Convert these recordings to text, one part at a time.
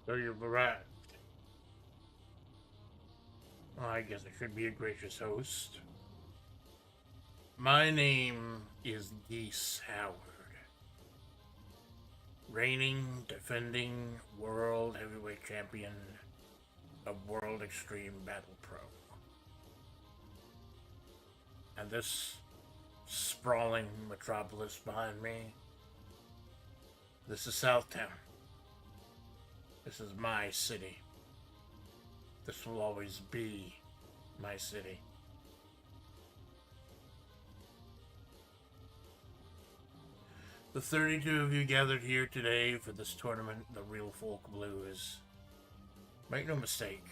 So you've arrived. Well, I guess I should be a gracious host. My name is Geese Howard. Reigning, defending world heavyweight champion of World Extreme Battle Pro. And this sprawling metropolis behind me, this is Southtown. This is my city. This will always be my city. The 32 of you gathered here today for this tournament, the Real Folk Blues. Make no mistake,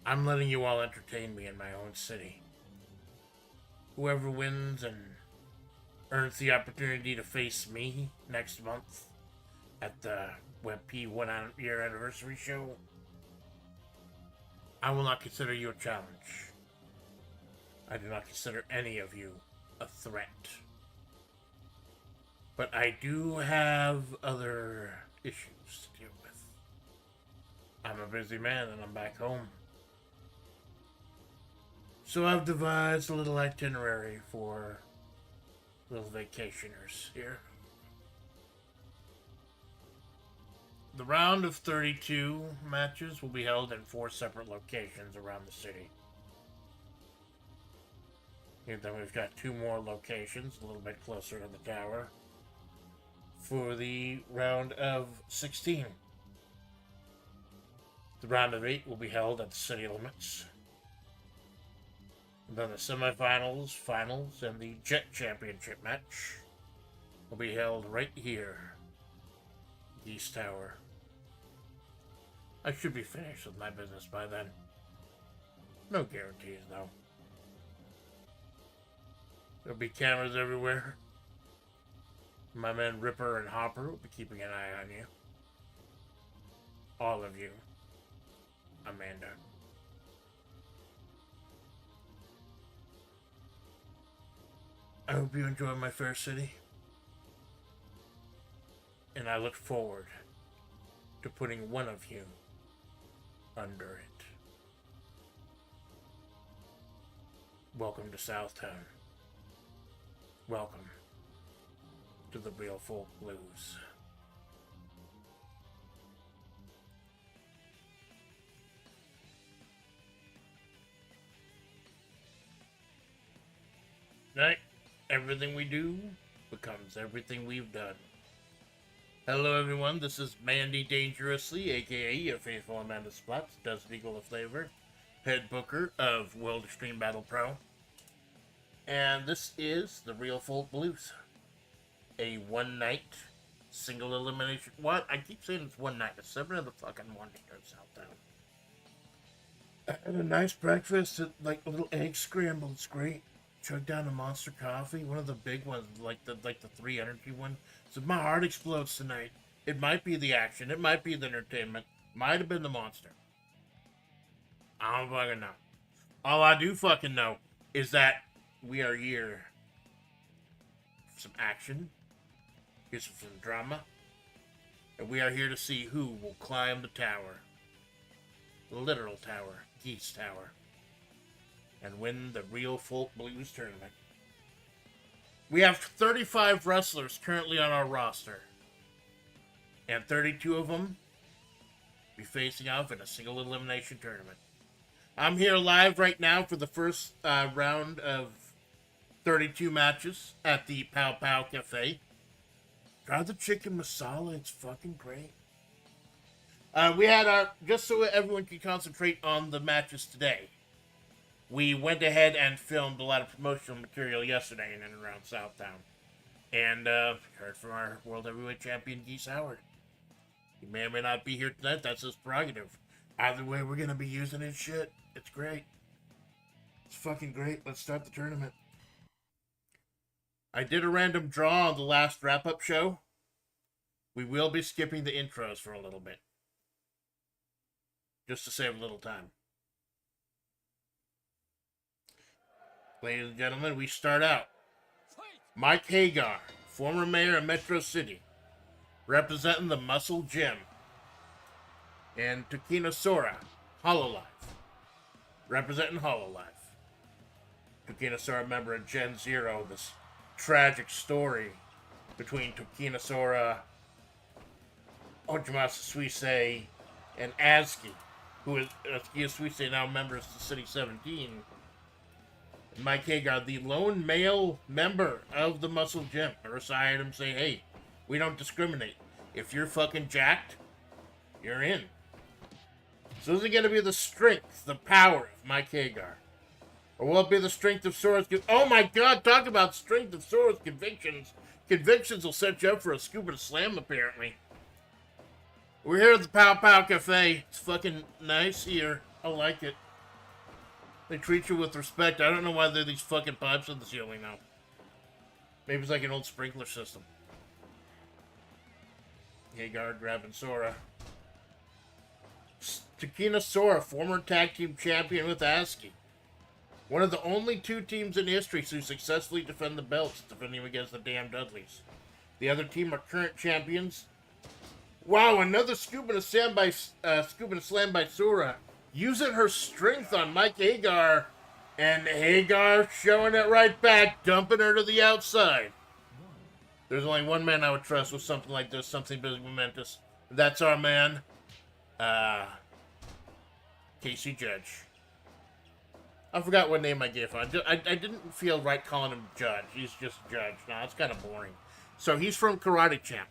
I'm letting you all entertain me in my own city. Whoever wins and earns the opportunity to face me next month at the WebP 1 year anniversary show, I will not consider you a challenge. I do not consider any of you a threat. But I do have other issues to deal with. I'm a busy man and I'm back home. So I've devised a little itinerary for little vacationers here. The round of 32 matches will be held in 4 separate locations around the city. And then we've got 2 more locations a little bit closer to the tower for the round of 16. The round of 8 will be held at the city limits. And then the semifinals, finals, and the Jet Championship match will be held right here, Geese Tower. I should be finished with my business by then. No guarantees, though. There'll be cameras everywhere. My men Ripper and Hopper will be keeping an eye on you. All of you. Amanda. I hope you enjoy my fair city. And I look forward to putting one of you under it. Welcome to Southtown. Welcome to the Real Folk Blues. Right? Everything we do becomes everything we've done. Hello everyone, this is Mandy Dangerously, aka your faithful Amanda Splatts, Desert Eagle of Flavor, head booker of World Extreme Battle Pro. And this is the Real Folk Blues. A one-night single elimination. What? I keep saying it's one night. It's 7 in the fucking morning here in Southtown. I had a nice breakfast, like a little egg scramble. It's great. Chug down a Monster coffee, one of the big ones, like the 3 energy one. So my heart explodes tonight. It might be the action. It might be the entertainment. Might have been the Monster. I don't fucking know. All I do fucking know is that we are here for some action. Here's some drama. And we are here to see who will climb the tower. The literal tower. Geese Tower. And win the Real Folk Blues tournament. We have 35 wrestlers currently on our roster. And 32 of them be facing off in a single elimination tournament. I'm here live right now for the first round of 32 matches at the Pow Pow Cafe. Try the chicken masala, it's fucking great. We had just so everyone can concentrate on the matches today. We went ahead and filmed a lot of promotional material yesterday in and around Southtown. And heard from our World Heavyweight Champion, Geese Howard. He may or may not be here tonight. That's his prerogative. Either way, we're going to be using his shit. It's great. It's fucking great. Let's start the tournament. I did a random draw on the last wrap-up show. We will be skipping the intros for a little bit. Just to save a little time. Ladies and gentlemen, we start out. Mike Hagar, former mayor of Metro City, representing the Muscle Gym. And Takina Sora, Hololive, representing Hololive. Takina Sora, member of Gen Zero, this tragic story between Takina Sora, Ojimasa Suisei, and Azuki, who is Azuki Suisei, now members of City 17. Mike Hagar, the lone male member of the Muscle Gym. Marissa hired him, say, hey, we don't discriminate. If you're fucking jacked, you're in. So is it going to be the strength, the power of Mike Hagar? Or will it be the strength of Sora's... Oh my god, talk about strength of Sora's convictions. Convictions will set you up for a scuba slam, apparently. We're here at the Pow Pow Cafe. It's fucking nice here. I like it. They treat you with respect. I don't know why there are these fucking pipes in the ceiling now. Maybe it's like an old sprinkler system. Hagar grabbing Sora. Takina Sora, former tag team champion with Azuki. One of the only 2 teams in history to successfully defend the belts, defending against the damn Dudleys. The other team are current champions. Wow, another scoop and a slam by Sora. Using her strength on Mike Hagar. And Hagar showing it right back, dumping her to the outside. There's only one man I would trust with something like this, something big momentous. That's our man, Casey Judge. I forgot what name I gave him. I didn't feel right calling him Judge. He's just Judge. No, that's kind of boring. So he's from Karate Champ.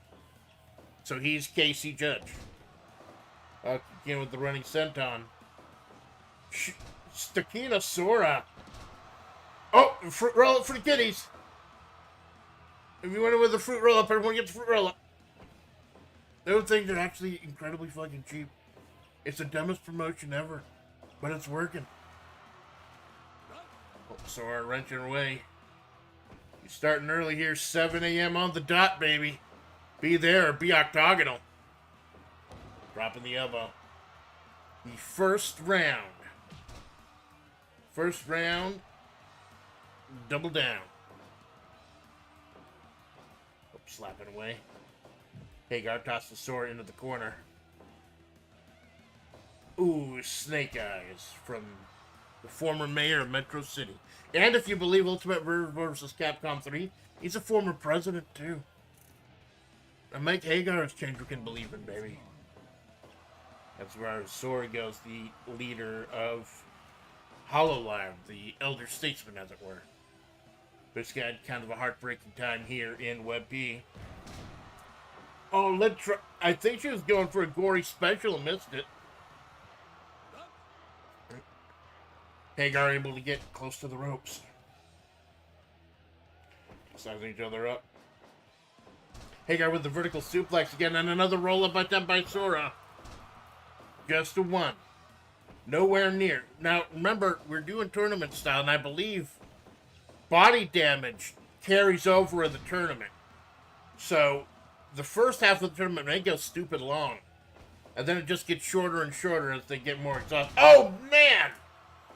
So he's Casey Judge. Again with the running senton. Stakina Sora. Oh, fruit roll up for the kiddies. If you went in with a fruit roll up, everyone gets a fruit roll up. Those things are actually incredibly fucking cheap. It's the dumbest promotion ever, but it's working. Oh, Sora wrenching away. You're starting early here, 7 a.m. on the dot, baby. Be there or be octagonal. Dropping the elbow. The first round. First round. Double down. Oh, slapping away. Hagar tosses Sora into the corner. Ooh, Snake Eyes from the former mayor of Metro City. And if you believe Ultimate vs. Capcom 3, he's a former president, too. And Mike Hagar has changed we can believe in, baby. That's where Sora goes, the leader of HoloLive, the elder statesman, as it were. This guy had kind of a heartbreaking time here in WebP. Oh, I think she was going for a gory special and missed it. Hagar able to get close to the ropes. Sizing each other up. Hagar with the vertical suplex again, and another roll-up attempt by Sora. Just a one. Nowhere near. Now, remember, we're doing tournament style, and I believe body damage carries over in the tournament. So, the first half of the tournament may go stupid long. And then it just gets shorter and shorter as they get more exhausted. Oh, man!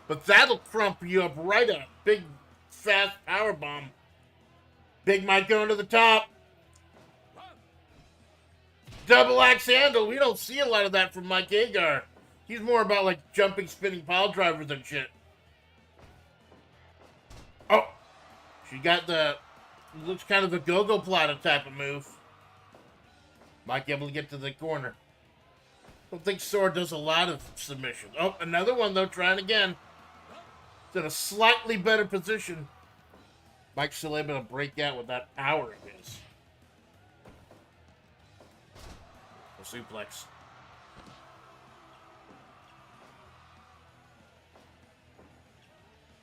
But that'll crump you up right up. Big, fast power bomb. Big Mike going to the top. Double axe handle. We don't see a lot of that from Mike Hagar. He's more about like jumping, spinning pile driver than shit. Oh. She got the, looks kind of a go-go platter type of move. Mike able to get to the corner. Don't think Sora does a lot of submissions. Oh, another one though, trying again. It's in a slightly better position. Mike's still able to break out with that power of his. A suplex.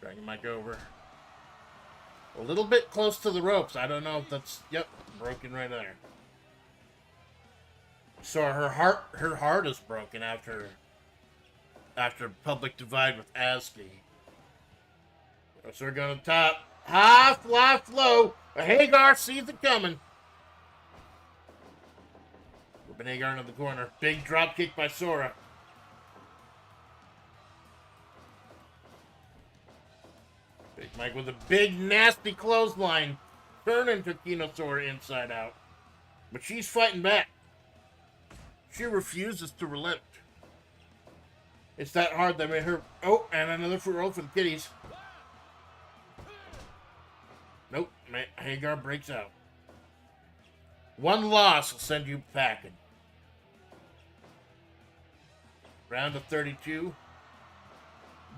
Dragging Mike over. A little bit close to the ropes. I don't know if that's... Yep, broken right there. So her heart is broken after public divide with ASCII. So we're going to top. High fly flow. Hagar sees it coming. Whipping Hagar into the corner. Big drop kick by Sora. Big Mike with a big nasty clothesline. Turning Takino Sora inside out. But she's fighting back. She refuses to relent. It's that hard that made her... Oh, and another fruit roll for the kiddies. Nope. Hagar breaks out. One loss will send you packing. Round of 32.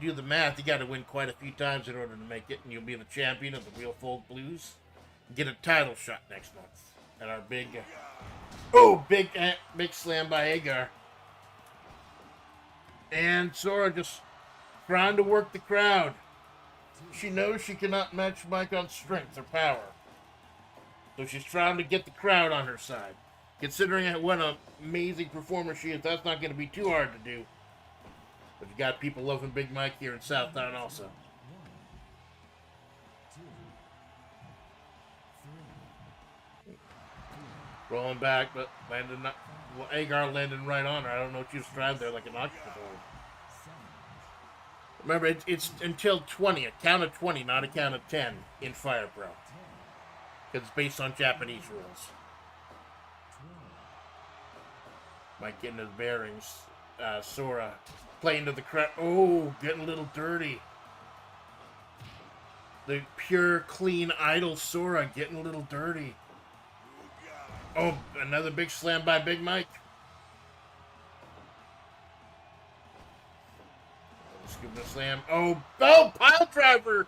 Do the math. You got to win quite a few times in order to make it, and you'll be the champion of the Real Folk Blues. Get a title shot next month at our big... big slam by Hagar. And Sora just trying to work the crowd. She knows she cannot match Mike on strength or power. So she's trying to get the crowd on her side. Considering what an amazing performer she is, that's not going to be too hard to do. But you got people loving Big Mike here in Southtown also. Rolling back, but Hagar landing right on her. I don't know if she was trapped there like an octopus. Remember, it's until 20, a count of 20, not a count of 10 in Fire Pro. Because it's based on Japanese rules. Mike getting his bearings. Sora playing to the crowd. Oh, getting a little dirty. The pure, clean, idle Sora getting a little dirty. Oh, another big slam by Big Mike. Scooping a slam. Oh, pile driver.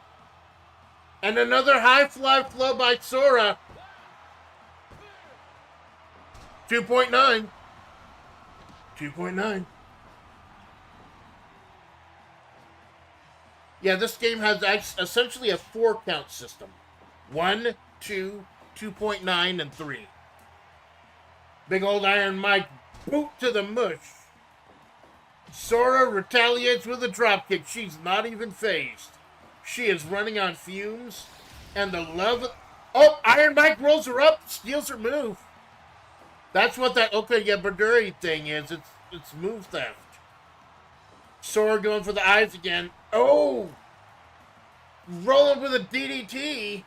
And another high fly flow by Sora. 2.9. 2.9. Yeah, this game has essentially a 4-count system. 1, 2, 2.9, and 3. Big old Iron Mike boot to the mush. Sora retaliates with a dropkick. She's not even phased. She is running on fumes. And the love... Oh, Iron Mike rolls her up, steals her move. That's what that Okayabaduri thing is. It's move theft. Sora going for the eyes again. Oh! Rolling with a DDT.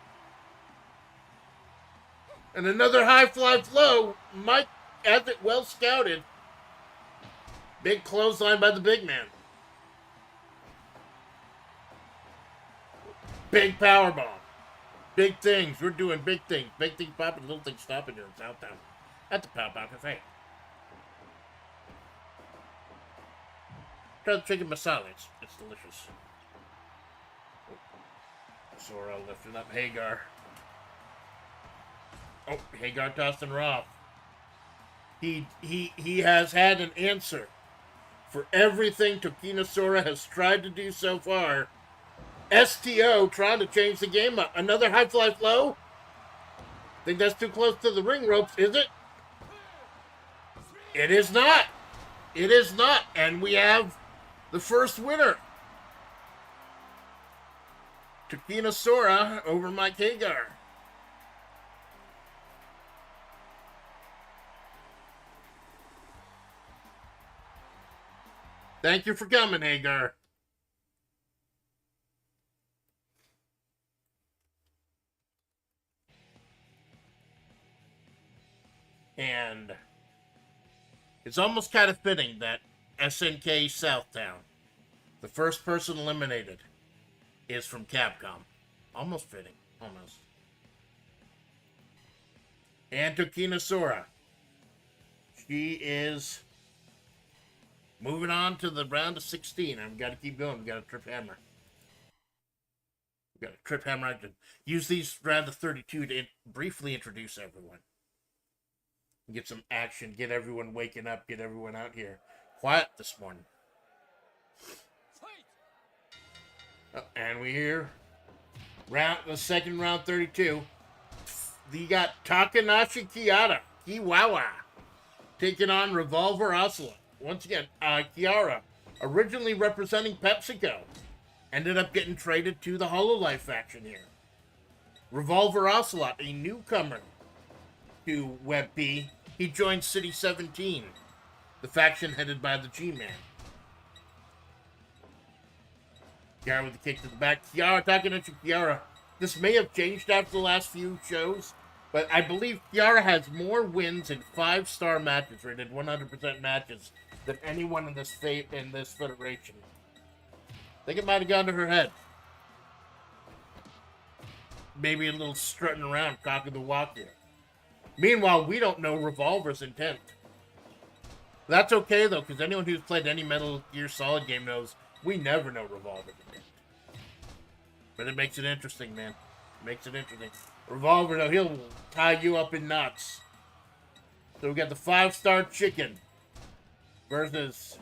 And another high fly flow. Mike has it well scouted. Big clothesline by the big man. Big power bomb. Big things. We're doing big things. Big things popping, little things stopping here in Southtown. At the Pow Pow Cafe. Try the chicken masala. It's delicious. Sora lifting up Hagar. Oh, Hagar tossing her off. He has had an answer for everything Tokina Sora has tried to do so far. STO trying to change the game up. Another high fly flow. Think that's too close to the ring ropes, is it? It is not. It is not. And we have the first winner. Tokina Sora over Mike Hagar. Thank you for coming, Hagar. And it's almost kind of fitting that SNK Southtown, the first person eliminated, is from Capcom. Almost fitting. Almost. And Tokina Sora. She is moving on to the round of 16. I've got to keep going. We've got a trip hammer. We've got a trip hammer. I can use these round of 32 to briefly introduce everyone. Get some action. Get everyone waking up. Get everyone out here. Quiet this morning. Oh, and we hear the second round 32. You got Takanashi Kiwawa taking on Revolver Ocelot. Once again, Kiara, originally representing PepsiCo, ended up getting traded to the Hololive faction here. Revolver Ocelot, a newcomer to WebP, he joined City 17, the faction headed by the G-Man. Kiara with the kick to the back. Kiara, Takanashi Kiara. This may have changed after the last few shows, but I believe Kiara has more wins in 5-star matches, rated 100% matches, than anyone in this federation. I think it might have gone to her head. Maybe a little strutting around, cock of the walk here. Meanwhile, we don't know Revolver's intent. That's okay, though, because anyone who's played any Metal Gear Solid game knows we never know Revolver's intent. But it makes it interesting, man. It makes it interesting. Revolver, though, he'll tie you up in knots. So we got the 5-star chicken versus...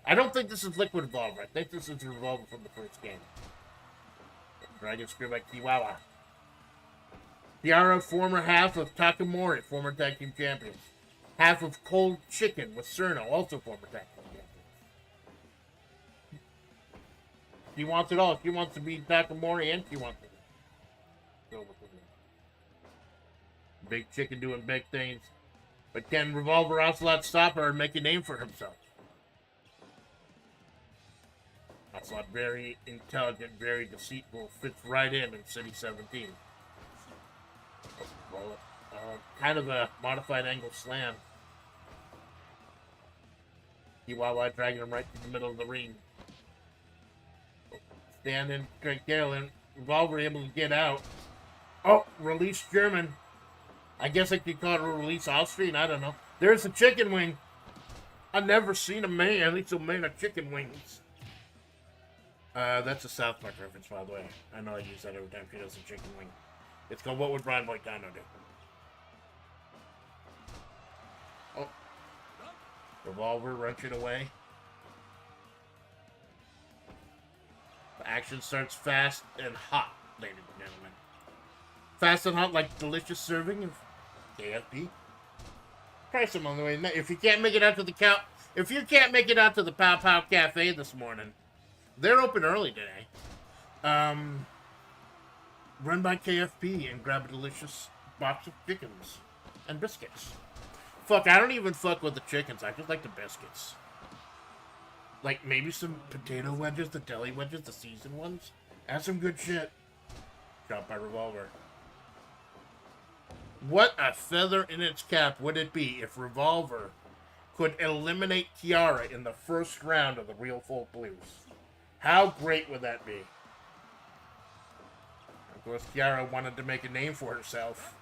I don't think this is Liquid Revolver. I think this is Revolver from the first game. Dragon Screw by Kiwawa. Kiara, former half of Takamori, former tag team champions. Half of Cold Chicken with Cerno, also former tag team champions. She wants it all. She wants to be Takamori and she wants to go with it. Big Chicken doing big things. But can Revolver Ocelot stop her and make a name for himself? Ocelot, very intelligent, very deceitful, fits right in City 17. Well, kind of a modified angle slam. Kiwawa dragging him right to the middle of the ring. Standing, Craig Carolyn. Revolver able to get out. Oh, release German. I guess I could call it a release Austrian. I don't know. There's a chicken wing. I've never seen a man, at least a man of chicken wings. That's a South Park reference, by the way. I know I use that every time she does a chicken wing. It's called What Would Brian Boitano Do? Oh. Revolver wrenching away. Action starts fast and hot, ladies and gentlemen. Fast and hot like delicious serving of KFP. Try some on the way. If you can't make it out to the if you can't make it out to the Pow Pow Cafe this morning, they're open early today. Run by KFP and grab a delicious box of chickens and biscuits. Fuck, I don't even fuck with the chickens. I just like the biscuits. Like maybe some potato wedges, the deli wedges, the seasoned ones. That's some good shit. Shot by Revolver. What a feather in its cap would it be if Revolver could eliminate Kiara in the first round of the Real Folk Blues? How great would that be? Of course, Kiara wanted to make a name for herself.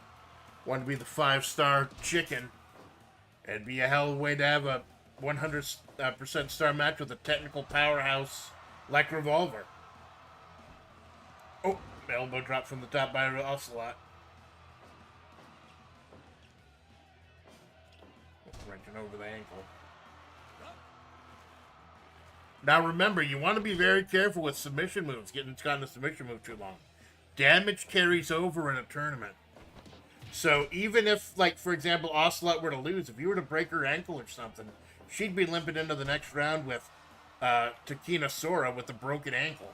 Wanted to be the 5-star chicken. It'd be a hell of a way to have a 100% star match with a technical powerhouse like Revolver. Oh, elbow drop from the top by Ocelot. Wrenching over the ankle. Now remember, you want to be very careful with submission moves, getting caught in a submission move too long. Damage carries over in a tournament. So even if, like, for example, Ocelot were to lose, if you were to break her ankle or something, she'd be limping into the next round with Takina Sora with a broken ankle.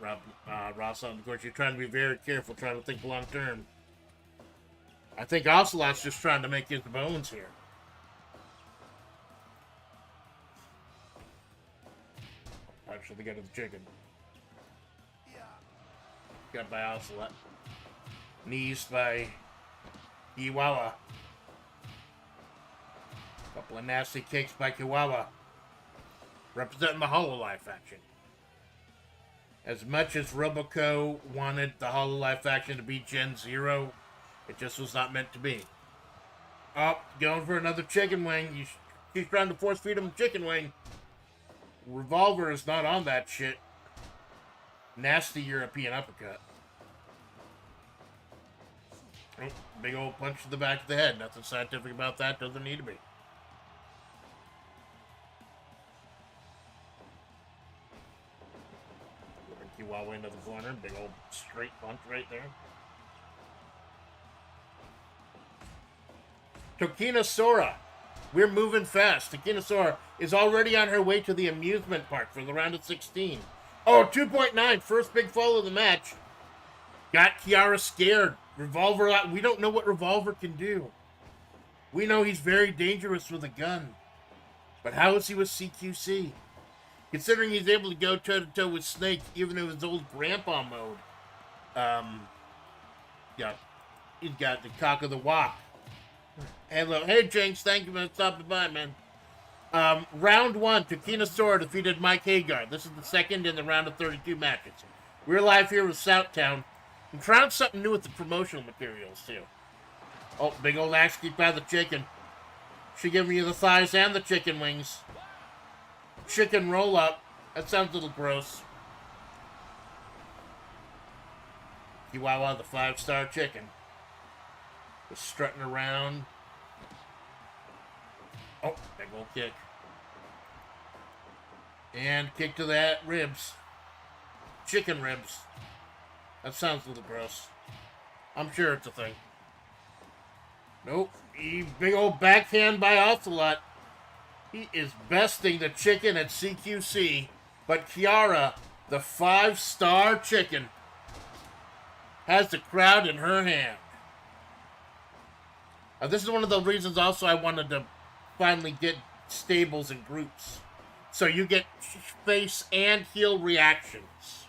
Ross, of course, you're trying to be very careful, trying to think long term. I think Ocelot's just trying to make his bones here. Actually, get to the chicken. Got by Ocelot. Knees by Kiwawa. Couple of nasty kicks by Kiwawa. Representing the Hololive faction. As much as Roboco wanted the Hololive faction to be Gen 0, it just was not meant to be. Oh, going for another chicken wing. He's trying to force feed him chicken wing. Revolver is not on that shit. Nasty European uppercut. Oh, big old punch to the back of the head. Nothing scientific about that. Doesn't need to be. Kiwawa into the corner. Big old straight punch right there. Takina Sora. We're moving fast. Takina Sora is already on her way to the amusement park for the round of 16. Oh, 2.9. First big fall of the match. Got Kiara scared. Revolver, we don't know what Revolver can do. We know he's very dangerous with a gun. But how is he with CQC? Considering he's able to go toe-to-toe with Snake, even in his old grandpa mode. Yeah. He's got the cock of the walk. Hello. Hey, Jinx. Thank you for stopping by, man. Round 1, Takina Sora defeated Mike Hagar. This is the second in the round of 32 matches. We're live here with Southtown. I'm trying something new with the promotional materials, too. Oh, big old axe kick by the chicken. She giving you the thighs and the chicken wings. Chicken roll-up. That sounds a little gross. Kiwawa, the 5-star chicken. Just strutting around. Oh, big old kick. And kick to the ribs. Chicken ribs. That sounds a little gross. I'm sure it's a thing. Nope. Big old backhand by Ocelot. He is besting the chicken at CQC. But Kiara, the 5-star chicken, has the crowd in her hand. This is one of the reasons also I wanted to finally get stables and groups. So you get face and heel reactions.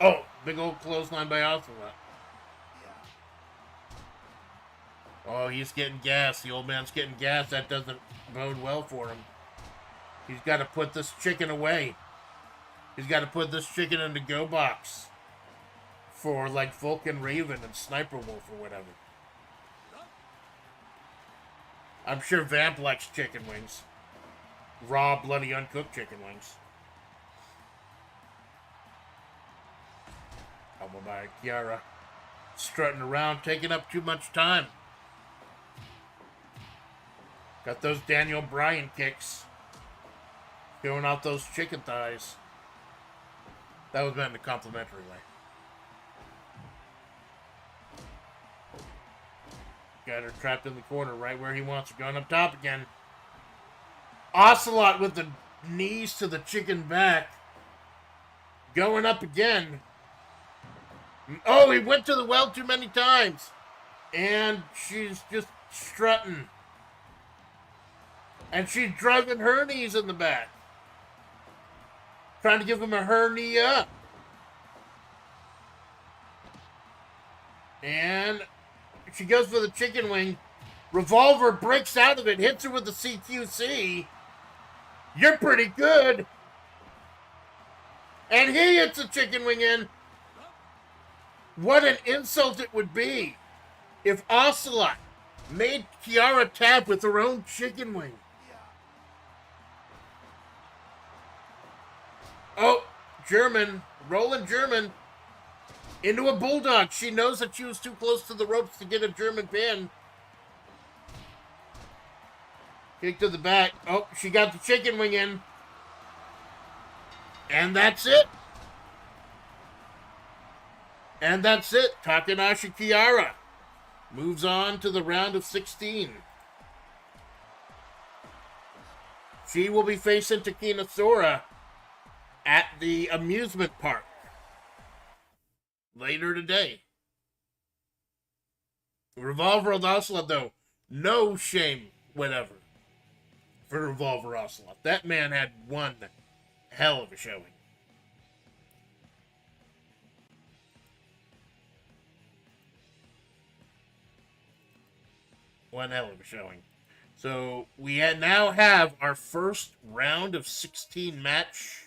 Oh, big old clothesline by Ocelot. Oh, he's getting gas. The old man's getting gas. That doesn't bode well for him. He's got to put this chicken away. He's got to put this chicken in the go box. For like Vulcan Raven and Sniper Wolf or whatever. I'm sure Vamp likes chicken wings. Raw, bloody, uncooked chicken wings. Elbow by Kiara. Strutting around, taking up too much time. Got those Daniel Bryan kicks. Going out those chicken thighs. That was meant in a complimentary way. Got her trapped in the corner right where he wants her. Going up top again. Ocelot with the knees to the chicken back. Going up again. Oh, he went to the well too many times. And she's just strutting. And she's drugging her knees in the back. Trying to give him a hernia. And she goes for the chicken wing. Revolver breaks out of it, hits her with the CQC. You're pretty good. And he hits the chicken wing in. What an insult it would be if Ocelot made Kiara tap with her own chicken wing. Oh, German, rolling German into a bulldog. She knows that she was too close to the ropes to get a German pin. Kick to the back. Oh, she got the chicken wing in. And that's it. And that's it. Takanashi Kiara moves on to the round of 16. She will be facing Takina Sora at the amusement park later today. Revolver Ocelot, though, no shame whatever for Revolver Ocelot. That man had one hell of a showing. One hell of a showing. So we now have our first round of 16 match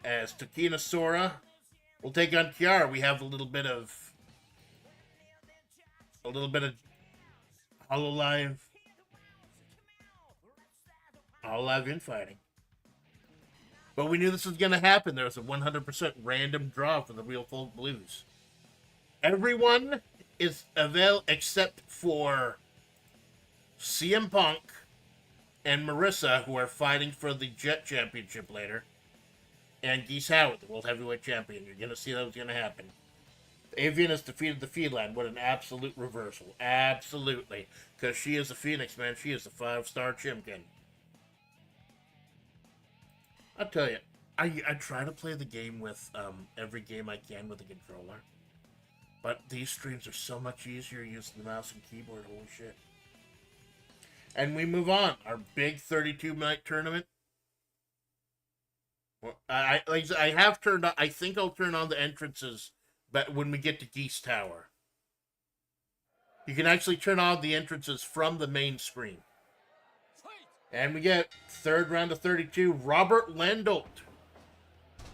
as Takina Sora will take on Kiara. We have a little bit of Hololive infighting. But we knew this was going to happen. There was a 100% random draw for the Real Folk Blues. Everyone is available except for CM Punk and Marissa, who are fighting for the Jet Championship later, and Geese Howard, the World Heavyweight Champion. You're going to see that was going to happen. Avian has defeated the Feline. What an absolute reversal. Absolutely. Because she is a Phoenix, man. She is a 5-star chimkin. I'll tell you, I try to play the game with every game I can with a controller. But these streams are so much easier using the mouse and keyboard. Holy shit. And we move on. Our big 32-night tournament. I have turned on. I think I'll turn on the entrances, but when we get to Geese Tower, you can actually turn on the entrances from the main screen. And we get third round of 32. Robert Landolt,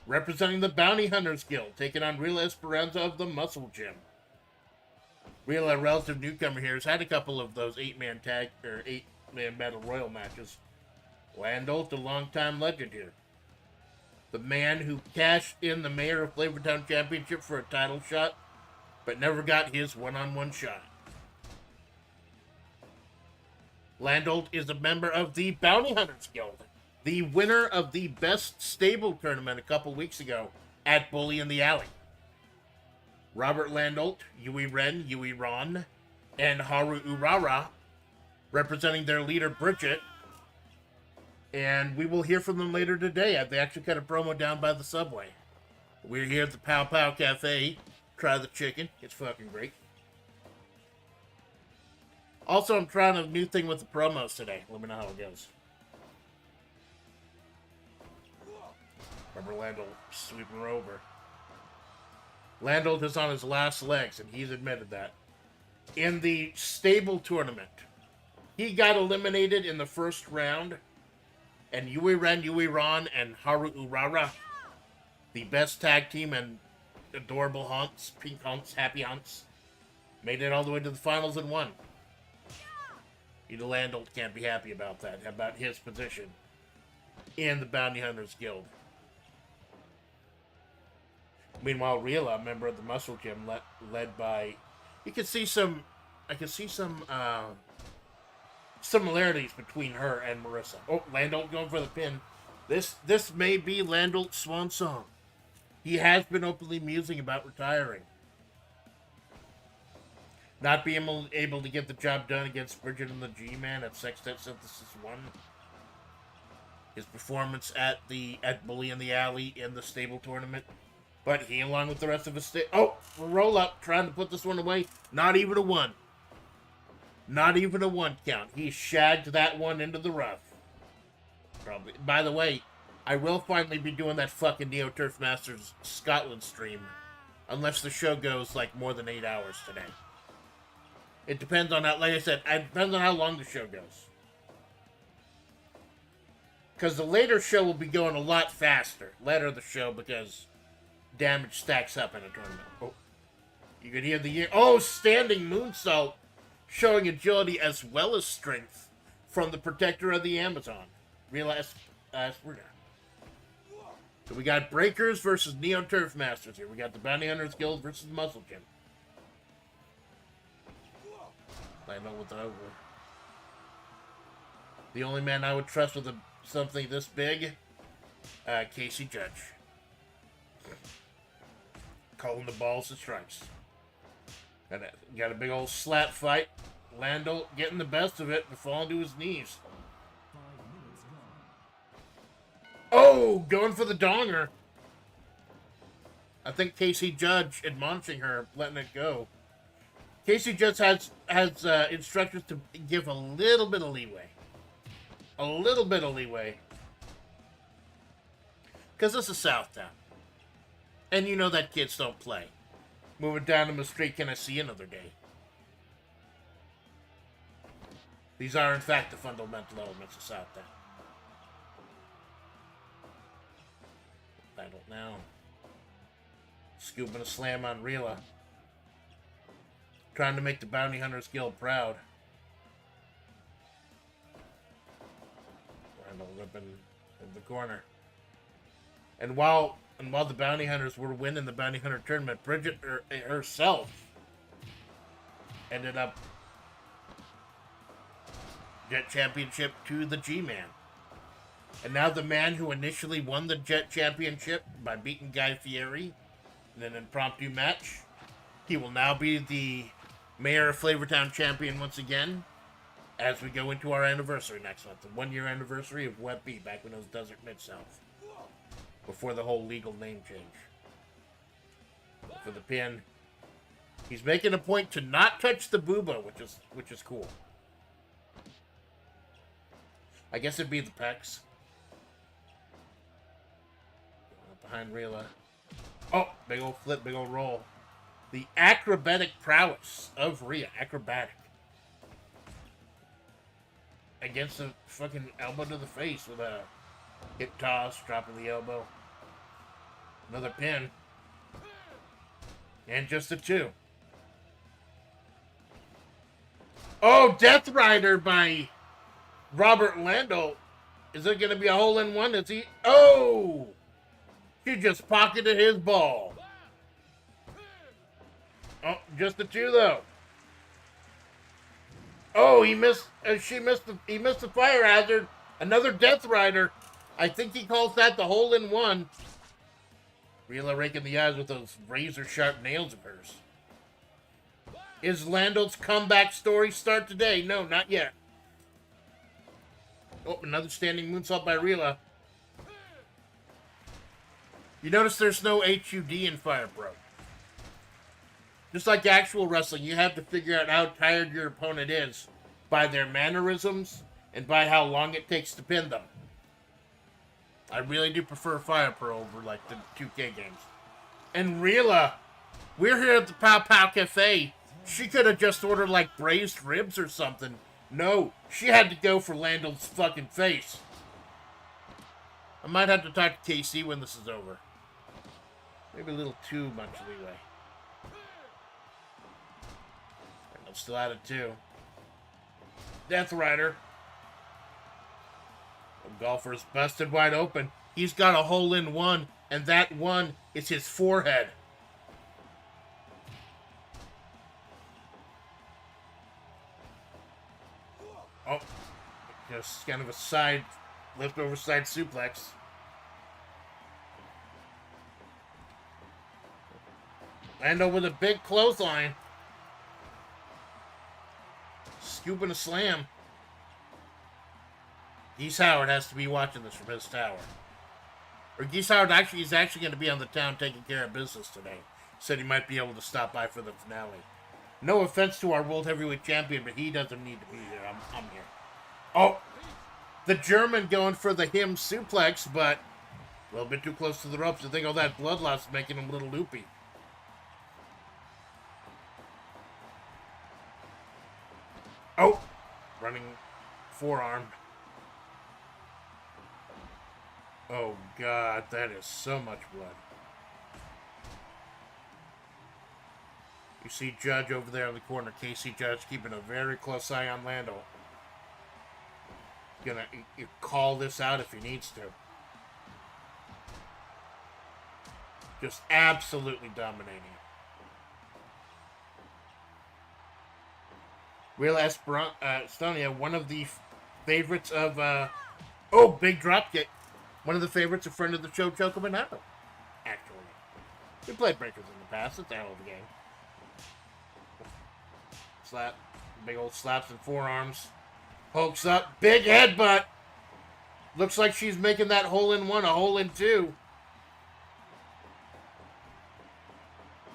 representing the Bounty Hunters Guild, taking on Real Esperanza of the Muscle Gym. Real, a relative newcomer here, has had a couple of those 8-man tag or 8-man battle royal matches. Landolt, a longtime legend here. The man who cashed in the Mayor of Flavortown Championship for a title shot, but never got his one-on-one shot. Landolt is a member of the Bounty Hunters Guild, the winner of the Best Stable tournament a couple weeks ago at Bully in the Alley. Robert Landolt, Yui Ren, Yui Ron, and Haru Urara, representing their leader Bridget. And we will hear from them later today. They actually cut a promo down by the subway. We're here at the Pow Pow Cafe. Try the chicken. It's fucking great. Also, I'm trying a new thing with the promos today. Let me know how it goes. Remember Landolt sweeping her over. Landolt is on his last legs, and he's admitted that. In the stable tournament, he got eliminated in the first round. And Yui Ren, Yui Ron, and Haru Urara, the best tag team and adorable hunts, pink hunts, happy hunts, made it all the way to the finals and won. Either Landolt can't be happy about that, about his position in the Bounty Hunters Guild. Meanwhile, Rila, a member of the Muscle Gym, led by, I can see some similarities between her and Marissa. Oh, Landel going for the pin. This may be Landel's swan song. He has been openly musing about retiring. Not being able to get the job done against Bridget and the G-Man at Sextet Synthesis 1. His performance at Bully in the Alley in the stable tournament. But he, along with the rest of his roll up, trying to put this one away. Not even a one. Not even a one count. He shagged that one into the rough. Probably. By the way, I will finally be doing that fucking Neo Turf Masters Scotland stream. Unless the show goes like more than 8 hours today. It depends on how, like I said, it depends on how long the show goes. Because the later show will be going a lot faster. Later the show, because damage stacks up in a tournament. Oh, you could hear the standing moonsault, showing agility as well as strength from the protector of the Amazon. Realize, so we got Breakers versus Neo Turf Masters here. We got the Bounty Hunters Guild versus Muscle Gym. I know what the over. The only man I would trust with something this big, Casey Judge. Calling the balls and strikes. Got a big old slap fight. Landel getting the best of it and falling to his knees. Oh, going for the donger. I think Casey Judge admonishing her, letting it go. Casey Judge has instructions to give a little bit of leeway. A little bit of leeway. Because this is Southtown. And you know that kids don't play. Moving down to the street, can I see another day? These are, in fact, the fundamental elements of Southtown. Battle now. Scooping a slam on Rila. Trying to make the Bounty Hunters Guild proud. Randall ripping in the corner. And while the Bounty Hunters were winning the Bounty Hunter tournament, Bridget herself ended up Jet Championship to the G-Man. And now the man who initially won the Jet Championship by beating Guy Fieri in an impromptu match, he will now be the Mayor of Flavortown champion once again as we go into our anniversary next month. The 1-year anniversary of Web B, back when it was Desert Mid-South. Before the whole legal name change. For the pin. He's making a point to not touch the booba, which is cool. I guess it'd be the pecs. Behind Rila. Oh, big old flip, big old roll. The acrobatic prowess of Rhea. Acrobatic. Against a fucking elbow to the face with a hip toss, dropping the elbow. Another pin. And just a 2. Oh, Death Rider by Robert Landel. Is it going to be a hole-in-one? Is he? Oh! She just pocketed his ball. Oh, just a 2 though. Oh, he missed. He missed the fire hazard. Another Death Rider. I think he calls that the hole-in-one. Rila raking the eyes with those razor-sharp nails of hers. Is Landel's comeback story start today? No, not yet. Oh, another standing moonsault by Rila. You notice there's no HUD in Fire Pro. Just like actual wrestling, you have to figure out how tired your opponent is by their mannerisms and by how long it takes to pin them. I really do prefer Fire Pro over, like, the 2K games. And Rila, we're here at the Pow Pow Cafe. She could have just ordered, like, braised ribs or something. No, she had to go for Landel's fucking face. I might have to talk to KC when this is over. Maybe a little too much leeway. I'm still at it, too. Death Rider. The golfer's busted wide open. He's got a hole-in-one, and that one is his forehead. Oh, Just kind of a side, leftover side suplex. Lando with a big clothesline. Scoop and a slam. Geese Howard has to be watching this from his tower. Or Geese Howard is actually going to be on the town taking care of business today. Said he might be able to stop by for the finale. No offense to our World Heavyweight Champion, but he doesn't need to be here. I'm here. Oh, the German going for the him suplex, but a little bit too close to the ropes. I think all that blood loss is making him a little loopy. Oh, running forearm. Oh, God, that is so much blood. You see Judge over there in the corner. Casey Judge keeping a very close eye on Lando. Gonna call this out if he needs to. Just absolutely dominating. Real Estonia, one of the favorites of, oh, big drop kick. One of the favorites, a friend of the show, Choco Banato. Actually. We played Breakers in the past. It's a hell of a game. Slap. Big old slaps and forearms. Pokes up. Big headbutt. Looks like she's making that hole in one a hole in two.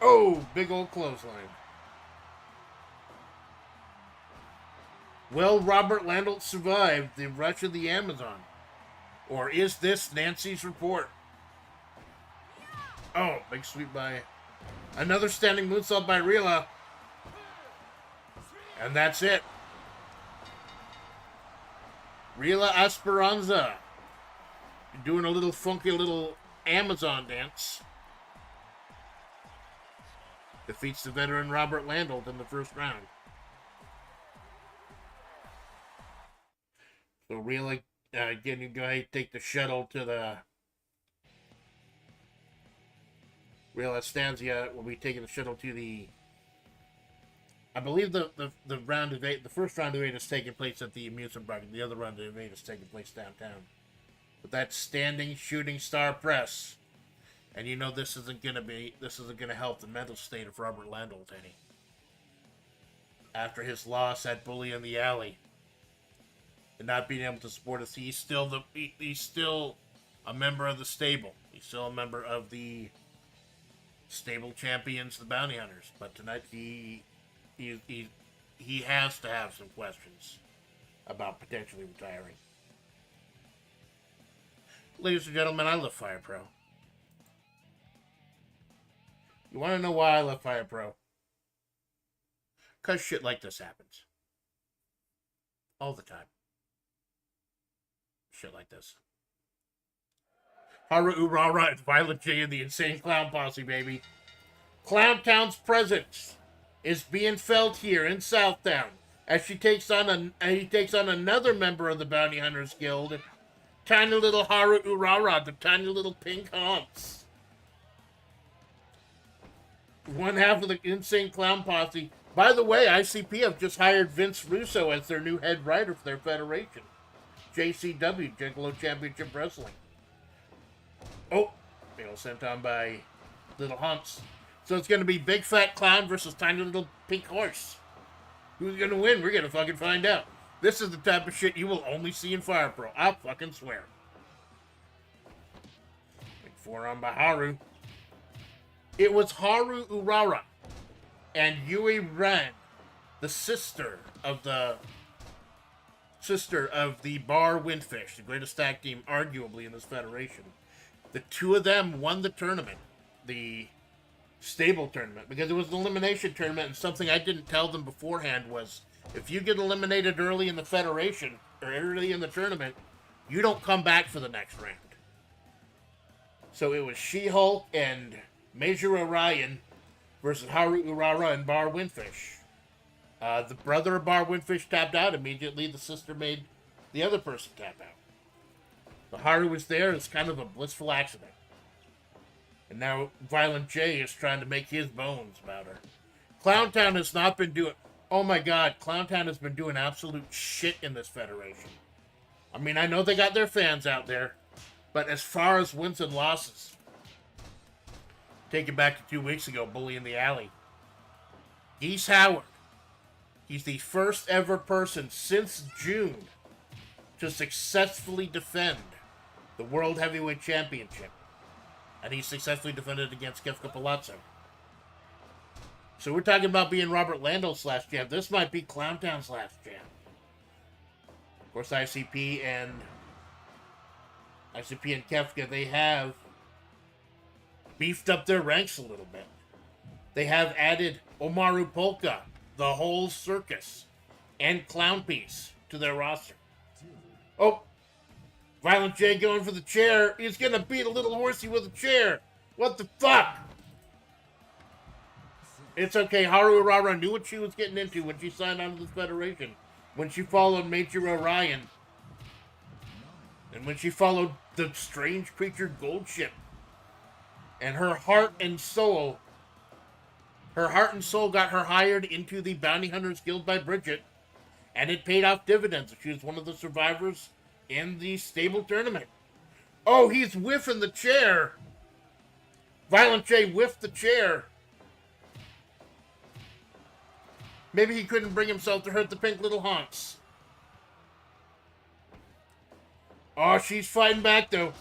Oh, big old clothesline. Will Robert Landel survive the rush of the Amazon? Or is this Nancy's report? Oh, big sweep by... Another standing moonsault by Rila. And that's it. Rila Esperanza. Doing a little funky little Amazon dance. Defeats the veteran Robert Landel in the first round. So Rila, again, you go ahead and take the shuttle to the... Rila Stanzia will be taking the shuttle to the... I believe the round of 8, the first round of 8 is taking place at the amusement park. The other round of 8 is taking place downtown. But that's standing shooting star press. And you know this isn't gonna help the mental state of Robert Landel any. After his loss at Bully in the Alley. And not being able to support us, he's still a member of the stable. He's still a member of the stable champions, the Bounty Hunters. But tonight he has to have some questions about potentially retiring. Ladies and gentlemen, I love Fire Pro. You want to know why I love Fire Pro? Because shit like this happens. All the time. Shit like this. Haru Urara and Violent J and the Insane Clown Posse, baby. Clowntown's presence is being felt here in Southtown as he takes on another member of the Bounty Hunters Guild, tiny little Haru Urara, the tiny little pink humps. One half of the Insane Clown Posse. By the way, ICP have just hired Vince Russo as their new head writer for their federation. JCW, Gigolo Championship Wrestling. Oh, sent on by Little Humps. So it's going to be Big Fat Clown versus Tiny Little Pink Horse. Who's going to win? We're going to fucking find out. This is the type of shit you will only see in Fire Pro. I'll fucking swear. Big forearm by Haru. It was Haru Urara and Yui Ren, the sister of the Bar Windfish, the greatest tag team arguably in this federation. The two of them won the tournament, the stable tournament, because it was an elimination tournament, and something I didn't tell them beforehand was, if you get eliminated early in the federation, or early in the tournament, you don't come back for the next round. So it was She-Hulk and Major Orion versus Haru Urara and Bar Windfish. The brother of Bar Windfish tapped out immediately. The sister made the other person tap out. The Haru was there. It's kind of a blissful accident. And now Violent J is trying to make his bones about her. Clowntown has not been doing... Oh my god, Clowntown has been doing absolute shit in this federation. I mean, I know they got their fans out there, but as far as wins and losses, take it back to 2 weeks ago, Bully in the Alley. Geese Howard. He's the first ever person since June to successfully defend the World Heavyweight Championship. And he successfully defended against Kefka Palazzo. So we're talking about being Robert Lando's last jam. This might be Clowntown's last jam. Of course, ICP and Kefka, they have beefed up their ranks a little bit. They have added Omaru Polka, the whole circus, and Clown Piece to their roster. Oh, Violent J going for the chair. He's going to beat a little horsey with a chair. What the fuck? It's okay. Haru Urara knew what she was getting into when she signed on to this federation. When she followed Major Orion. And when she followed the strange creature Goldship. And her heart and soul got her hired into the Bounty Hunters Guild by Bridget. And it paid off dividends. She was one of the survivors in the stable tournament. Oh, he's whiffing the chair. Violent J whiffed the chair. Maybe he couldn't bring himself to hurt the pink little honks. Oh, she's fighting back, though.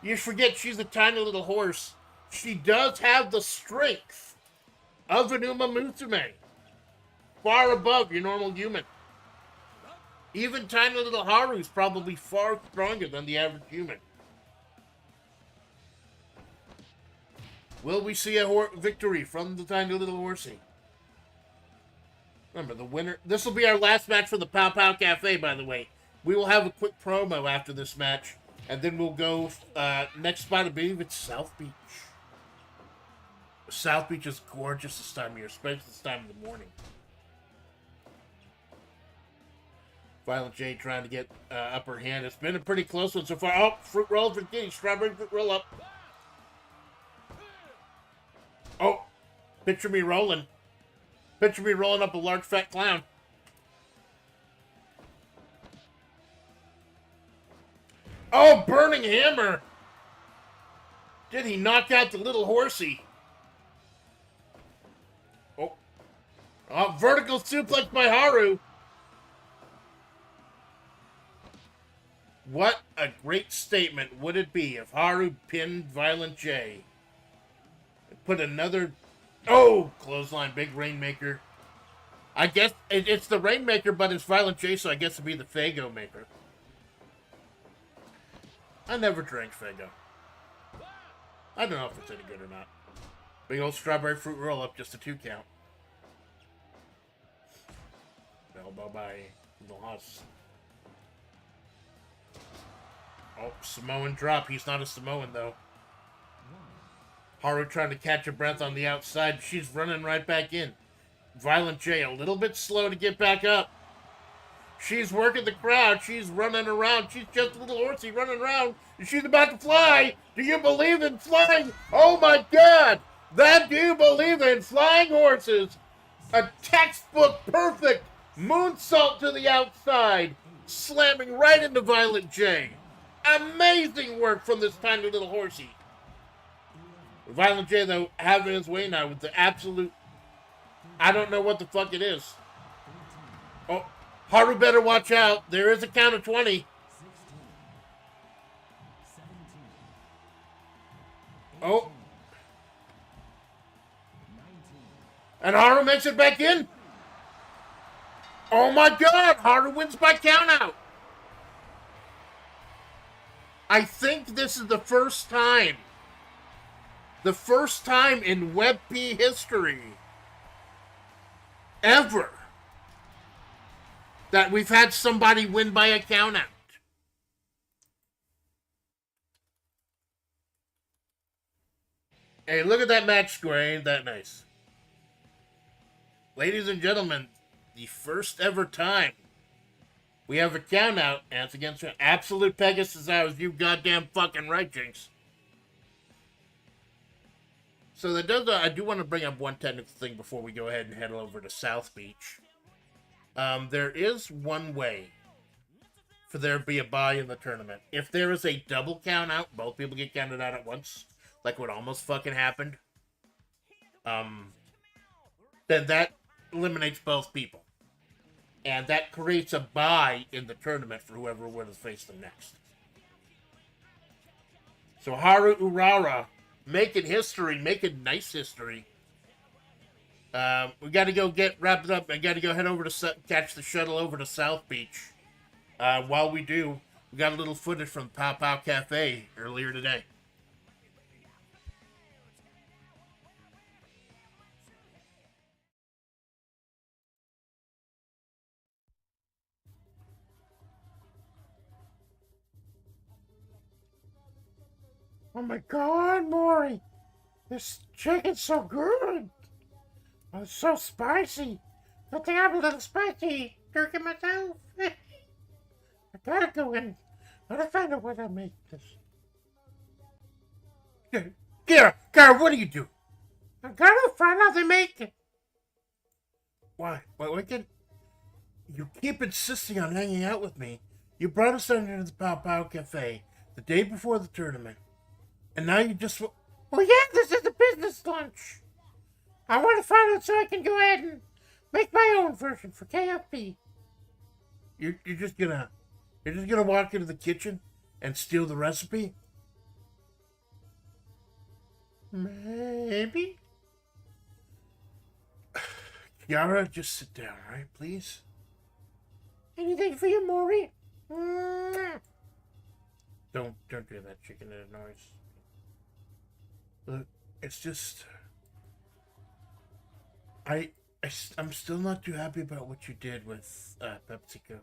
You forget she's a tiny little horse. She does have the strength of an Uma Musume. Far above your normal human. Even tiny little Haru is probably far stronger than the average human. Will we see a victory from the tiny little horsey? Remember, the winner... This will be our last match for the Pow Pow Cafe, by the way. We will have a quick promo after this match. And then we'll go... next spot, I believe it's South Beach. South Beach is gorgeous this time of year, especially this time of the morning. Violent J trying to get upper hand. It's been a pretty close one so far. Oh, fruit roll for Geese. Strawberry fruit roll up. Oh, picture me rolling. Picture me rolling up a large fat clown. Oh, burning hammer. Did he knock out the little horsey? Oh. Oh, vertical suplex by Haru. What a great statement would it be if Haru pinned Violent J. Put another... Oh! Clothesline, big Rainmaker. I guess it's the Rainmaker, but it's Violent J, so I guess it'd be the Fago Maker. I never drank Fago. I don't know if it's any good or not. Big old strawberry fruit roll up, just a 2 count. Elbow by Little Hoss. Oh, Samoan drop. He's not a Samoan, though. Haru trying to catch her breath on the outside. She's running right back in. Violent J a little bit slow to get back up. She's working the crowd. She's running around. She's just a little horsey running around. And she's about to fly. Do you believe in flying? Oh, my God. That do you believe in flying horses? A textbook perfect moonsault to the outside. Slamming right into Violent J. Amazing work from this tiny little horsey. Violent J, though, having his way now with the absolute... I don't know what the fuck it is. Oh, Haru better watch out. There is a count of 20. Oh. And Haru makes it back in. Oh my God, Haru wins by countout. I think this is the first time in WebP history ever that we've had somebody win by a countout. Hey, look at that match score. Ain't that nice? Ladies and gentlemen, the first ever time we have a countout, and it's against Absolute Pegasus Hours. You goddamn fucking right, Jinx. So that does. I do want to bring up one technical thing before we go ahead and head over to South Beach. There is one way for there to be a bye in the tournament. If there is a double count out, both people get counted out at once, like what almost fucking happened, then that eliminates both people. And that creates a bye in the tournament for whoever would have faced them next. So Haru Urara, making history, making nice history. We got to go get wrapped up. I got to go head over to catch the shuttle over to South Beach. While we do, we got a little footage from Pow Pow Cafe earlier today. Oh my God, Maury! This chicken's so good! Oh, it's so spicy! I think I'm a little spicy. Jerking myself. I gotta go in. Gotta find out where to make this. Gara, what are you doing? I gotta find out they make it. Why? You keep insisting on hanging out with me. You brought us down here to the Pow Pow Cafe the day before the tournament. And now you just... Oh yeah, this is a business lunch. I want to find out so I can go ahead and make my own version for KFP. You're just gonna walk into the kitchen and steal the recipe? Maybe. Kiara, just sit down, right, please? Anything for you, Maury? Don't do that, chicken. It annoys. Look, it's just... I'm still not too happy about what you did with PepsiCo.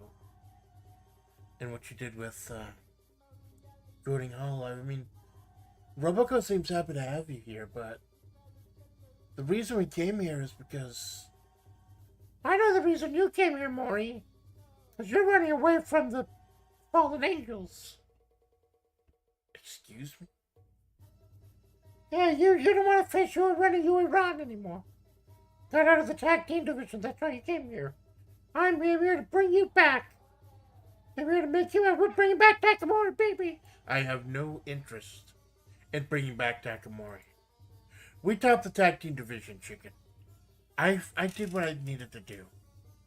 And what you did with Voting Hall. I mean, Roboco seems happy to have you here, but the reason we came here is because... I know the reason you came here, Maury. Because you're running away from the fallen angels. Excuse me? Yeah, you don't want to face your running you Iran anymore. Got out of the tag team division, that's why you came here. I'm here to bring you back. I'm here to make you, we're bringing back Takamori, baby. I have no interest in bringing back Takamori. We topped the tag team division, chicken. I did what I needed to do.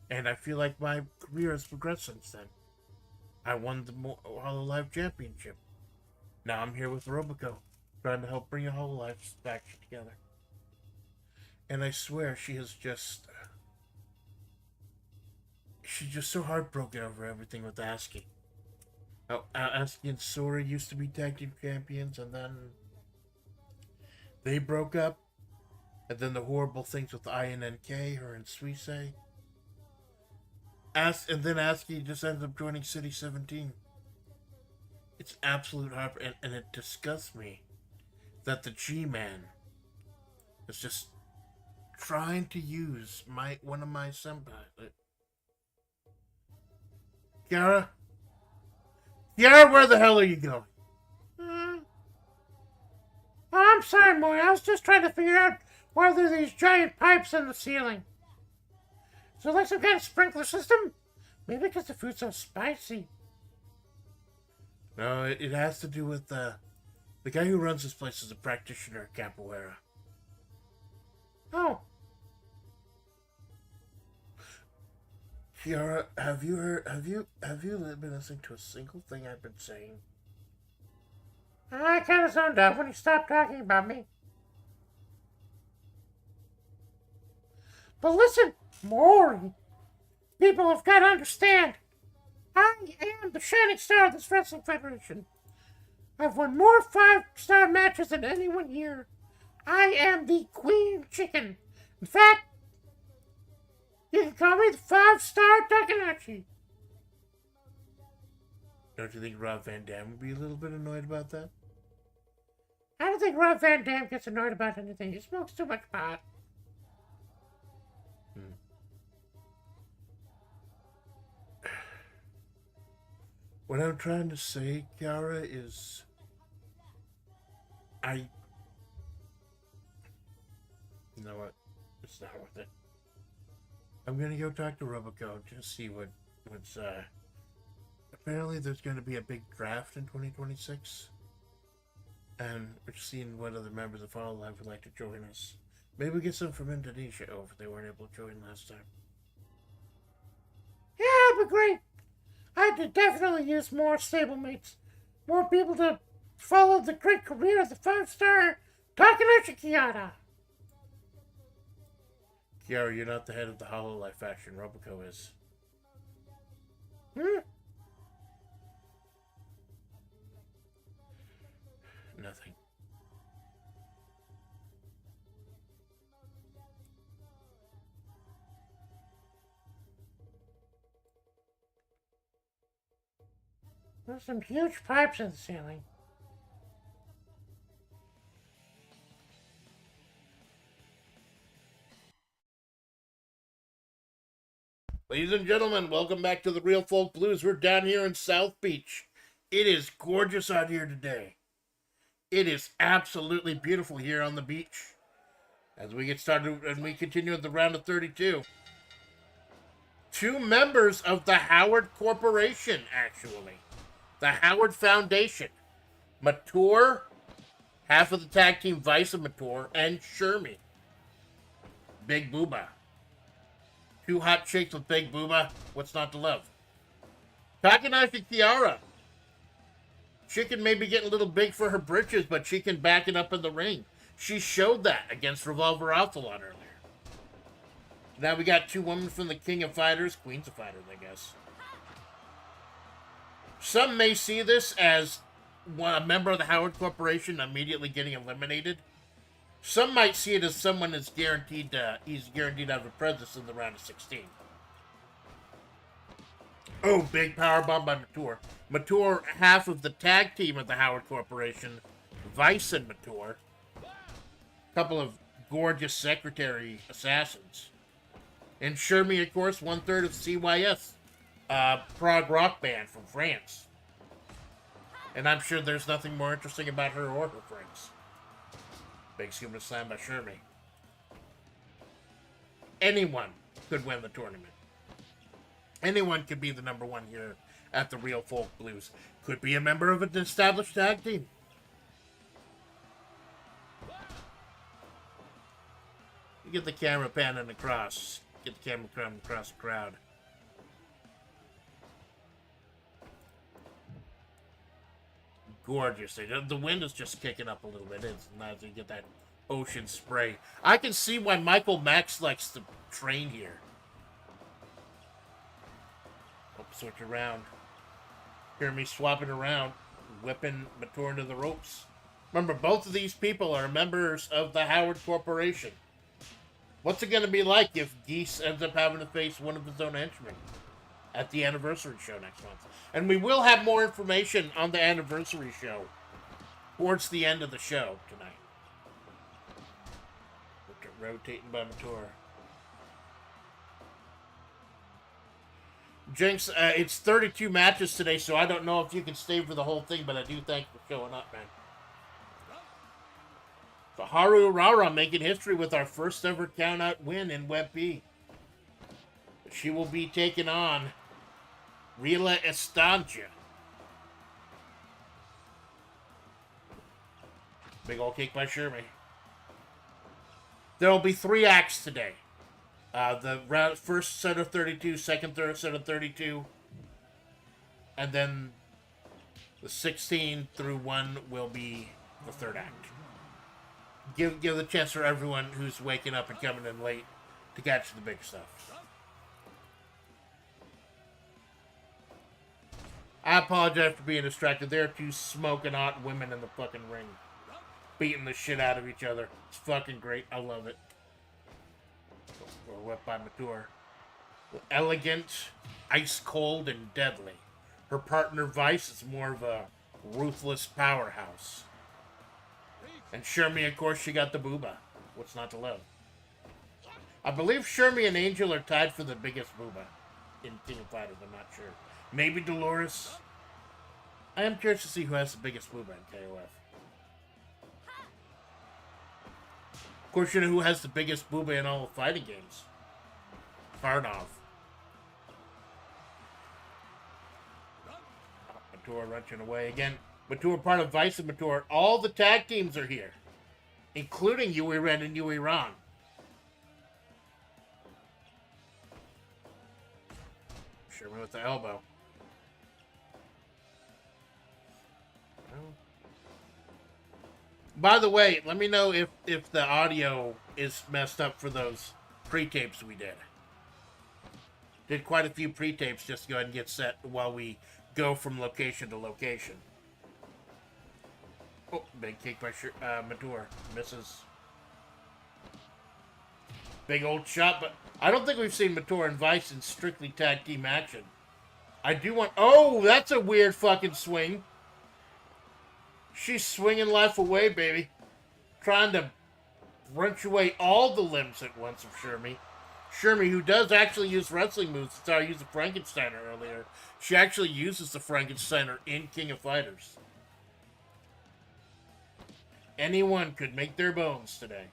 And I feel like my career has progressed since then. I won the Hololive Championship. Now I'm here with Roboco, trying to help bring a Hololive back together. And I swear she's just so heartbroken over everything with Asuki. Asuki and Sora used to be tag team champions, and then they broke up. And then the horrible things with INNK, her and Suisei. And then Asuki just ended up joining City 17. It's absolute heartbreak, and it disgusts me that the G-Man is just trying to use one of my senpai. Kiara, where the hell are you going? Oh, I'm sorry, Maury. I was just trying to figure out why there are these giant pipes in the ceiling. So like some kind of sprinkler system? Maybe because the food's so spicy. No, it has to do with the guy who runs this place is a practitioner at Capoeira. Oh. Kiara, have you been listening to a single thing I've been saying? I kind of zoned out when you stopped talking about me. But listen, Maury, people have got to understand, I am the shining star of this wrestling federation. I've won more 5-star matches than anyone here. I am the Queen Chicken. In fact, you can call me the 5-star Takanashi. Don't you think Rob Van Dam would be a little bit annoyed about that? I don't think Rob Van Dam gets annoyed about anything. He smokes too much pot. What I'm trying to say, Kiara, is you know what? It's not worth it. I'm gonna go talk to Roboco, just see what's Apparently there's going to be a big draft in 2026. And we're seeing what other members of Follow Live would like to join us. Maybe we get some from Indonesia if they weren't able to join last time. Yeah, it'd be great. I could definitely use more stablemates. More people to follow the great career of the 5-star Takanashi Kiara. Kiara, you're not the head of the Hololive faction. Robico is. Nothing. There's some huge pipes in the ceiling. Ladies and gentlemen, welcome back to the Real Folk Blues. We're down here in South Beach. It is gorgeous out here today. It is absolutely beautiful here on the beach. As we get started and we continue with the round of 32. 2 members of the Howard Corporation, actually. The Howard Foundation. Mature, half of the tag team Vice of Mature, and Shermie. Big Booba. 2 hot chicks with Big Booba. What's not to love? Takanashi Kiara. Chicken may be getting a little big for her britches, but she can back it up in the ring. She showed that against Revolver Alphalon earlier. Now we got 2 women from the King of Fighters, Queens of Fighters, I guess. Some may see this as a member of the Howard Corporation immediately getting eliminated. Some might see it as someone is guaranteed to have a presence in the round of 16. Oh, big powerbomb by Mature. Mature, half of the tag team of the Howard Corporation, Vice and Mature. Couple of gorgeous secretary assassins. And Shermie, of course, 1/3 of CYS, prog rock band from France. And I'm sure there's nothing more interesting about her or her friends. Big Scuba Slam by Shermie. Anyone could win the tournament. Anyone could be the number 1 here at the Real Folk Blues. Could be a member of an established tag team. You get the camera panning across. Get the camera panning across the crowd. Gorgeous. The wind is just kicking up a little bit. It's nice to get that ocean spray. I can see why Michael Max likes to train here. Oh, switch around. Hear me swapping around, whipping Mature into the ropes. Remember, both of these people are members of the Howard Corporation. What's it going to be like if Geese ends up having to face one of his own henchmen at the anniversary show next month? And we will have more information on the anniversary show towards the end of the show tonight. Rotating by Mature. Jinx, it's 32 matches today, so I don't know if you can stay for the whole thing, but I do thank you for showing up, man. So Haru Rara making history with our first ever count-out win in Web P. She will be taking on Rila Estancia. Big old kick by Shermie. There will be 3 acts today. The first set of 32, second set of 32, and then the 16 through 1 will be the 3rd act. Give the chance for everyone who's waking up and coming in late to catch the big stuff. I apologize for being distracted. There are 2 smoking hot women in the fucking ring, beating the shit out of each other. It's fucking great. I love it. Or whipped by Mature. Elegant, ice cold, and deadly. Her partner Vice is more of a ruthless powerhouse. And Shermie, of course, she got the booba. What's not to love? I believe Shermie and Angel are tied for the biggest booba in King of Fighters. I'm not sure. Maybe Dolores. I am curious to see who has the biggest booba in KOF. Of course, you know who has the biggest booba in all the fighting games? Karnov. Mature wrenching away. Again, Mature part of Vice and Mature. All the tag teams are here, including Yui Ren and Yui Ron. Sherman with the elbow. By the way, let me know if the audio is messed up for those pre-tapes we did. Did quite a few pre-tapes just to go ahead and get set while we go from location to location. Oh, big kick by Mature. Misses. Big old shot, but I don't think we've seen Mature and Vice in strictly tag team action. I do want... Oh, that's a weird fucking swing. She's swinging life away, baby. Trying to wrench away all the limbs at once of Shermy. Shermy, who does actually use wrestling moves. That's how I used the Frankensteiner earlier. She actually uses the Frankensteiner in King of Fighters. Anyone could make their bones today.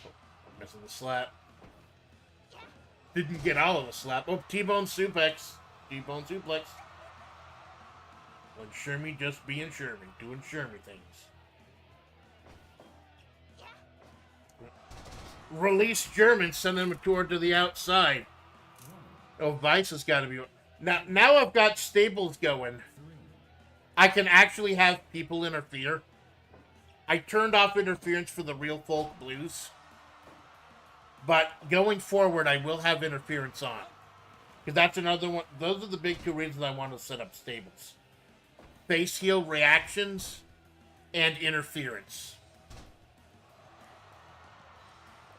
Oh, missing the slap. Didn't get all of the slap. Oh, T-bone suplex. T-bone suplex. When Shermy just being Shermy, doing Shermy things. Release German, sending Mature to the outside. Oh, Vice has got to be... Now I've got stables going. I can actually have people interfere. I turned off interference for the Real Folk Blues. But going forward, I will have interference on. Because that's another one. Those are the big two reasons I want to set up stables. Face heel reactions and interference.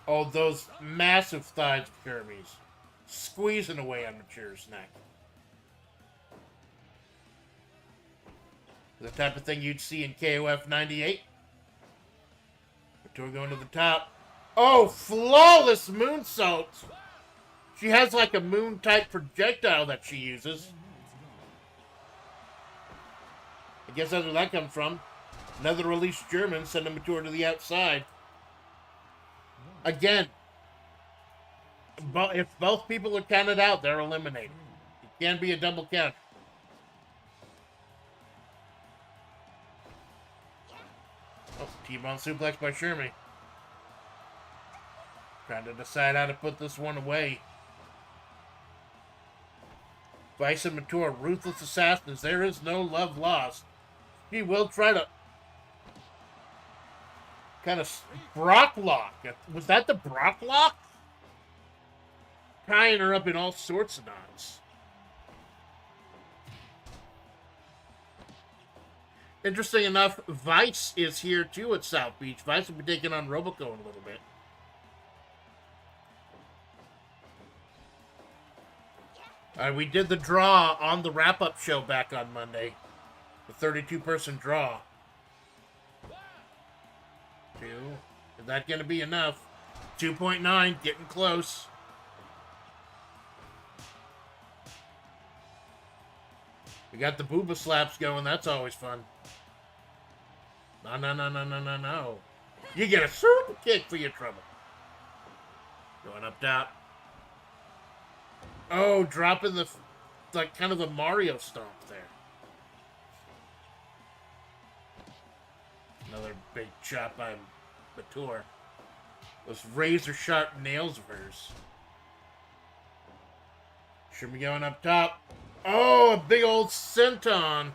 Oh, those massive thighs of Jeremy's. Squeezing away on Mature's neck. The type of thing you'd see in KOF 98. Mature going to the top. Oh, flawless moonsault. She has like a moon-type projectile that she uses. I guess that's where that comes from. Another release German, sending Mature to the outside. Again, if both people are counted out, they're eliminated. It can't be a double count. Oh, T-bone suplex by Shermy. Trying to decide how to put this one away. Vice and Mature, ruthless assassins. There is no love lost. He will try to kind of Brock lock. Was that the Brock lock? Tying her up in all sorts of knots. Interesting enough, Vice is here too at South Beach. Vice will be taking on Roboco in a little bit. We did the draw on the wrap-up show back on Monday. The 32-person draw. 2. Is that going to be enough? 2.9, getting close. We got the booba slaps going. That's always fun. No. You get a super kick for your trouble. Going up top. Oh, dropping the, like, kind of a Mario stomp there. Another big chop by Mature. Those razor-sharp nails of hers. Should be going up top. Oh, a big old senton.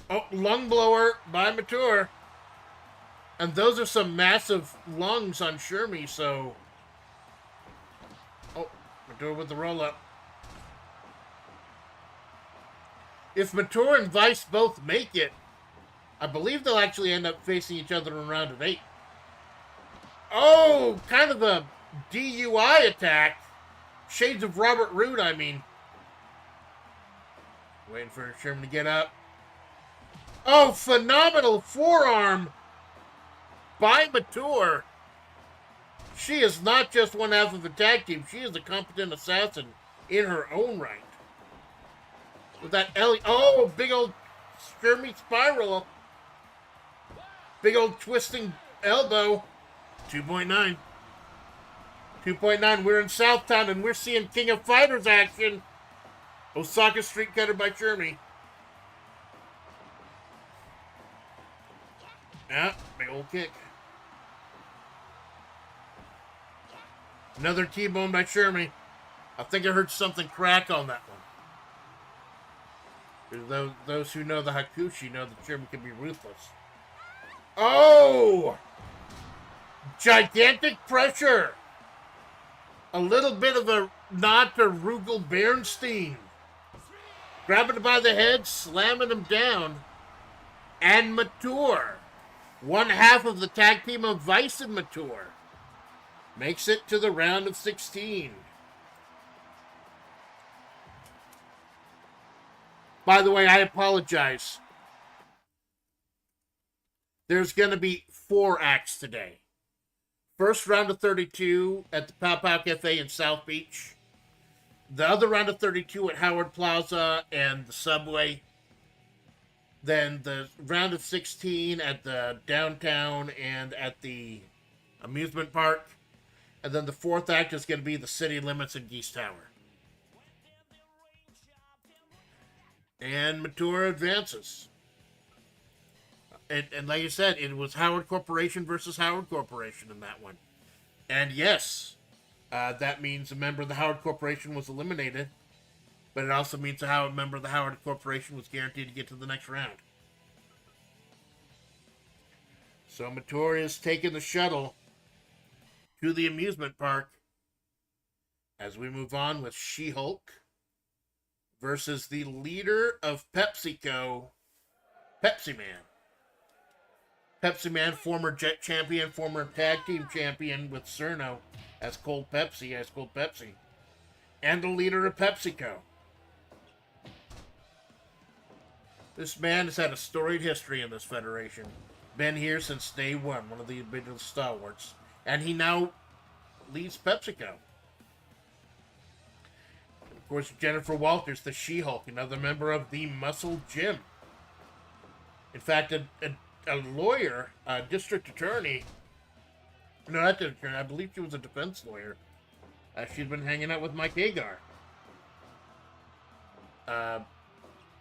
Oh, lung blower by Mature. And those are some massive lungs on Shermy, so... Oh, Mature with the roll-up. If Mature and Vice both make it, I believe they'll actually end up facing each other in round of 8. Oh, kind of a DUI attack. Shades of Robert Roode, I mean. Waiting for Sherman to get up. Oh, phenomenal forearm by Mature. She is not just one half of a tag team. She is a competent assassin in her own right. With that Ellie. Oh, big old Shermy spiral. Big old twisting elbow. 2.9. 2.9. We're in Southtown and we're seeing King of Fighters action. Osaka Street Cutter by Shermie. Yeah, big old kick. Another T-bone by Shermie. I think I heard something crack on that one. Those who know the Hakushi know that Shermie can be ruthless. Oh! Gigantic pressure. A little bit of a nod to Rugal Bernstein. Grabbing him by the head, slamming him down. And Mature, one half of the tag team of Vice and Mature, makes it to the round of 16. By the way, I apologize. There's going to be 4 acts today. First round of 32 at the Pow Pow Cafe in South Beach. The other round of 32 at Howard Plaza and the Subway. Then the round of 16 at the downtown and at the amusement park. And then the 4th act is going to be the city limits in Geese Tower. And Mature advances. And like I said, it was Howard Corporation versus Howard Corporation in that one. And yes, that means a member of the Howard Corporation was eliminated. But it also means a member of the Howard Corporation was guaranteed to get to the next round. So Mature is taking the shuttle to the amusement park as we move on with She-Hulk versus the leader of PepsiCo, Pepsi Man. Pepsi Man, former Jet champion, former tag team champion with Cerno as Cold Pepsi, and the leader of PepsiCo. This man has had a storied history in this federation. Been here since day one of the original stalwarts. And he now leads PepsiCo. And of course, Jennifer Walters, the She-Hulk, another member of the Muscle Gym. In fact, a lawyer, a district attorney, no, not the attorney, I believe she was a defense lawyer. She's been hanging out with Mike Hagar.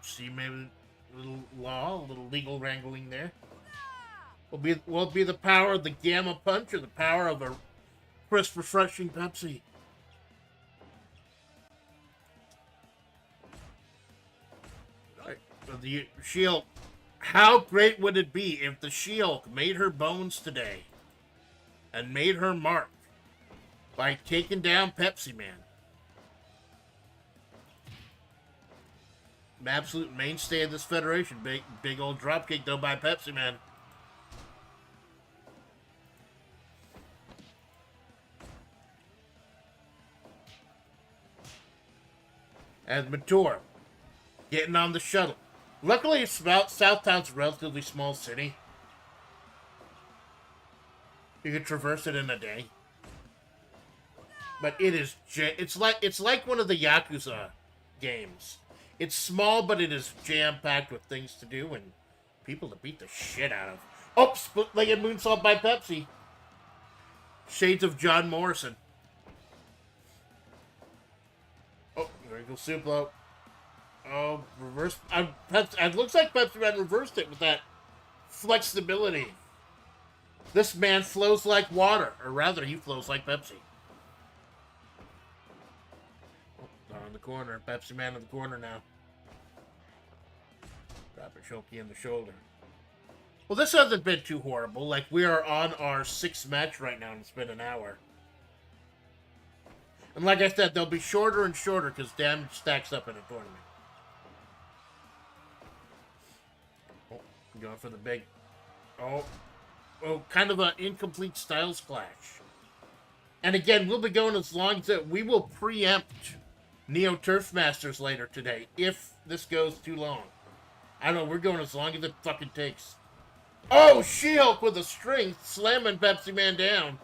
See, maybe a little law, a little legal wrangling there. Will it be the power of the Gamma Punch or the power of a crisp, refreshing Pepsi? Right. So the She-Hulk. How great would it be if the She-Hulk made her bones today and made her mark by taking down Pepsi Man? An absolute mainstay of this federation. Big old dropkick though by Pepsi Man. As Mature getting on the shuttle. Luckily, Southtown's a relatively small city. You could traverse it in a day. But it is it's like one of the Yakuza games. It's small, but it is jam-packed with things to do and people to beat the shit out of. Oh, split-legged moonsault by Pepsi. Shades of John Morrison. Oh, wrinkle Suplo. Oh, reverse. It looks like Pepsi Man reversed it with that flexibility. This man flows like water. Or rather, he flows like Pepsi. Oh, down in the corner. Pepsi Man in the corner now. Drop a Shoki in the shoulder. Well, this hasn't been too horrible. Like, we are on our 6th match right now, and it's been an hour. And like I said, they'll be shorter and shorter because damage stacks up in a tournament. Oh, going for the big... Oh, kind of an incomplete styles clash. And again, we'll be going as long as we will preempt Neo Turf Masters later today, if this goes too long. I don't know, we're going as long as it fucking takes. Oh, She-Hulk with a string, slamming Pepsi Man down.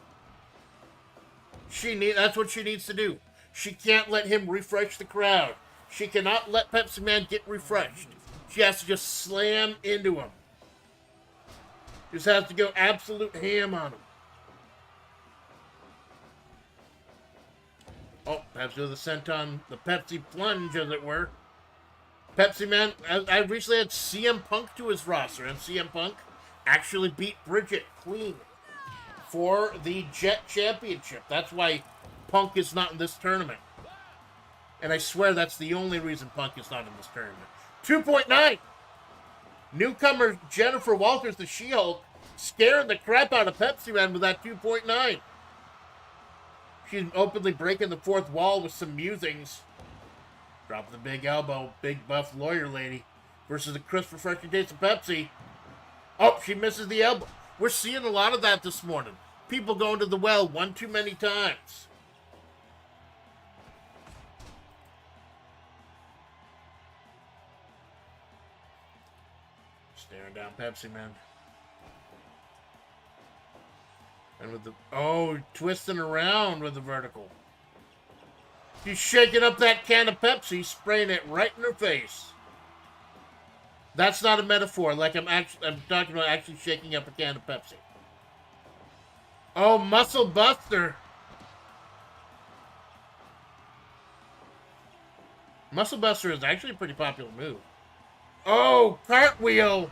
That's what she needs to do. She can't let him refresh the crowd. She cannot let Pepsi Man get refreshed. She has to just slam into him. Just has to go absolute ham on him. Pepsi with a senton, the Pepsi plunge, as it were. Pepsi Man, I recently had CM Punk to his roster, and CM Punk actually beat Bridget clean for the Jet Championship. That's why Punk is not in this tournament. And I swear that's the only reason Punk is not in this tournament. 2.9! Newcomer Jennifer Walters, the She-Hulk, scaring the crap out of Pepsi Man with that 2.9. She's openly breaking the fourth wall with some musings. Drop the big elbow, big buff lawyer lady versus a crisp, refreshing taste of Pepsi. Oh, she misses the elbow. We're seeing a lot of that this morning. People going to the well one too many times. Staring down Pepsi Man. And with the... Oh, twisting around with the vertical. She's shaking up that can of Pepsi, spraying it right in her face. That's not a metaphor. Like I'm talking about actually shaking up a can of Pepsi. Oh, Muscle Buster. Muscle Buster is actually a pretty popular move. Oh, cartwheel.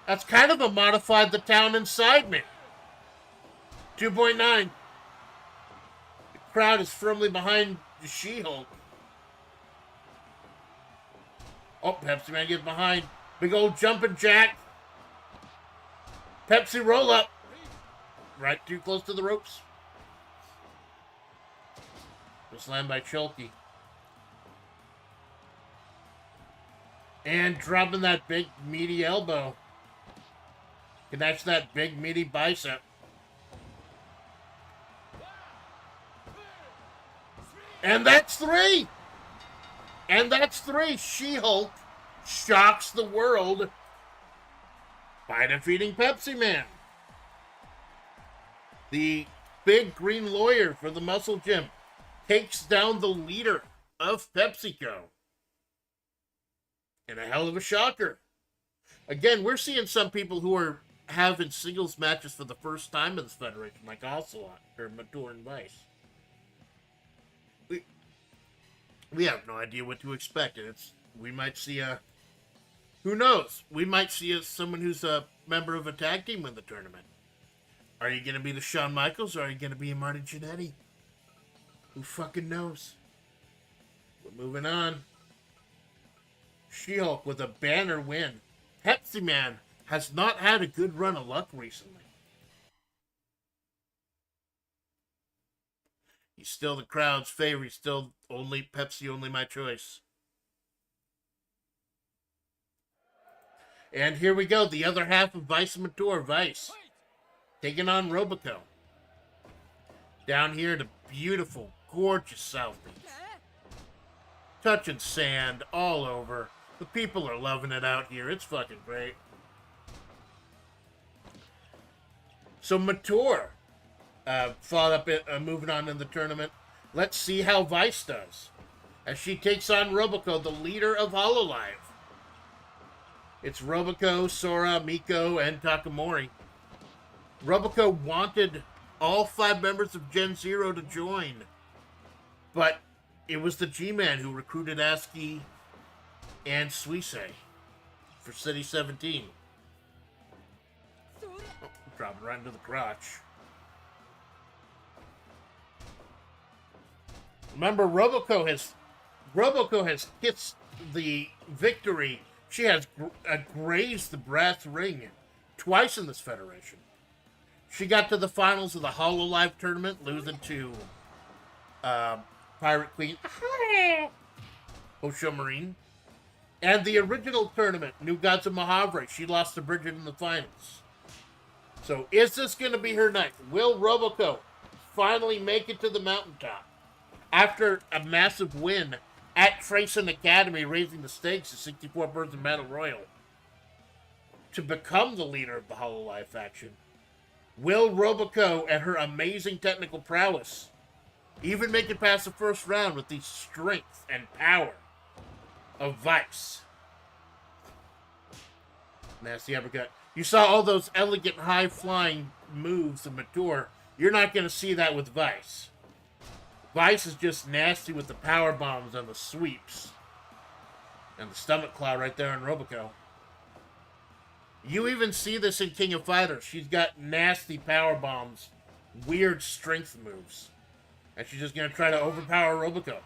That's kind of a modified The Town Inside Me. 2.9. The crowd is firmly behind the She-Hulk. Oh, Pepsi Man gets behind. Big old jumping jack. Pepsi roll up. Right too close to the ropes. The slam by Chulky. And dropping that big meaty elbow. Connects that big meaty bicep. And that's three! And that's three. She-Hulk shocks the world by defeating Pepsi Man. The big green lawyer for the Muscle Gym takes down the leader of PepsiCo. And a hell of a shocker. Again, we're seeing some people who are having singles matches for the first time in this federation, like Ocelot or Mature and Vice. We have no idea what to expect. We might see who knows? We might see someone who's a member of a tag team win the tournament. Are you going to be the Shawn Michaels or are you going to be a Marty Jannetty? Who fucking knows? We're moving on. She-Hulk with a banner win. Pepsi Man has not had a good run of luck recently. He's still the crowd's favorite. He's still Pepsi, only my choice. And here we go. The other half of Vice and Mature. Vice taking on Robico. Down here at a beautiful, gorgeous South Beach. Touching sand all over. The people are loving it out here. It's fucking great. So Mature fought up moving on in the tournament. Let's see how Vice does as she takes on Robico, the leader of Hololive. It's Robico, Sora, Miko, and Takamori. Robico wanted all 5 members of Gen Zero to join, but it was the G-Man who recruited ASCII and Suisse for City 17. Oh, dropping right into the crotch. Remember, Robico has kissed the victory. She has grazed the brass ring twice in this federation. She got to the finals of the Hololive tournament, losing to Pirate Queen Osho Marine. And the original tournament, New Gods of Mahavre, she lost to Bridget in the finals. So is this going to be her night? Will Robico finally make it to the mountaintop? After a massive win at Trayson Academy, raising the stakes to 64-person Battle Royal to become the leader of the Hololive faction. Will Robico and her amazing technical prowess even make it past the first round with the strength and power of Vice? Nasty uppercut. You saw all those elegant high-flying moves of Mature. You're not going to see that with Vice. Vice is just nasty with the power bombs and the sweeps. And the stomach claw right there in Roboco. You even see this in King of Fighters. She's got nasty power bombs, weird strength moves. And she's just going to try to overpower Roboco.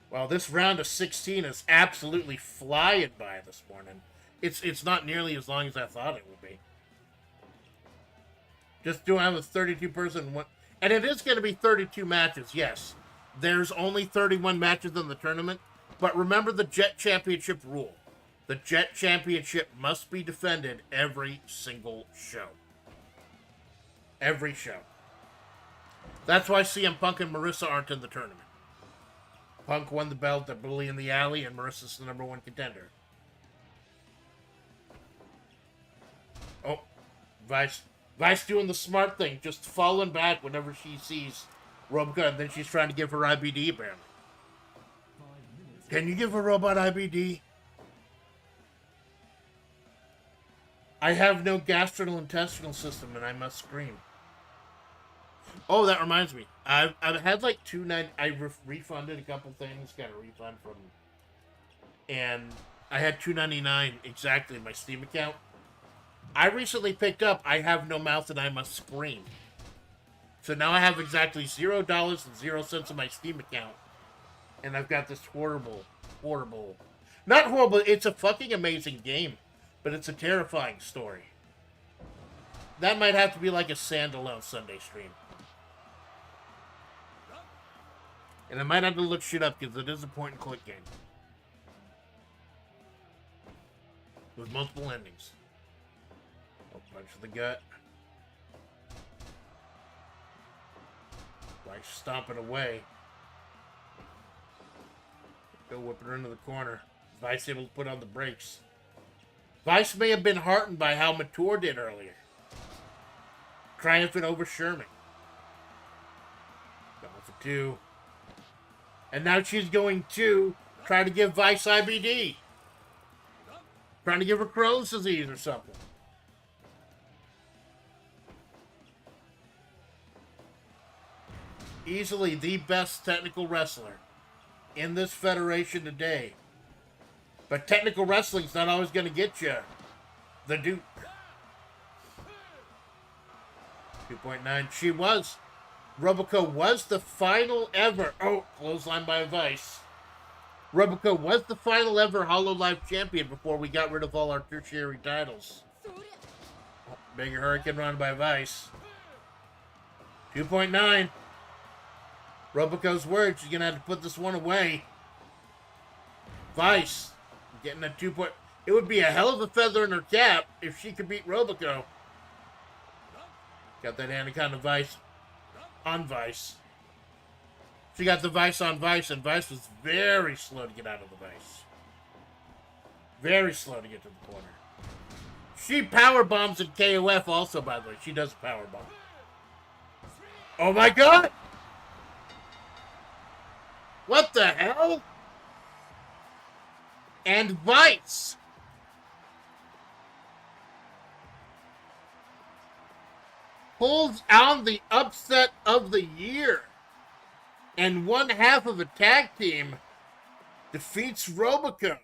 Well, this round of 16 is absolutely flying by this morning. It's not nearly as long as I thought it would be. Just doing have a 32-person one. And it is going to be 32 matches, yes. There's only 31 matches in the tournament. But remember the Jet Championship rule. The Jet Championship must be defended every single show. Every show. That's why CM Punk and Marissa aren't in the tournament. Punk won the belt at Bully in the Alley, and Marissa's the #1 contender. Oh, Vice doing the smart thing, just falling back whenever she sees Roboco, and then she's trying to give her IBD, apparently. Can you give a robot IBD? I have no gastrointestinal system, and I must scream. Oh, that reminds me. I've had like I refunded a couple things, got a refund from, and I had $2.99 exactly in my Steam account. I recently picked up I Have No Mouth and I Must Scream. So now I have exactly $0.00 in my Steam account, and I've got this horrible, not horrible. It's a fucking amazing game, but it's a terrifying story. That might have to be like a standalone Sunday stream. And I might have to look shit up because it is a point-and-click game. With multiple endings. Oh, punch to the gut. Like stomping away. Go whipping her into the corner. Vice able to put on the brakes. Vice may have been heartened by how Mature did earlier. Triumphant over Sherman. Going for 2. And now she's going to try to give Vice IBD. Trying to give her Crohn's disease or something. Easily the best technical wrestler in this federation today. But technical wrestling's not always going to get you the Duke. 2.9. She was. Roboco was the final ever. Oh, clothesline by Vice. Roboco was the final ever HoloLive champion before we got rid of all our tertiary titles. Oh, bigger Hurricane Run by Vice. 2.9. Roboco's words. She's going to have to put this one away. Vice getting a 2. It would be a hell of a feather in her cap if she could beat Roboco. Got that Anaconda Vice on Vice. She got the Vice on Vice, and Vice was very slow to get out of the Vice. Very slow to get to the corner. She power bombs in KOF also, by the way. She does power bomb. Oh my god! What the hell? And Vice. Pulls out the upset of the year. And one half of a tag team defeats Roboco.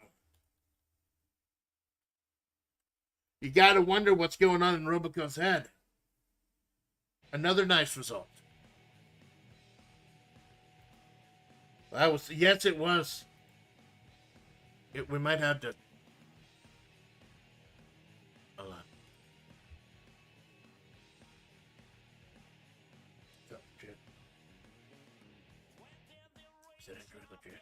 You gotta wonder what's going on in Roboco's head. Another nice result. That was, yes, it was. We might have to. Hold on. Oh, shit. Is that legit?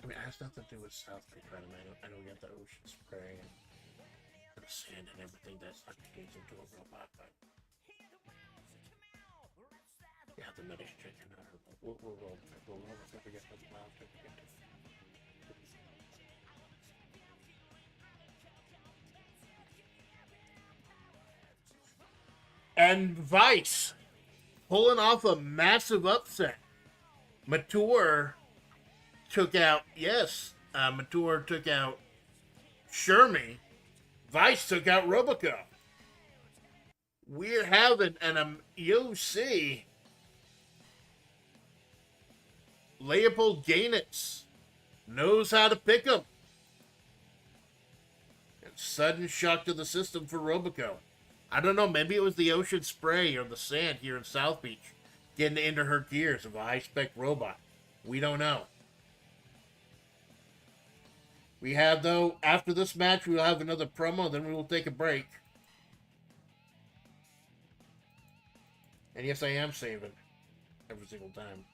I mean, it has nothing to do with South Creek, right? I know we got the ocean spray and the sand and everything that's not changed into a robot, but yeah, the medics checking out. We'll roll it. We'll roll it if we get to the mouth. And Vice pulling off a massive upset. Mature took out, Mature took out assure me, Vice took out Roboco. We're having an UFC Leopold Gainitz knows how to pick him. And sudden shock to the system for Roboco. I don't know, maybe it was the ocean spray or the sand here in South Beach getting into her gears of a high-spec robot. We don't know. We have, though, after this match, we will have another promo, then we will take a break. And yes, I am saving every single time.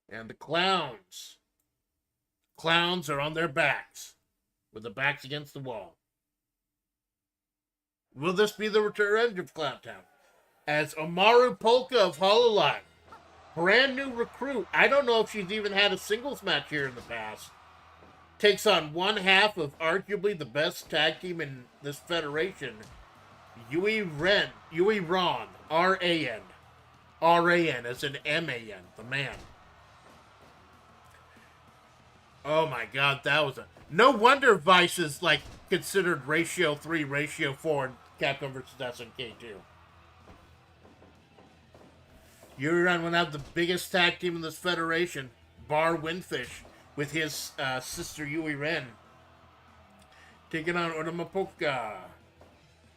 And the clowns. Clowns are on their backs, with their backs against the wall. Will this be the return of Clowntown? As Omaru Polka of Hololive, brand new recruit, I don't know if she's even had a singles match here in the past, takes on one half of arguably the best tag team in this federation, Yui Ron, R-A-N. R-A-N as in M-A-N, the man. Oh my god, that was a... No wonder Vice is, like, considered ratio 3, ratio 4 in Capcom vs. SNK 2. Yuri Ron will have the biggest tag team in this federation, bar Windfish, with his sister Yui Ren. Taking on Oramapoka.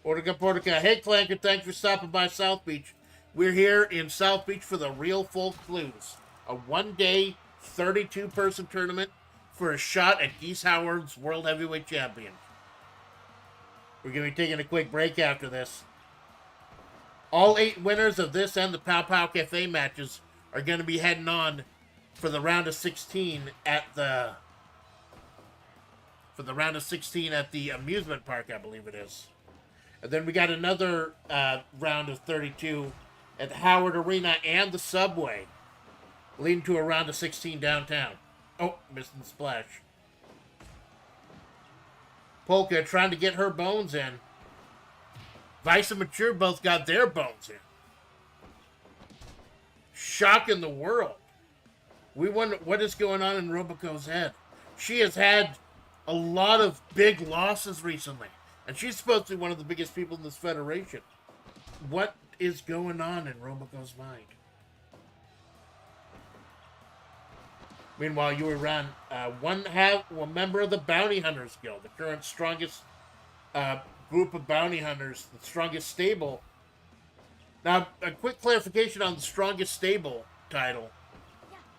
Orga. Hey, Clanker, thanks for stopping by South Beach. We're here in South Beach for the Real Folk Blues, a one-day, 32-person tournament for a shot at Geese Howard's World Heavyweight Champion. We're going to be taking a quick break after this. All 8 winners of this and the Pow Pow Cafe matches are going to be heading on for the round of 16 at the amusement park, I believe it is. And then we got another round of 32 at the Howard Arena and the Subway, leading to a round of 16 downtown. Oh, missing the splash. Polka trying to get her bones in. Vice and Mature both got their bones in. Shocking the world. We wonder what is going on in Roboco's head. She has had a lot of big losses recently, and she's supposed to be one of the biggest people in this federation. What is going on in Roboco's mind? Meanwhile, you were around one member of the Bounty Hunters Guild, the current strongest group of bounty hunters, the strongest stable. Now, a quick clarification on the strongest stable title.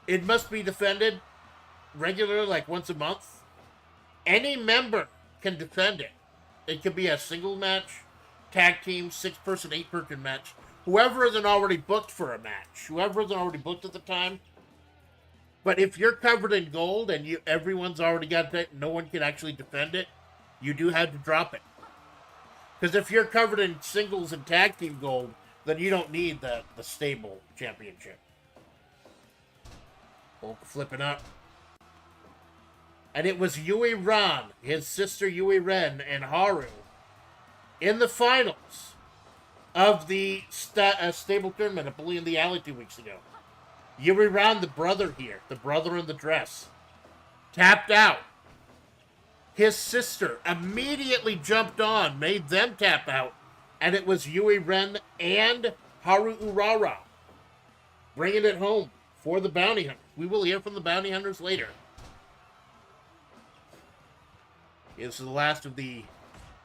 It must be defended regularly, like once a month. Any member can defend it. It could be a single match, tag team, 6-person, 8-person match. Whoever isn't already booked for a match, whoever isn't already booked at the time. But if you're covered in gold and everyone's already got that, no one can actually defend it, you do have to drop it. Because if you're covered in singles and tag team gold, then you don't need the stable championship. Polka flipping up. And it was Yui Ran, his sister Yui Ren, and Haru in the finals of the stable tournament at Bully in the Alley 2 weeks ago. Yuri Ran, the brother here, the brother in the dress, tapped out. His sister immediately jumped on, made them tap out, and it was Yui Ren and Haru Urara bringing it home for the Bounty Hunters. We will hear from the Bounty Hunters later. This is the last of the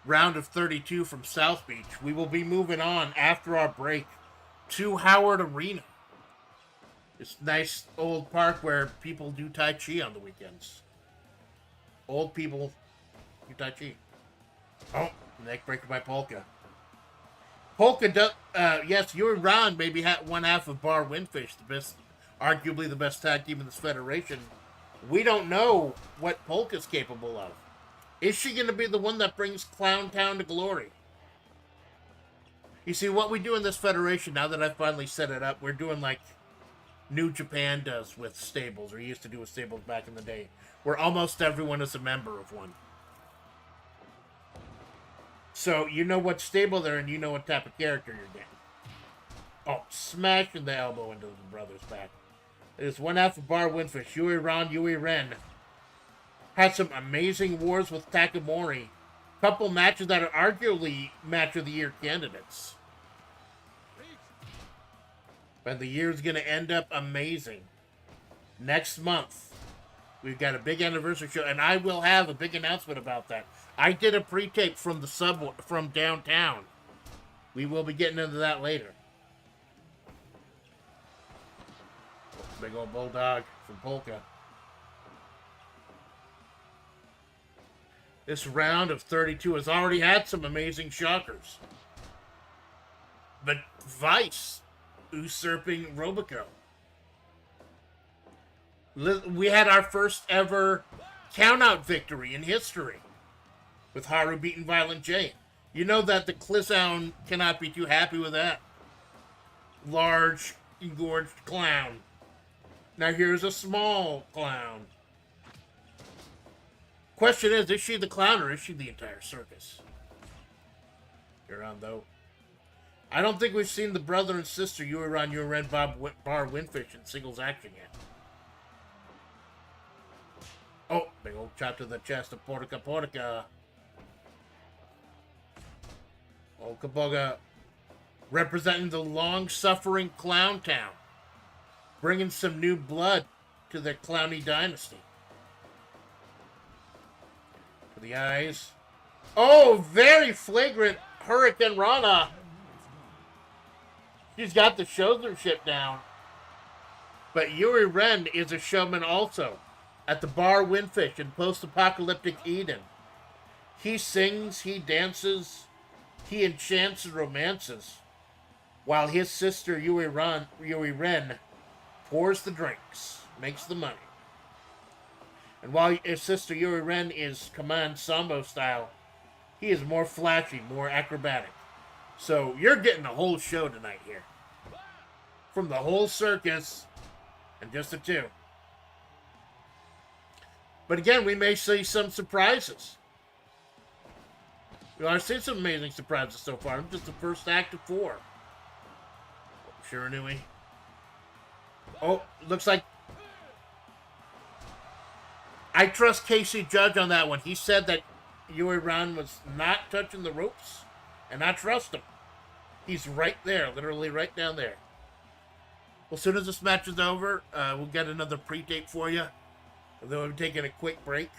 round of 32 from South Beach. We will be moving on after our break to Howard Arena. This nice old park where people do Tai Chi on the weekends. Old people do Tai Chi. Oh, neck breaker by Polka. Polka does, yes, Yuri Ron maybe had one half of Bar Windfish, arguably the best tag team in this federation. We don't know what Polka's capable of. Is she going to be the one that brings Clown Town to glory? You see, what we do in this federation, now that I've finally set it up, we're doing like New Japan does with stables, or used to do with stables back in the day, where almost everyone is a member of one. So you know what stable they're in, you know what type of character you're getting. Oh, smashing the elbow into the brother's back. There's one half of Bar Winfish. Yui Ron, Yui Ren. Had some amazing wars with Takamori. Couple matches that are arguably match of the year candidates. But the year's going to end up amazing. Next month, we've got a big anniversary show, and I will have a big announcement about that. I did a pre-tape from the subway, from downtown. We will be getting into that later. Big old bulldog from Polka. This round of 32 has already had some amazing shockers. But Vice usurping Robico. We had our first ever countout victory in history with Haru beating Violent J. You know that the Clizown cannot be too happy with that. Large, engorged clown. Now here's a small clown. Question is she the clown or is she the entire circus? You're on, though. I don't think we've seen the brother and sister Yuri-Ron, Yuri-Ren, Bar Winfish in singles action yet. Oh, big old chop to the chest of Portica. Old Kaboga representing the long-suffering Clown Town. Bringing some new blood to the Clowny dynasty. To the eyes. Oh, very flagrant Hurricane Rana. She's got the showmanship down. But Yuri Ren is a showman also. At the Bar Winfish in post-apocalyptic Eden. He sings, he dances, he enchants and romances. While his sister Yuri Ren pours the drinks, makes the money. And while his sister Yuri Ren is command sambo style, he is more flashy, more acrobatic. So you're getting a whole show tonight here. From the whole circus, and just the two. But again, we may see some surprises. I've seen some amazing surprises so far. I'm just the first act of 4. Shiranui. Oh, looks like... I trust Casey Judge on that one. He said that Yuri Ron was not touching the ropes, and I trust him. He's right there, literally right down there. Well, as soon as this match is over, we'll get another pre-tape for you. And then we'll be taking a quick break.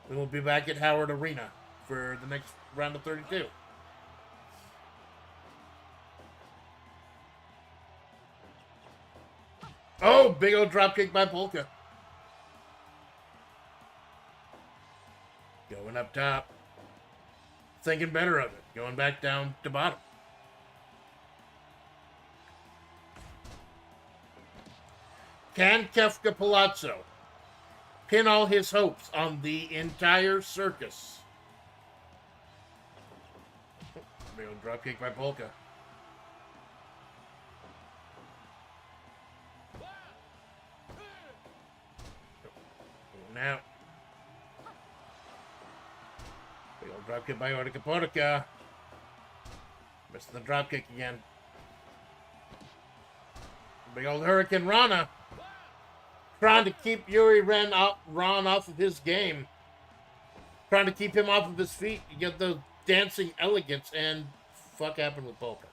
Then we'll be back at Howard Arena for the next round of 32. Oh, big old dropkick by Polka. Going up top. Thinking better of it. Going back down to bottom. Can Kefka Palazzo pin all his hopes on the entire circus? Big old dropkick by Polka. Now. Big old dropkick by Portica. Missing the dropkick again. Big old Hurricane Rana. Trying to keep Yuri Ron off of his game. Trying to keep him off of his feet. You get those dancing elegance, and fuck happened with Polka?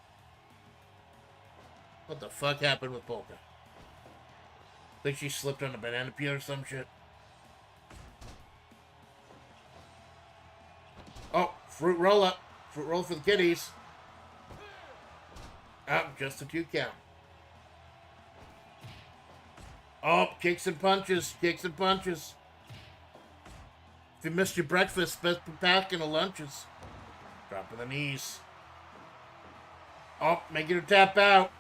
What the fuck happened with Polka? Think she slipped on a banana peel or some shit? Oh, fruit roll up. Fruit roll for the kiddies. Oh, just a 2 count. Oh, kicks and punches. Kicks and punches. If you missed your breakfast, best be packing the lunches. Dropping the knees. Oh, making her tap out.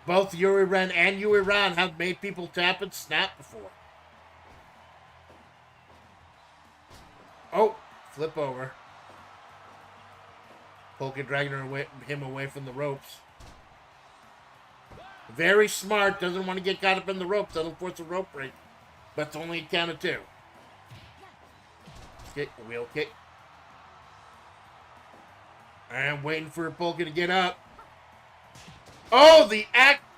Both Yuri Ren and Yuri Ron have made people tap and snap before. Oh, flip over. Polka dragging him away from the ropes. Very smart. Doesn't want to get caught up in the ropes. That'll force a rope break. But it's only a count of 2. Kick, wheel kick. And waiting for Polka to get up. Oh, the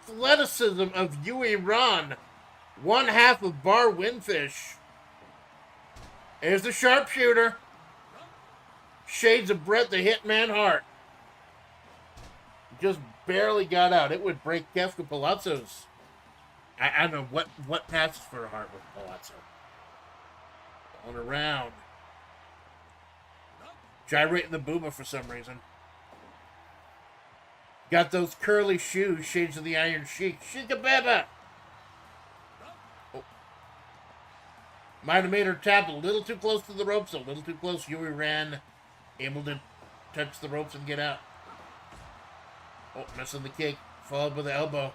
athleticism of Yui Ron, one half of Bar Windfish. Here's the sharpshooter. Shades of Brett the Hitman Hart. Just barely got out. It would break Kefka Palazzo's. I don't know what passes for a Hart with Palazzo. On around. Gyrating the booba for some reason. Got those curly shoes, shades of the Iron Sheik. Sheikabeba! Oh. Might have made her tap a little too close to the ropes, a little too close. Yui ran, able to touch the ropes and get out. Oh, missing the kick. Followed with the elbow.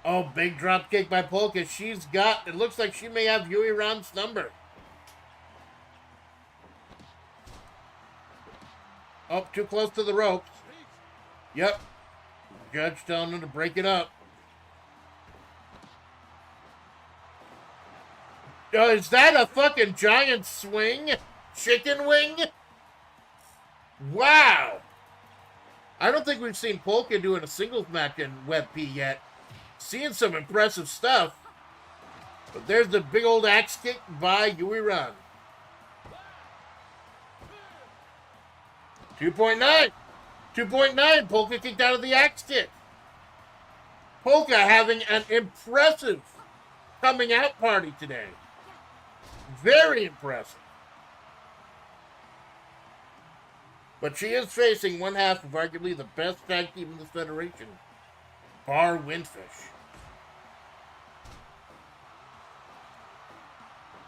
Oh, big drop kick by Polka. She's got, it looks like she may have Yui Ron's number. Oh, too close to the ropes. Yep. Judge telling him to break it up. Is that a fucking giant swing? Chicken wing? Wow. I don't think we've seen Polka doing a singles match in Web P yet. Seeing some impressive stuff. But there's the big old axe kick by Yui Ron. 2.9. 2.9. Polka kicked out of the axe kick. Polka having an impressive coming out party today. Very impressive. But she is facing one half of arguably the best tag team in the Federation. Bar Windfish.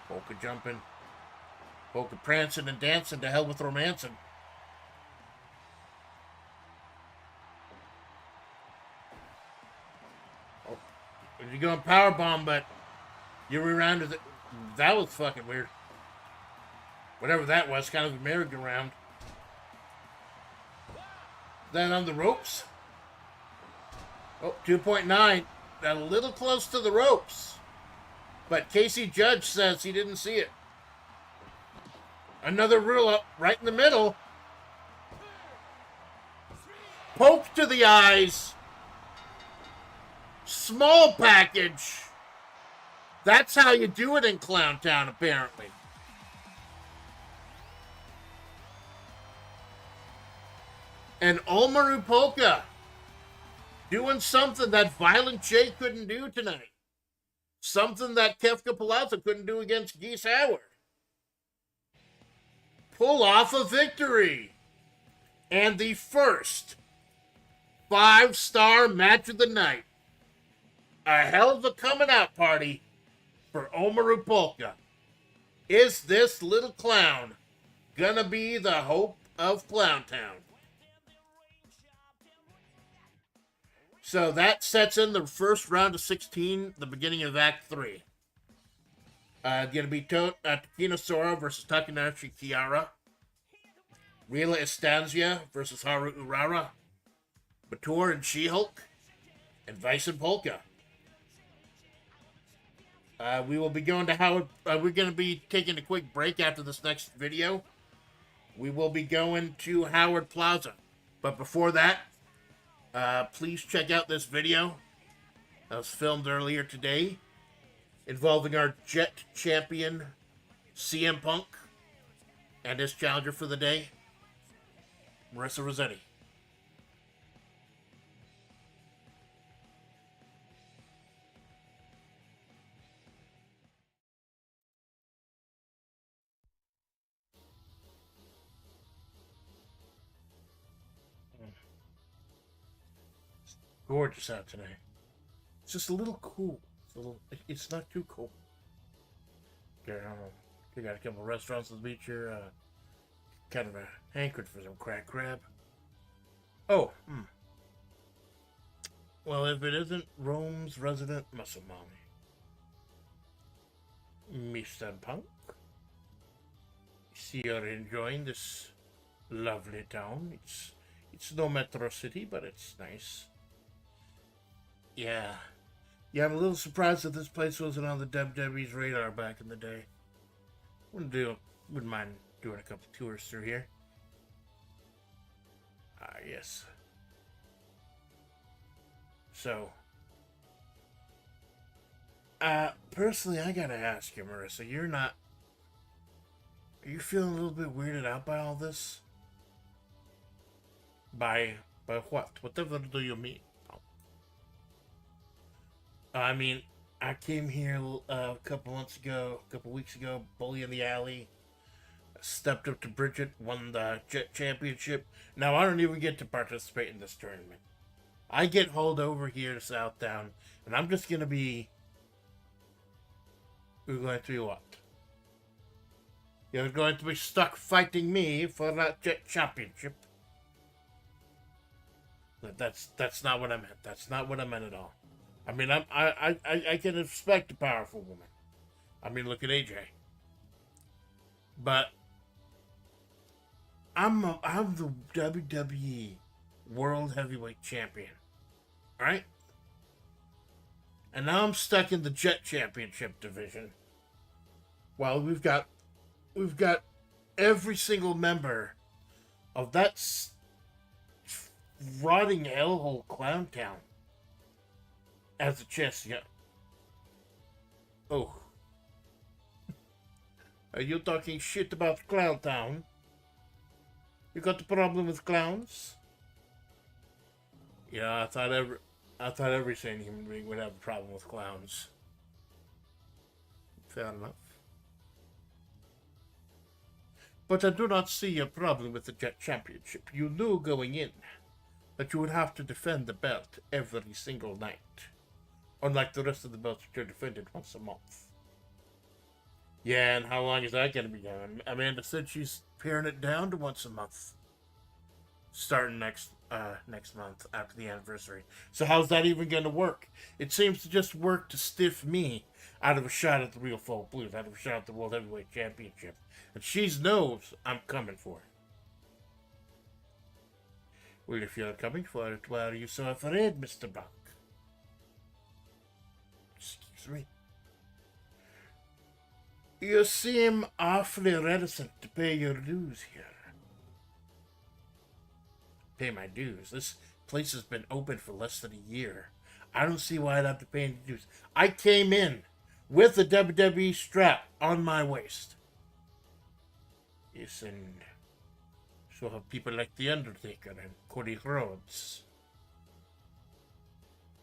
Polka jumping. Polka prancing and dancing. To hell with romancing. Oh, you're going powerbomb, but you're around with it. That was fucking weird. Whatever that was, kind of a merry-go-round. Then on the ropes. Oh, 2.9. Got a little close to the ropes. But Casey Judge says he didn't see it. Another rule up right in the middle. Poke to the eyes. Small package. That's how you do it in Clown Town, apparently. And Omaru Polka doing something that Violent J couldn't do tonight. Something that Kefka Palazzo couldn't do against Geese Howard. Pull off a victory. And the first 5-star match of the night. A hell of a coming out party for Omaru Polka. Is this little clown gonna be the hope of Clown Town? So that sets in the first round of 16, the beginning of Act 3. Going to be Takina Sora versus Takanashi Kiara. Rila Estancia versus Haru Urara. Bator and She-Hulk. And Vice and Polka. We will be going to Howard. We're going to be taking a quick break after this next video. We will be going to Howard Plaza. But before that, please check out this video that was filmed earlier today involving our Jet champion CM Punk and his challenger for the day, Marissa Rossetti. Gorgeous out today. It's just a little cool. It's not too cold. Okay, I don't know. We got a couple of restaurants on the beach here. Kind of hankered for some cracked crab. Oh, Well, if it isn't Rome's resident muscle mommy, Mr. Punk, see you're enjoying this lovely town. It's no metro city, but it's nice. Yeah, I'm a little surprised that this place wasn't on the WWE's radar back in the day. Wouldn't mind doing a couple tours through here. Ah, yes. So, personally, I gotta ask you, Marissa, are you feeling a little bit weirded out by all this? By what? Whatever do you mean? I mean, I came here a couple months ago, a couple weeks ago, bully in the alley, stepped up to Bridget, won the Jet Championship. Now I don't even get to participate in this tournament. I get hauled over here to Southtown, and I'm just gonna be. We're going to be what? You're going to be stuck fighting me for that Jet Championship. That's not what I meant. That's not what I meant at all. I mean, I can respect a powerful woman. I mean, look at AJ. But I'm the WWE World Heavyweight Champion, right? And now I'm stuck in the Jet Championship division. Well, we've got every single member of that rotting hellhole Clown Town as a chess. Yeah. Oh. Are you talking shit about Clown Town? You got a problem with clowns? Yeah, I thought every sane human being would have a problem with clowns. Fair enough. But I do not see a problem with the Jet Championship. You knew going in that you would have to defend the belt every single night. Unlike the rest of the belts which are defended once a month. Yeah, and how long is that going to be going? Amanda said she's paring it down to once a month. Starting next month after the anniversary. So how's that even going to work? It seems to just work to stiff me out of a shot at the Real Folk Blues, out of a shot at the World Heavyweight Championship. And she knows I'm coming for it. Well, if you're coming for it, why are you so afraid, Mr. Buck? Excuse me. You seem awfully reticent to pay your dues here. Pay my dues? This place has been open for less than a year. I don't see why I'd have to pay any dues. I came in with a WWE strap on my waist. Yes, and so have people like The Undertaker and Cody Rhodes.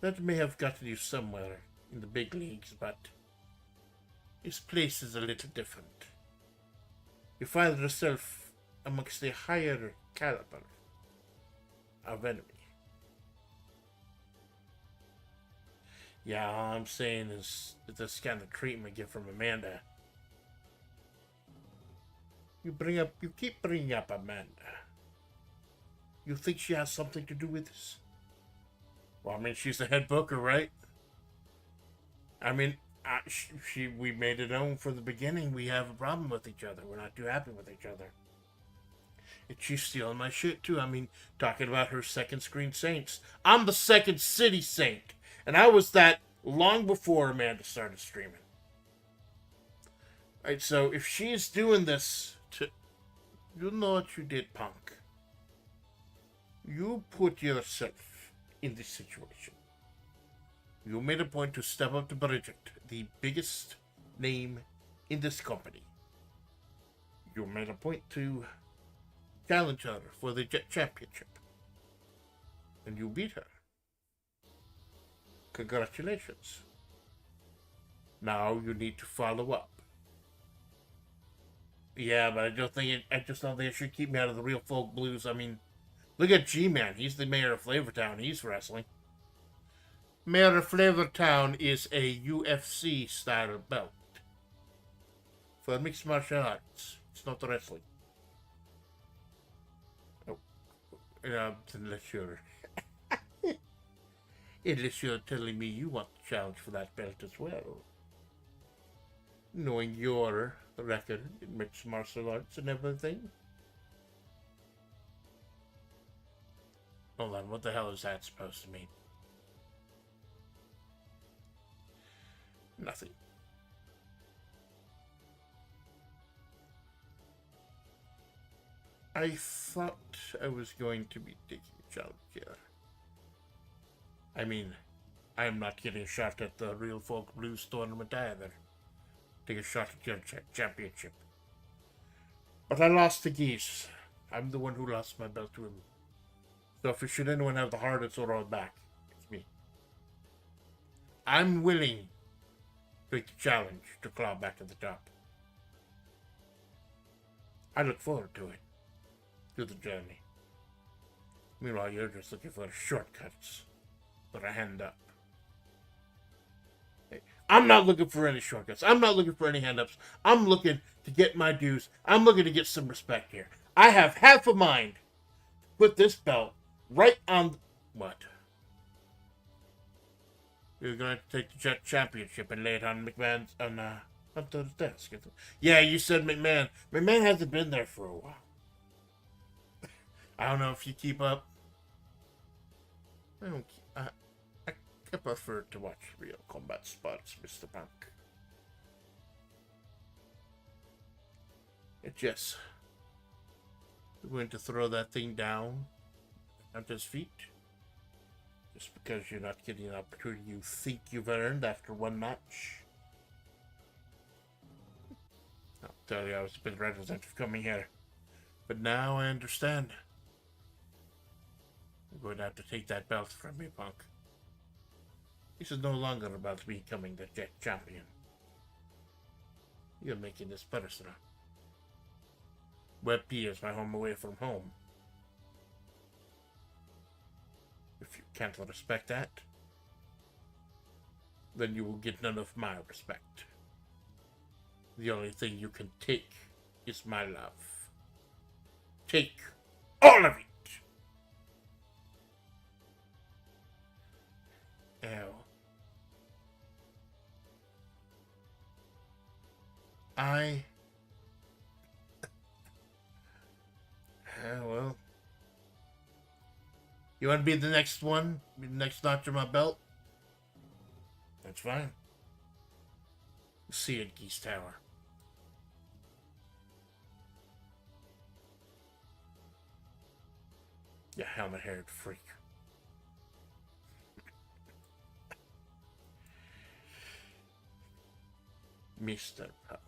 That may have gotten you somewhere in the big leagues, but this place is a little different. You find yourself amongst the higher caliber of enemy. Yeah, all I'm saying is this kind of treatment get from Amanda. You keep bringing up Amanda. You think she has something to do with this? Well, I mean, she's the head booker, right? I mean, we made it known from the beginning we have a problem with each other. We're not too happy with each other. And she's stealing my shit, too. I mean, talking about her second screen saints. I'm the second city saint. And I was that long before Amanda started streaming. Right, so if she's doing this to... You know what you did, punk. You put yourself in this situation. You made a point to step up to Bridget, the biggest name in this company. You made a point to challenge her for the Jet Championship. And you beat her. Congratulations. Now you need to follow up. Yeah, but I just don't think it should keep me out of the Real Folk Blues. I mean, look at G-Man. He's the mayor of Flavortown. He's wrestling. Mayor of Flavortown is a UFC style belt for mixed martial arts. It's not wrestling. Oh, unless you're telling me you want to challenge for that belt as well. Knowing your record in mixed martial arts and everything. Hold on, what the hell is that supposed to mean? Nothing. I thought I was going to be taking a challenge here. I mean, I am not getting a shot at the Real Folk Blues tournament either. Take a shot at your championship. But I lost to Geese. I'm the one who lost my belt to him. So if should anyone have the heart to throw it back, it's me. I'm willing to take the challenge to claw back to the top. I look forward to it. To the journey. Meanwhile, you're just looking for shortcuts. Put a hand up. Hey, I'm not looking for any shortcuts. I'm not looking for any hand-ups. I'm looking to get my dues. I'm looking to get some respect here. I have half a mind to put this belt right on... What? You're going to take the championship and lay it on McMahon's... onto the desk. Yeah, you said McMahon. McMahon hasn't been there for a while. I don't know if you keep up. I prefer to watch real combat spots, Mr. Punk. It just... We're going to throw that thing down at his feet. Just because you're not getting an opportunity you think you've earned after one match. I'll tell you, I was a bit reticent of coming here. But now I understand. I'm going to have to take that belt from me, Punk. This is no longer about becoming the Jet Champion. You're making this personal. Web P is my home away from home. If you can't respect that, then you will get none of my respect. The only thing you can take is my love. Take all of it! Ew. Well. You want to be the next one? Be the next notch of my belt? That's fine. See you at Geese Tower. You helmet-haired freak. Mr. Punk.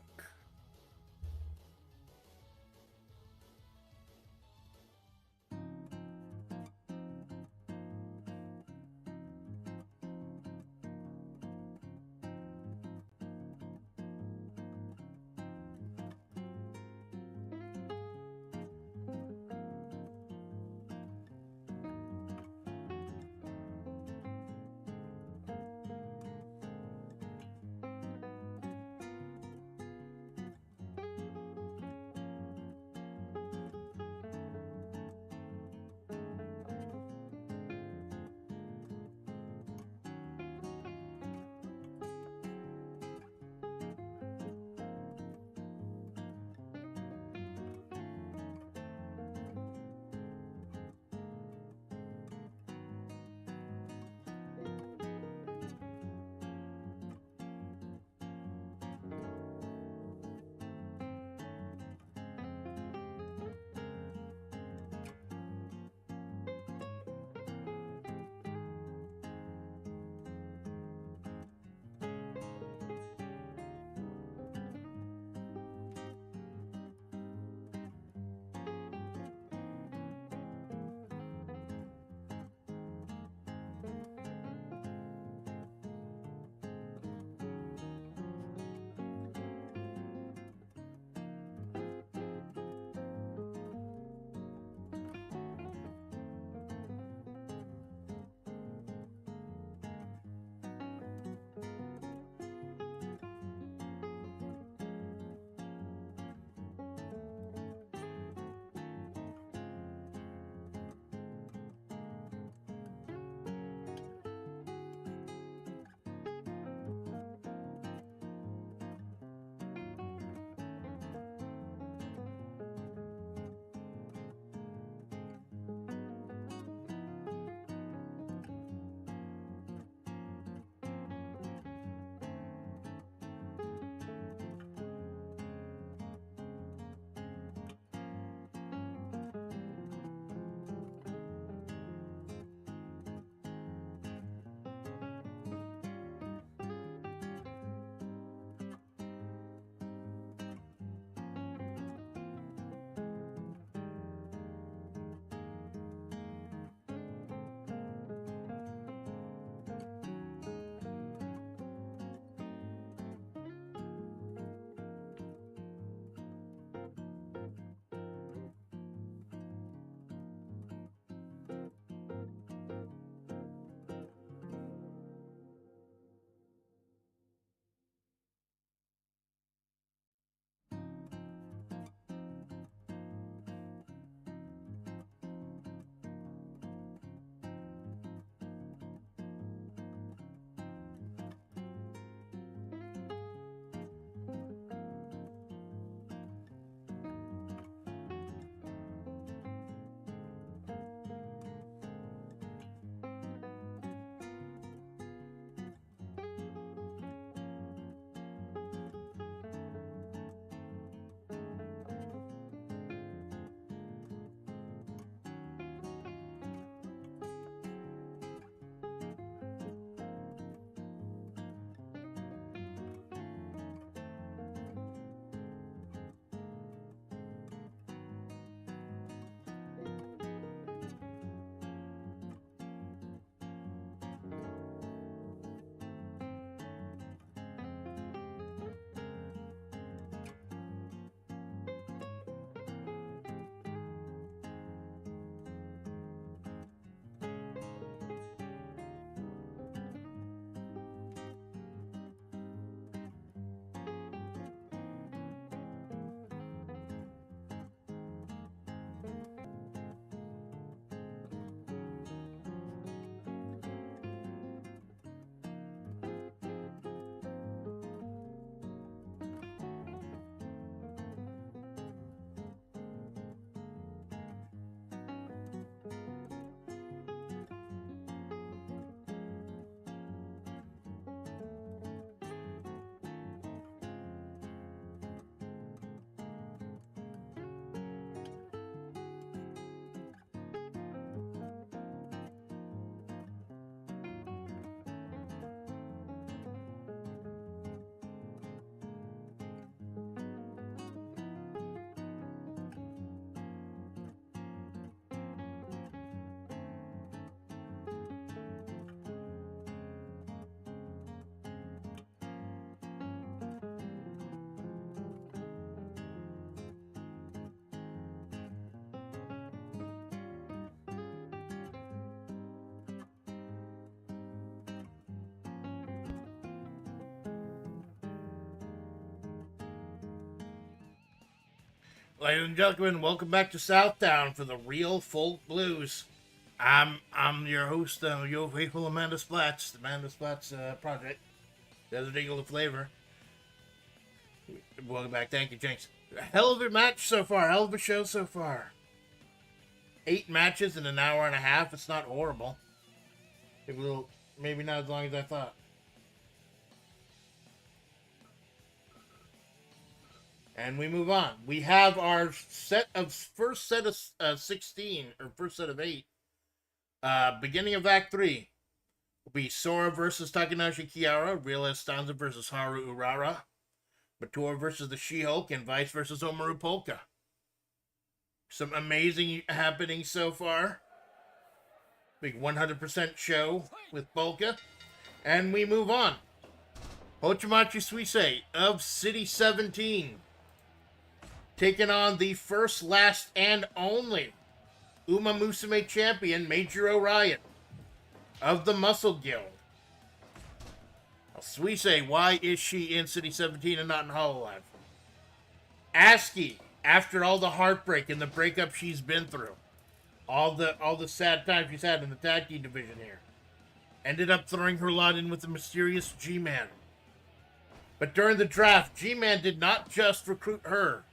Ladies and gentlemen, welcome back to Southtown for the Real Folk Blues. I'm your host, your faithful Amanda Splatts, the Amanda Splatts Project, Desert Eagle of Flavor. Welcome back, thank you, Jinx. Hell of a match so far, hell of a show so far. 8 matches in an hour and a half, it's not horrible. Maybe not as long as I thought. And we move on. We have our first set of 16, or first set of 8. Beginning of Act 3 will be Sora versus Takanashi Kiara, Real Estanza versus Haru Urara, Mator versus the She-Hulk, and Vice versus Omaru Polka. Some amazing happening so far. Big 100% show with Polka. And we move on. Hochimachi Suisei of City 17. Taking on the first, last, and only Uma Musume champion, Major Orion of the Muscle Guild. Now, Suisei, why is she in City 17 and not in Hololive? Aski, after all the heartbreak and the breakup she's been through, all the sad times she's had in the tag team division here, ended up throwing her lot in with the mysterious G-Man. But during the draft, G-Man did not just recruit her.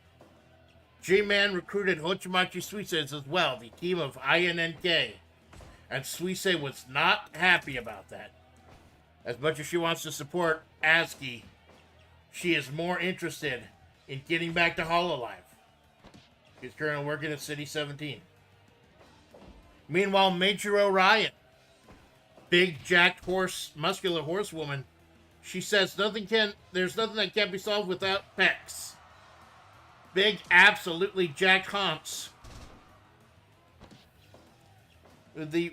G-Man recruited Hochimachi Suisei as well, the team of INNK. And Suisei was not happy about that. As much as she wants to support Aski, she is more interested in getting back to Hololive. She's currently working at City 17. Meanwhile, Major Orion, big jacked horse, muscular horsewoman, she says there's nothing that can't be solved without pecs. Big, absolutely jacked humps.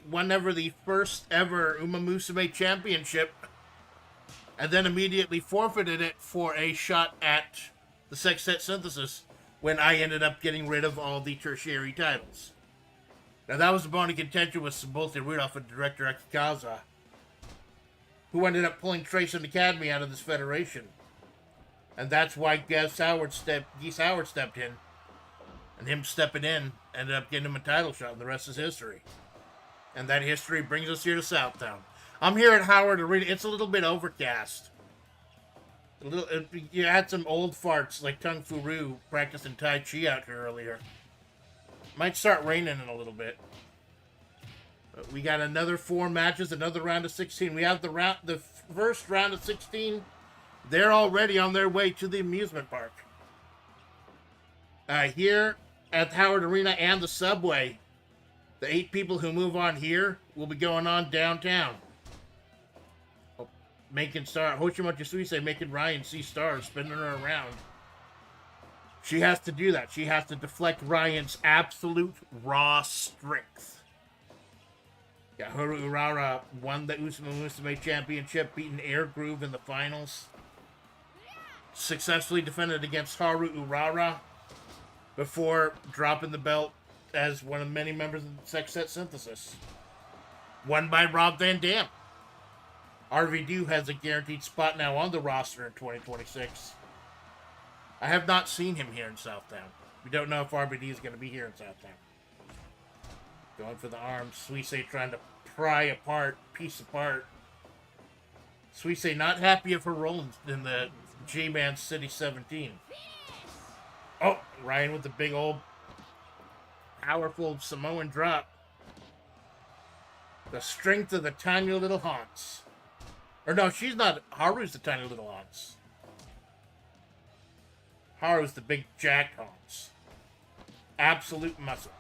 Whenever the first ever Uma Musume championship, and then immediately forfeited it for a shot at the Sextet Synthesis when I ended up getting rid of all the tertiary titles. Now that was a bone of contention with Sabote Rudolph and Director Akikaza, who ended up pulling Trace and Academy out of this federation. And that's why Geese Howard stepped in. And him stepping in ended up getting him a title shot, and the rest is history. And that history brings us here to Southtown. I'm here at Howard Arena. It's a little bit overcast. You had some old farts like Tung Fu Ru practicing Tai Chi out here earlier. Might start raining in a little bit. But we got another 4 matches, another round of 16. We have the first round of 16. They're already on their way to the amusement park. Here at Howard Arena and the subway, the 8 people who move on here will be going on downtown. Hochimachi Suisei making Ryan see stars, spinning her around. She has to do that. She has to deflect Ryan's absolute raw strength. Yeah, Haru Urara won the Usama Musume Championship, beating Air Groove in the finals. Successfully defended against Haru Urara before dropping the belt as one of many members of the Sextet Synthesis. Won by Rob Van Dam. RVD has a guaranteed spot now on the roster in 2026. I have not seen him here in Southtown. We don't know if RVD is going to be here in Southtown. Going for the arms. Suisei trying to piece apart. Suisei not happy of her role in the G-Man City 17. Oh, Ryan with the big old powerful Samoan drop. The strength of the tiny little haunts. Or no, she's not. Haru's the tiny little haunts. Haru's the big jacked haunts. Absolute muscle.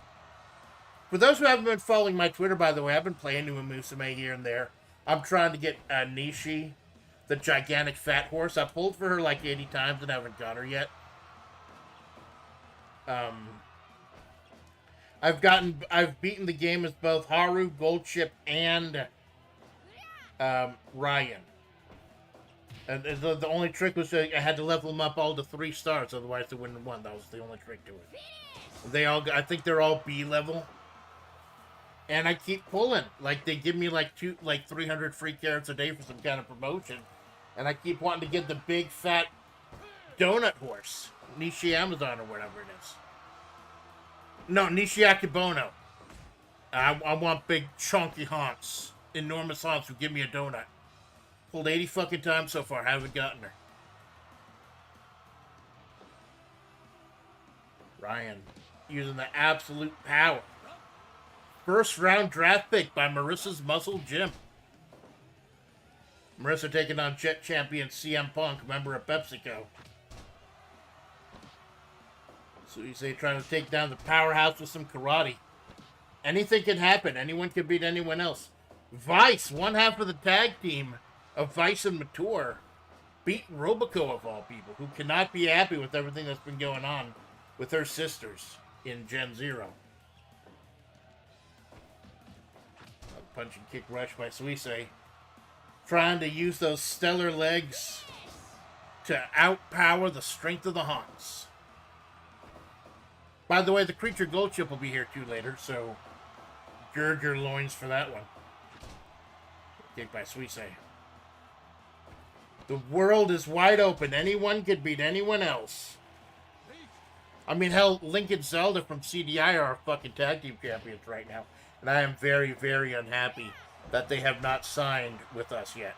For those who haven't been following my Twitter, by the way, I've been playing Uma Musume here and there. I'm trying to get Nishi, the gigantic fat horse. I pulled for her like 80 times and haven't got her yet. I've beaten the game as both Haru, Goldship, and Ryan. And the only trick was I had to level them up all to 3 stars, otherwise they wouldn't have won. That was the only trick to it. I think they're all B level. And I keep pulling. Like, they give me like 300 free carrots a day for some kind of promotion. And I keep wanting to get the big fat donut horse. Nishi Amazon or whatever it is. No, Nishiaki Bono. I want big chunky haunts. Enormous haunts who give me a donut. Pulled 80 fucking times so far, haven't gotten her. Ryan using the absolute power. First round draft pick by Marissa's Muscle Gym. Marissa taking on Jet Champion CM Punk, member of PepsiCo. So you say trying to take down the powerhouse with some karate. Anything can happen. Anyone can beat anyone else. Vice, one half of the tag team of Vice and Mature, beat Robico of all people, who cannot be happy with everything that's been going on with her sisters in Gen Zero. A punch and kick rush by Suisse. Trying to use those stellar legs to outpower the strength of the haunts. By the way, the Creature Gold Chip will be here too later, so gird your loins for that one. Kick by Suisse. The world is wide open. Anyone could beat anyone else. I mean, hell, Link and Zelda from CDI are our fucking tag team champions right now. And I am very, very unhappy that they have not signed with us yet.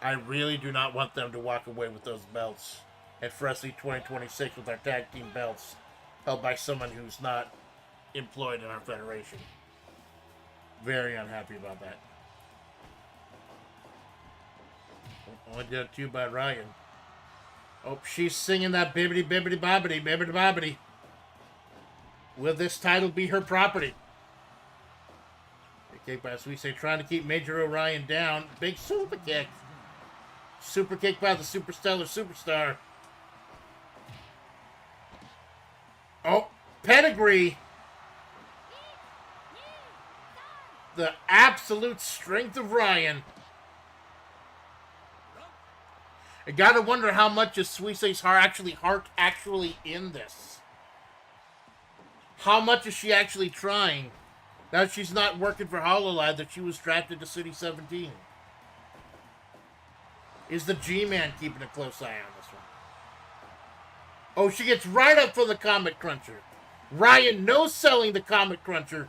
I really do not want them to walk away with those belts at Wrestling 2026 with our tag team belts held by someone who's not employed in our federation. Very unhappy about that. Only did two by Ryan. Oh, she's singing that bibbity bibbity bobbity bibbity bobbity. Will this title be her property? Kick by Suisse, trying to keep Major Orion down. Big super kick. Super kick by the Super Stellar Superstar. Oh, pedigree. The absolute strength of Ryan. I gotta wonder how much is Suisse's heart actually in this. How much is she actually trying? Now she's not working for HoloLive, that she was drafted to City 17. Is the G-Man keeping a close eye on this one? Oh, she gets right up for the Comet Cruncher. Ryan no-selling the Comet Cruncher.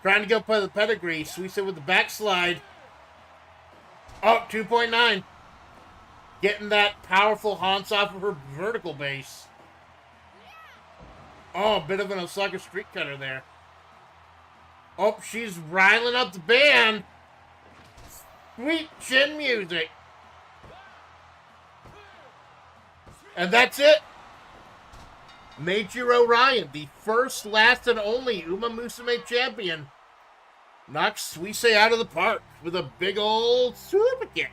Trying to go by the pedigree. Suisse with the backslide. Oh, 2.9. Getting that powerful haunts off of her vertical base. Oh, a bit of an Osaka street cutter there. Oh, she's riling up the band. Sweet chin music. And that's it. Major Orion, the first, last, and only Uma Musume champion, knocks Suisse out of the park with a big old super kick.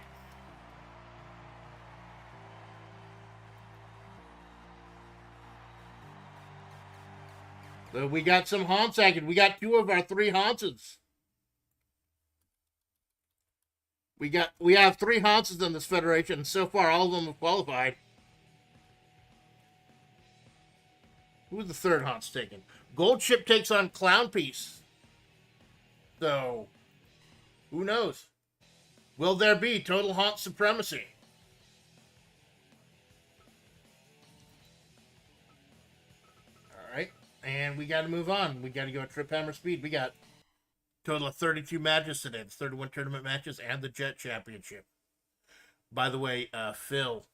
So we got some haunts action. We got two of our three haunts. We have three haunts in this federation, and so far all of them have qualified. Who's the third haunts taken? Gold Chip takes on Clown Piece. So, who knows? Will there be total haunt supremacy? Alright, and we got to move on. We got to go at Trip Hammer Speed. We got a total of 32 matches today. It's 31 tournament matches and the Jet Championship. By the way, Phil,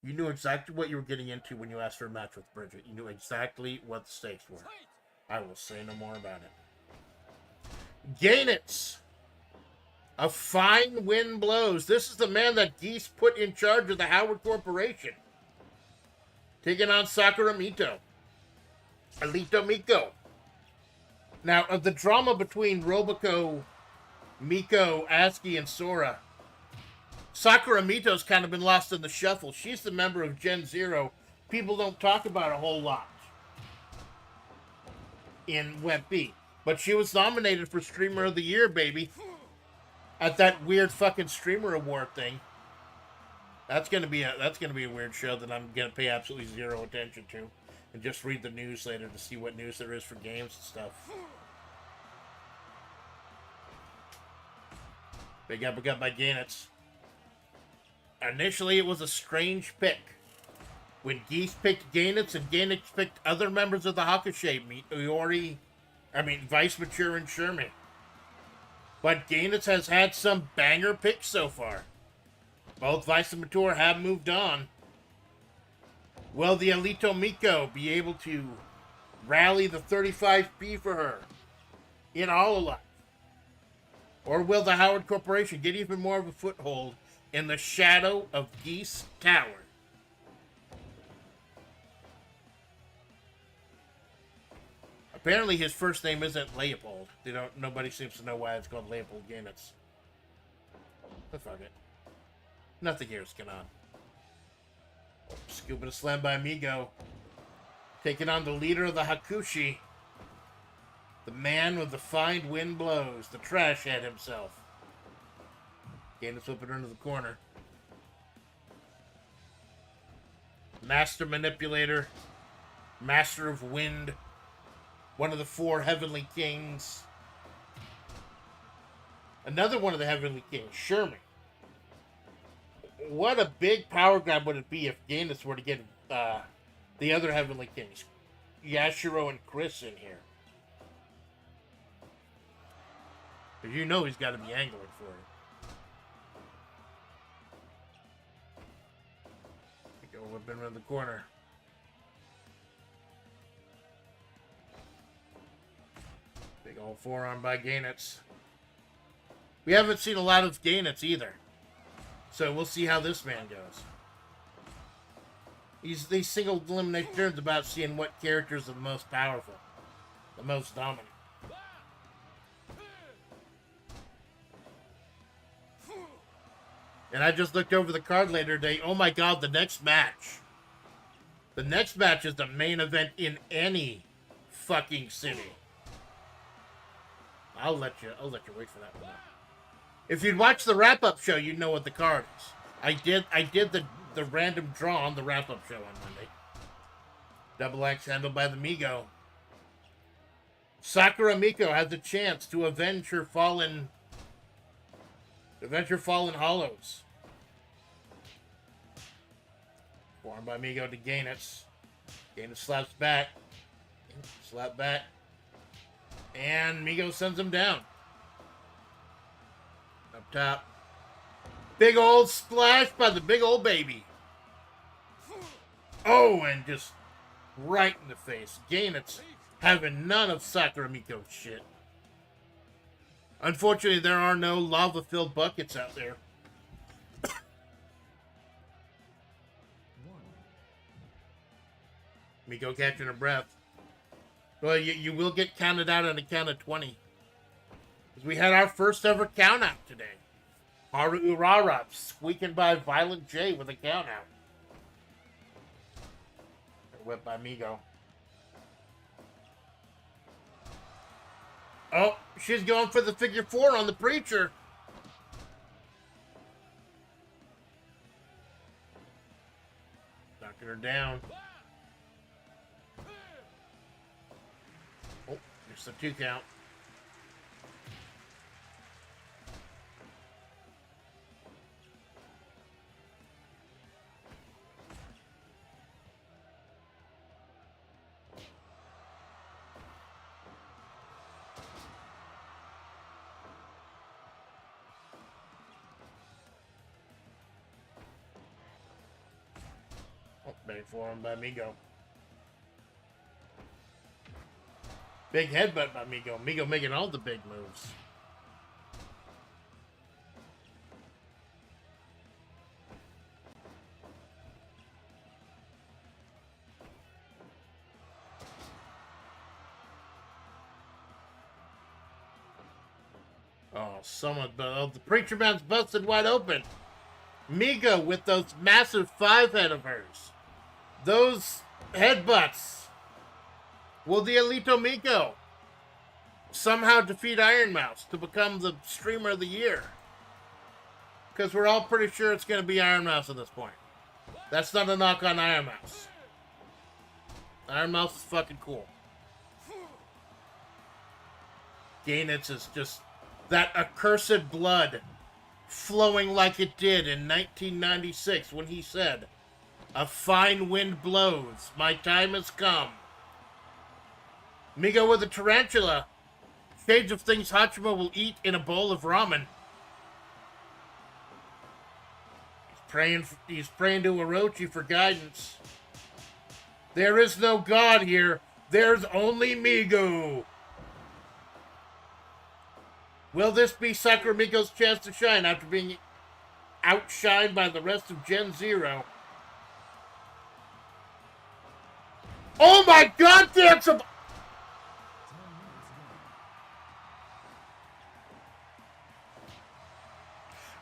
you knew exactly what you were getting into when you asked for a match with Bridget. You knew exactly what the stakes were. I will say no more about it. Gainitz. A fine wind blows. This is the man that Geese put in charge of the Howard Corporation. Taking on Sakura Mito. Alito Miko. Now, of the drama between Robico, Miko, Aski, and Sora, Sakura Mito's kind of been lost in the shuffle. She's the member of Gen Zero. People don't talk about a whole lot in Web B. But she was nominated for Streamer of the Year, baby. At that weird fucking Streamer Award thing. That's gonna be a weird show that I'm gonna pay absolutely zero attention to. And just read the news later to see what news there is for games and stuff. Big uppercut by Gainitz. Initially, it was a strange pick. When Geese picked Gainitz and Gainitz picked other members of the Hakushe, Vice Mature and Sherman. But Gainitz has had some banger picks so far. Both Vice and Mature have moved on. Will the Alito Miko be able to rally the 35P for her in Hololive? Or will the Howard Corporation get even more of a foothold in the shadow of Geese Tower? Apparently his first name isn't Leopold. Nobody seems to know why it's called Leopold Gainitz. But fuck it. Nothing here is going on. Scuba to slam by Migo. Taking on the leader of the Hakushi. The man with the fine wind blows. The trash head himself. Gainitz whipping her into the corner. Master Manipulator. Master of Wind. One of the 4 Heavenly Kings. Another one of the Heavenly Kings, Sherman. What a big power grab would it be if Gainitz were to get the other Heavenly Kings, Yashiro and Chris, in here. Because you know he's got to be angling for it. Go whipping around the corner. Big old forearm by Gainitz. We haven't seen a lot of Gainitz either. So we'll see how this man goes. These single elimination turns about seeing what characters are the most powerful. The most dominant. And I just looked over the card later today. Oh my god, the next match. The next match is the main event in any fucking city. I'll let you wait for that one. If you'd watch the wrap-up show, you'd know what the card is. I did the random draw on the wrap-up show on Monday. Double X handled by the Migo. Sakura Miko has a chance to avenge her fallen hollows. Formed by Migo to Gainitz. Gainitz slaps back. Slap back. And Migo sends him down. Up top. Big old splash by the big old baby. Oh, and just right in the face. Gainitz having none of Sakura Miko's shit. Unfortunately, there are no lava-filled buckets out there. Miko catching her breath. Well, you will get counted out on a count of 20. Because we had our first ever count out today. Haru Urara squeaking by Violent J with a count out. Whipped by Migo. Oh, she's going for the figure 4 on the Preacher. Knocking her down. Oh, there's the 2 count. Big forearm by Migo. Big headbutt by Migo. Migo making all the big moves. Oh, the Preacher Man's busted wide open. Migo with those massive 5 head of hers. Those headbutts. Will the Alito Miko somehow defeat Iron Mouse to become the streamer of the year? Because we're all pretty sure it's going to be Iron Mouse at this point. That's not a knock on Iron Mouse. Iron Mouse is fucking cool. Gainitz is just that accursed blood flowing like it did in 1996 when he said, A fine wind blows. My time has come. Migo with a tarantula. Shades of things Hachima will eat in a bowl of ramen. He's praying to Orochi for guidance. There is no God here. There's only Migo. Will this be Sakura Migo's chance to shine after being outshined by the rest of Gen Zero? Oh my God, that's a...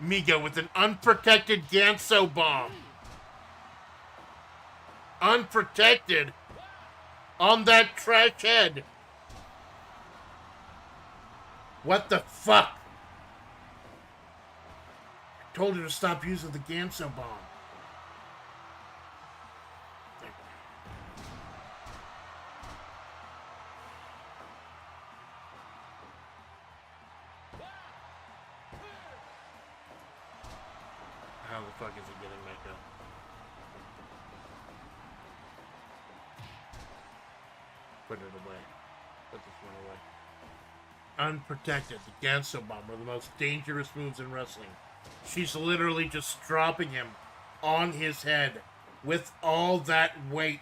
Migo with an unprotected Ganso bomb. Unprotected on that trash head. What the fuck? I told her to stop using the Ganso bomb. How the fuck is it getting back up? Put it away. Put this one away. Unprotected. The Ganso bomb, one of the most dangerous moves in wrestling. She's literally just dropping him on his head with all that weight.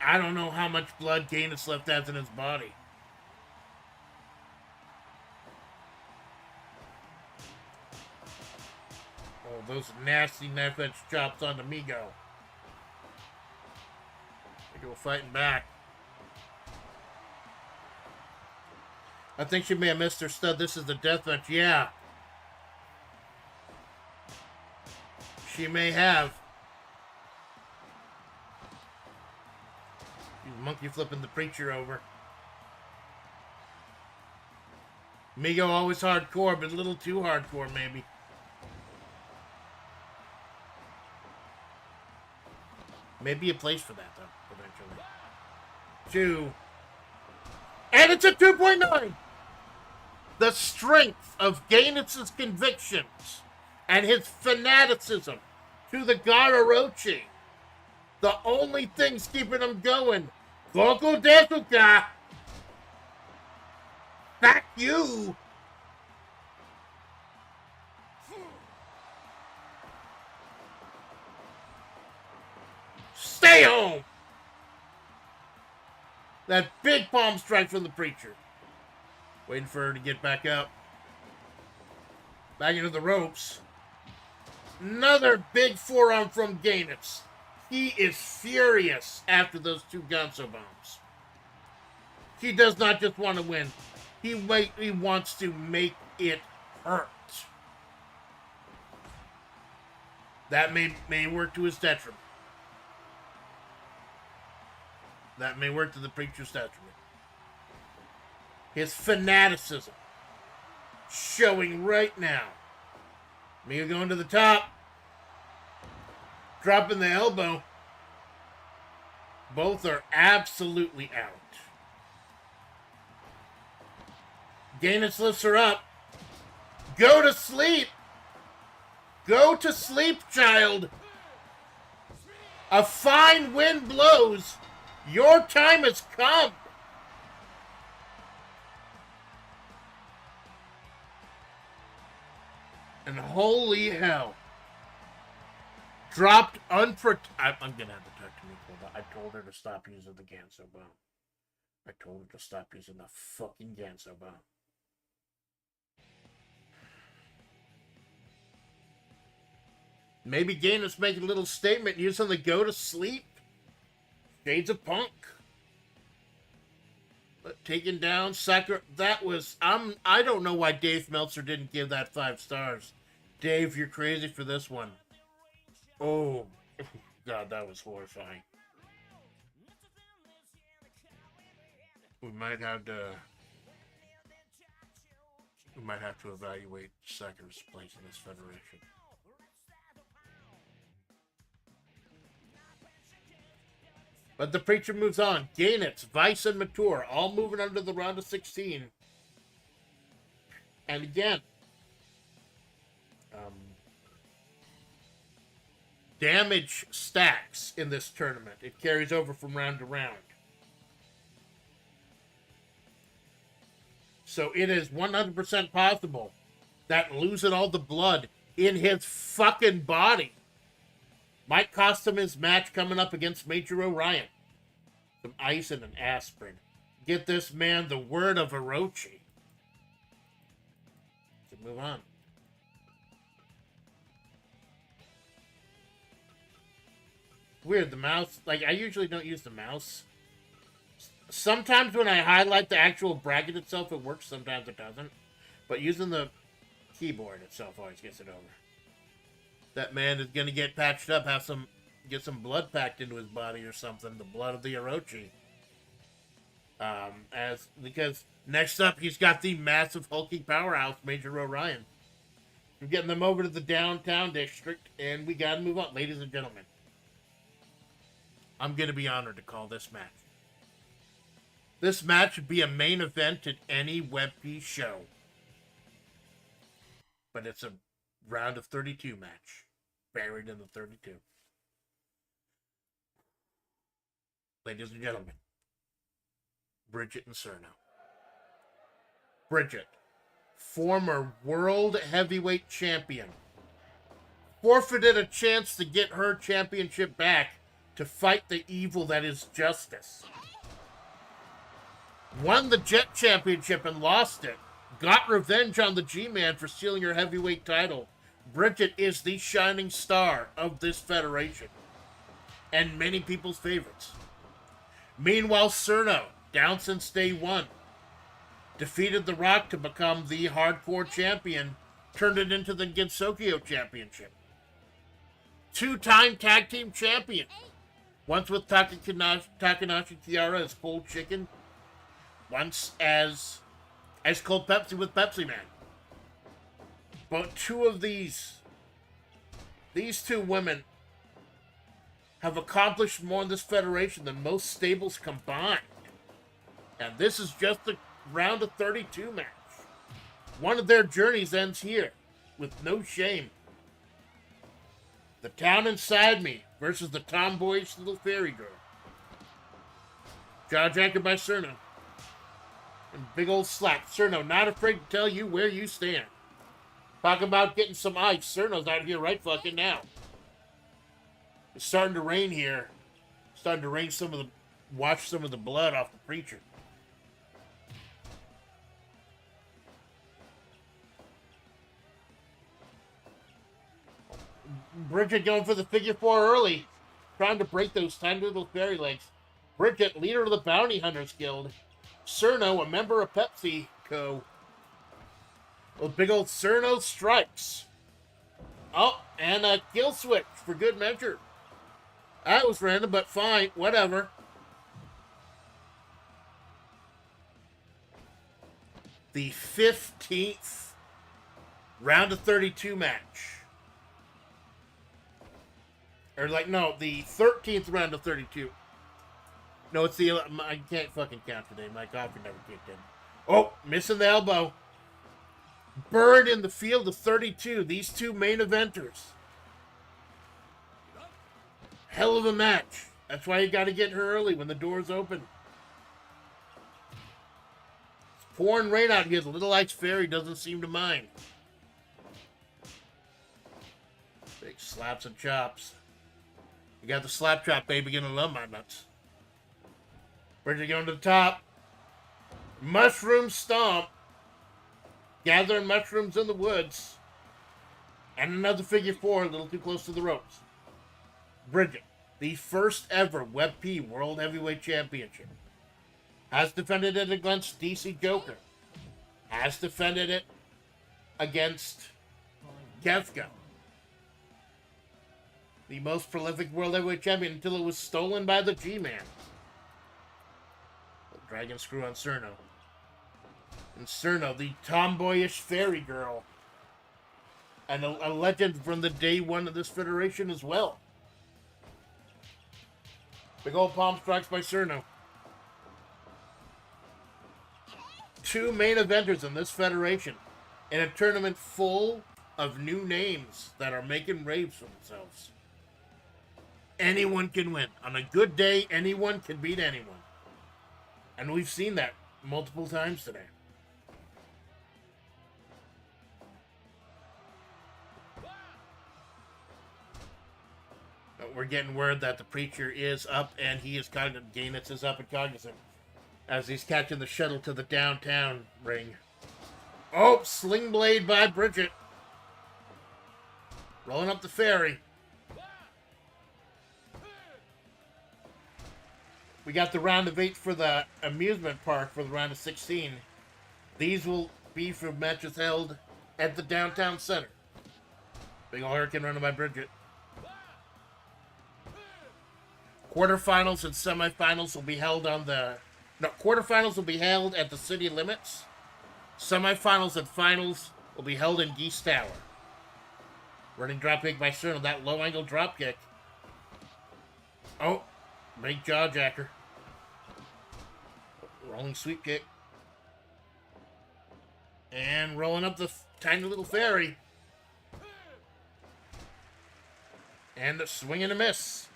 I don't know how much blood Gainus left has in his body. Oh, those nasty knife edge chops on Migo. Migo fighting back. I think she may have missed her stud. This is the deathmatch. Yeah. She may have. She's monkey flipping the preacher over. Migo always hardcore, but a little too hardcore maybe. Maybe a place for that though, eventually. 2. And it's a 2.9! The strength of Gainus' convictions and his fanaticism to the god Orochi. The only things keeping him going. Goku Desuka! Fuck you! Stay home! That big palm strike from the preacher. Waiting for her to get back up. Back into the ropes. Another big forearm from Gainus. He is furious after those 2 Ganso bombs. He does not just want to win. He wants to make it hurt. That may work to his detriment. That may work to the preacher's detriment. His fanaticism showing right now. Migo going to the top. Dropping the elbow. Both are absolutely out. Gainus lifts her up. Go to sleep. Go to sleep, child. A fine wind blows. Your time has come. And holy hell. Dropped unprotected. I'm going to have to talk to Nicole. I told her to stop using the Ganso bomb. I told her to stop using the fucking Ganso bomb. Maybe Gainus making a little statement using the go to sleep. Shades of Punk. But taking down Sakura. That was... I don't know why Dave Meltzer didn't give that 5 stars. Dave, you're crazy for this one. Oh, God, that was horrifying. We might have to evaluate Sakura's place in this federation. But the preacher moves on. Gainitz, Vice, and Mature all moving under the round of 16. And again, damage stacks in this tournament. It carries over from round to round. So it is 100% possible that losing all the blood in his fucking body might cost him his match coming up against Major Orion. Some ice and an aspirin. Get this man the word of Orochi. So move on. Weird, the mouse, like, I usually don't use the mouse. Sometimes when I highlight the actual bracket itself, it works. Sometimes it doesn't. But using the keyboard itself always gets it over. That man is going to get patched up, get some blood packed into his body or something. The blood of the Orochi. Because next up, he's got the massive hulking powerhouse, Major Orion. We're getting them over to the downtown district, and we got to move on. Ladies and gentlemen, I'm going to be honored to call this match. This match would be a main event at any WebP show. But it's a round of 32 match. Buried in the 32. Ladies and gentlemen, Bridget and Cerno. Bridget, former world heavyweight champion, forfeited a chance to get her championship back to fight the evil that is justice. Won the Jet Championship and lost it. Got revenge on the G-Man for stealing her heavyweight title. Bridget is the shining star of this federation. And many people's favorites. Meanwhile, Cerno, down since day one, defeated The Rock to become the hardcore champion, turned it into the Gensokyo Championship. Two-time tag team champion. Once with Takanashi Kiara as Cold Chicken. Once as Cold Pepsi with Pepsi Man. But two of these two women have accomplished more in this federation than most stables combined. And this is just the round of 32 match. One of their journeys ends here, with no shame. The town inside me versus the tomboyish little fairy girl. Jawjacker by Cerno. And big old slap. Cerno not afraid to tell you where you stand. Talk about getting some ice. Cerno's out here right fucking now. It's starting to rain here. Starting to rain wash some of the blood off the preacher. Bridget going for the figure four early. Trying to break those tiny little fairy legs. Bridget, leader of the Bounty Hunters Guild. Cerno, a member of PepsiCo. Well, big old Cerno strikes. Oh, and a kill switch for good measure. That was random, but fine. Whatever. The 15th round of 32 match. Or the 13th round of 32. No, it's the... I can't fucking count today. My coffee never kicked in. Oh, missing the elbow. Burned in the field of 32. These two main eventers. Hell of a match. That's why you got to get her early when the doors open. It's pouring rain out here. The Little Ice Fairy doesn't seem to mind. Big slaps and chops. You got the slap chop, baby. Gonna love my nuts. Bridget going to the top. Mushroom stomp. Gathering mushrooms in the woods. And another figure four, a little too close to the ropes. Bridget, the first ever WebP World Heavyweight Championship. Has defended it against DC Joker. Has defended it against Kefka. The most prolific World Heavyweight Champion until it was stolen by the G-Man. Dragon screw on Cerno. And Cerno, the tomboyish fairy girl. And a legend from the day one of this federation as well. Big old palm strikes by Cerno. Two main eventers in this federation. In a tournament full of new names that are making raves for themselves. anyone can win. On a good day, anyone can beat anyone. And we've seen that multiple times today. We're getting word that the preacher is up, and he is cognizant. Gainitz is up and cognizant as he's catching the shuttle to the downtown ring. Oh, sling blade by Bridget. Rolling up the ferry. We got the round of 8 for the amusement park for the round of 16. These will be for matches held at the downtown center. Big ol' hurricane running by Bridget. Quarterfinals and semifinals will be held on the... No, quarterfinals will be held at the city limits. Semifinals and finals will be held in Geese Tower. Running drop kick by Cerno. That low angle drop kick. Oh, big jaw jacker. Rolling sweep kick. And rolling up the tiny little ferry. And a swing and a miss.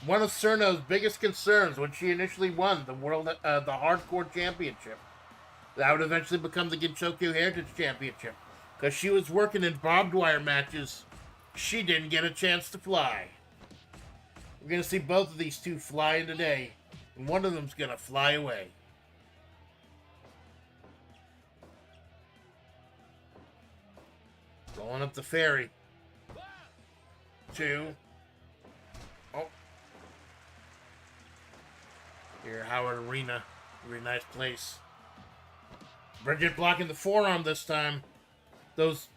One of Cerno's biggest concerns when she initially won the the Hardcore Championship, that would eventually become the Ginchoku Heritage Championship, because she was working in barbed wire matches, she didn't get a chance to fly. We're going to see both of these two fly in today, and one of them's going to fly away. Rolling up the ferry. 2. Oh. Here, Howard Arena. Very nice place. Bridget blocking the forearm this time. Those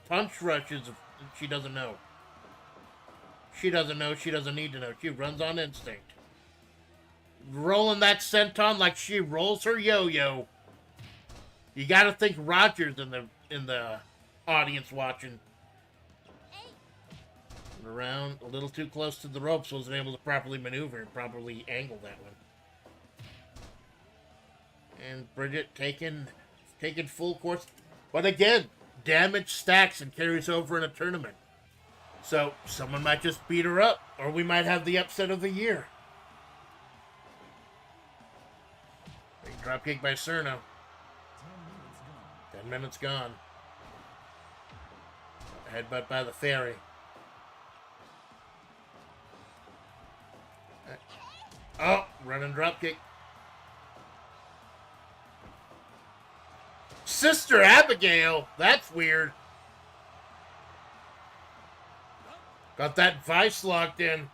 punch rushes, she doesn't know. She doesn't know, she doesn't need to know. She runs on instinct. Rolling that senton like she rolls her yo-yo. You gotta think Rogers in the audience watching. Around a little too close to the ropes, wasn't able to properly maneuver and properly angle that one. And Bridget taking full course. But again, damage stacks and carries over in a tournament. So someone might just beat her up, or we might have the upset of the year. Big dropkick by Cerno. 10 minutes gone. Headbutt by the ferry. Oh, running dropkick. Sister Abigail. That's weird. Got that vice locked in.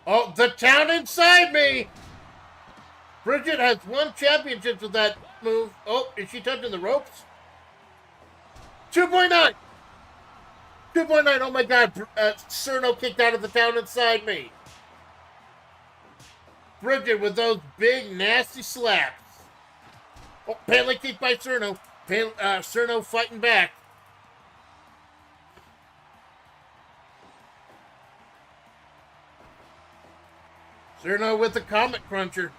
Oh, the town inside me. Bridget has won championships with that move. Oh, is she touching the ropes? 2.9. 2.9. Oh my God. Cerno kicked out of the town inside me. Bridget with those big, nasty slaps. Oh, Pele kick by Cerno. Cerno fighting back. Cerno with the Comet Cruncher.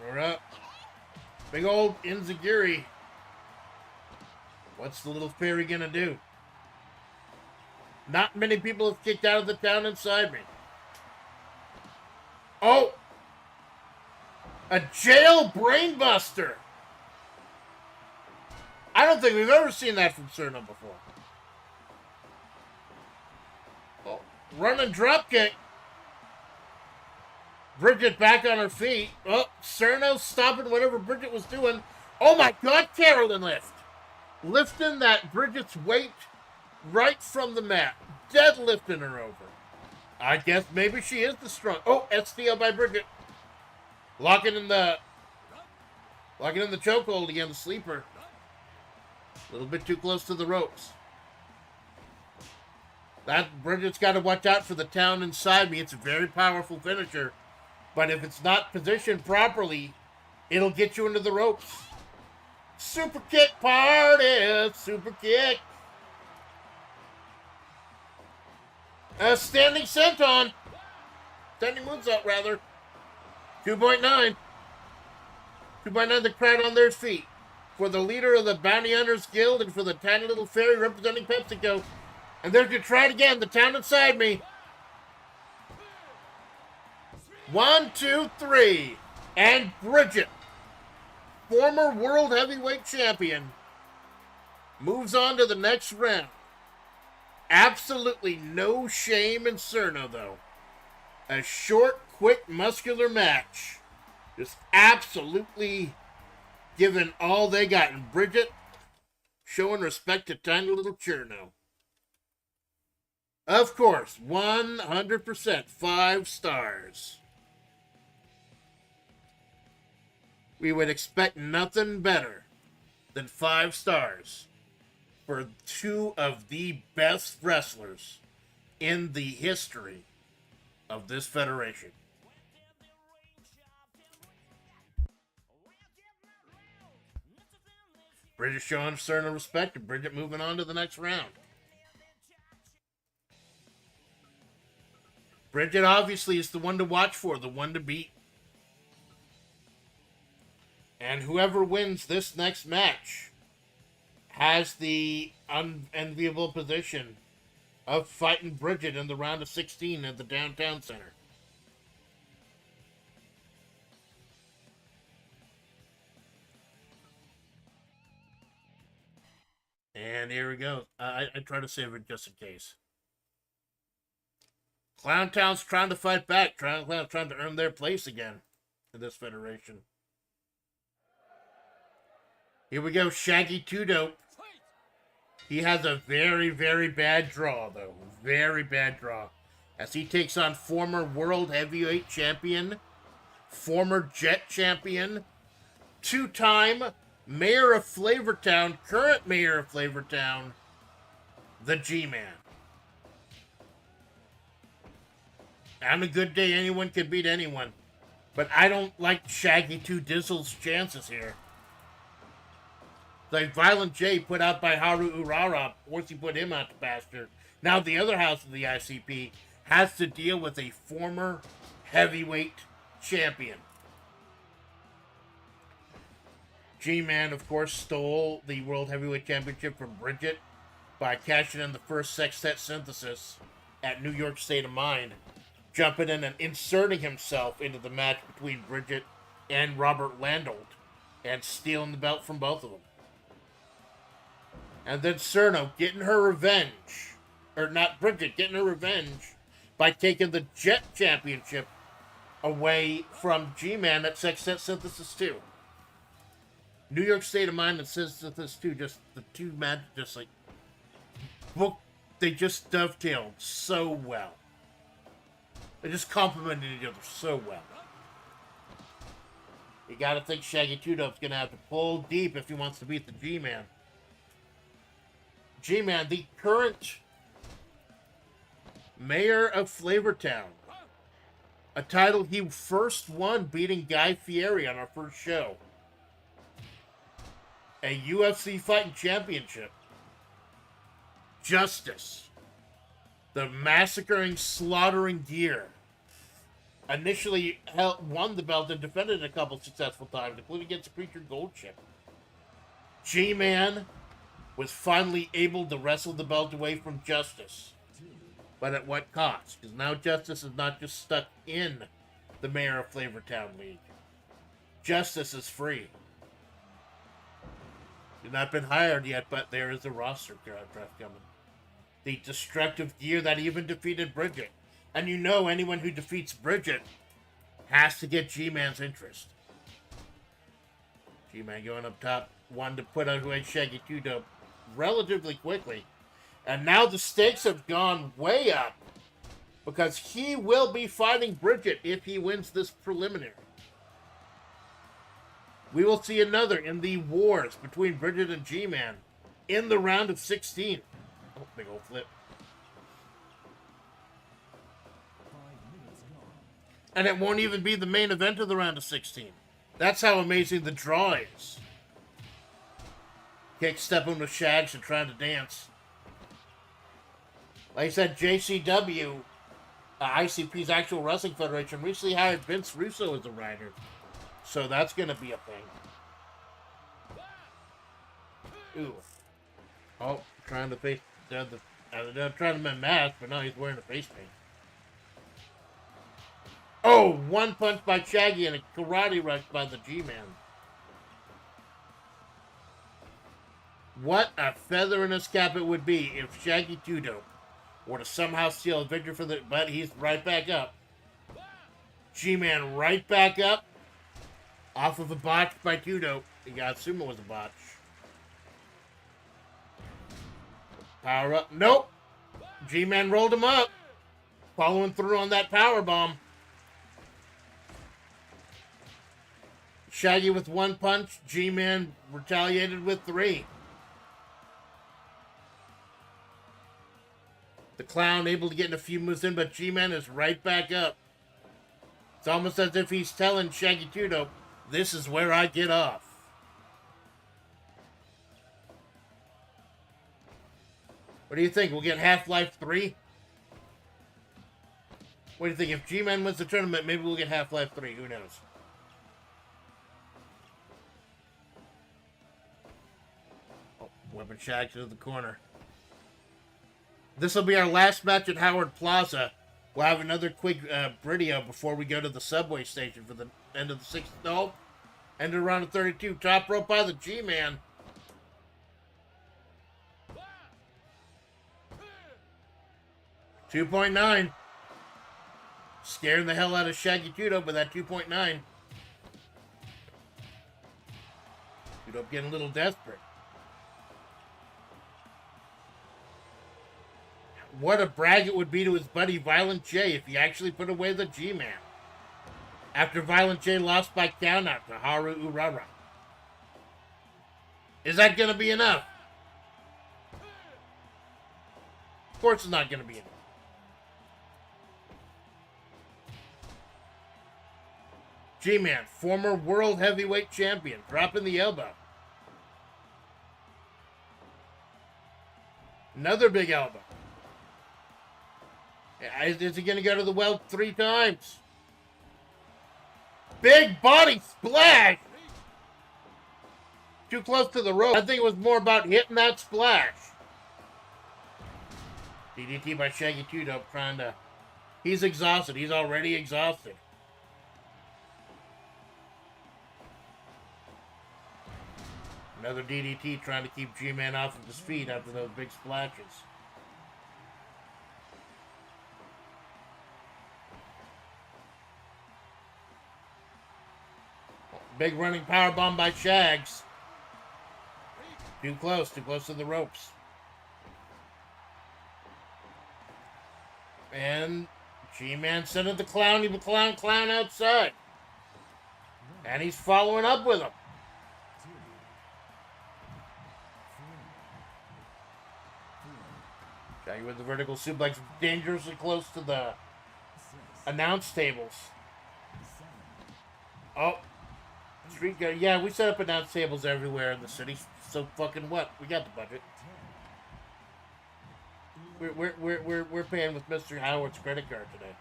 We're up. Big old Inzaguri. What's the little fairy gonna do? Not many people have kicked out of the town inside me. Oh! A jail brainbuster! I don't think we've ever seen that from Cerno before. Oh, running dropkick. Bridget back on her feet. Oh, Cerno stopping whatever Bridget was doing. Oh my God, Carolyn lift. Lifting that Bridget's weight right from the mat. Deadlifting her over. I guess maybe she is the strong. Oh, STL by Bridget. Locking in the chokehold again, the sleeper. A little bit too close to the ropes. That Bridget's got to watch out for the town inside me. It's a very powerful finisher. But if it's not positioned properly, it'll get you into the ropes. Super kick party! Super kick! Standing senton! Standing moonsault, rather. 2.9. to my another crowd on their feet. For the leader of the Bounty Hunters Guild and for the tiny little fairy representing PepsiCo. And they're going to try it again, the town inside me. 1, 2, 3. And Bridget, former World Heavyweight Champion, moves on to the next round. Absolutely no shame in Cerno, though. A short, quick, muscular match. Just absolutely giving all they got. And Bridget showing respect to tiny little Cerno. Of course, 100% 5 stars. We would expect nothing better than 5 stars for 2 of the best wrestlers in the history of this federation. Bridget showing certain respect and Bridget moving on to the next round. Bridget obviously is the one to watch for, the one to beat. And whoever wins this next match has the unenviable position of fighting Bridget in the round of 16 at the Downtown Center. And here we go. I try to save it just in case. Clowntown's trying to fight back, trying to earn their place again in this federation. Here we go, Shaggy Two Dope. He has a very, very bad draw, though. Very bad draw. As he takes on former World Heavyweight Champion, former Jet Champion, 2-time Mayor of Flavortown, current Mayor of Flavortown, the G-Man. On a good day, anyone can beat anyone. But I don't like Shaggy Two Dizzle's chances here. Like Violent J put out by Haru Urara, once he put him out to pasture. Now the other house of the ICP has to deal with a former heavyweight champion. G-Man, of course, stole the World Heavyweight Championship from Bridget by cashing in the first sextet synthesis at New York State of Mind, jumping in and inserting himself into the match between Bridget and Robert Landolt and stealing the belt from both of them. And then Cerno getting her revenge, or not Bridget, getting her revenge by taking the Jet Championship away from G-Man at Sextet Synthesis 2. New York State of Mind and Synthesis 2, just the two matches, just like, book, they just dovetailed so well. They just complemented each other so well. You gotta think Shaggy Two Dope's gonna have to pull deep if he wants to beat the G-Man. G-Man, the current mayor of Flavortown. A title he first won beating Guy Fieri on our first show. A UFC Fighting Championship. Justice. The massacring, slaughtering gear. Initially won the belt and defended it a couple successful times, including against Preacher Goldchip. G-Man was finally able to wrestle the belt away from Justice. But at what cost? Because now Justice is not just stuck in the Mayor of Flavortown League. Justice is free. He's not been hired yet, but there is a roster draft coming. The destructive gear that even defeated Bridget. And you know anyone who defeats Bridget has to get G-Man's interest. G-Man going up top. Wanted to put out Shaggy Two Dope relatively quickly. And now the stakes have gone way up. Because he will be fighting Bridget if he wins this preliminary. We will see another in the wars between Bridget and G-Man in the round of 16. Oh, big old flip. And it won't even be the main event of the round of 16. That's how amazing the draw is. Kick stepping with Shags and trying to dance. Like I said, JCW, ICP's actual wrestling federation, recently hired Vince Russo as a writer. So that's going to be a thing. Ooh. Oh, trying to face... They're trying to unmask, but now he's wearing a face paint. Oh, one punch by Shaggy and a karate rush by the G-Man. What a feather in his cap it would be if Shaggy 2-Dope were to somehow steal a victory for the... But he's right back up. G-Man right back up. Off of a botch by 2-Dope. You gotta assume it was a botch. Power up. Nope. G-Man rolled him up. Following through on that power bomb. Shaggy with one punch. G-Man retaliated with 3. The clown able to get in a few moves in, but G-Man is right back up. It's almost as if he's telling Shaggy 2-Dope, this is where I get off. What do you think? We'll get Half-Life 3? What do you think? If G-Man wins the tournament, maybe we'll get Half-Life 3. Who knows? Oh, Weapon Shags into the corner. This will be our last match at Howard Plaza. We'll have another quick video before we go to the subway station for the end of the 6th. No. End of round of 32. Top rope by the G-Man. $2.9. Scaring the hell out of Shaggy 2-Dope with that 2.9. 2-Dope getting a little desperate. What a brag it would be to his buddy Violent J if he actually put away the G-Man. After Violent J lost by countout to Haru Urara. Is that going to be enough? Of course it's not going to be enough. G-Man, former world heavyweight champion, dropping the elbow. Another big elbow. Is he going to go to the well 3 times? Big body splash! Too close to the rope. I think it was more about hitting that splash. DDT by Shaggy 2-Dope trying to... He's exhausted. He's already exhausted. Another DDT trying to keep G-Man off of his feet after those big splashes. Big running powerbomb by Shags. Too close to the ropes. And G-Man sending the clown, evil clown outside. And he's following up with him. Shaggy with the vertical suplex dangerously close to the announce tables. Oh. Street guy. Yeah, we set up announce tables everywhere in the city. So fucking what? We got the budget. We're paying with Mr. Howard's credit card today.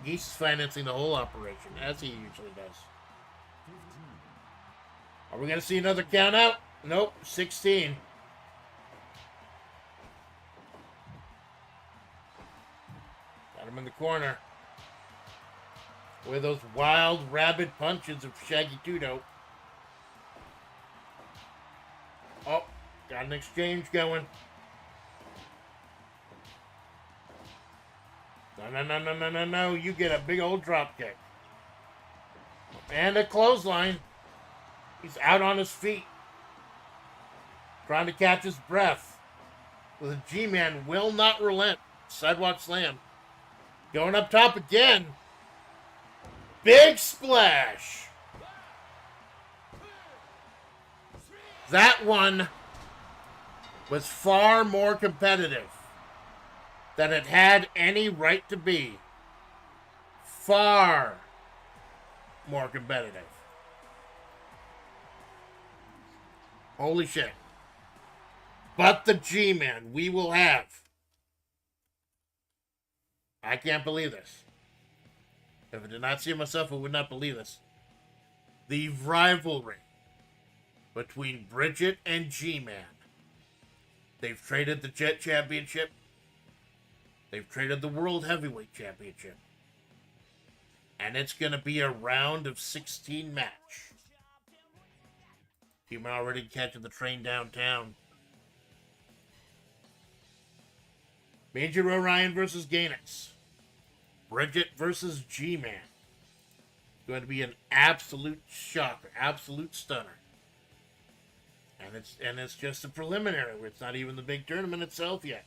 Geese is financing the whole operation, as he usually does. Are we gonna see another count out? Nope. 16. Got him in the corner. With those wild, rabid punches of Shaggy 2-Dope. Oh, got an exchange going. No. You get a big old drop kick. And a clothesline. He's out on his feet. Trying to catch his breath. The G-Man will not relent. Sidewalk slam. Going up top again. Big splash. That one was far more competitive than it had any right to be. Far more competitive. Holy shit. But the G-Man we will have. I can't believe this. If I did not see it myself, I would not believe this. the rivalry between Bridget and G-Man. They've traded the Jet Championship. They've traded the World Heavyweight Championship. And it's going to be a round of 16 match. Human already catching the train downtown. Major Orion versus Gaines. Bridget versus G-Man. Going to be an absolute shocker, absolute stunner. And it's just a preliminary. It's not even the big tournament itself yet.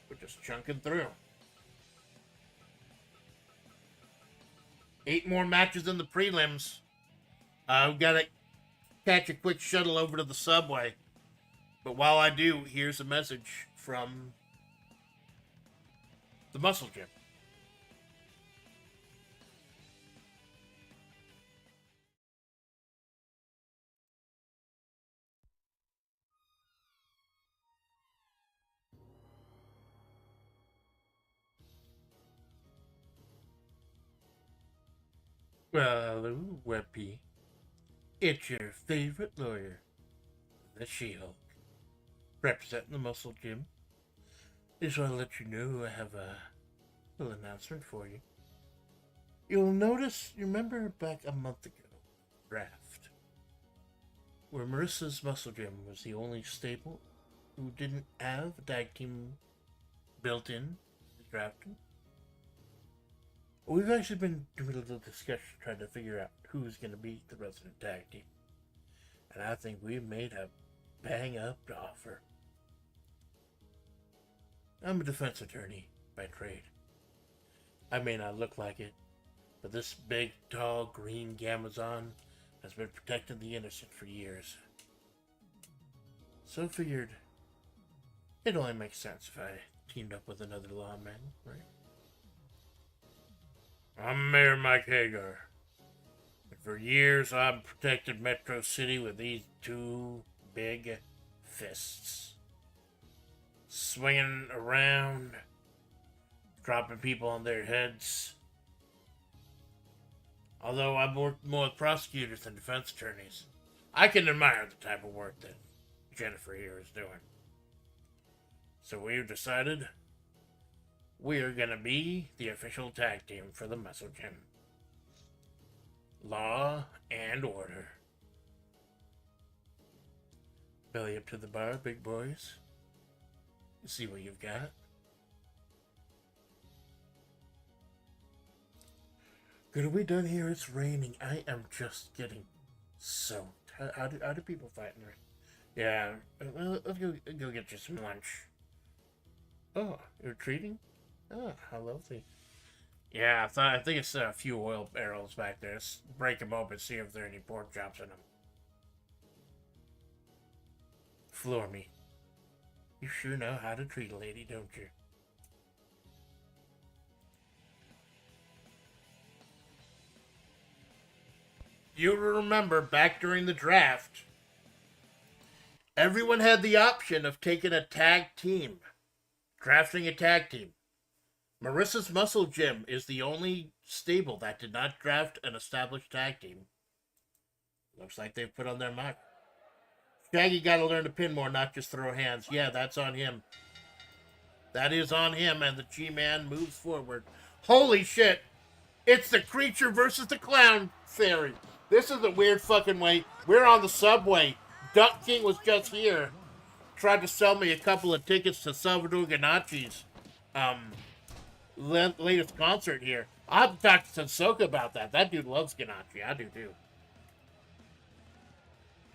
We're just chunking through. 8 more matches in the prelims. We've got to catch a quick shuttle over to the subway. But while I do, here's a message from the Muscle Gym. Well, hello, Weppy. It's your favorite lawyer, the She-Hulk, representing the Muscle Gym. Just want to let you know I have a little announcement for you. You'll notice, you remember back a month ago, draft, where Marissa's Muscle Gym was the only stable who didn't have a tag team built in the drafting? We've actually been doing a little discussion trying to figure out who's going to be the resident tag team. And I think we've made a bang-up offer. I'm a defense attorney by trade. I may not look like it, but this big, tall, green Gamazon has been protecting the innocent for years. So I figured it only makes sense if I teamed up with another lawman, right? I'm Mayor Mike Hagar. And for years, I've protected Metro City with these 2 big fists. Swinging around, dropping people on their heads. Although I've worked more with prosecutors than defense attorneys, I can admire the type of work that Jennifer here is doing. So we've decided we're gonna be the official tag team for the Muscle Gym. Law and order. Belly up to the bar, big boys. See what you've got. Good, are we done here? It's raining. I am just getting soaked. How do people fight in the rain? Yeah, let's go get you some lunch. Oh, you're treating? Oh, how lovely. Yeah, I think it's a few oil barrels back there. Let's break them open, see if there are any pork chops in them. Floor me. You sure know how to treat a lady, don't you? You'll remember back during the draft, everyone had the option of taking a tag team, drafting a tag team. Marissa's Muscle Gym is the only stable that did not draft an established tag team. Looks like they've put on their mark. Shaggy got to learn to pin more, not just throw hands. Yeah, that's on him. That is on him, and the G-Man moves forward. Holy shit! It's the creature versus the clown theory. This is a weird fucking way. We're on the subway. Duck King was just here. Tried to sell me a couple of tickets to Salvador Ganachi's latest concert here. I've talked to Soka about that. That dude loves Ganachi. I do too.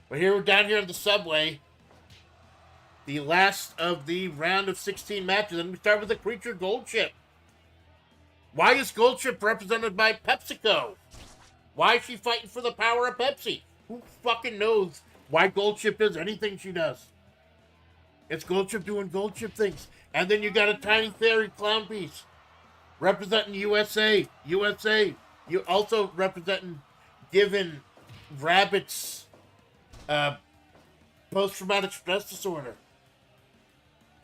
But here we're down here in the subway. The last of the round of 16 matches. And we start with the Creature Gold Chip. Why is Gold Chip represented by PepsiCo? Why is she fighting for the power of Pepsi? Who fucking knows why Gold Chip does anything she does? It's Gold Chip doing Gold Chip things. And then you got a Tiny Fairy clown piece. Representing USA. USA. You also representing giving rabbits post-traumatic stress disorder.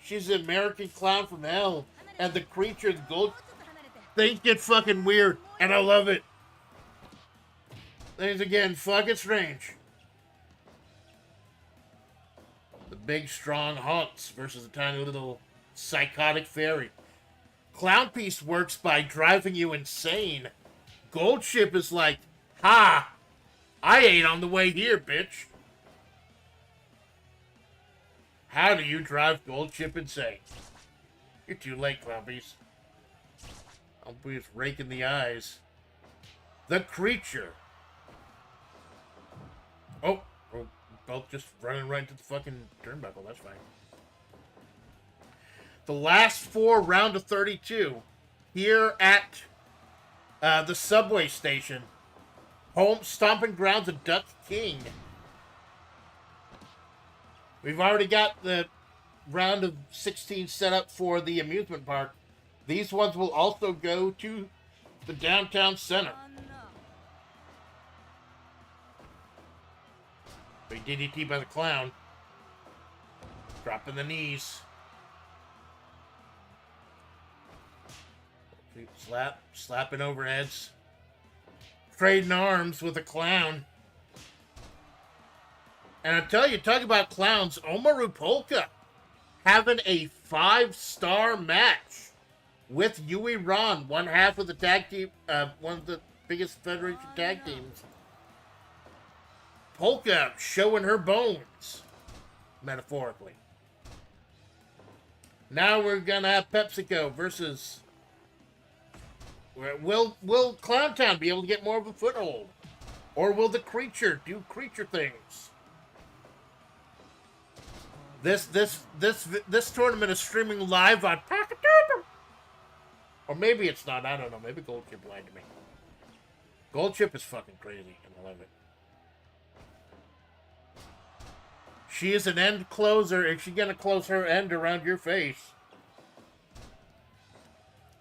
She's an American clown from hell. And the creature is gold. Things get fucking weird. And I love it. Things are getting fucking strange. The big, strong Hunts versus a tiny little psychotic fairy. Clown Piece works by driving you insane. Gold Ship is like, ha! I ain't on the way here, bitch. How do you drive Gold Ship insane? You're too late, Clown Piece. I'll be just raking the eyes. The Creature. Oh, we're both just running right into the fucking turnbuckle. That's fine. The last 4 round of 32 here at the subway station. Home stomping grounds of Duck King. We've already got the round of 16 set up for the amusement park. These ones will also go to the downtown center. Big DDT by the clown. Dropping the knees. Slapping overheads. Trading arms with a clown. And I tell you, talk about clowns, Omaru Polka having a 5-star match with Yui Ron, one half of the tag team, one of the biggest Federation tag teams. Polka showing her bones, metaphorically. Now we're gonna have PepsiCo versus. Will Clowntown be able to get more of a foothold, or will the Creature do creature things? This tournament is streaming live on Packatuber. Or maybe it's not. I don't know. Maybe Gold Chip lied to me. Gold Chip is fucking crazy, and I love it. She is an end closer. Is she gonna close her end around your face?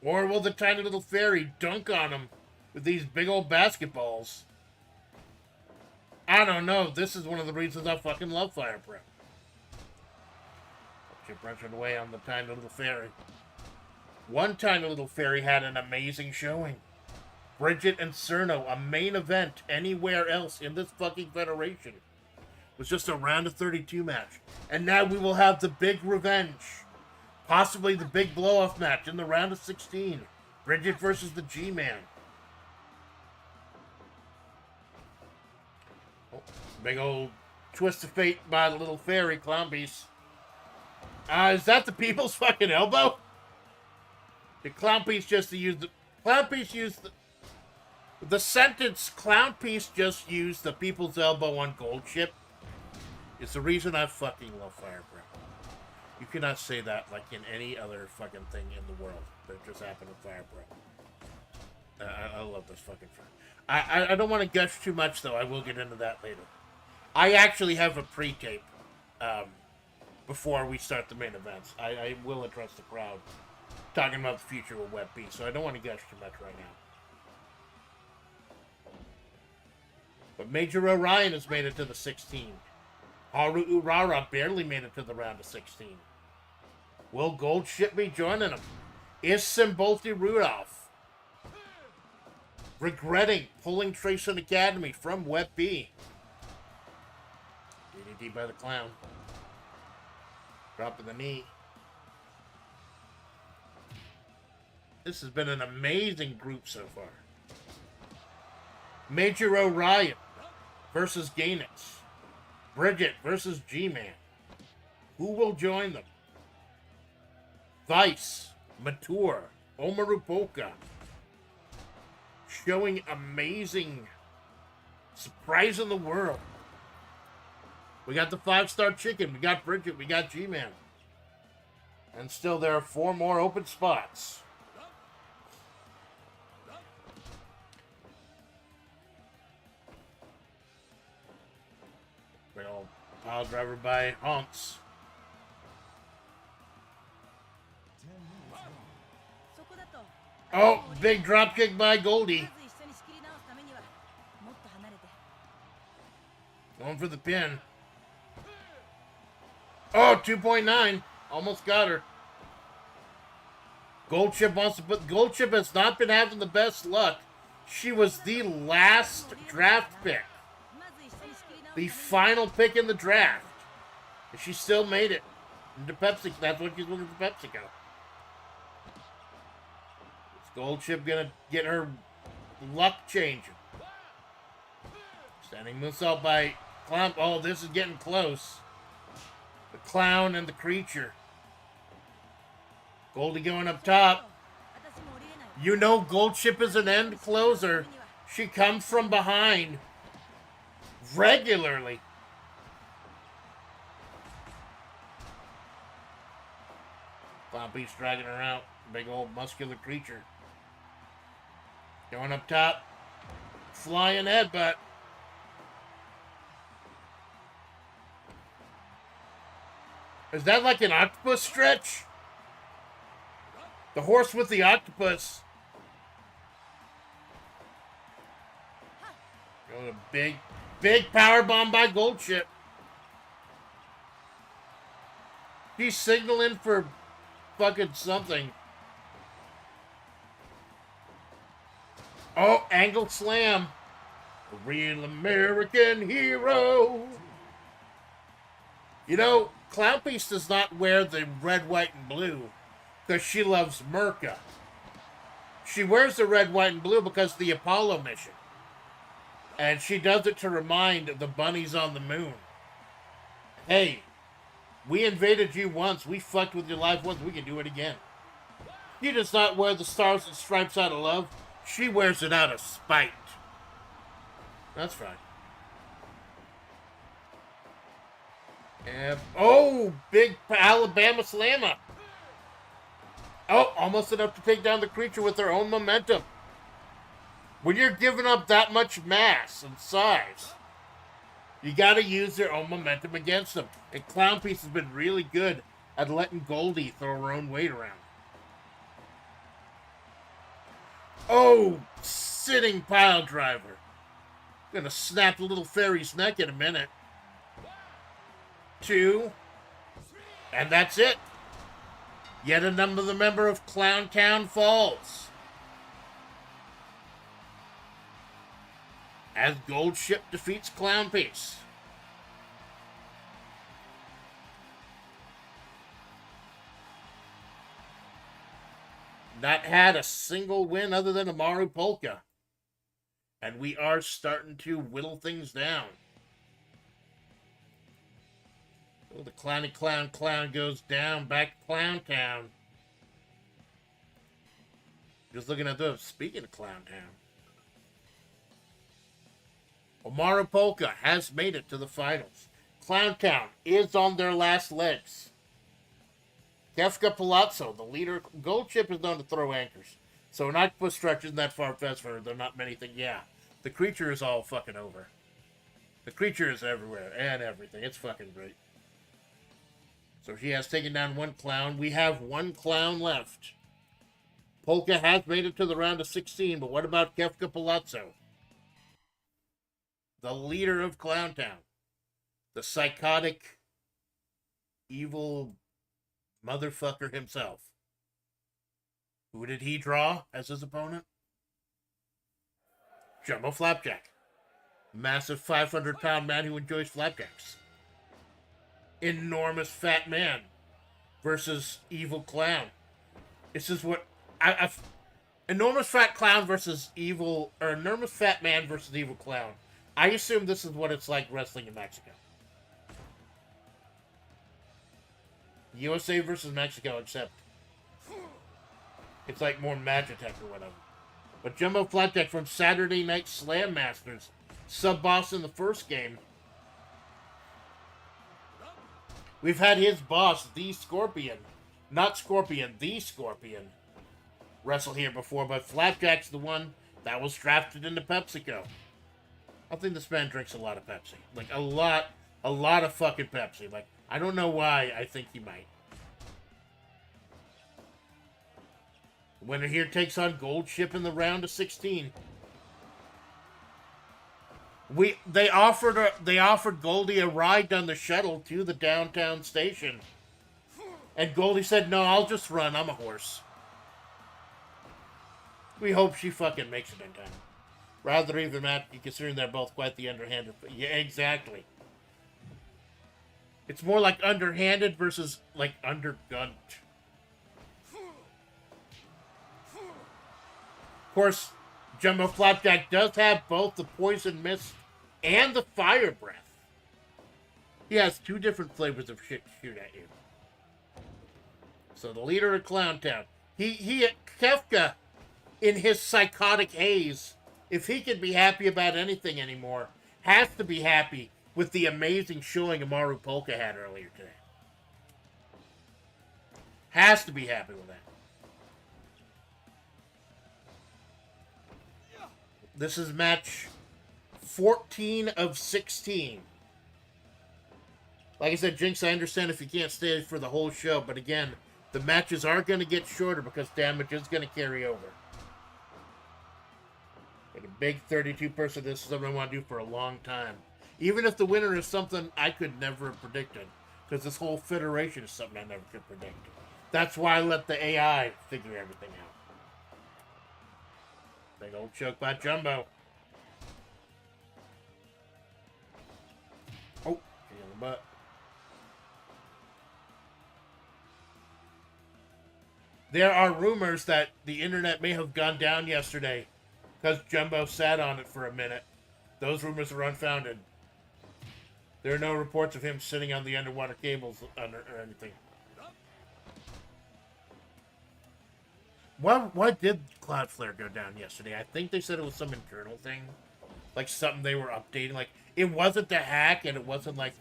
Or will the tiny little fairy dunk on him with these big old basketballs? I don't know. This is one of the reasons I fucking love Fire Pro. Chip wrenching away on the tiny little fairy. One tiny little fairy had an amazing showing. Bridget and Cerno, a main event anywhere else in this fucking federation. It was just a round of 32 match. And now we will have the big revenge. Possibly the big blow-off match in the round of 16. Bridget versus the G-Man. Oh, big old twist of fate by the little fairy Clown Piece. Is that the people's fucking elbow? Did Clown Piece just use the... Clown Piece used the sentence Clown Piece just used the people's elbow on Gold Chip. It's the reason I fucking love Fire Pro. You cannot say that like in any other fucking thing in the world that just happened with Fire Pro. I love this fucking fun. I don't want to gush too much, though. I will get into that later. I actually have a pre-tape before we start the main events. I will address the crowd talking about the future of Web B, so I don't want to gush too much right now. But Major Orion has made it to the 16. Haru Urara barely made it to the round of 16. Will Gold Ship be joining him? Is Simbolti Rudolph regretting pulling Trayson Academy from Web B? DDT by the clown. Dropping the knee. This has been an amazing group so far. Major Orion versus Gainix. Bridget versus G-Man. Who will join them? Vice, Mature, Omaru Polka. Showing amazing, surprising the world. We got the 5-star chicken. We got Bridget. We got G-Man. And still there are 4 more open spots. Big old pile driver by Hunts. Oh, big drop kick by Goldie. Going for the pin. Oh, 2.9. Almost got her. Gold Chip wants to put... Gold Chip has not been having the best luck She was the last draft pick. The final pick in the draft. And she still made it into Pepsi. That's what she's looking for PepsiCo. Is Gold Ship gonna get her luck changing? Standing moonsault by Clown. Oh, this is getting close. The clown and the creature. Goldie going up top. You know Gold Ship is an end closer. She comes from behind regularly. Clownpiece dragging her out. Big old muscular creature. Going up top. Flying headbutt. Is that like an octopus stretch? The horse with the octopus. Oh, a big power bomb by Gold Ship. He's signaling for fucking something. Oh, angle slam. A real American hero. You know, Clownpiece does not wear the red, white, and blue because she loves Merca. She wears the red, white, and blue because of the Apollo mission. And she does it to remind the bunnies on the moon. Hey, we invaded you once. We fucked with your life once. We can do it again. She does not wear the stars and stripes out of love. She wears it out of spite. That's fine. And, oh, big Alabama slammer. Oh, almost enough to take down the creature with her own momentum. When you're giving up that much mass and size, you got to use their own momentum against them. And Clownpiece has been really good at letting Goldie throw her own weight around. Oh, sitting pile driver. Gonna snap the little fairy's neck in a minute. 2. And that's it. Yet another member of Clowntown falls. As Gold Ship defeats Clownpiece. Not had a single win other than Amaru Polka. And we are starting to whittle things down. Oh, the clowny clown goes down. Back to Clowntown. Just looking at those. Speaking of Clowntown. Amaru Polka has made it to the finals. Clowntown is on their last legs. Kefka Palazzo, the leader. Gold Ship is known to throw anchors. So an octopus stretch isn't that far-fetched for her. They're not many things. Yeah, the creature is all fucking over. The creature is everywhere and everything. It's fucking great. So she has taken down one clown. We have one clown left. Polka has made it to the round of 16, but what about Kefka Palazzo? The leader of Clowntown. The psychotic, evil motherfucker himself. Who did he draw as his opponent? Jumbo Flapjack. Massive 500-pound man who enjoys flapjacks. Enormous fat man versus evil clown. This is what enormous fat clown versus evil, or enormous fat man versus evil clown. I assume this is what it's like wrestling in Mexico. USA versus Mexico, except it's like more Magitech or whatever. But Jumbo Flapjack from Saturday Night Slam Masters, sub-boss in the first game. We've had his boss, the Scorpion, not Scorpion, the Scorpion, wrestle here before, but Flapjack's the one that was drafted into PepsiCo. I think this man drinks a lot of Pepsi. Like, a lot of fucking Pepsi. Like, I don't know why I think he might. Winner here takes on Gold Ship in the round of 16. They offered Goldie a ride down the shuttle to the downtown station. And Goldie said, "No, I'll just run. I'm a horse." We hope she fucking makes it in time. Rather even match, considering they're both quite the underhanded. Yeah, exactly. It's more like underhanded versus like undergunned. Of course, Jumbo Flapjack does have both the poison mist and the fire breath. He has two different flavors of shit to shoot at you. So the leader of Clowntown. He Kefka, in his psychotic haze, if he could be happy about anything anymore, has to be happy with the amazing showing Amaru Polka had earlier today. Has to be happy with that. This is match 14 of 16. Like I said, Jinx, I understand if you can't stay for the whole show, but again, the matches are going to get shorter because damage is going to carry over. Like a big 32 person, this is something I want to do for a long time. Even if the winner is something I could never have predicted, because this whole federation is something I never could predict. That's why I let the AI figure everything out. Big old choke by Jumbo. Oh, in the butt. There are rumors that the internet may have gone down yesterday because Jumbo sat on it for a minute. Those rumors are unfounded. There are no reports of him sitting on the underwater cables or anything. Why did Cloudflare go down yesterday? I think they said it was some internal thing. Like something they were updating. Like, it wasn't the hack and it wasn't like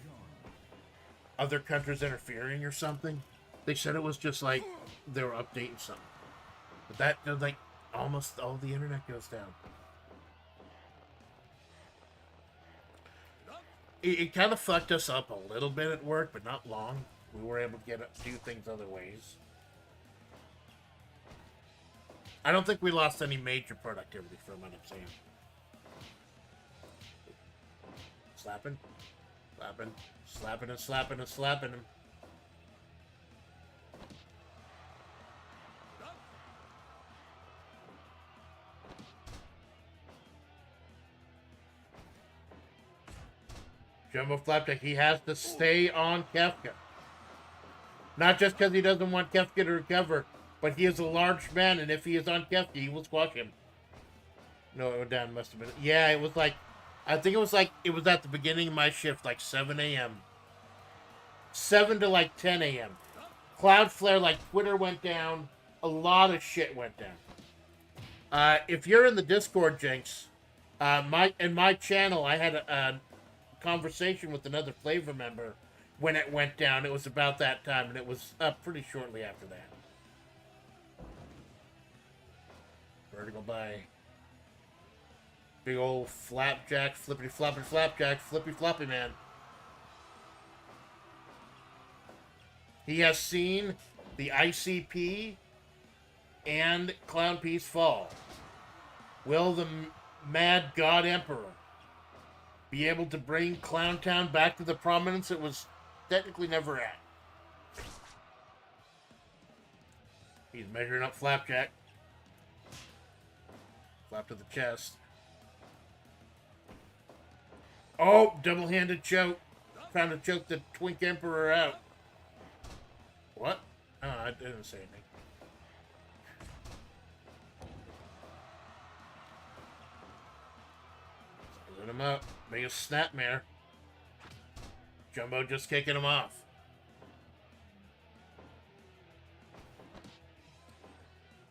other countries interfering or something. They said it was just like they were updating something. But that, like, almost all the internet goes down. It kind of fucked us up a little bit at work, but not long. We were able to do things other ways. I don't think we lost any major productivity from what I'm saying. Slapping, slapping, slapping and slapping and slapping him. Jumbo Flapjack, he has to stay on Kefka. Not just because he doesn't want Kefka to recover, but he is a large man, and if he is on Kefka, he will squash him. No, it went down, must have been. Yeah, it was like, I think it was like, it was at the beginning of my shift, like 7 a.m. 7 to like 10 a.m. Cloudflare, like Twitter went down. A lot of shit went down. If you're in the Discord, Jinx, in my channel, I had a conversation with another FlaVR member when it went down. It was about that time, and it was up pretty shortly after that. Vertical by big old flapjack, flippity floppy flapjack, flippy floppy man. He has seen the ICP and Clown Piece fall. Will the Mad God Emperor be able to bring Clowntown back to the prominence it was technically never at? He's measuring up Flapjack. Flap to the chest. Oh, double-handed choke. Trying to choke the Twink Emperor out. What? Oh, I didn't say anything. Put him up. Biggest snapmare. Jumbo just kicking him off.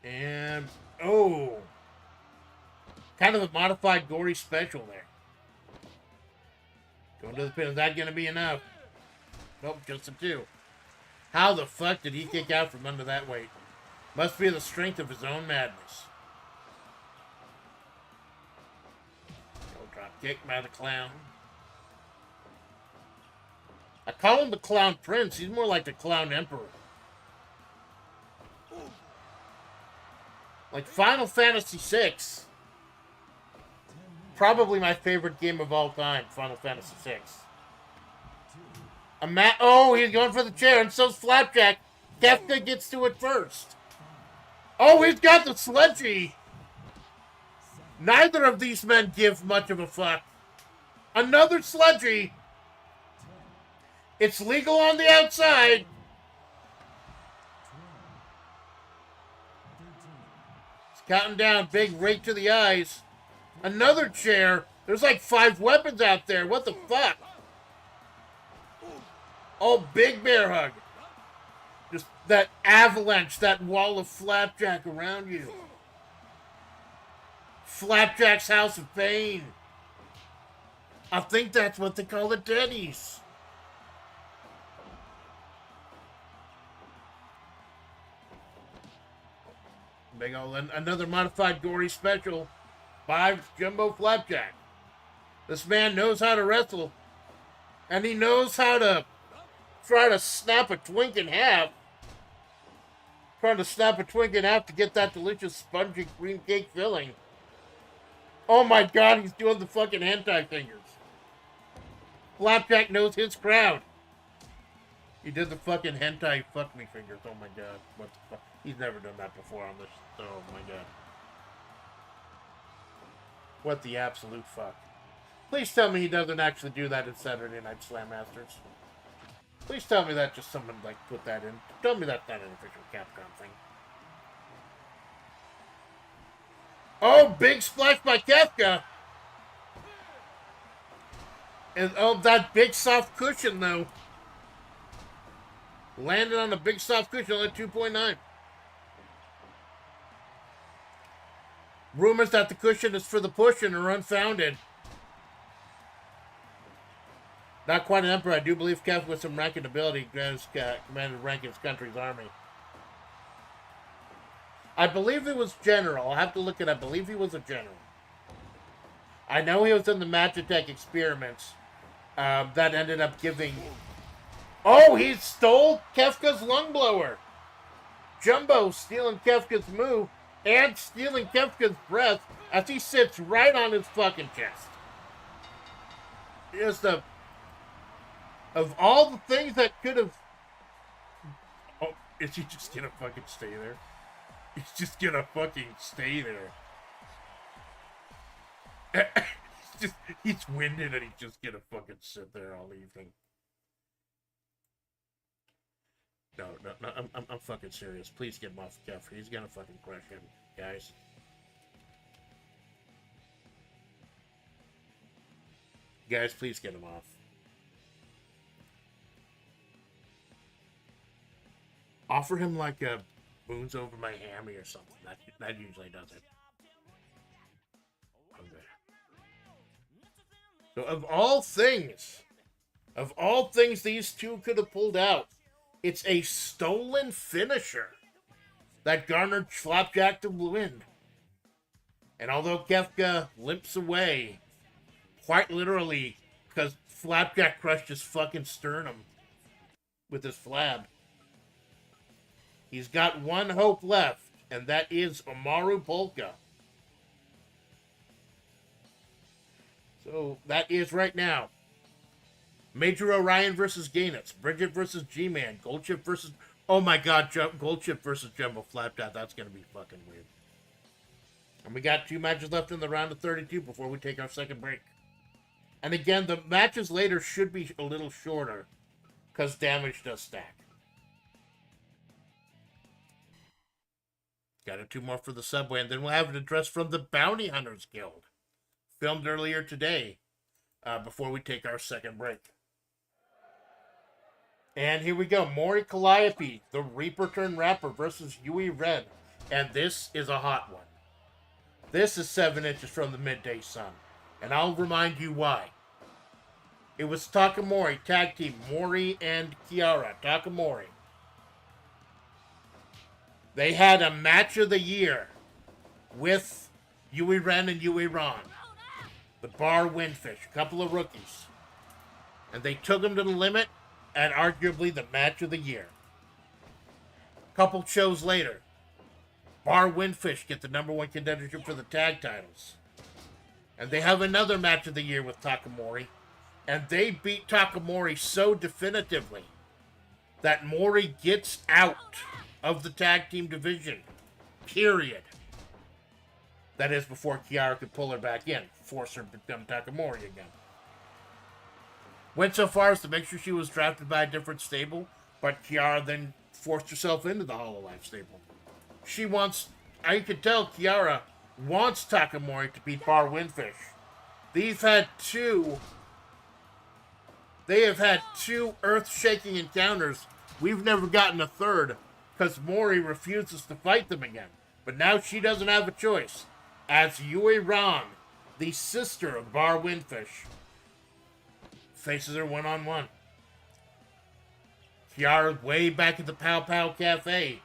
And, oh. Kind of a modified gory special there. Going to the pin. Is that going to be enough? Nope, just a 2. How the fuck did he kick out from under that weight? Must be the strength of his own madness. Drop kick by the Clown. I call him the Clown Prince. He's more like the Clown Emperor. Like Final Fantasy VI. Probably my favorite game of all time, Final Fantasy VI. Oh, he's going for the chair, and so's Flapjack. Kefka gets to it first. Oh, he's got the sledgy. Neither of these men give much of a fuck. Another sludgy. It's legal on the outside. It's counting down. Big rake to the eyes. Another chair. There's like 5 weapons out there. What the fuck? Oh, big bear hug. Just that avalanche, that wall of Flapjack around you. Flapjack's House of Pain. I think that's what they call the Denny's. Big ol' another modified gory special by Jumbo Flapjack. This man knows how to wrestle. And he knows how to try to snap a twink in half. Trying to snap a twink in half to get that delicious spongy cream cake filling. Oh my god, he's doing the fucking hentai fingers. Flapjack knows his crowd. He did the fucking hentai fuck me fingers. Oh my god. What the fuck? He's never done that before on this. Oh my god. What the absolute fuck. Please tell me he doesn't actually do that in Saturday Night Slam Masters. Please tell me that just someone like put that in. Tell me that's not an official Capcom thing. Oh, big splash by Kefka. And oh, that big soft cushion though. Landed on a big soft cushion, only 2.9. Rumors that the cushion is for the pushing are unfounded. Not quite an emperor. I do believe Kefka with some rank and ability commanded rank in his country's army. I believe he was general. I'll have to look at it. I believe he was a general. I know he was in the Match Attack experiments. That ended up giving... Oh, he stole Kefka's lung blower. Jumbo stealing Kefka's move and stealing Kefka's breath as he sits right on his fucking chest. Just the... Of all the things that could have... Oh, is he just gonna fucking stay there? He's just gonna fucking stay there. He's winded and he's just gonna fucking sit there all evening. No, I'm fucking serious. Please get him off the Kefka. He's gonna fucking crush him, guys. Guys, please get him off. Offer him like a moons over my hammy or something. That usually does it. Okay. So of all things these two could have pulled out, it's a stolen finisher that garnered Flapjack to win. And although Kefka limps away, quite literally, because Flapjack crushed his fucking sternum with his flab, he's got one hope left, and that is Omaru Polka. So that is right now Major Orion versus Gainitz, Bridget versus G-Man, Goldchip versus... Oh my god, Goldchip versus Jumbo Flapjack. That's going to be fucking weird. And we got 2 matches left in the round of 32 before we take our second break. And again, the matches later should be a little shorter because damage does stack. Got 2 more for the subway, and then we'll have an address from the Bounty Hunters Guild. Filmed earlier today, before we take our second break. And here we go. Mori Calliope, the Reaper turned rapper, versus Yui Ren. And this is a hot one. This is 7 inches from the midday sun. And I'll remind you why. It was Takamori, tag team, Mori and Kiara. Takamori. They had a match of the year with Yui Ren and Yui Ron. The Bar Windfish, a couple of rookies. And they took them to the limit, and arguably the match of the year. A couple shows later, Bar Windfish get the #1 contendership for the tag titles. And they have another match of the year with Takamori. And they beat Takamori so definitively that Mori gets out of the tag team division. Period. That is before Kiara could pull her back in, force her to become Takamori again. Went so far as to make sure she was drafted by a different stable, but Kiara then forced herself into the Hololive stable. She wants, I could tell Kiara wants Takamori to beat Bar Windfish. They have had two earth-shaking encounters. We've never gotten a third, because Mori refuses to fight them again. But now she doesn't have a choice. As Yui Ran, the sister of Bar Windfish, faces her one-on-one. Kiara way back at the Pow Pow Cafe.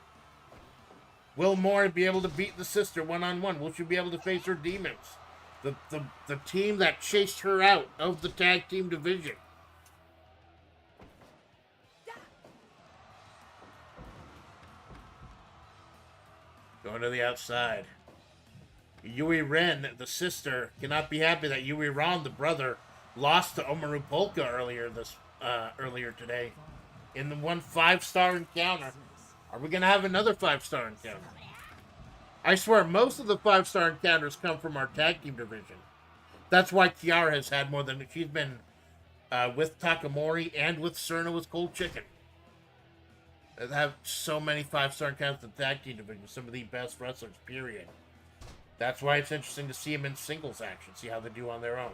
Will Mori be able to beat the sister one-on-one? Will she be able to face her demons? The team that chased her out of the tag team division. Going to the outside. Yui Ren, the sister, cannot be happy that Yui Ran, the brother, lost to Omaru Polka earlier today in the 5-star encounter. Are we going to have another 5-star encounter? I swear, most of the 5-star encounters come from our tag team division. That's why Kiara has had more than... She's been with Takamori and with Cerna with Cold Chicken. They have so many 5-star encounters in the tag team division. Some of the best wrestlers, period. That's why it's interesting to see them in singles action. See how they do on their own.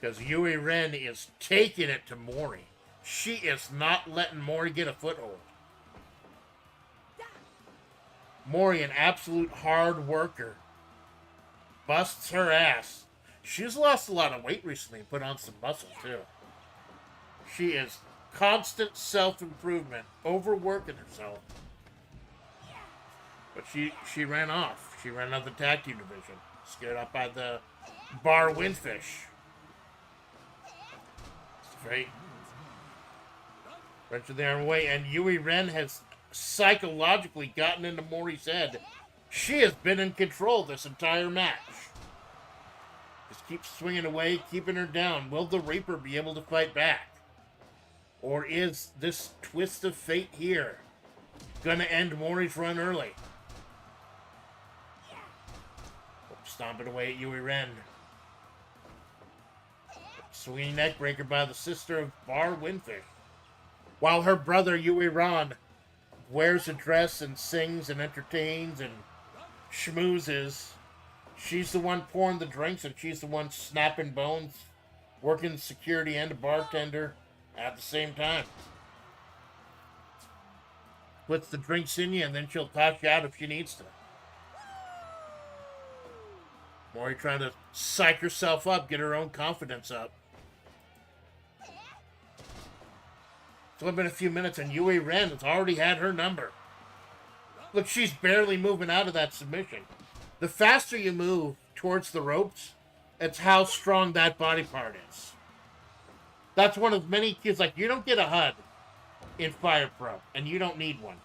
Because Yui Ren is taking it to Mori. She is not letting Mori get a foothold. Mori, an absolute hard worker. Busts her ass. She's lost a lot of weight recently and put on some muscle, too. She is constant self-improvement, overworking herself. But she ran off. She ran out of the tag team division. Scared up by the Bar Windfish. Straight. Wrench of the arm away, and Yui Ren has psychologically gotten into Mori's head. She has been in control this entire match. Just keeps swinging away, keeping her down. Will the Reaper be able to fight back? Or is this twist of fate here gonna end Mori's run early? Stomping away at Yui Ren. Swinging neckbreaker by the sister of Bar Windfish. While her brother Yui Ran wears a dress and sings and entertains and schmoozes, she's the one pouring the drinks and she's the one snapping bones, working security and a bartender at the same time. Puts the drinks in you and then she'll toss you out if she needs to. Mori trying to psych herself up, get her own confidence up. It's only been a few minutes and Yui Ren has already had her number. Look, she's barely moving out of that submission. The faster you move towards the ropes, it's how strong that body part is. That's one of many cues. Like, you don't get a HUD in Fire Pro, and you don't need one.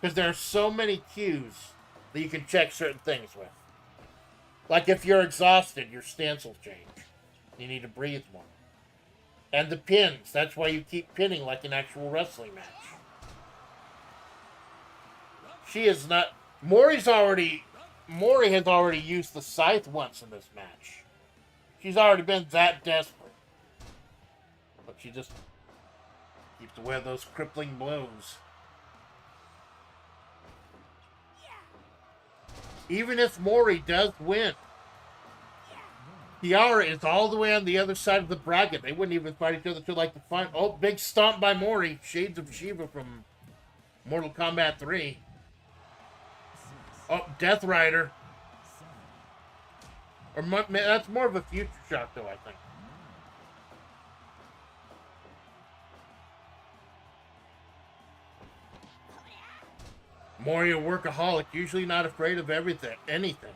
Because there are so many cues that you can check certain things with. Like if you're exhausted, your stance will change. You need to breathe more. And the pins, that's why you keep pinning like an actual wrestling match. She is not... Mori has already used the scythe once in this match. She's already been that desperate. But she just keeps away those crippling blows. Even if Mori does win, Kiara is all the way on the other side of the bracket. They wouldn't even fight each other till like the final. Oh, big stomp by Mori. Shades of Shiva from Mortal Kombat 3. Oh, Death Rider. Or that's more of a future shot, though, I think. Mori, a workaholic, usually not afraid of anything.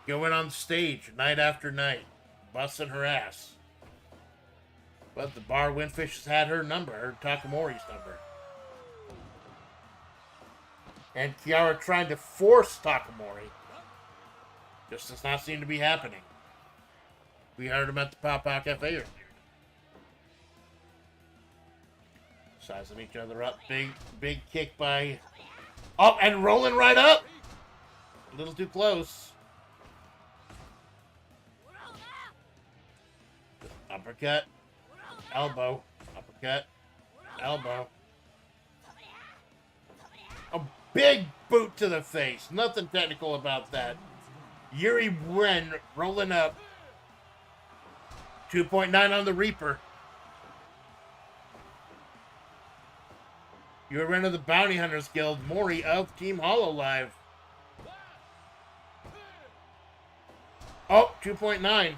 Going on stage night after night, busting her ass. But the Bar Windfish has had her number, her Takamori's number. And Kiara trying to force Takamori. Just does not seem to be happening. We heard him at the Pow Pow Cafe earlier. Sizing each other up. Big kick by... Oh, and rolling right up. A little too close. Uppercut. Elbow. Uppercut. Elbow. A big boot to the face. Nothing technical about that. Yuri Ren rolling up. 2.9 on the Reaper. Yuri Ren of the Bounty Hunters Guild. Mori of Team Hololive. Oh, 2.9.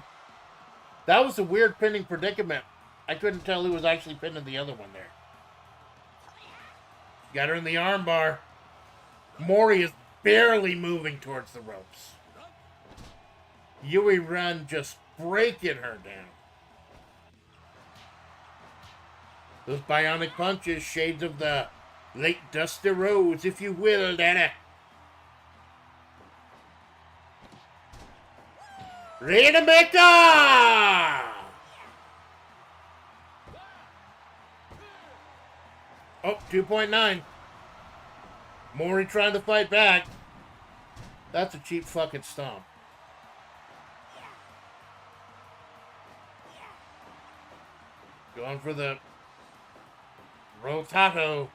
That was a weird pinning predicament. I couldn't tell who was actually pinning the other one there. Got her in the armbar. Mori is barely moving towards the ropes. Yui Ren just breaking her down. Those bionic punches, shades of the late Dusty Rhodes, if you will, Dana. Reanimator! Oh, 2.9. Mori trying to fight back. That's a cheap fucking stomp. Going for the Rotato.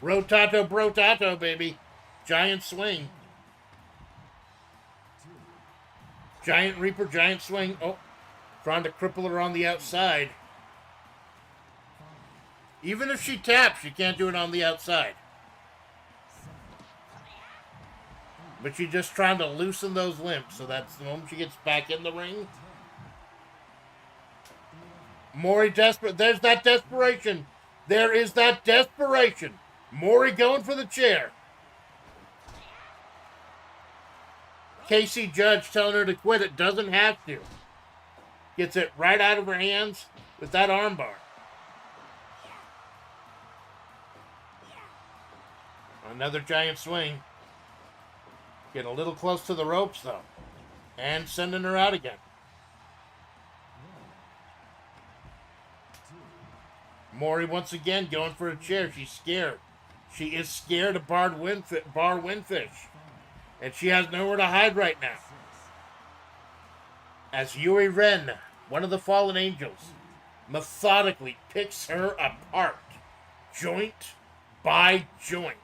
Rotato, brotato, baby. Giant swing. Giant Reaper, giant swing. Oh, trying to cripple her on the outside. Even if she taps, she can't do it on the outside. But she's just trying to loosen those limbs, so that's the moment she gets back in the ring. Mori desperate. There's that desperation. There is that desperation. Mori going for the chair. Casey Judge telling her to quit it. Doesn't have to. Gets it right out of her hands with that armbar. Another giant swing. Getting a little close to the ropes, though. And sending her out again. Mori once again going for a chair. She's scared. She is scared of Bar Windfish. And she has nowhere to hide right now. As Yuri Ren, one of the fallen angels, methodically picks her apart. Joint by joint.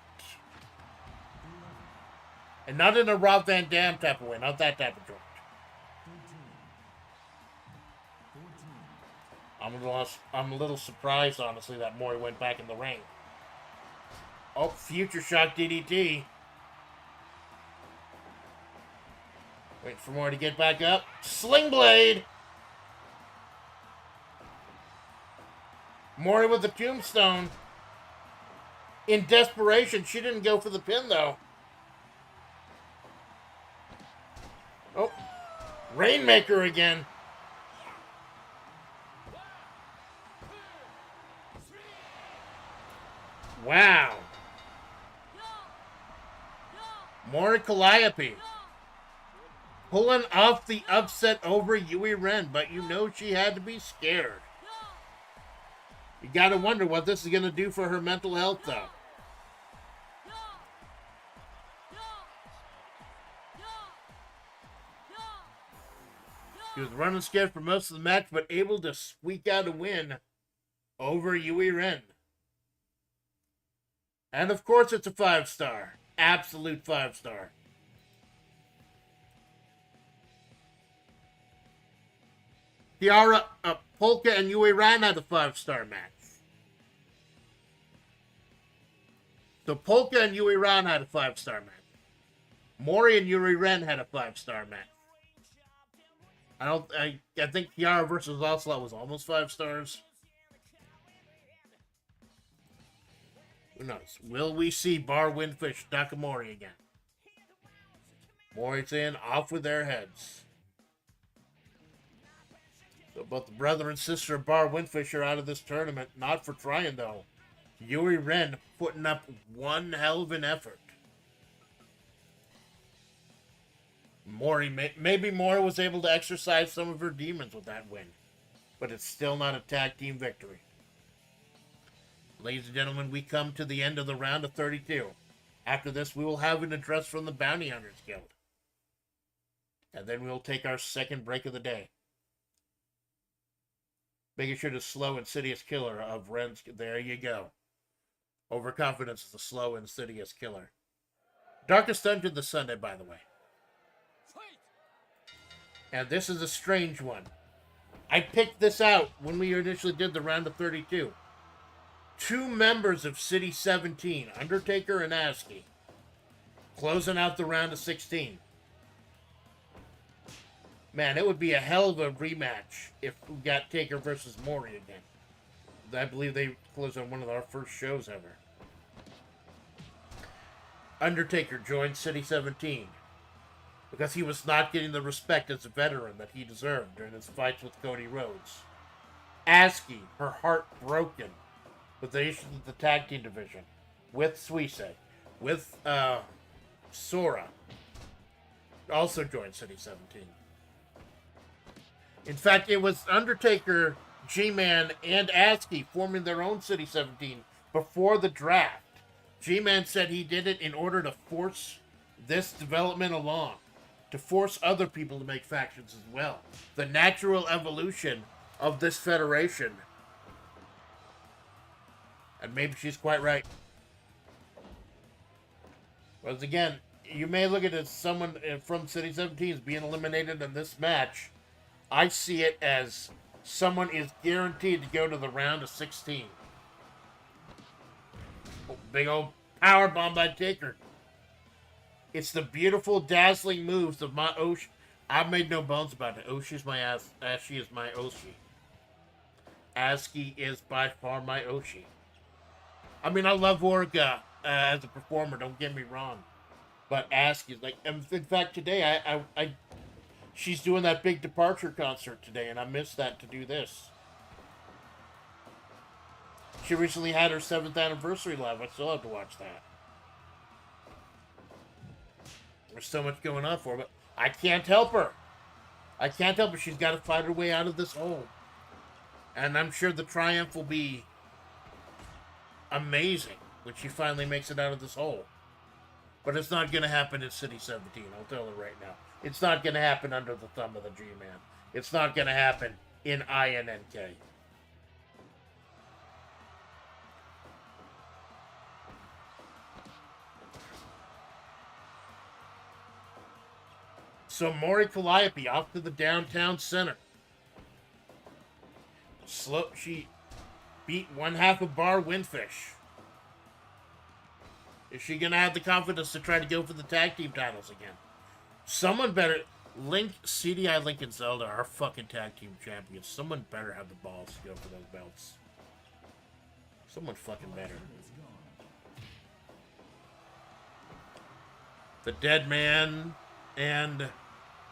And not in a Rob Van Dam type of way. Not that type of joint. I'm a little surprised, honestly, that Mori went back in the ring. Oh, Future Shock DDT. Wait for Mori to get back up. Sling Blade. Mori with the tombstone. In desperation, she didn't go for the pin, though. Oh, Rainmaker again. Wow. Mori Calliope. Pulling off the upset over Yui Ren, but you know she had to be scared. You gotta wonder what this is gonna do for her mental health, though. She was running scared for most of the match, but able to squeak out a win over Yui Ren. And of course it's a 5-star. Absolute 5-star. Kiara, Polka, and Yui Ren had a 5-star match. So Polka and Yui Ren had a 5-star match. Mori and Yuri Ren had a 5-star match. I think Kiara versus Ocelot was almost 5 stars. Who knows? Will we see Bar Windfish Nakamori again? Mori's in, off with their heads. So both the brother and sister of Bar Windfish are out of this tournament. Not for trying, though. Yuri Ren putting up one hell of an effort. Maybe Mori was able to exercise some of her demons with that win. But it's still not a tag team victory. Ladies and gentlemen, we come to the end of the round of 32. After this, we will have an address from the Bounty Hunters Guild. And then we'll take our second break of the day. Making sure to slow insidious killer of Ren's. There you go. Overconfidence is the slow insidious killer. Darkest Dungeon this Sunday, by the way. And this is a strange one. I picked this out when we initially did the round of 32. 2 members of City 17, Undertaker and ASCII, closing out the round of 16. Man, it would be a hell of a rematch if we got Taker versus Maury again. I believe they closed on one of our first shows ever. Undertaker joined City 17 because he was not getting the respect as a veteran that he deserved during his fights with Cody Rhodes. ASCII, her heart broken with the issues of the tag team division, with Suisse, with Sora, also joined City 17. In fact, it was Undertaker, G-Man, and ASCII forming their own City 17 before the draft. G-Man said he did it in order to force this development along, to force other people to make factions as well. The natural evolution of this federation. And maybe she's quite right. Once again, you may look at it as someone from City 17 is being eliminated in this match. I see it as someone is guaranteed to go to the round of 16. Oh, big old power bomb by Taker. It's the beautiful, dazzling moves of my Oshi. I've made no bones about it. Oshi's my ass. ASCII is my Oshi. ASCII is by far my Oshi. I mean, I love Orga as a performer. Don't get me wrong, but ASCII is like. In fact, today she's doing that big departure concert today, and I missed that to do this. She recently had her 7th anniversary live. I still have to watch that. There's so much going on for her, but I can't help her. I can't help her. She's got to fight her way out of this hole. And I'm sure the triumph will be amazing when she finally makes it out of this hole. But it's not going to happen in City 17. I'll tell her right now. It's not going to happen under the thumb of the G-Man. It's not going to happen in INNK. So Maury Calliope off to the downtown center. She beat one half of Bar Windfish. Is she going to have the confidence to try to go for the tag team titles again? Someone better... CDI Link and Zelda are fucking tag team champions. Someone better have the balls to go for those belts. Someone fucking better. The Dead Man and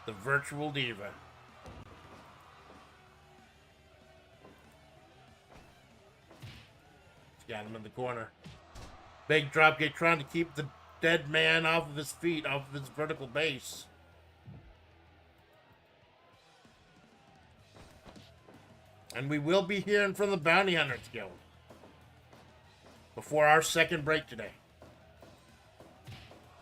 the Virtual Diva. Got him in the corner. Big dropkick trying to keep the Dead Man off of his feet, off of his vertical base. And we will be hearing from the Bounty Hunters Guild before our second break today.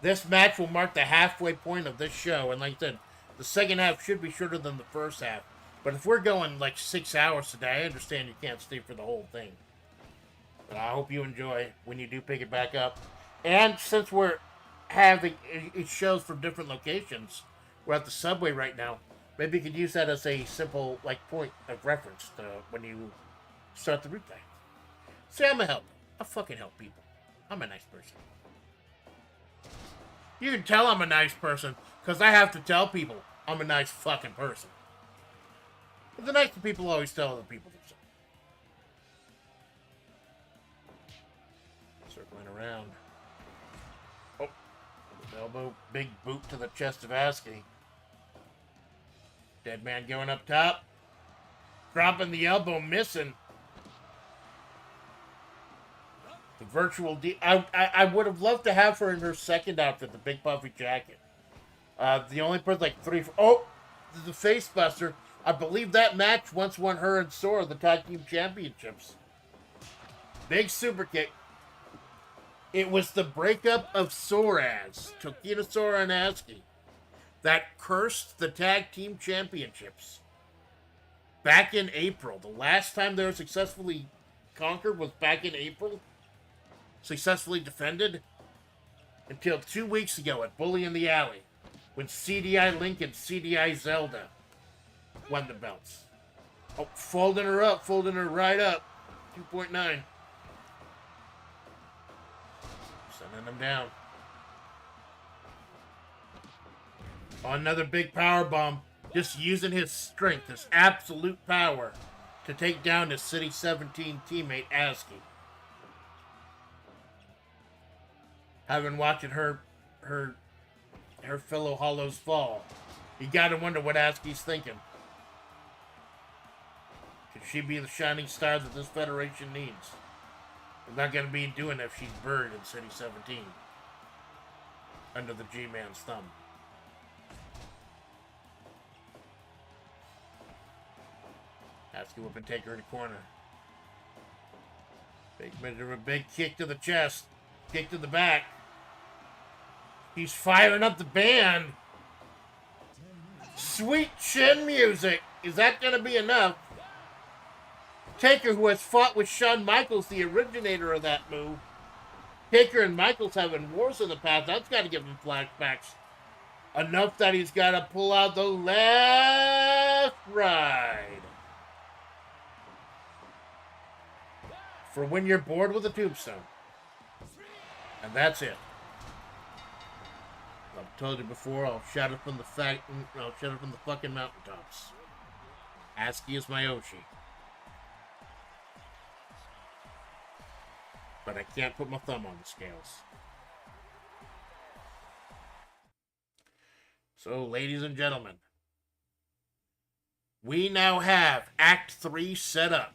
This match will mark the halfway point of this show. And like I said, the second half should be shorter than the first half. But if we're going like 6 hours today, I understand you can't stay for the whole thing. But I hope you enjoy when you do pick it back up. And since we're having it shows from different locations, we're at the subway right now. Maybe you could use that as a simple like point of reference to when you start the replay. See, I'm a help. I fucking help people. I'm a nice person. You can tell I'm a nice person because I have to tell people I'm a nice fucking person. But the nice people always tell other people themselves. Circling around. Oh, elbow, big boot to the chest of ASCII. Dead Man going up top. Dropping the elbow, missing. The Virtual D. I would have loved to have her in her second outfit, the big puffy jacket. The only person like 3. Oh, the face buster. I believe that match once won her and Sora the tag team championships. Big super kick. It was the breakup of Soraz, Tokita Sora and Asuka, that cursed the tag team championships. Back in April. The last time they were successfully conquered was back in April. Successfully defended. Until 2 weeks ago at Bully in the Alley. When CDI Link and CDI Zelda won the belts. Oh, folding her up. Folding her right up. 2.9. Sending them down. Another big power bomb. Just using his strength, his absolute power, to take down his City 17 teammate, Asuka. I've been watching her fellow Hollows fall. You gotta wonder what Asuka's thinking. Could she be the shining star that this Federation needs? They're not gonna be doing it if she's buried in City 17. Under the G-Man's thumb. Asuka whip and take her in the corner. Big kick to the chest. Kick to the back. He's firing up the band. Sweet chin music. Is that going to be enough? Taker, who has fought with Shawn Michaels, the originator of that move. Taker and Michaels having wars in the past. That's got to give him flashbacks. Enough that he's got to pull out the left ride. For when you're bored with a tombstone. And that's it. I've told you before, I'll shout it from the fucking mountaintops. Asuka is my Oshi. But I can't put my thumb on the scales. So, ladies and gentlemen, we now have Act 3 set up.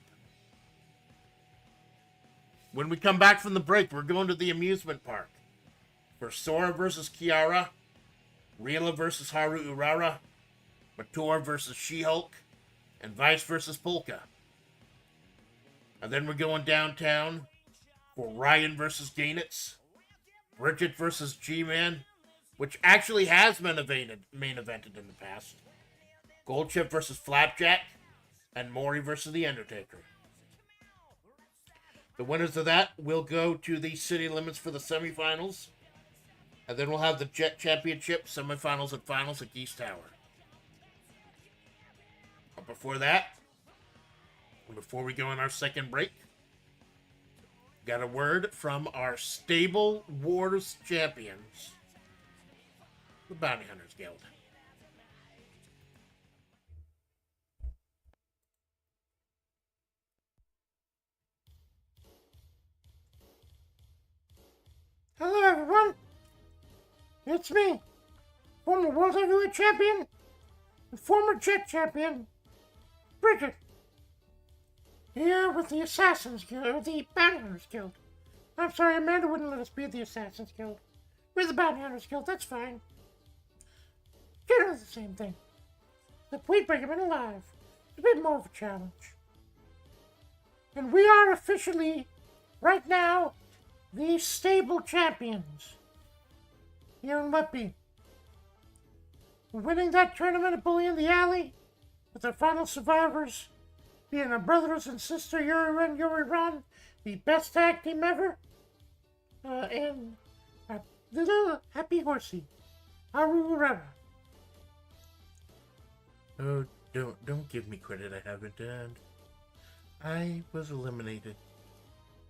When we come back from the break, we're going to the amusement park. For Sora versus Kiara, Rila versus Haru Urara, Mator versus She-Hulk, and Vice versus Polka. And then we're going downtown for Ryan versus Gainitz, Bridget versus G-Man, which actually has been main evented in the past, Goldchip versus Flapjack, and Maury versus The Undertaker. The winners of that will go to the city limits for the semifinals. And then we'll have the Jet Championship, semifinals, and finals at Geese Tower. But before that, before we go on our second break, got a word from our Stable Wars champions, the Bounty Hunters Guild. Hello, everyone. It's me, former World Heavyweight Champion and former Jet Champion, Bridget. Here with the Assassins Guild, or the Bounty Hunters Guild. I'm sorry, Amanda wouldn't let us be the Assassins Guild. We're the Bounty Hunters Guild, that's fine. Generally the same thing. If we bring them in alive, it's a bit more of a challenge. And we are officially, right now, the Stable Champions. Here in Whitby. We're winning that tournament at Bully in the Alley, with our final survivors being our brothers and sister Yuri and Yuri Ron, the best tag team ever, and our little happy horsey, Haru Urara. Oh, don't give me credit I haven't done. I was eliminated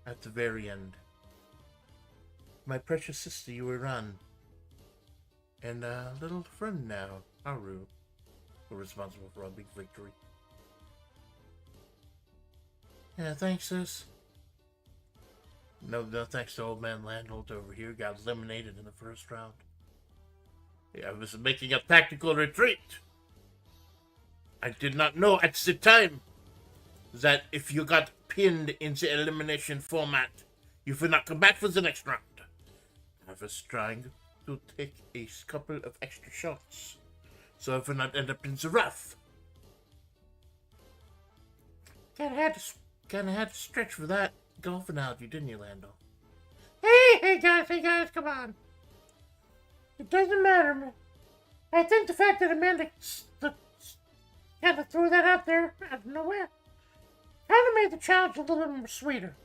at the very end. My precious sister, Yuri Ron, and a little friend now, Haru, were responsible for our big victory. Yeah, thanks, sis. No thanks to old man Landholt over here. Got eliminated in the first round. Yeah, I was making a tactical retreat. I did not know at the time that if you got pinned in the elimination format, you would not come back for the next round. I was trying to take a couple of extra shots, so I would not end up in the rough. Kinda had to Kinda had to stretch for that golf analogy, didn't you, Lando? Hey, hey guys, come on. It doesn't matter, man. I think the fact that Amanda kind of threw that out there out of nowhere kind of made the challenge a little bit more sweeter.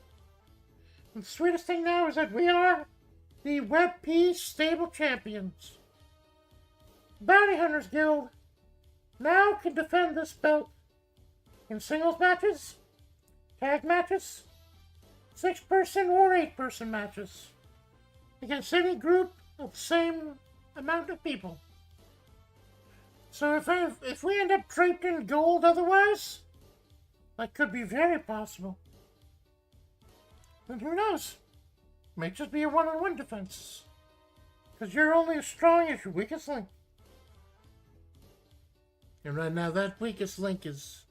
And the sweetest thing now is that we are the WebP Stable Champions. Bounty Hunters Guild now can defend this belt in singles matches, tag matches, 6-person or 8-person matches against any group of the same amount of people. So if we end up draped in gold otherwise, that could be very possible. And who knows? May just be a one-on-one defense. Because you're only as strong as your weakest link. And right now that weakest link is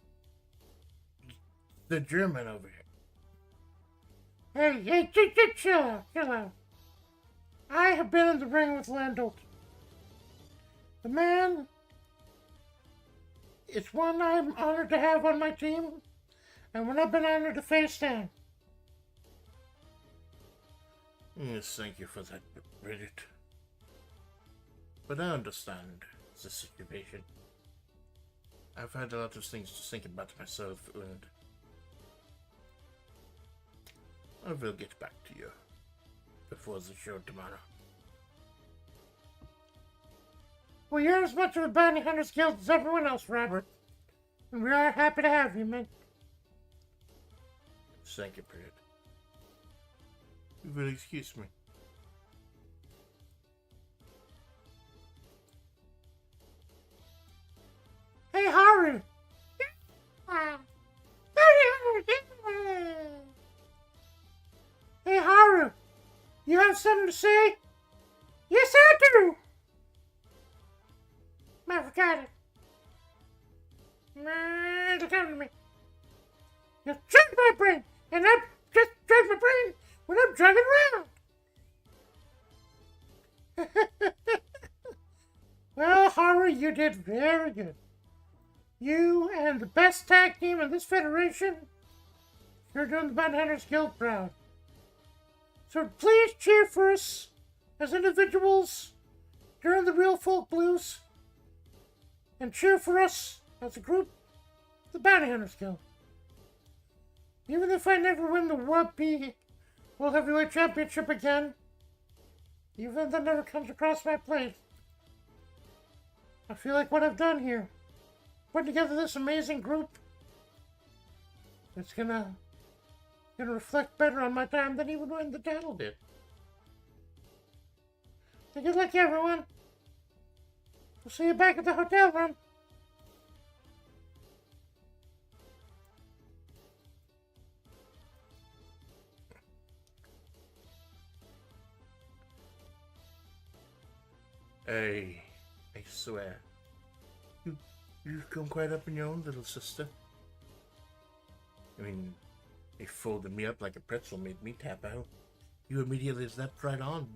the German over here. Hey, chill out. I have been in the ring with Landolt. The man is one I'm honored to have on my team, and one I've been honored to face down. Yes, thank you for that, Bridget. But I understand the situation. I've had a lot of things to think about myself, and I will get back to you before the show tomorrow. Well, you're as much of a bounty hunter's guild as everyone else, Robert. And we are happy to have you, man. Thank you, Bridget. You will excuse me. Hey, Haru! Hey, Haru! You have something to say? Yes, I do! I forgot it. It'll come to me. You drug my brain, and I just drug my brain when I'm driving around. Well, Haru, you did very good. You and the best tag team in this federation, you're doing the Bounty Hunters Guild proud. So please cheer for us as individuals during the Real Folk Blues, and cheer for us as a group, the Bounty Hunters Guild. Even if I never win the WebP World Heavyweight Championship again, even if that never comes across my plate, I feel like what I've done here, putting together this amazing group, it's gonna reflect better on my time than even when the title did. So good luck, everyone. We'll see you back at the hotel room. Hey, I swear. You've come quite up on your own, little sister. I mean, they folded me up like a pretzel, made me tap out. You immediately leapt right on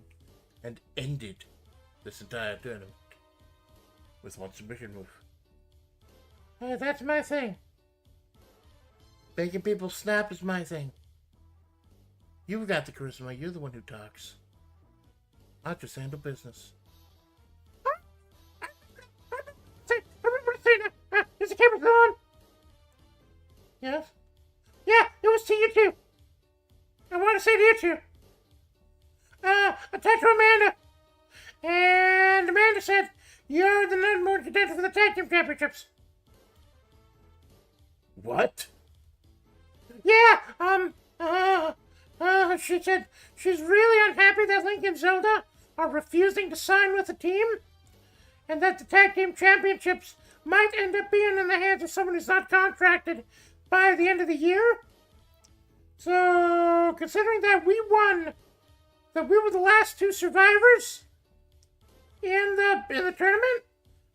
and ended this entire tournament with one submission move. Hey, that's my thing. Making people snap is my thing. You've got the charisma. You're the one who talks. I just handle business. Is the camera on? Yes? Yeah, it was to you too. I want to say to you too. I talked to Amanda. And Amanda said, you're the number one contender for the tag team championships. What? Yeah, she said she's really unhappy that Link and Zelda are refusing to sign with the team, and that the tag team championships might end up being in the hands of someone who's not contracted by the end of the year. So, considering that we won, that we were the last two survivors in the tournament,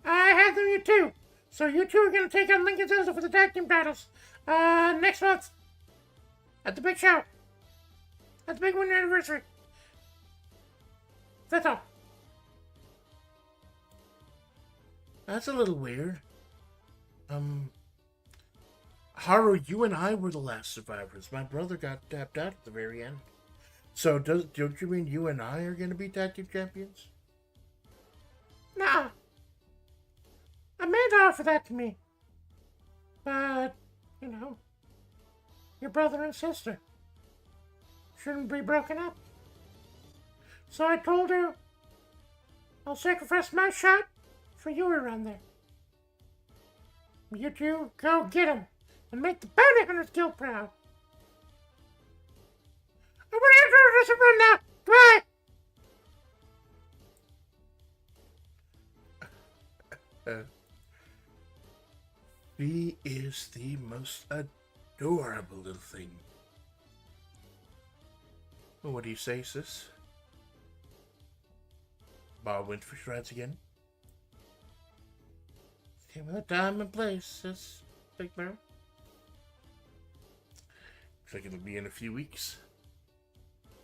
I had them you two. So you two are going to take on Link and Zelda for the tag team titles next month at the big show, at the big 1 year anniversary. That's all. That's a little weird. Haru, you and I were the last survivors. My brother got tapped out at the very end. So don't you mean you and I are going to be tag team champions? Nah. Amanda offered that to me. But, you know, your brother and sister shouldn't be broken up. So I told her I'll sacrifice my shot for your run there. You two go get him and make the bounty hunters guild proud. I want to enter this run now. Goodbye. She is the most adorable little thing. Well, what do you say, sis? Bob went for shreds again? Give me the time and place, sis. Big Bear. Looks like it'll be in a few weeks.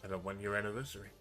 At a 1-year anniversary.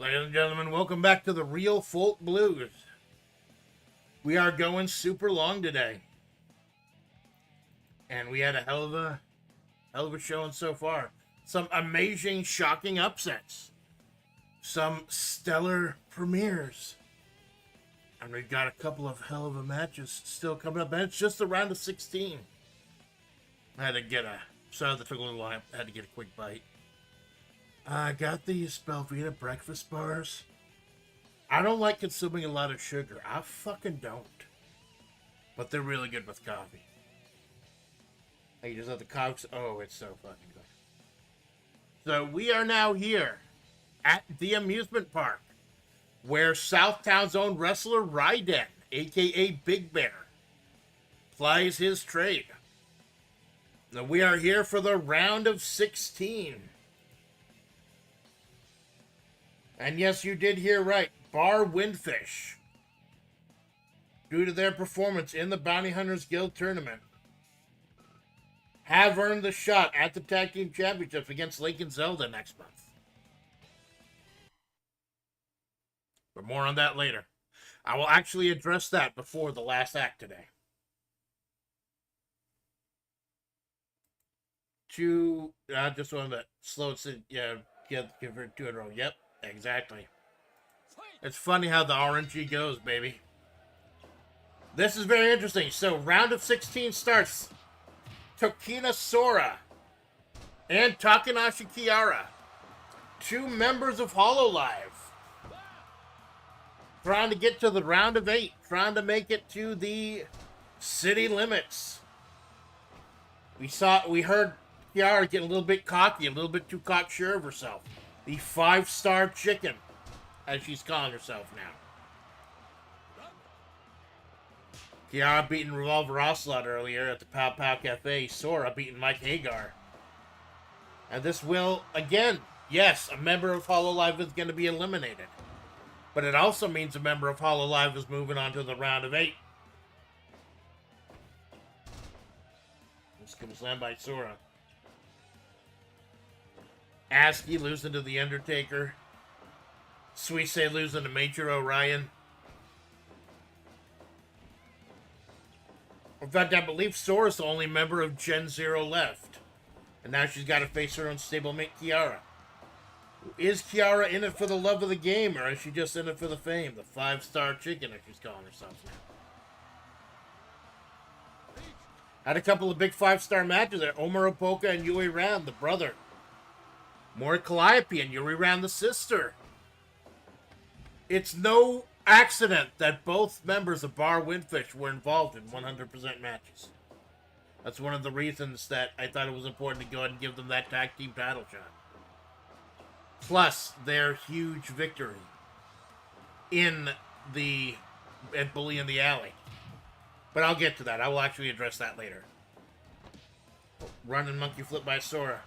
Ladies and gentlemen, welcome back to the Real Folk Blues. We are going super long today. And we had a hell of a showing so far. Some amazing, shocking upsets. Some stellar premieres. And we've got a couple of hell of a matches still coming up. And it's just the round of 16. I had to get sorry that took a little while. I had to get a quick bite. I got these Belvita breakfast bars. I don't like consuming a lot of sugar. I fucking don't. But they're really good with coffee. You just have the cogs. Oh, it's so fucking good. So we are now here at the amusement park where Southtown's own wrestler Raiden, aka Big Bear, plies his trade. Now we are here for the round of 16. And yes, you did hear right. Bar Windfish, due to their performance in the Bounty Hunters Guild tournament, have earned the shot at the Tag Team Championships against Lake and Zelda next month. But more on that later. I will actually address that before the last act today. I just wanted to slow it. Yeah, give her 2 in a row. Yep, exactly. It's funny how the RNG goes, baby. This is very interesting. So, round of 16 starts. Tokina Sora and Takanashi Kiara, 2 members of HoloLive, trying to get to the round of 8, trying to make it to the city limits. We heard Kiara get a little bit cocky, a little bit too cocksure of herself. The 5-star chicken, as she's calling herself now. Kiara beating Revolver Ocelot earlier at the Pow Pow Cafe. Sora beating Mike Hagar. And this will, again, yes, a member of HoloLive is going to be eliminated. But it also means a member of HoloLive is moving on to the round of 8. Let's get a slam by Sora. Asuki losing to The Undertaker. Suisei losing to Major Orion. In fact, I believe Sora's the only member of Gen Zero left. And now she's got to face her own stablemate, Kiara. Is Kiara in it for the love of the game, or is she just in it for the fame? The 5-star chicken, as she's calling herself now. Had a couple of big 5-star matches there. Omar Opoka and Yui Ram, the brother. Mori Calliope and Yuri Ram, the sister. It's no accident that both members of Bar Windfish were involved in 100% matches. That's one of the reasons that I thought it was important to go ahead and give them that tag team title shot. Plus their huge victory at Bully in the Alley. But I'll get to that. I will actually address that later. Running monkey flip by Sora.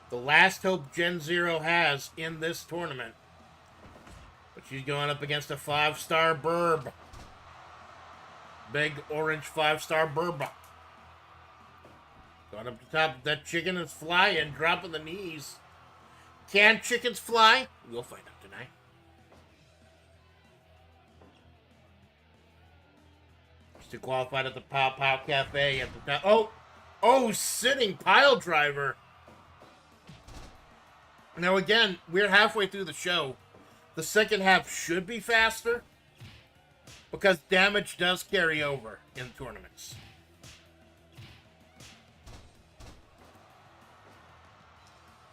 The last hope Gen Zero has in this tournament. But she's going up against a 5-star Burb. Big orange 5-star Burb. Going up the top. That chicken is flying, dropping the knees. Can chickens fly? We'll find out tonight. She's qualified at the Pow Pow Cafe at the top. Oh, sitting pile driver. Now again, we're halfway through the show. The second half should be faster because damage does carry over in tournaments.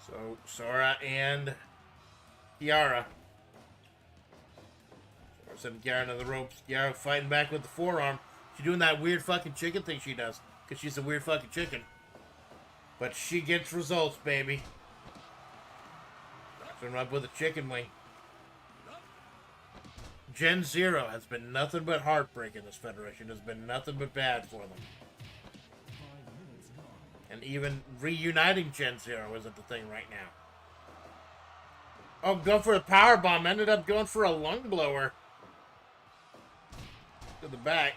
So, Sora and Kiara. Sora sending Kiara to the ropes. Kiara fighting back with the forearm. She's doing that weird fucking chicken thing she does because she's a weird fucking chicken. But she gets results, baby. Turn up with a chicken wing. Gen Zero has been nothing but heartbreak in this federation. Has been nothing but bad for them. And even reuniting Gen Zero isn't the thing right now. Oh, go for a power bomb. Ended up going for a lung blower. To the back.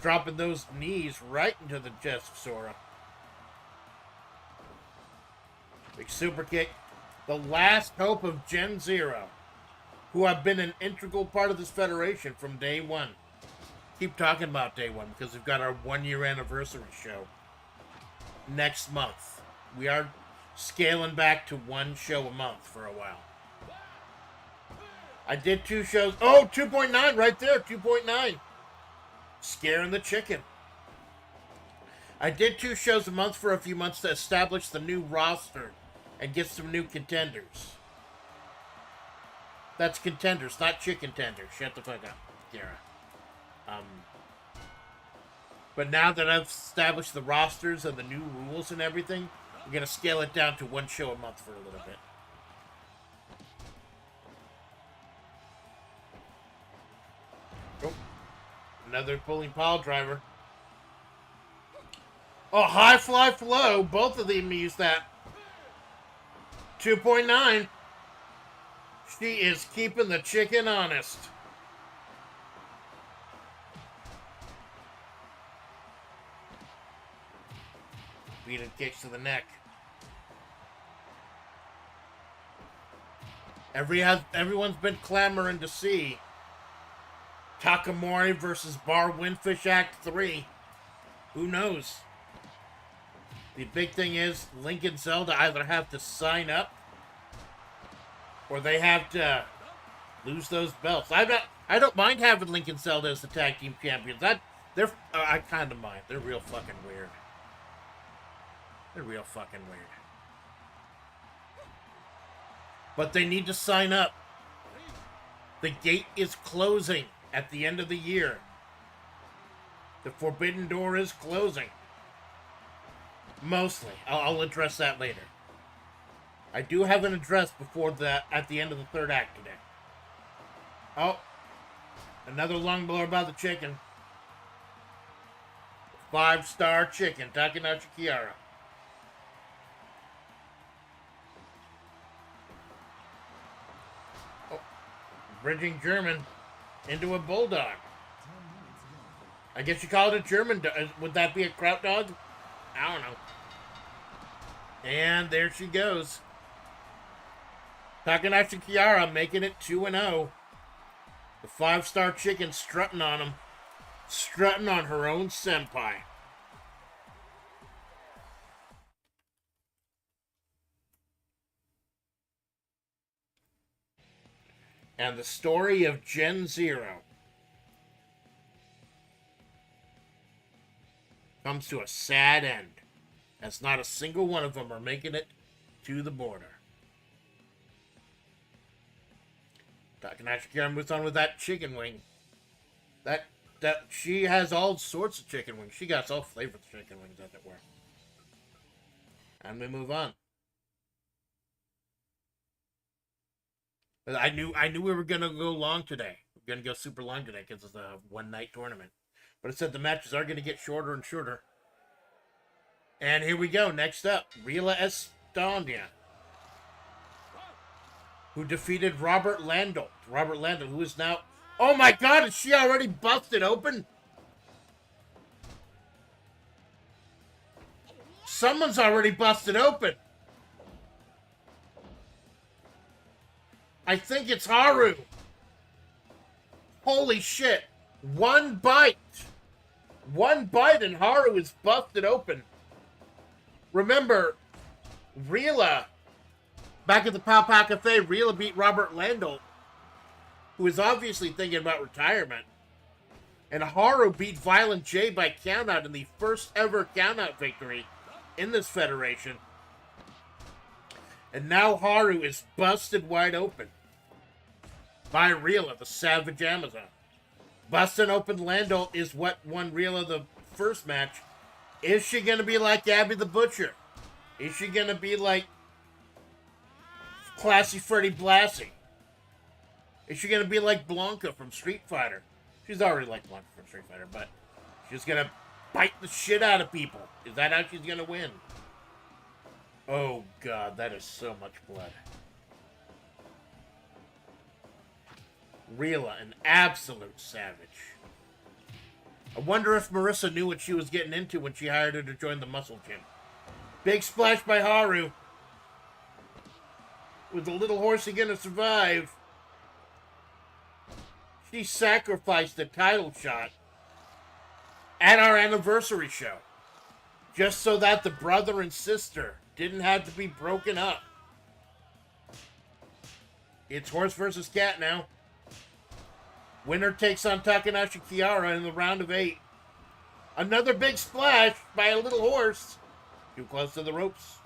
Dropping those knees right into the chest of Sora. Big super kick. the last hope of Gen Zero, who have been an integral part of this federation from day one. Keep talking about day one because we've got our 1-year anniversary show next month. We are scaling back to 1 show a month for a while. I did 2 shows. Oh, 2.9 right there. 2.9. Scaring the chicken. I did 2 shows a month for a few months to establish the new roster and get some new contenders. That's contenders, not chicken tenders. Shut the fuck up, Kara. But now that I've established the rosters and the new rules and everything, we're going to scale it down to 1 show a month for a little bit. Oh, another pulling pile driver. Oh, high fly flow. Both of them use that. 2.9. She is keeping the chicken honest. Beating kicks to the neck. Everyone's been clamoring to see Takamori versus Bar Windfish Act 3. Who knows? The big thing is Link and Zelda either have to sign up or they have to lose those belts. I don't mind having Link and Zelda as the tag team champions. I kind of mind. They're real fucking weird. They're real fucking weird. But they need to sign up. The gate is closing at the end of the year. The forbidden door is closing. Mostly. I'll address that later. I do have an address at the end of the 3rd act today. Oh. Another long blower by the chicken. 5-star chicken. Takanashi Kiara. Oh. Bridging German into a bulldog. I guess you call it a German dog. Would that be a kraut dog? I don't know. And there she goes. Takanashi Kiara making it 2-0. The 5-star chicken strutting on him. Strutting on her own senpai. And the story of Gen Zero comes to a sad end, as not a single one of them are making it to the border. Takanashi Kiara moves on with that chicken wing. That she has all sorts of chicken wings. She got all flavors of chicken wings, as it were. And we move on. I knew we were gonna go long today. We're gonna go super long today because it's a 1-night tournament. But it said the matches are gonna get shorter and shorter. And here we go. Next up, Rila Estonia, who defeated Robert Landel. Robert Landel, who is now... Oh my god, is she already busted open? Someone's already busted open. I think it's Haru. Holy shit. One bite. One bite and Haru is busted open. Remember, Rila, back at the Pow Pow Cafe, Rila beat Robert Landel, who is obviously thinking about retirement. And Haru beat Violent J by countout in the first ever countout victory in this federation. And now Haru is busted wide open by Rila, the Savage Amazon. Busting open Landel is what won Rila the first match. Is she going to be like Abby the Butcher? Is she going to be like Classy Freddy Blassie? Is she going to be like Blanca from Street Fighter? She's already like Blanca from Street Fighter, but she's going to bite the shit out of people. Is that how she's going to win? Oh, God, that is so much blood. Rila, an absolute savage. I wonder if Marissa knew what she was getting into when she hired her to join the muscle gym. Big splash by Haru. Was the little horsey gonna survive? She sacrificed the title shot at our anniversary show just so that the brother and sister didn't have to be broken up. It's horse versus cat now. Winner takes on Takanashi Kiara in the round of 8. Another big splash by a little horse. Too close to the ropes.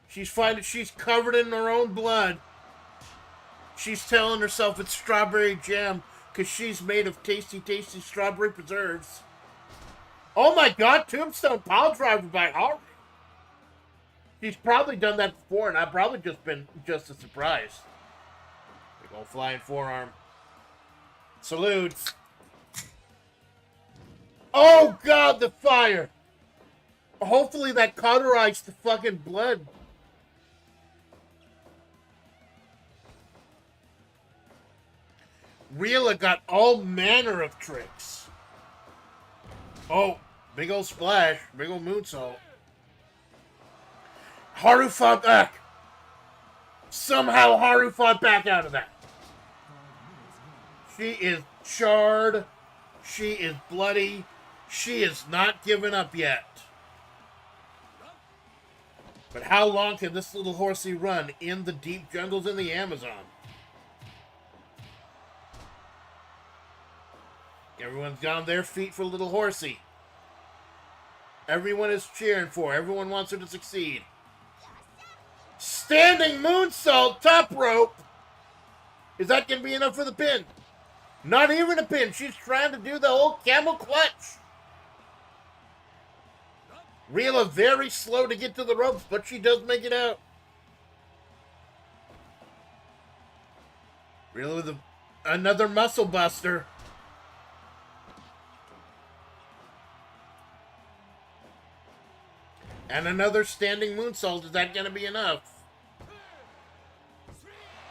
She's finding she's covered in her own blood. She's telling herself it's strawberry jam because she's made of tasty, tasty strawberry preserves. Oh my god, tombstone pile driver by Haru. She's probably done that before, and I've probably just been just as surprised. Big old flying forearm. Salute. Oh god, the fire. Hopefully that cauterized the fucking blood. Rila got all manner of tricks. Oh, big old splash. Big old moonsault. Haru fought back. Somehow Haru fought back out of that. She is charred. She is bloody. She is not giving up yet. But how long can this little horsey run in the deep jungles in the Amazon? Everyone's got on their feet for little horsey. Everyone is cheering for her. Everyone wants her to succeed. Standing moonsault, top rope. Is that going to be enough for the pin? Not even a pin. She's trying to do the whole camel clutch. Rila very slow to get to the ropes, but she does make it out. Rila with another muscle buster. And another standing moonsault. Is that going to be enough?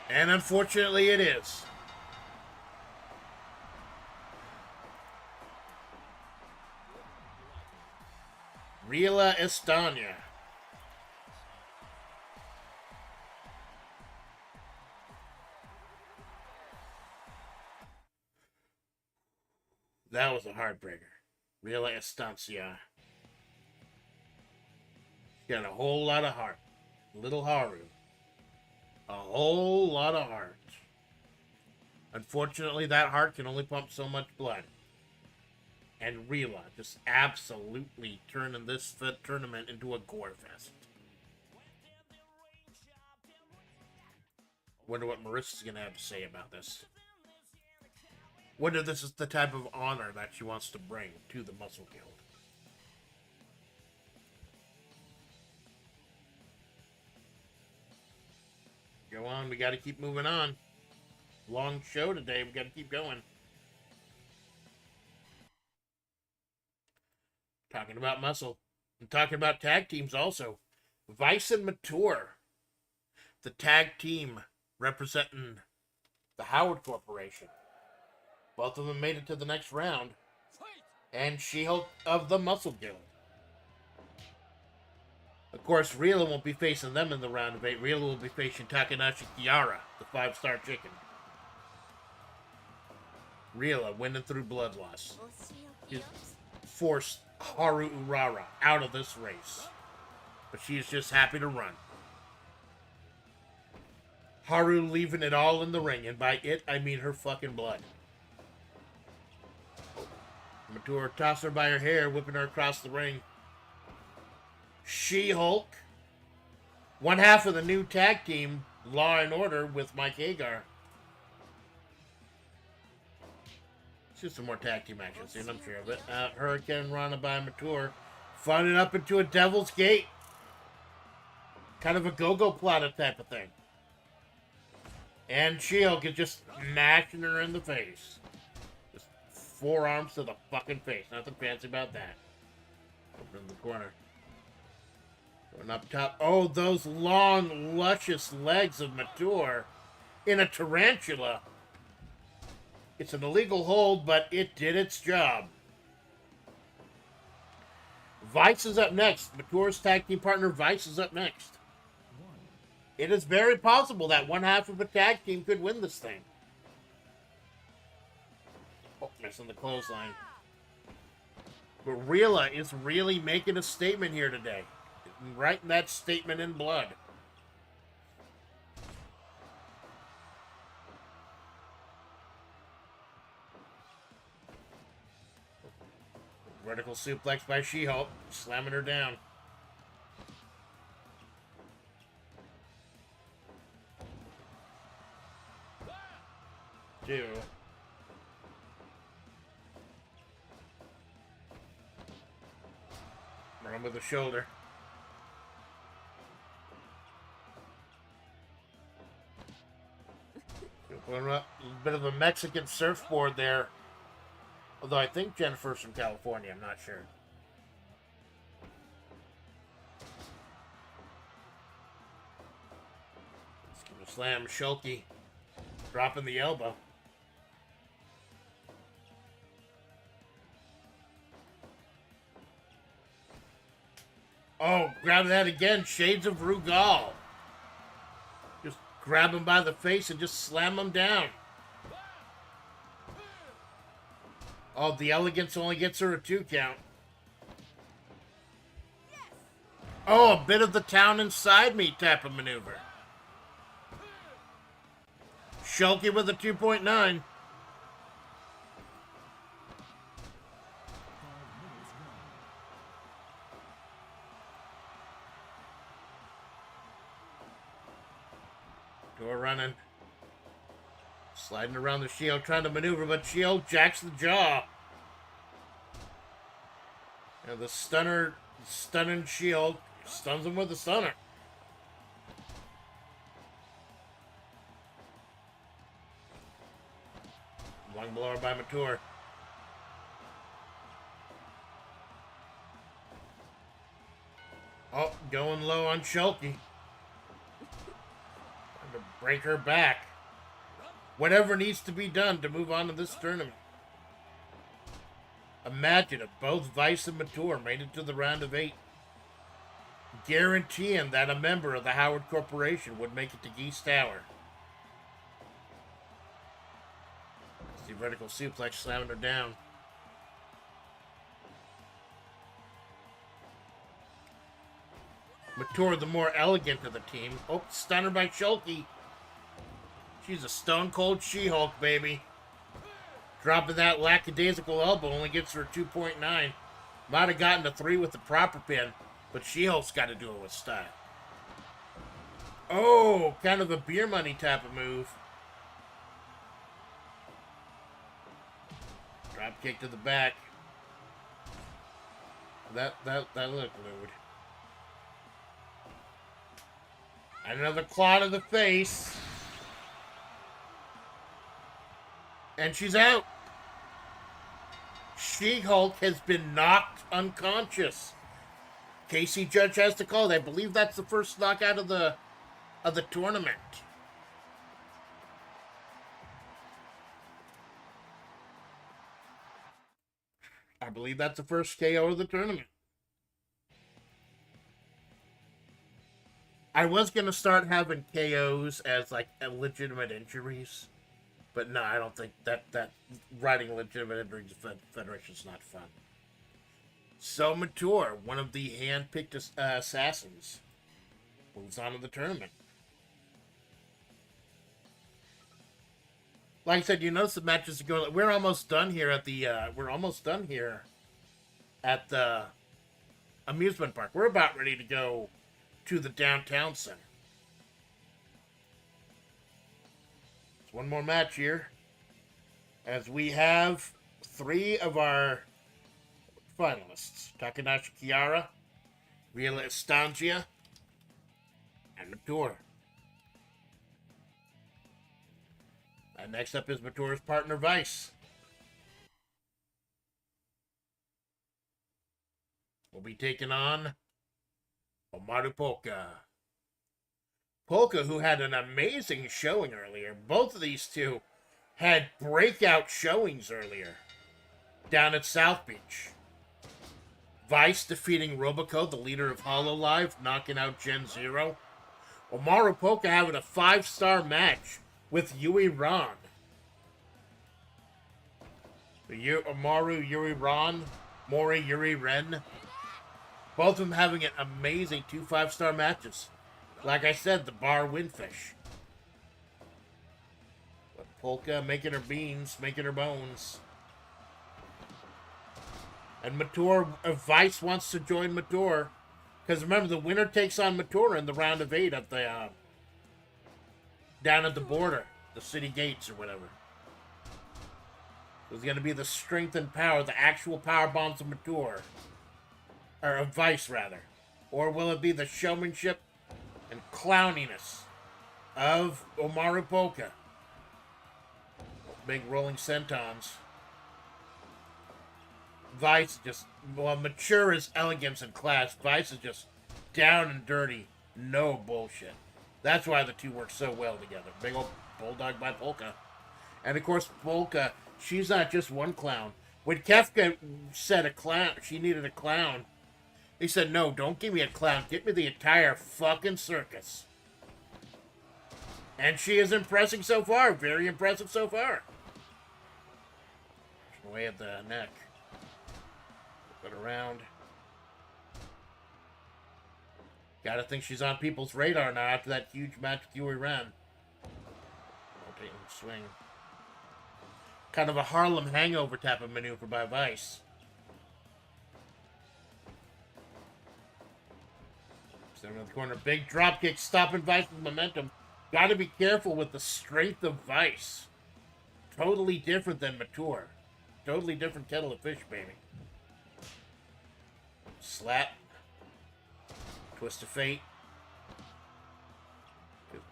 And unfortunately it is. Rila Estania. That was a heartbreaker. Rila Estancia. Got a whole lot of heart. Little Haru. A whole lot of heart. Unfortunately, that heart can only pump so much blood. And Rila just absolutely turning this tournament into a gore fest. Wonder what Marissa's going to have to say about this. Wonder if this is the type of honor that she wants to bring to the Muscle Guild. Go on, we got to keep moving on. Long show today, we got to keep going. Talking about muscle. I'm talking about tag teams also. Vice and Mature. The tag team representing the Howard Corporation. Both of them made it to the next round. And She-Hulk of the Muscle Guild. Of course, Rila won't be facing them in the round of 8. Rila will be facing Takanashi Kiara, the 5-star chicken. Rila winning through blood loss. He forced Haru Urara out of this race. But she is just happy to run. Haru leaving it all in the ring, and by it, I mean her fucking blood. Mature tossed her by her hair, whipping her across the ring. She-Hulk, one half of the new tag team, Law and Order, with Mike Hagar. Let's do some more tag team action soon, I'm sure of it. Hurricane Rana by Mature, fun it up into a Devil's Gate. Kind of a go-go planet type of thing. And She-Hulk is just smashing her in the face. Just forearms to the fucking face. Nothing fancy about that. Over in the corner. Going up top. Oh, those long, luscious legs of Mature in a tarantula. It's an illegal hold, but it did its job. Vice is up next. Mature's tag team partner Vice is up next. It is very possible that one half of a tag team could win this thing. Oh, missing the clothesline. But Rhea is really making a statement here today. Writing that statement in blood. Vertical suplex by She-Hulk, slamming her down. Two. Run with the shoulder. A bit of a Mexican surfboard there. Although I think Jennifer's from California, I'm not sure. Let's give a slam, Shulky. Dropping the elbow. Oh, grab that again. Shades of Rugal. Just grab him by the face and just slam him down. Oh, the elegance only gets her a 2 count. Oh, a bit of the town inside me type of maneuver. Shulky with a 2.9. Door running. Sliding around the Shield, trying to maneuver, but Shield jacks the jaw. And the stunning Shield stuns him with the stunner. Lung blower by Mature. Oh, going low on Shulky. Trying to break her back. Whatever needs to be done to move on to this tournament. Imagine if both Vice and Mature made it to the round of 8. Guaranteeing that a member of the Howard Corporation would make it to Geese Tower. The vertical suplex slamming her down. Mature, the more elegant of the team. Oh, stunner by Shulky. She's a stone cold She-Hulk, baby. Dropping that lackadaisical elbow only gets her a 2.9. Might have gotten a 3 with the proper pin, but She-Hulk's got to do it with style. Oh, kind of a beer money type of move. Drop kick to the back. That looked lewd. And another claw to the face. And she's out. She-Hulk has been knocked unconscious. Casey Judge has to call it. I believe that's the first knockout of the tournament. I believe that's the first KO of the tournament. I was going to start having KOs as like legitimate injuries. But no, I don't think that writing legitimate injuries to Federation is not fun. So Mature, one of the hand-picked assassins, moves on to the tournament. Like I said, you notice the matches are going. We're almost done here at the. Amusement park. We're about ready to go to the downtown center. It's one more match here, as we have 3 of our finalists: Takanashi Kiara, Viola Estangia, and Mature. And next up is Mature's partner, Vice. We'll be taking on Omaru Polka. Polka, who had an amazing showing earlier. Both of these two had breakout showings earlier down at South Beach. Vice defeating Roboco, the leader of Hololive, knocking out Gen Zero. Omaru Polka having a 5-star match with Yui Ron. Omaru Yuri Ron, Mori Yuri Ren. Both of them having an amazing 2 5-star matches. Like I said, the bar Windfish. But Polka making her beans, making her bones. And Mature, Vice wants to join Mature. Because remember, the winner takes on Mature in the round of 8 at the, down at the border. The city gates or whatever. It's going to be the strength and power, the actual power bombs of Mature. Or of Vice, rather. Or will it be the showmanship and clowniness of Omaru Polka? Big rolling sentons. Vice just, well, Mature is elegance and class. Vice is just down and dirty. No bullshit. That's why the two work so well together. Big old bulldog by Polka. And of course, Polka, she's not just one clown. When Kefka said a clown, she needed a clown, he said, no, don't give me a clown. Give me the entire fucking circus. And she is impressing so far. Very impressive so far. Away at the neck. Put around. Gotta think she's on people's radar now after that huge match with Yuri Ren. Rotating swing. Kind of a Harlem Hangover type of maneuver by Vice. Down in the corner. Big drop kick stopping Vice's momentum. Gotta be careful with the strength of Vice. Totally different than Mature. Totally different kettle of fish, baby. Slap. Twist of fate.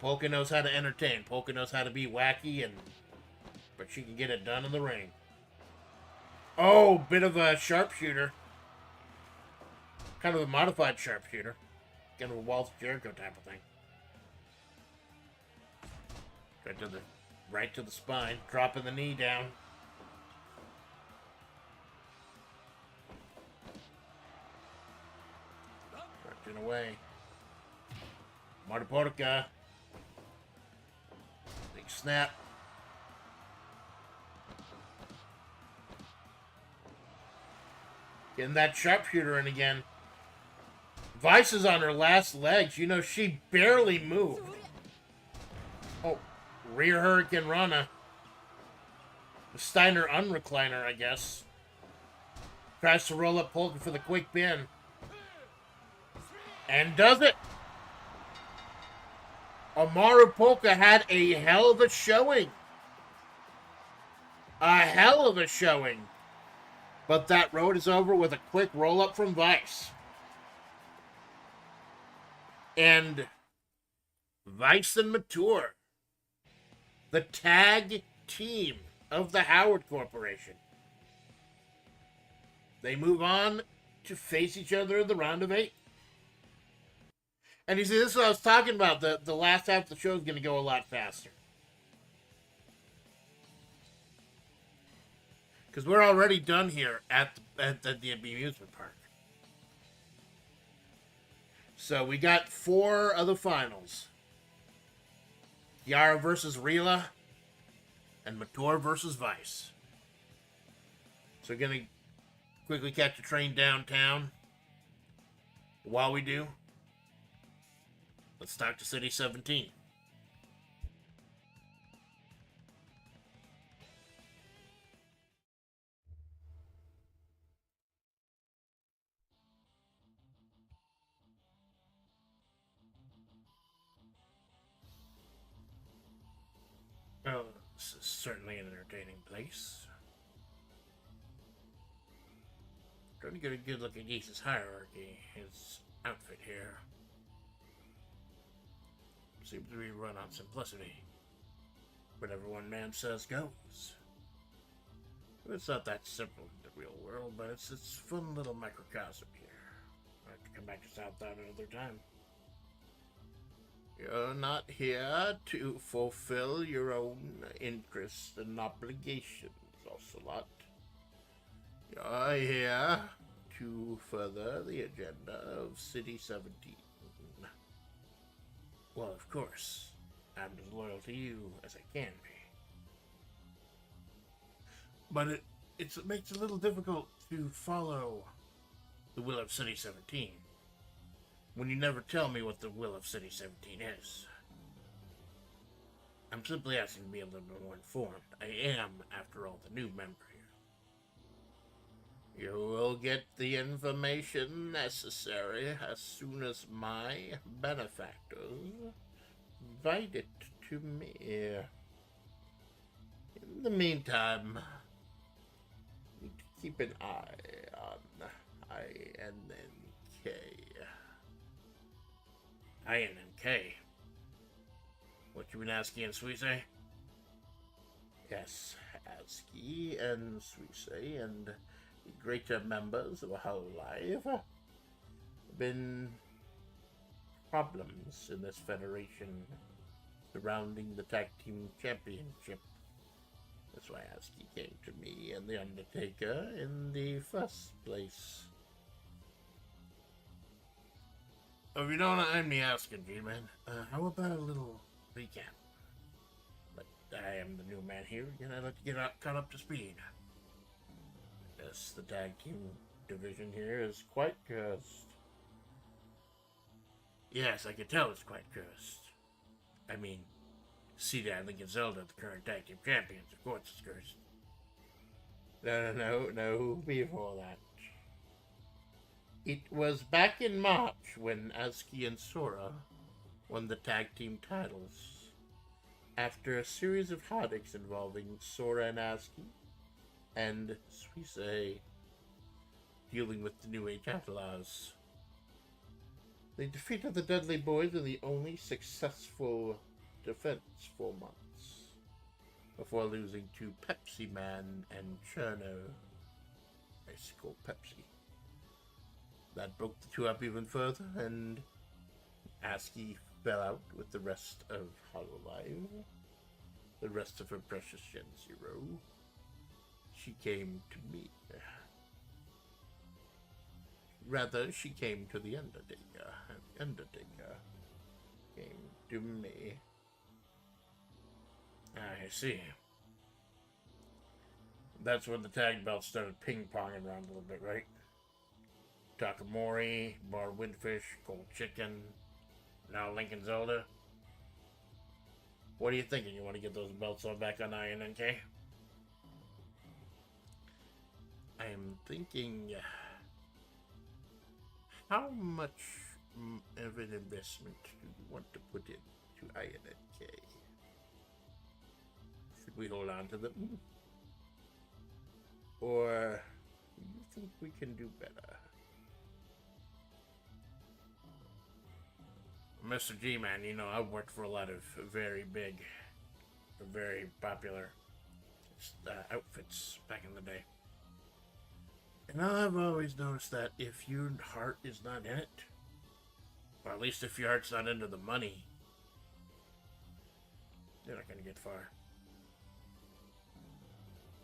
Polka knows how to entertain. Polka knows how to be wacky, but she can get it done in the ring. Oh, bit of a sharpshooter. Kind of a modified sharpshooter. Kind of a Waltz Jericho type of thing. Right to the spine. Dropping the knee down. Right away. Marta Big snap. Getting that sharpshooter in again. Vice is on her last legs. You know, she barely moved. Oh, rear Hurricane Rana. The Steiner unrecliner, I guess. Tries to roll up Polka for the quick pin. And does it. Omaru Polka had a hell of a showing. A hell of a showing. But that road is over with a quick roll-up from Vice. And Vice and Mature, the tag team of the Howard Corporation. They move on to face each other in the round of 8. And you see, this is what I was talking about. The last half of the show is going to go a lot faster. Because we're already done here at the amusement park. So we got 4 of the finals. Yara versus Rila. And Mature versus Vice. So we're going to quickly catch a train downtown. While we do, let's talk to City 17. Well, this is certainly an entertaining place. Trying to get a good look at Geese's hierarchy, his outfit here. Seems to be run on simplicity. Whatever one man says goes. It's not that simple in the real world, but it's a fun little microcosm here. I have to come back to Southtown another time. You're not here to fulfill your own interests and obligations, Ocelot. You're here to further the agenda of City 17. Well, of course, I'm as loyal to you as I can be. But it makes it a little difficult to follow the will of City 17 when you never tell me what the will of City 17 is. I'm simply asking to be a little bit more informed. I am, after all, the new member here. You will get the information necessary as soon as my benefactors invite it to me. In the meantime, you need to keep an eye on INNK. INNK? What you been asking in Suisse? Yes, ASCII and Suisse and the greater members of Hololive have been problems in this federation surrounding the tag team championship. That's why ASCII came to me and the Undertaker in the first place. Oh, if you don't mind me asking, G-Man, how about a little recap? But I am the new man here, and I'd like to get caught up to speed. Yes, the tag team division here is quite cursed. Yes, I can tell it's quite cursed. I mean, C-Dad, Lincoln Zelda, the current tag team champions, of course it's cursed. No, before that. It was back in March when ASCII and Sora won the tag team titles. After a series of heartaches involving Sora and ASCII, and Suisse dealing with the New Age outlaws. They defeated the Dudley Boys in the only successful defense for months, before losing to Pepsi Man and Cherno. Icicle Pepsi. That broke the two up even further, and ASCII fell out with the rest of Hololive, the rest of her precious Gen Zero. She came to me. Rather, she came to the Undertaker, and the Undertaker came to me. I see. That's when the tag belts started ping-ponging around a little bit, right? Takamori, Bar Windfish, Cold Chicken, now Lincoln Zelda. What are you thinking? You want to get those belts on back on INNK? I am thinking, how much of an investment do you want to put into INNK? Should we hold on to them? Or do you think we can do better? Mr. G-Man, you know, I've worked for a lot of very big, very popular outfits back in the day. And I've always noticed that if your heart is not in it, or at least if your heart's not into the money, you're not going to get far.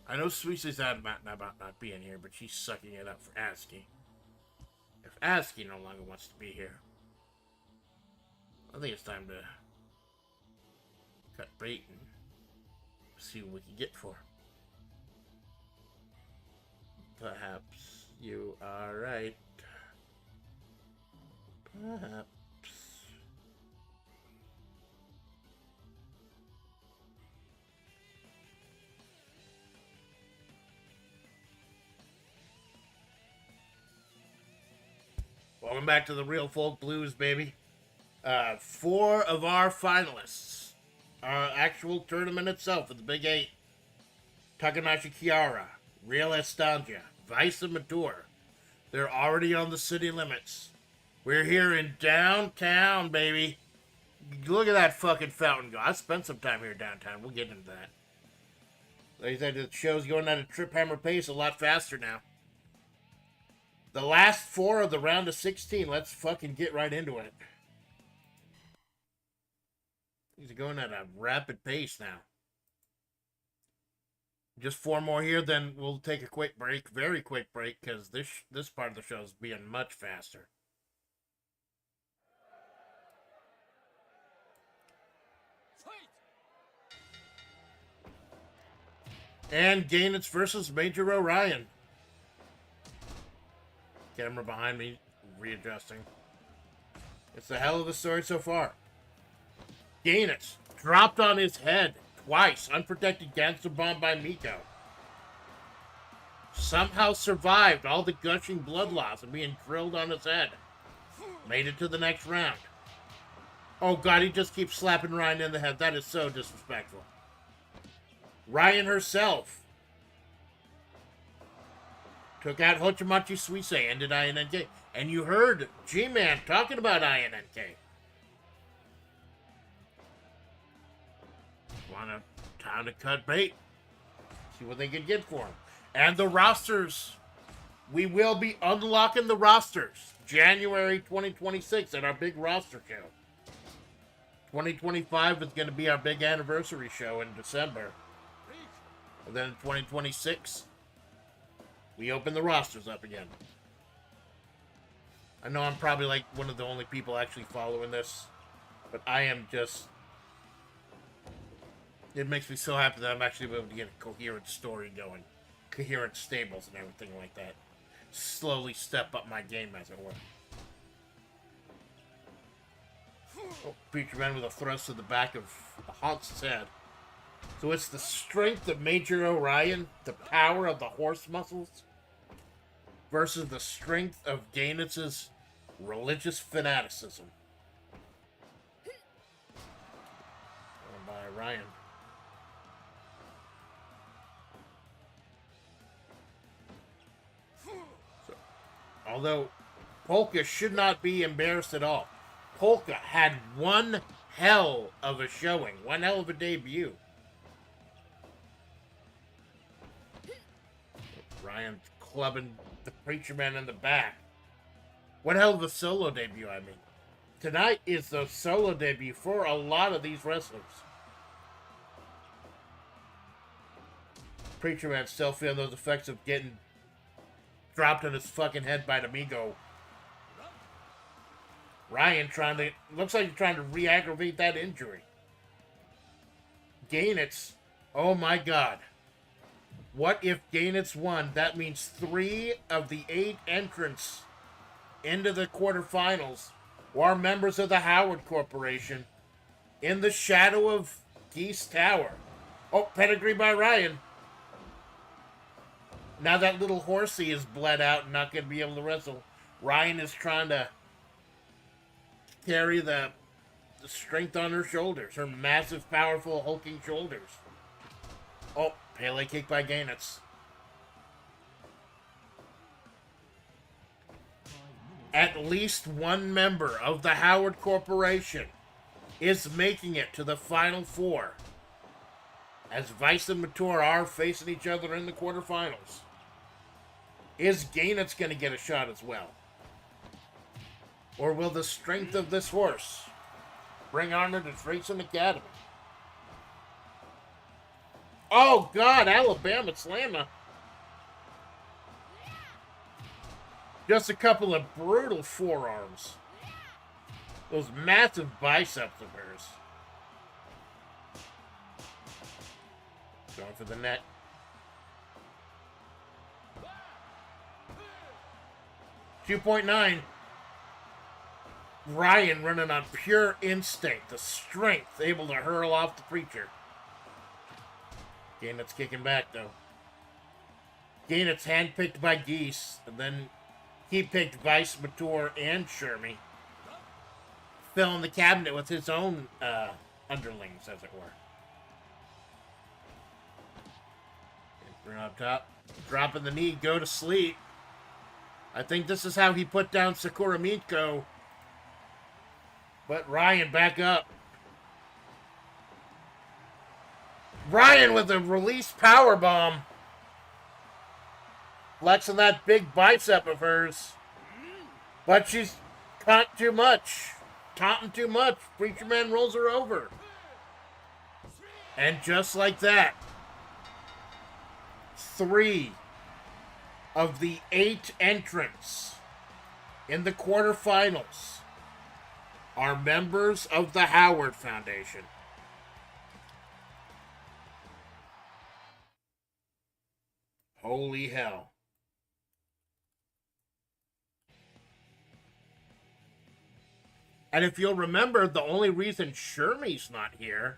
I know Suisse's adamant about not being here, but she's sucking it up for ASCII. If ASCII no longer wants to be here, I think it's time to cut bait and see what we can get for. Perhaps you are right. Perhaps. Welcome back to the Real Folk Blues, baby. 4 of our finalists, our actual tournament itself with the Big 8. Takanashi Kiara, Real Estancia, Vice and Mature. They're already on the city limits. We're here in downtown, baby. Look at that fucking fountain go. I spent some time here downtown. We'll get into that. Like I said, the show's going at a trip hammer pace a lot faster now. The last 4 of the round of 16. Let's fucking get right into it. He's going at a rapid pace now. Just 4 more here, then we'll take a quick break, very quick break, because this part of the show is being much faster. And Gainitz versus Major Orion. Camera behind me, readjusting. It's a hell of a story so far. Gainitz dropped on his head twice, unprotected gangster bomb by Miko. Somehow survived all the gushing blood loss and being drilled on his head. Made it to the next round. Oh god, he just keeps slapping Ryan in the head. That is so disrespectful. Ryan herself took out Hochimachi Suise, ended INNK. And you heard G-Man talking about INNK. Time to cut bait. See what they can get for him. And the rosters. We will be unlocking the rosters. January 2026 at our big roster show. 2025 is going to be our big anniversary show in December. And then in 2026, we open the rosters up again. I know I'm probably like one of the only people actually following this, but I am just... It makes me so happy that I'm actually able to get a coherent story going. Coherent stables and everything like that. Slowly step up my game, as it were. Oh, Preacher Man with a thrust to the back of Hans's head. So it's the strength of Major Orion, the power of the horse muscles, versus the strength of Gainitz's religious fanaticism. By Orion. So, although Polka should not be embarrassed at all. Polka had one hell of a showing, one hell of a debut. Ryan clubbing the Preacher Man in the back. What hell of a solo debut, I mean. Tonight is the solo debut for a lot of these wrestlers. Preacher Man still feeling those effects of getting dropped on his fucking head by the Migo. Ryan looks like he's trying to re-aggravate that injury. Gainitz, oh my god. What if Gainitz won? That means 3 of the 8 entrants into the quarterfinals were members of the Howard Corporation in the shadow of Geese Tower. Oh, pedigree by Ryan. Now that little horsey is bled out and not going to be able to wrestle, Ryan is trying to carry the strength on her shoulders, her massive, powerful, hulking shoulders. Oh, PLE kick by Gainitz. At least one member of the Howard Corporation is making it to the Final Four, as Vice and Mature are facing each other in the quarterfinals. Is Gainitz going to get a shot as well? Or will the strength of this horse bring honor to Racing Academy? Oh, God, Alabama Slammer. Just a couple of brutal forearms. Those massive biceps of hers. Going for the net. .9. Ryan running on pure instinct, the strength, able to hurl off the Preacher. Gainitz kicking back, though. Gainitz handpicked by Geese, and then he picked Vice, Mature, and Shermy. Filling the cabinet with his own underlings, as it were. Bring up top. Dropping the knee, go to sleep. I think this is how he put down Sakura Miko. But Ryan back up. Ryan with a release powerbomb. Flexing that big bicep of hers. But she's caught too much. Taunting too much. Preacher Man rolls her over. And just like that, 3 of the 8 entrants in the quarterfinals are members of the Howard Foundation. Holy hell. And if you'll remember, the only reason Shermie's not here,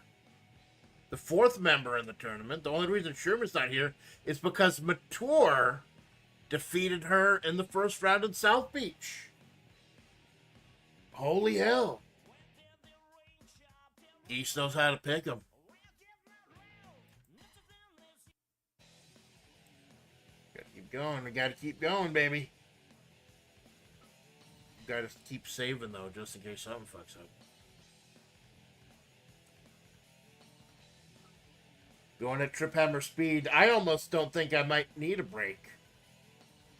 the 4th member in the tournament, the only reason Shermie's not here is because Mature defeated her in the first round in South Beach. Holy hell. Geese knows how to pick them. Gotta keep going. We gotta keep going, baby. Gotta keep saving, though, just in case something fucks up. Going at trip hammer speed. I almost don't think I might need a break.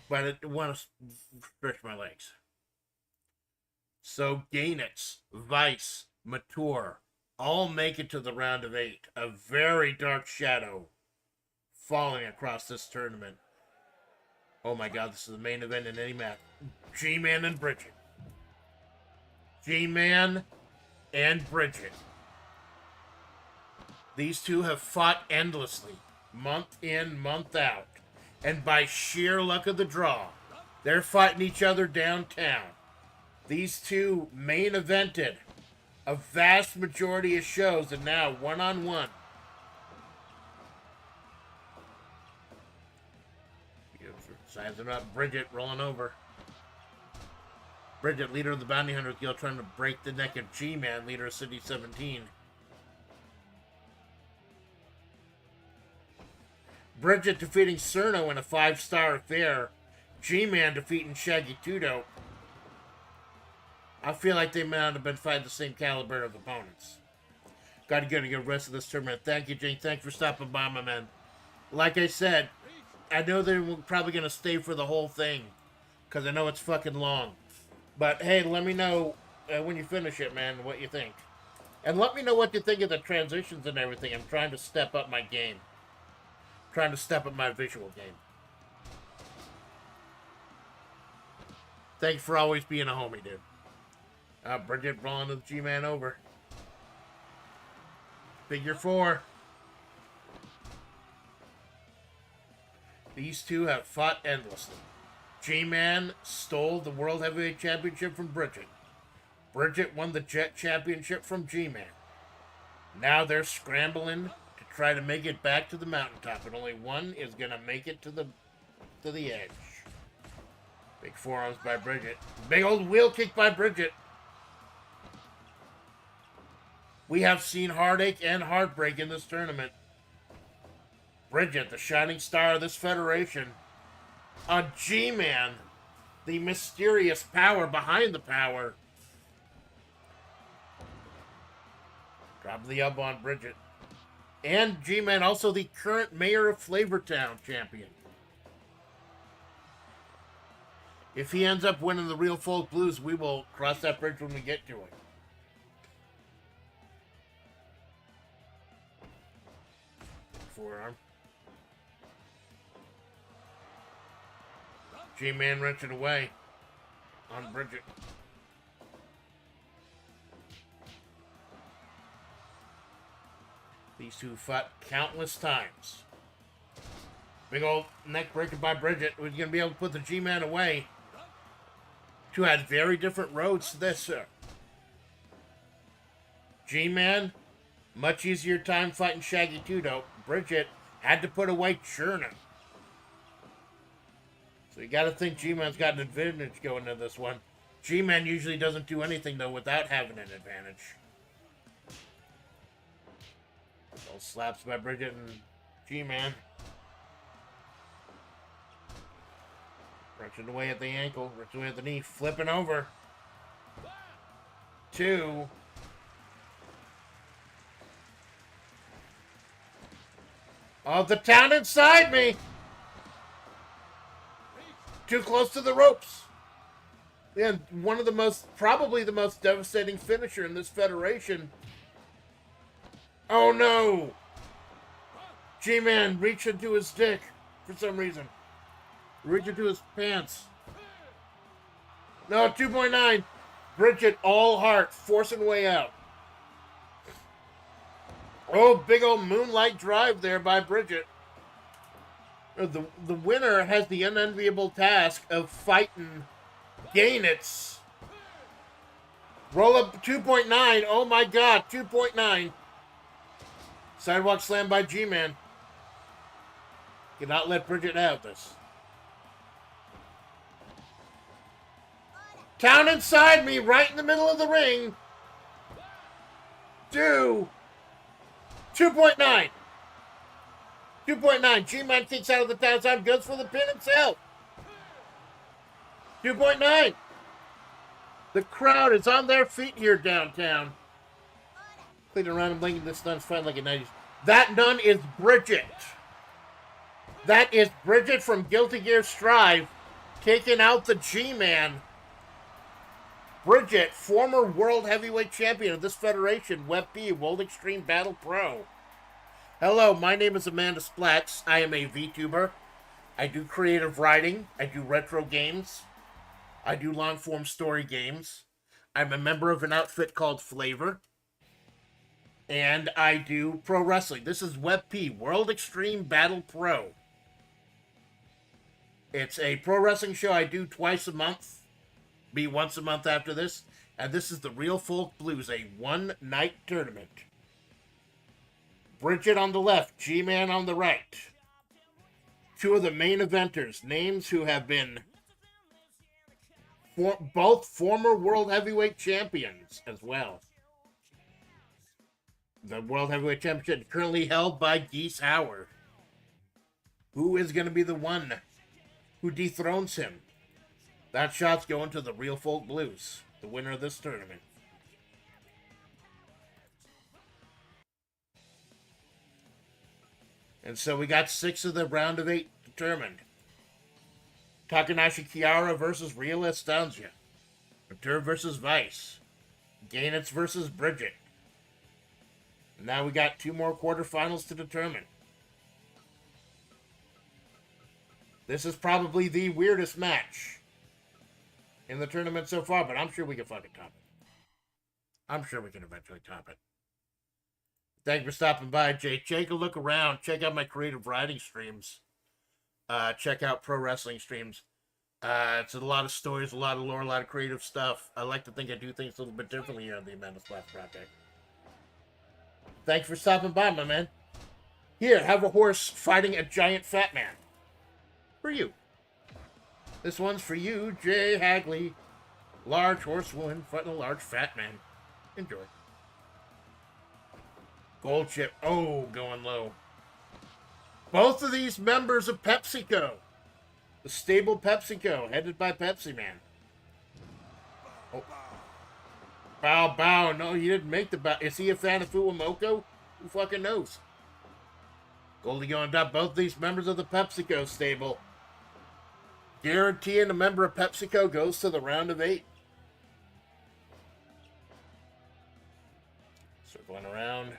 But I want to stretch my legs. So, Gainitz, Vice, Mature, all make it to the round of 8. A very dark shadow falling across this tournament. Oh my god, this is the main event in any match. G-Man and Bridget. G-Man and Bridget. These two have fought endlessly, month in, month out. And by sheer luck of the draw, they're fighting each other downtown. These two main evented a vast majority of shows, and now one-on-one. Sizing up, Bridget rolling over. Bridget, leader of the Bounty Hunters Guild, trying to break the neck of G-Man, leader of City 17. Bridget defeating Cerno in a 5-star affair. G-Man defeating Shaggy Tudo. I feel like they might not have been fighting the same caliber of opponents. Got to get a good rest of this tournament. Thank you, Jane. Thanks for stopping by, my man. Like I said, I know they're probably going to stay for the whole thing, because I know it's fucking long. But, hey, let me know when you finish it, man, what you think. And let me know what you think of the transitions and everything. I'm trying to step up my game. Trying to step up my visual game. Thanks for always being a homie, dude. Bridget rolling the G-Man over. Figure 4. These two have fought endlessly. G-Man stole the World Heavyweight Championship from Bridget. Bridget won the Jet Championship from G-Man. Now they're scrambling to try to make it back to the mountaintop, and only one is going to make it to the edge. Big forearms by Bridget. Big old wheel kick by Bridget. We have seen heartache and heartbreak in this tournament. Bridget, the shining star of this federation. A G-Man, the mysterious power behind the power. Drop the elbow on Bridget. And G-Man, also the current mayor of Flavortown champion. If he ends up winning the Real Folk Blues, we will cross that bridge when we get to it. Forearm. G-Man wrenching away on Bridget. These two fought countless times. Big old neck breaker by Bridget. We're going to be able to put the G-Man away. Two had very different roads to this, sir. G-Man, much easier time fighting Shaggy Tudo. Bridget had to put away Cherna. So you got to think G-Man's got an advantage going into this one. G-Man usually doesn't do anything, though, without having an advantage. Little slaps by Bridget and G-Man. Wrenching away at the ankle, wrenching away at the knee, flipping over. 2. Oh, the town inside me! Too close to the ropes. Yeah, one of the most, probably the most devastating finisher in this federation. Oh no! G-Man reaching to his dick. for some reason. Reach into his pants. No, 2.9. Bridget, all heart, forcing way out. Oh, big old moonlight drive there by Bridget. The winner has the unenviable task of fighting Gainitz. Roll up 2.9. Oh my god, 2.9. Sidewalk slam by G-Man. Cannot let Bridget have this. Down inside me, right in the middle of the ring. 2.9. 2.9. G-Man kicks out of the downside, goes for the pin himself. 2.9. The crowd is on their feet here downtown. Cleaning around and blinking this nun's fight like a 90s. That nun is Bridget. That is Bridget from Guilty Gear Strive taking out the G-Man. Bridget, former World Heavyweight Champion of this federation, WebP, World Extreme Battle Pro. Hello, my name is Amanda Splatts. I am a VTuber. I do creative writing. I do retro games. I do long-form story games. I'm a member of an outfit called FlaVR. And I do pro wrestling. This is WebP, World Extreme Battle Pro. It's a pro wrestling show I do twice a month. Be once a month after this. And this is the Real Folk Blues, a one-night tournament. Bridget on the left, G-Man on the right. Two of the main eventers, names who have been both former World Heavyweight Champions as well. The World Heavyweight Championship currently held by Geese Howard. Who is going to be the one who dethrones him? That shot's going to the Real Folk Blues, the winner of this tournament. And so we got 6 of the round of 8 determined. Takanashi Kiara versus Real Estancia. Matur versus Vice. Gainitz versus Bridget. Now we got 2 more quarterfinals to determine. This is probably the weirdest match in the tournament so far, but I'm sure we can fucking top it. I'm sure we can eventually top it. Thank you for stopping by, Jay. Take a look around. Check out my creative writing streams. Check out pro wrestling streams. It's a lot of stories, a lot of lore, a lot of creative stuff. I like to think I do things a little bit differently here on the Amanda Splatts Project. Thanks for stopping by, my man. Here, have a horse fighting a giant fat man. For you. This one's for you, Jay Hagley. Large horsewoman fighting a large fat man. Enjoy. Gold chip. Oh, going low. Both of these members of PepsiCo. The stable PepsiCo, headed by Pepsi Man. Oh. Bow, bow. No, he didn't make the bow. Is he a fan of Fuwamoko? Who fucking knows? Goldie going top. Both these members of the PepsiCo stable. Guaranteeing a member of PepsiCo goes to the round of 8. Circling around.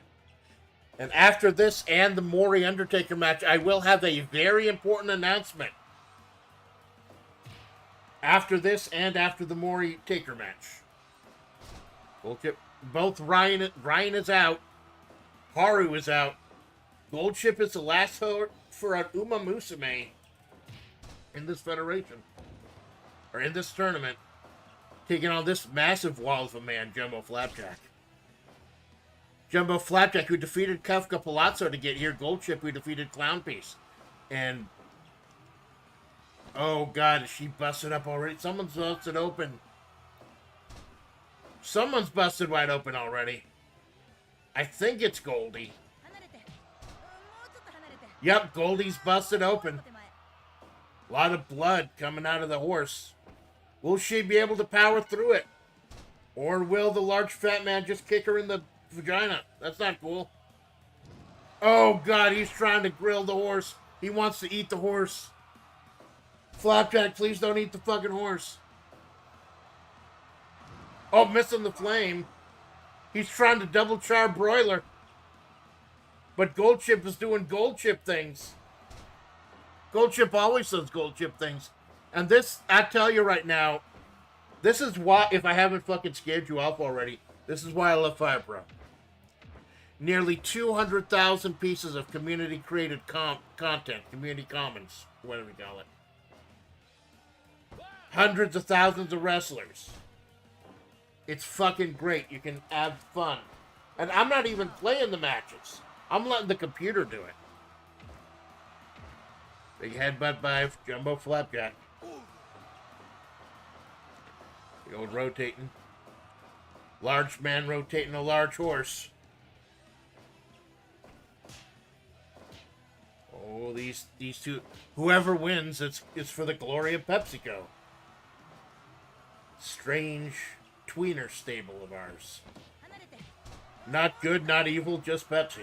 And after this and the Maury Undertaker match, I will have a very important announcement. After this and after the Maury Taker match. Both Ryan is out. Haru is out. Goldship is the last hope for an Uma Musume in this federation. Or in this tournament. Taking on this massive wall of a man, Jumbo Flapjack. Jumbo Flapjack, who defeated Kafka Palazzo to get here. Goldship, who defeated Clownpiece. And... oh, God, is she busted up already? Someone's busted open. Someone's busted wide open already. I think it's Goldie. Yep, Goldie's busted open. A lot of blood coming out of the horse. Will she be able to power through it? Or will the large fat man just kick her in the vagina? That's not cool. Oh, God, he's trying to grill the horse. He wants to eat the horse. Flapjack, please don't eat the fucking horse. Oh, missing the flame. He's trying to double char broiler. But Goldchip is doing Goldchip things. Gold Chip always does Gold Chip things. And this, I tell you right now, this is why, if I haven't fucking scared you off already, this is why I love Fire Pro. Nearly 200,000 pieces of community-created content, community commons, whatever you call it. Hundreds of thousands of wrestlers. It's fucking great. You can have fun. And I'm not even playing the matches. I'm letting the computer do it. Big headbutt by Jumbo Flapjack. The old rotating. Large man rotating a large horse. Oh, these two. Whoever wins, it's for the glory of PepsiCo. Strange tweener stable of ours. Not good, not evil, just Pepsi.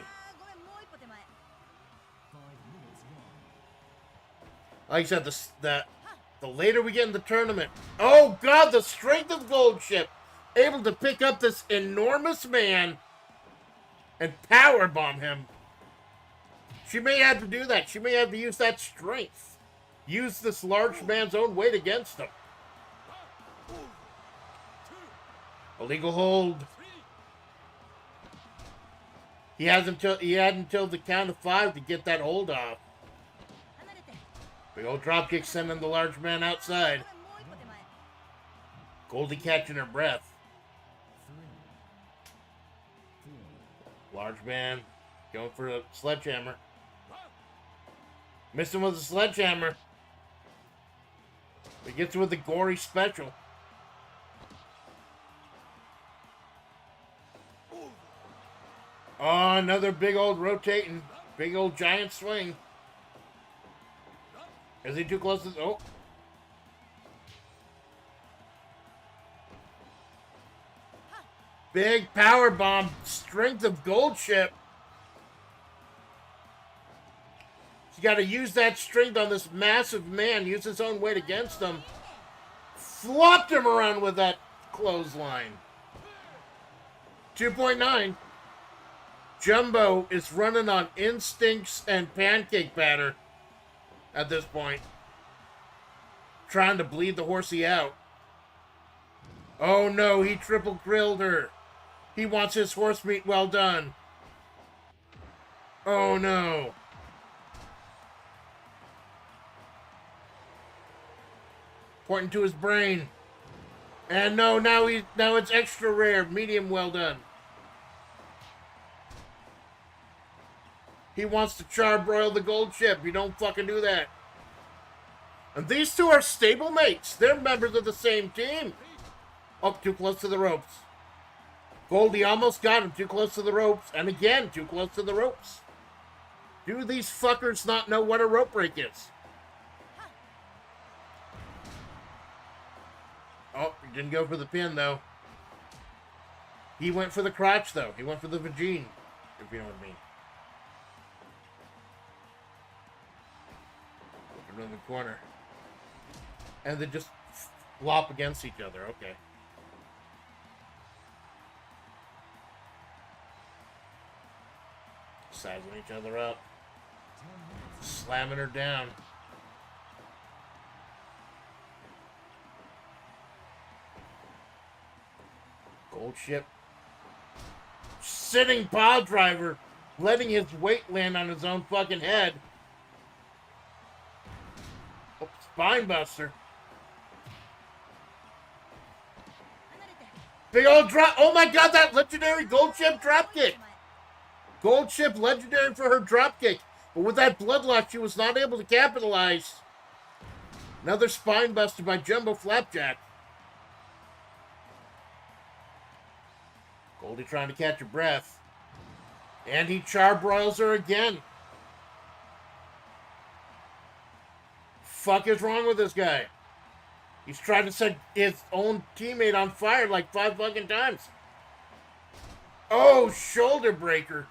Like I said, the later we get in the tournament, oh god, the strength of Gold Chip, able to pick up this enormous man and powerbomb him. She may have to do that. She may have to use that strength. Use this large man's own weight against him. Illegal hold. He had until the count of 5 to get that hold off. Big old dropkick sending the large man outside. Goldie catching her breath. Large man going for a sledgehammer. Missing with a sledgehammer. He gets with the gory special. Oh, another big old rotating, big old giant swing. Is he too close to... Oh. Big power bomb, strength of Gold Chip. He's got to use that strength on this massive man, use his own weight against him. Flopped him around with that clothesline. 2.9. Jumbo is running on instincts and pancake batter at this point. Trying to bleed the horsey out. Oh no, he triple grilled her. He wants his horse meat well done. Oh no. Pointing to his brain. And no, now it's extra rare, medium well done. He wants to charbroil the Gold Chip. You don't fucking do that. And these two are stablemates. They're members of the same team. Oh, too close to the ropes. Goldie almost got him. Too close to the ropes. And again, too close to the ropes. Do these fuckers not know what a rope break is? Oh, he didn't go for the pin, though. He went for the crotch, though. He went for the vagine, if you know what I mean. In the corner. And they just flop against each other. Okay. Sizing each other up. Slamming her down. Gold Chip. Sitting pile driver. Letting his weight land on his own fucking head. Spine buster. Big old drop. Oh my god, that legendary Gold Chip dropkick. Gold Chip legendary for her dropkick. But with that bloodlock, she was not able to capitalize. Another spine buster by Jumbo Flapjack. Goldie trying to catch her breath. And he charbroils her again. Fuck is wrong with this guy? He's tried to set his own teammate on fire like 5 fucking times. Oh, shoulder breaker.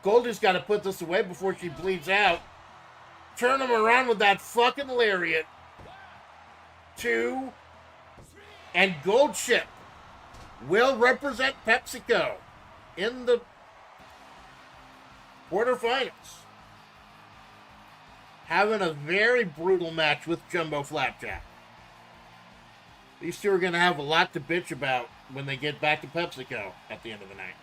Goldie's got to put this away before she bleeds out. Turn him around with that fucking lariat. 2. And Gold Chip will represent PepsiCo in the quarterfinals. Having a very brutal match with Jumbo Flapjack. These two are going to have a lot to bitch about when they get back to PepsiCo at the end of the night.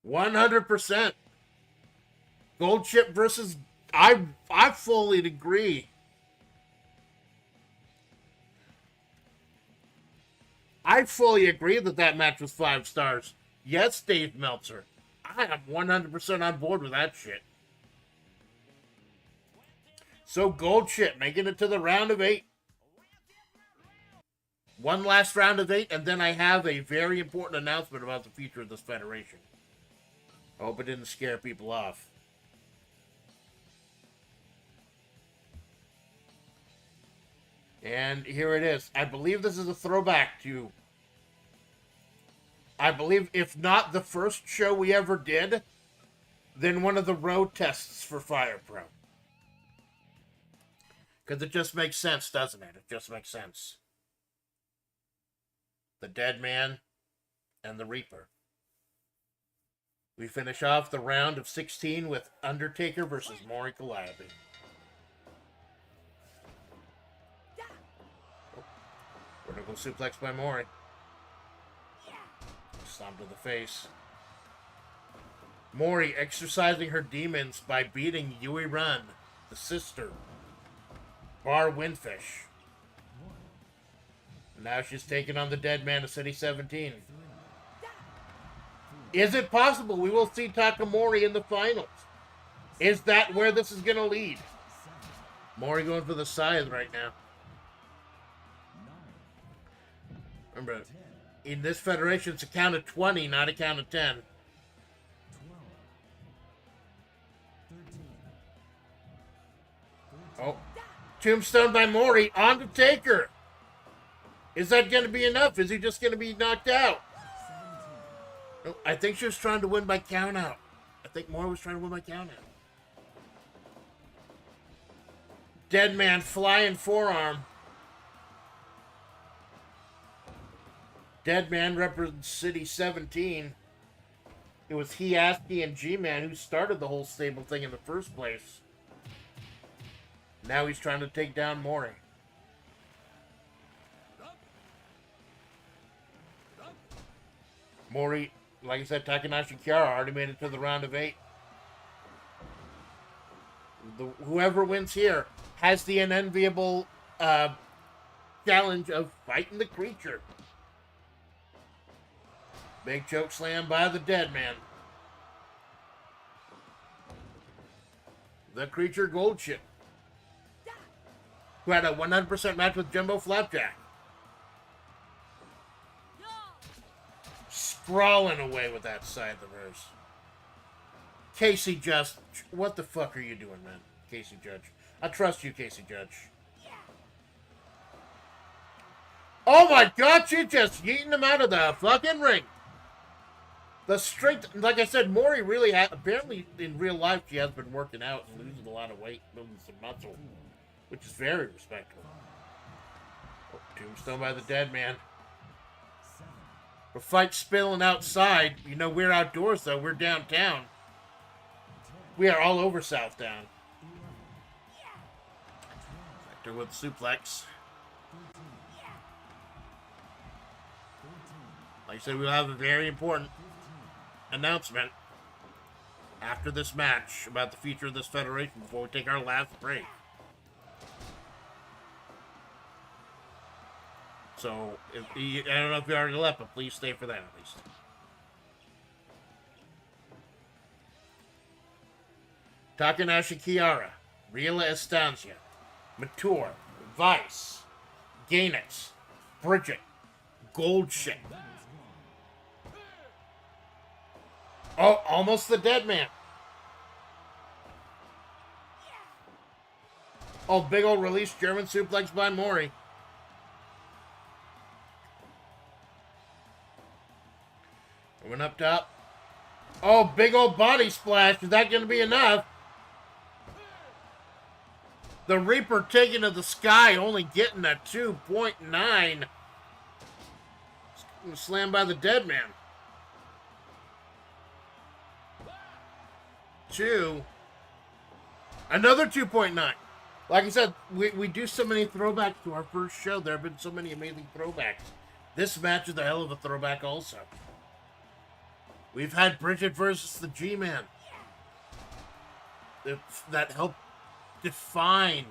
$100%. Gold chip versus... I fully agree. I fully agree that match was 5 stars. Yes, Dave Meltzer. I am 100% on board with that shit. So, gold chip, making it to the round of 8. One last round of 8, and then I have a very important announcement about the future of this federation. I hope it didn't scare people off. And here it is. I believe this is a throwback to... I believe, if not the first show we ever did, then one of the road tests for Fire Pro. Because it just makes sense, doesn't it? It just makes sense. The Dead Man and the Reaper. We finish off the round of 16 with Undertaker versus Maury Calliope. Vertical suplex by Maury. Stomp to the face. Maury exercising her demons by beating Yui Run, the sister. Bar Windfish. Now she's taking on the Dead Man of City 17. Is it possible we will see Takamori in the finals? Is that where this is going to lead? Maury going for the scythe right now. Remember, in this federation, it's a count of 20, not a count of 10. Oh. Tombstone by Maury on to Taker. Is that going to be enough? Is he just going to be knocked out? No, I think she was trying to win by count out. I think Maury was trying to win by count out. Dead Man flying forearm. Dead Man represents City 17. It was Hiaski and G-Man who started the whole stable thing in the first place. Now he's trying to take down Maury. Maury, like I said, Takanashi Kiara already made it to the round of 8. Whoever wins here has the unenviable challenge of fighting the creature. Big choke slam by the Dead Man. The creature gold chip. Who had a 100% match with Jumbo Flapjack. Sprawling away with that side of hers. Casey Just, what the fuck are you doing, man? Casey Judge. I trust you, Casey Judge. Oh my god, she just yeeting him out of the fucking ring. The strength, like I said, Maury really had, apparently in real life, she has been working out and losing a lot of weight, building some muscle, which is very respectable. Oh, tombstone by the Dead Man. The fight's spilling outside. You know, we're outdoors, though. We're downtown. We are all over Southtown. Vector with suplex. Like I said, we'll have a very important announcement after this match about the future of this federation before we take our last break. So, I don't know if you already left, but please stay for that at least. Takanashi Kiara, Rila Estancia, Mature, Vice, Gainitz, Bridget, Goldship. Oh, almost the Dead Man. Oh, big old release German suplex by Maury. Went up top. Oh, big old body splash. Is that going to be enough? The Reaper taking to the sky, only getting a 2.9. Slammed by the dead man. 2. Another 2.9. Like I said, we do so many throwbacks to our first show. There have been so many amazing throwbacks. This match is a hell of a throwback also. We've had Bridget versus the G-Man. That helped define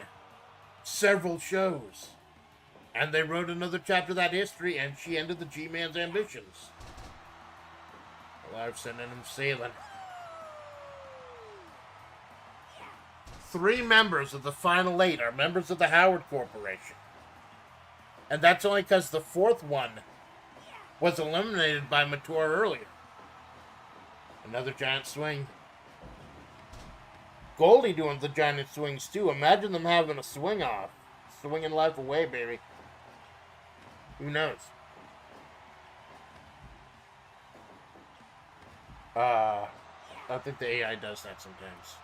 several shows. And they wrote another chapter of that history, and she ended the G-Man's ambitions. Well, I've sending him sailing. 3 members of the Final 8 are members of the Howard Corporation. And that's only because the 4th one was eliminated by Mature earlier. Another giant swing. Goldie doing the giant swings too. Imagine them having a swing off. Swinging life away, baby. Who knows? I think the AI does that sometimes.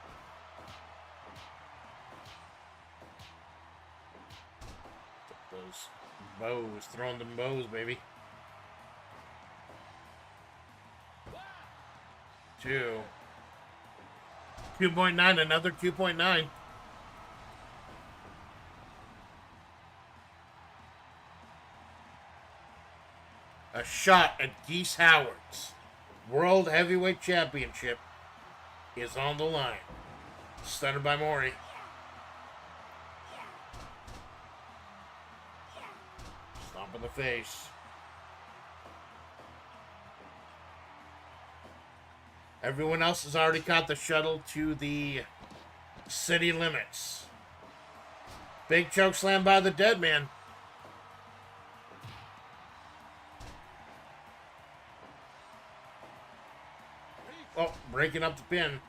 Those bows, throwing them bows, baby. 2. 2.9, another 2.9. A shot at Geese Howard's World Heavyweight Championship is on the line. Stunner by Maury. Stomp in the face. Everyone else has already caught the shuttle to the city limits. Big choke slam by the dead man. Oh, breaking up the pin.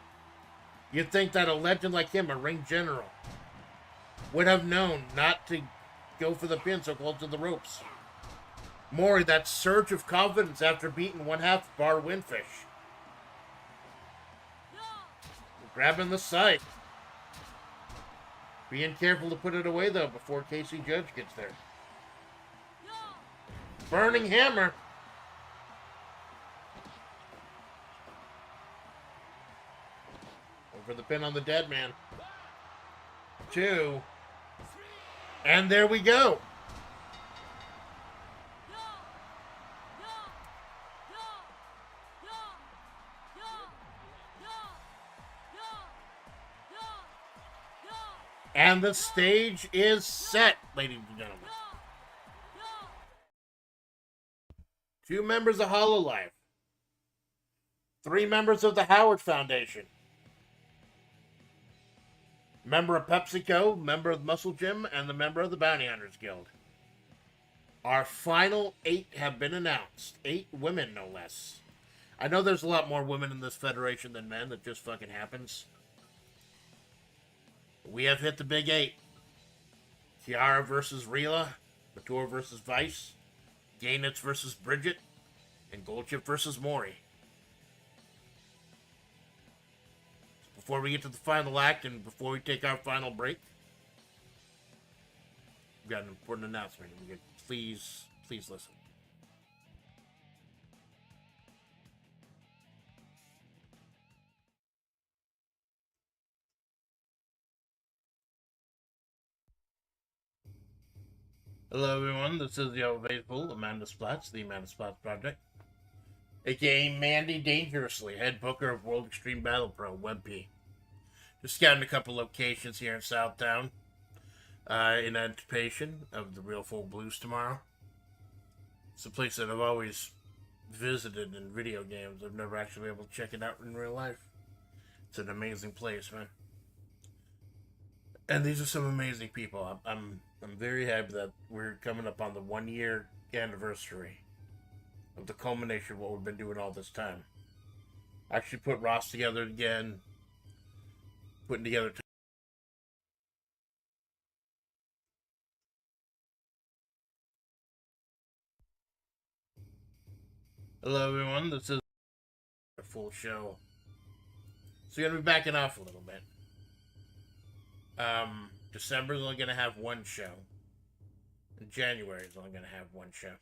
You'd think that a legend like him, a ring general, would have known not to go for the pin so close to the ropes. Maury, that surge of confidence after beating one-half bar Windfish. Grabbing the sight. Being careful to put it away, though, before Casey Judge gets there. Burning hammer. Over the pin on the dead man. 2. And there we go. And the stage is set, ladies and gentlemen. 2 members of Hololive. 3 members of the Howard Foundation. Member of PepsiCo, member of the Muscle Gym, and the member of the Bounty Hunters Guild. Our final 8 have been announced. 8 women, no less. I know there's a lot more women in this federation than men. That just fucking happens. We have hit the big 8. Kiara versus Rila, Mature versus Vice, Gaynitz versus Bridget, and Goldchip versus Maury. Before we get to the final act and before we take our final break, we've got an important announcement. Please listen. Hello everyone, this is the faithful Amanda Splatts, the Amanda Splatts Project, aka Mandy Dangerously, head booker of World Extreme Battle Pro, WebP. Just scouting a couple locations here in Southtown, in anticipation of the Real Folk Blues tomorrow. It's a place that I've always visited in video games. I've never actually been able to check it out in real life. It's an amazing place, man. And these are some amazing people. I'm very happy that we're coming up on the 1-year anniversary of the culmination of what we've been doing all this time. I actually put Ross together again, putting together. Hello everyone, this is a full show. So you're gonna be backing off a little bit. December is only gonna have 1 show. And January is only gonna have 1 show.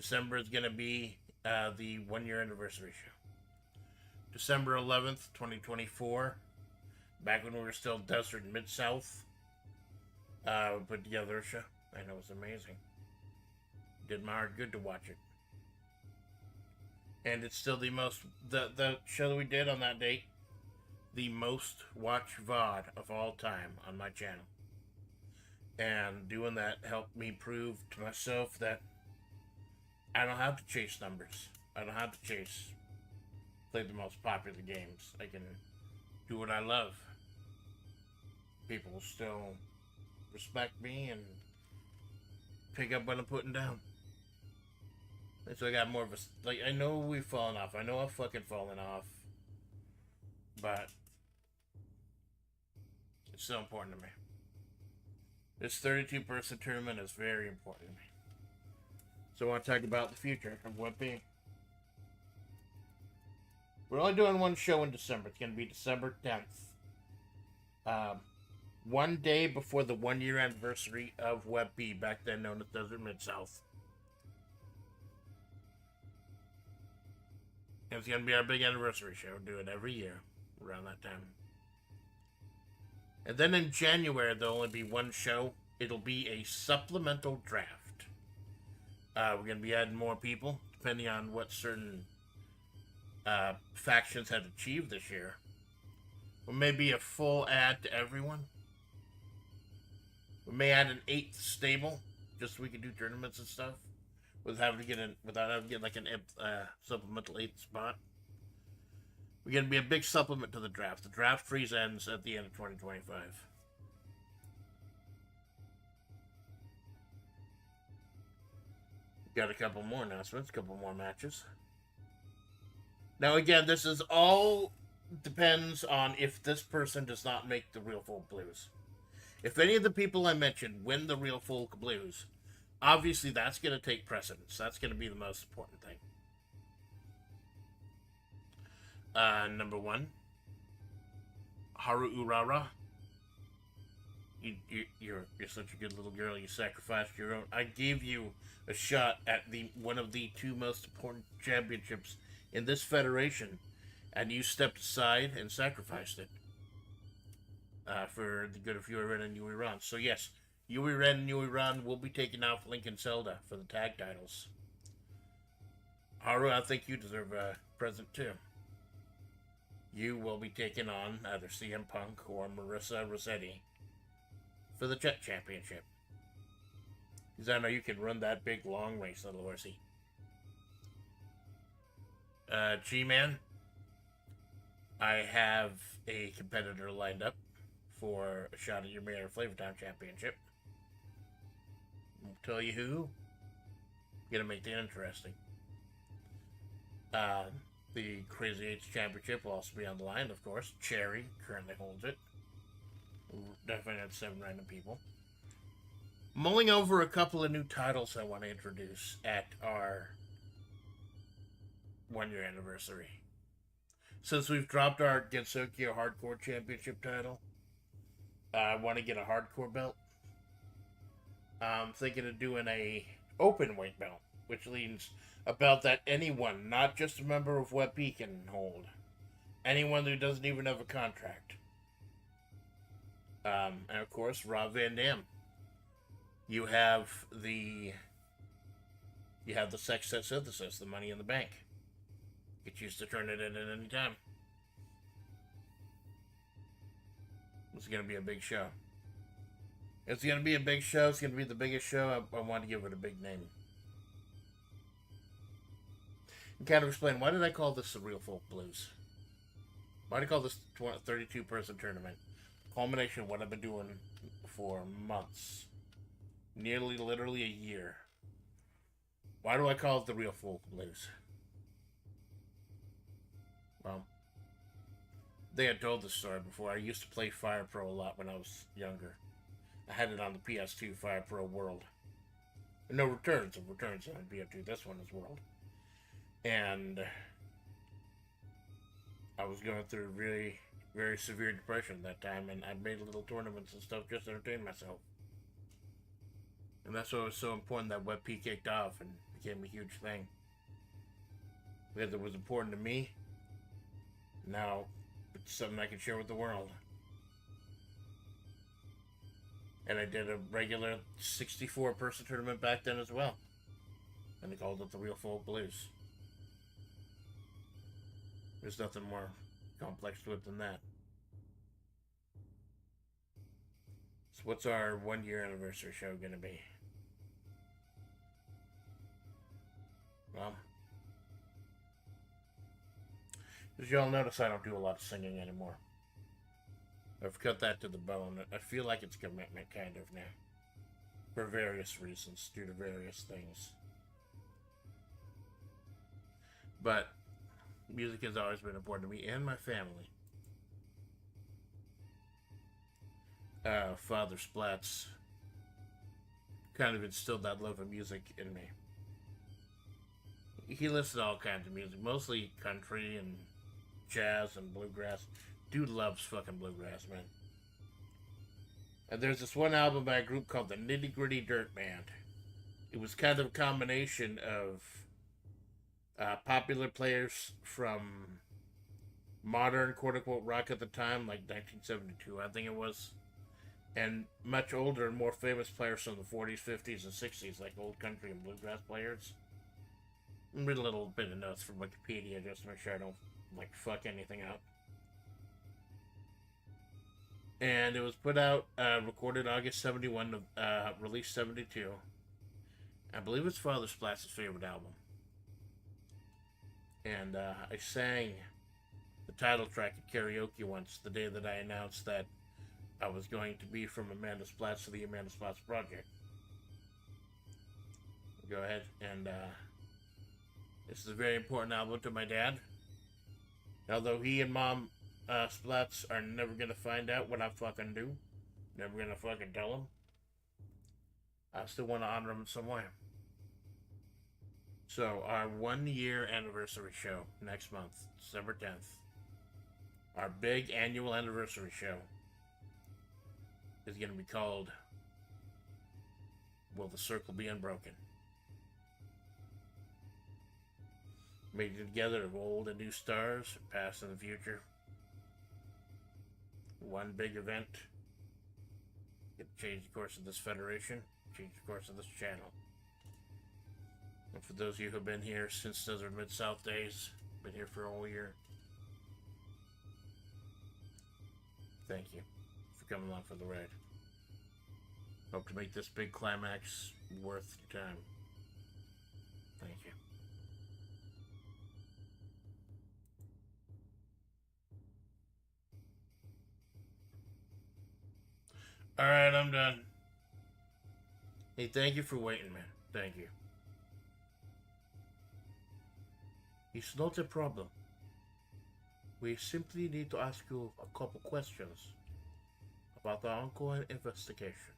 December is going to be the 1-year anniversary show. December 11th, 2024, back when we were still Desert and Mid-South, we put together a show, and it was amazing. Did my heart good to watch it. And it's still the show that we did on that date, the most watched VOD of all time on my channel. And doing that helped me prove to myself that I don't have to chase numbers. I don't have to play the most popular games. I can do what I love. People still respect me and pick up what I'm putting down. And so I got more of a... Like, I know we've fallen off. I know I've fucking fallen off. But it's so important to me. This 32-person tournament is very important to me. So I want to talk about the future of WebP. We're only doing one show in December. It's going to be December 10th. One day before the 1-year anniversary of WebP, back then known as Desert Mid-South. And it's going to be our big anniversary show. We do it every year around that time. And then in January, there'll only be one show. It'll be a supplemental draft. We're going to be adding more people, depending on what certain factions had achieved this year. Or maybe a full add to everyone. We may add an 8th stable, just so we can do tournaments and stuff, without having to get like an supplemental 8th spot. We're going to be a big supplement to the draft. The draft freeze ends at the end of 2025. Got a couple more announcements, a couple more matches. Now again, this is all depends on if this person does not make the Real Folk Blues. If any of the people I mentioned win the Real Folk Blues, obviously that's going to take precedence. That's going to be the most important thing. Number 1, Haru Urara. You're such a good little girl. You sacrificed your own. I gave you a shot at one of the 2 most important championships in this federation, and you stepped aside and sacrificed it for the good of Yuri Ren and Yuri Ran. So yes, Yuri Ren and Yuri Ran will be taking off Link and Zelda for the tag titles. Haru, I think you deserve a present too. You will be taking on either CM Punk or Marissa Rossetti for the Jet Championship. Because I know you can run that big long race, little horsey. G-Man, I have a competitor lined up for a shot at your Mayor Flavor Town Championship. Won't tell you who. Gonna make that interesting. The Crazy 8's Championship will also be on the line, of course. Cherry currently holds it. Definitely had 7 random people. Mulling over a couple of new titles I want to introduce at our 1-year anniversary. Since we've dropped our Gensokyo Hardcore Championship title, I want to get a Hardcore belt. I'm thinking of doing a open weight belt, which means a belt that anyone, not just a member of WebP, can hold. Anyone who doesn't even have a contract. And of course, Rob Van Dam. You have the sex set synthesis, the Money in the Bank. You can choose to turn it in at any time. It's going to be a big show. It's going to be a big show. It's going to be the biggest show. I want to give it a big name. And kind of explain, why did I call this the Real Folk Blues? Why did I call this 32-person tournament? Culmination of what I've been doing for months. Nearly, literally a year. Why do I call it the Real Folk Blues? Well, they had told this story before. I used to play Fire Pro a lot when I was younger. I had it on the PS2, Fire Pro World. No Returns on PS2. This one is World. And I was going through really very severe depression at that time, and I made little tournaments and stuff just to entertain myself. And that's why it was so important that WebP kicked off and became a huge thing. Because it was important to me. Now, it's something I can share with the world. And I did a regular 64-person tournament back then as well. And they called it the Real Folk Blues. There's nothing more complex to it than that. So what's our 1-year anniversary show going to be? Well, as y'all notice, I don't do a lot of singing anymore. I've cut that to the bone. I feel like it's commitment, kind of, now. For various reasons, due to various things. But music has always been important to me and my family. Father Splatts kind of instilled that love of music in me. He listens to all kinds of music, mostly country and jazz and bluegrass. Dude loves fucking bluegrass, man. And there's this one album by a group called the Nitty Gritty Dirt Band. It was kind of a combination of popular players from modern quote-unquote rock at the time, like 1972, I think it was, and much older and more famous players from the 40s, 50s, and 60s, like old country and bluegrass players. Read a little bit of notes from Wikipedia just to make sure I don't, like, fuck anything out. And it was put out, recorded August 71, released 72. I believe it's Father Splatts' favorite album. And I sang the title track at karaoke once, the day that I announced that I was going to be from Amanda Splatts to the Amanda Splatts Project. Go ahead, and this is a very important album to my dad. Although he and Mom Splatts are never gonna find out what I fucking do, never gonna fucking tell them, I still want to honor them in some way. So, our 1-year anniversary show next month, December 10th, our big annual anniversary show, is going to be called Will the Circle Be Unbroken? Made together of old and new stars, past and the future. One big event. Get to change the course of this federation, change the course of this channel. And for those of you who have been here since Desert Mid-South days, been here for a whole year, thank you for coming along for the ride. Hope to make this big climax worth your time. Thank you. Alright, I'm done. Hey, thank you for waiting, man. Thank you. It's not a problem. We simply need to ask you a couple questions about the ongoing investigation.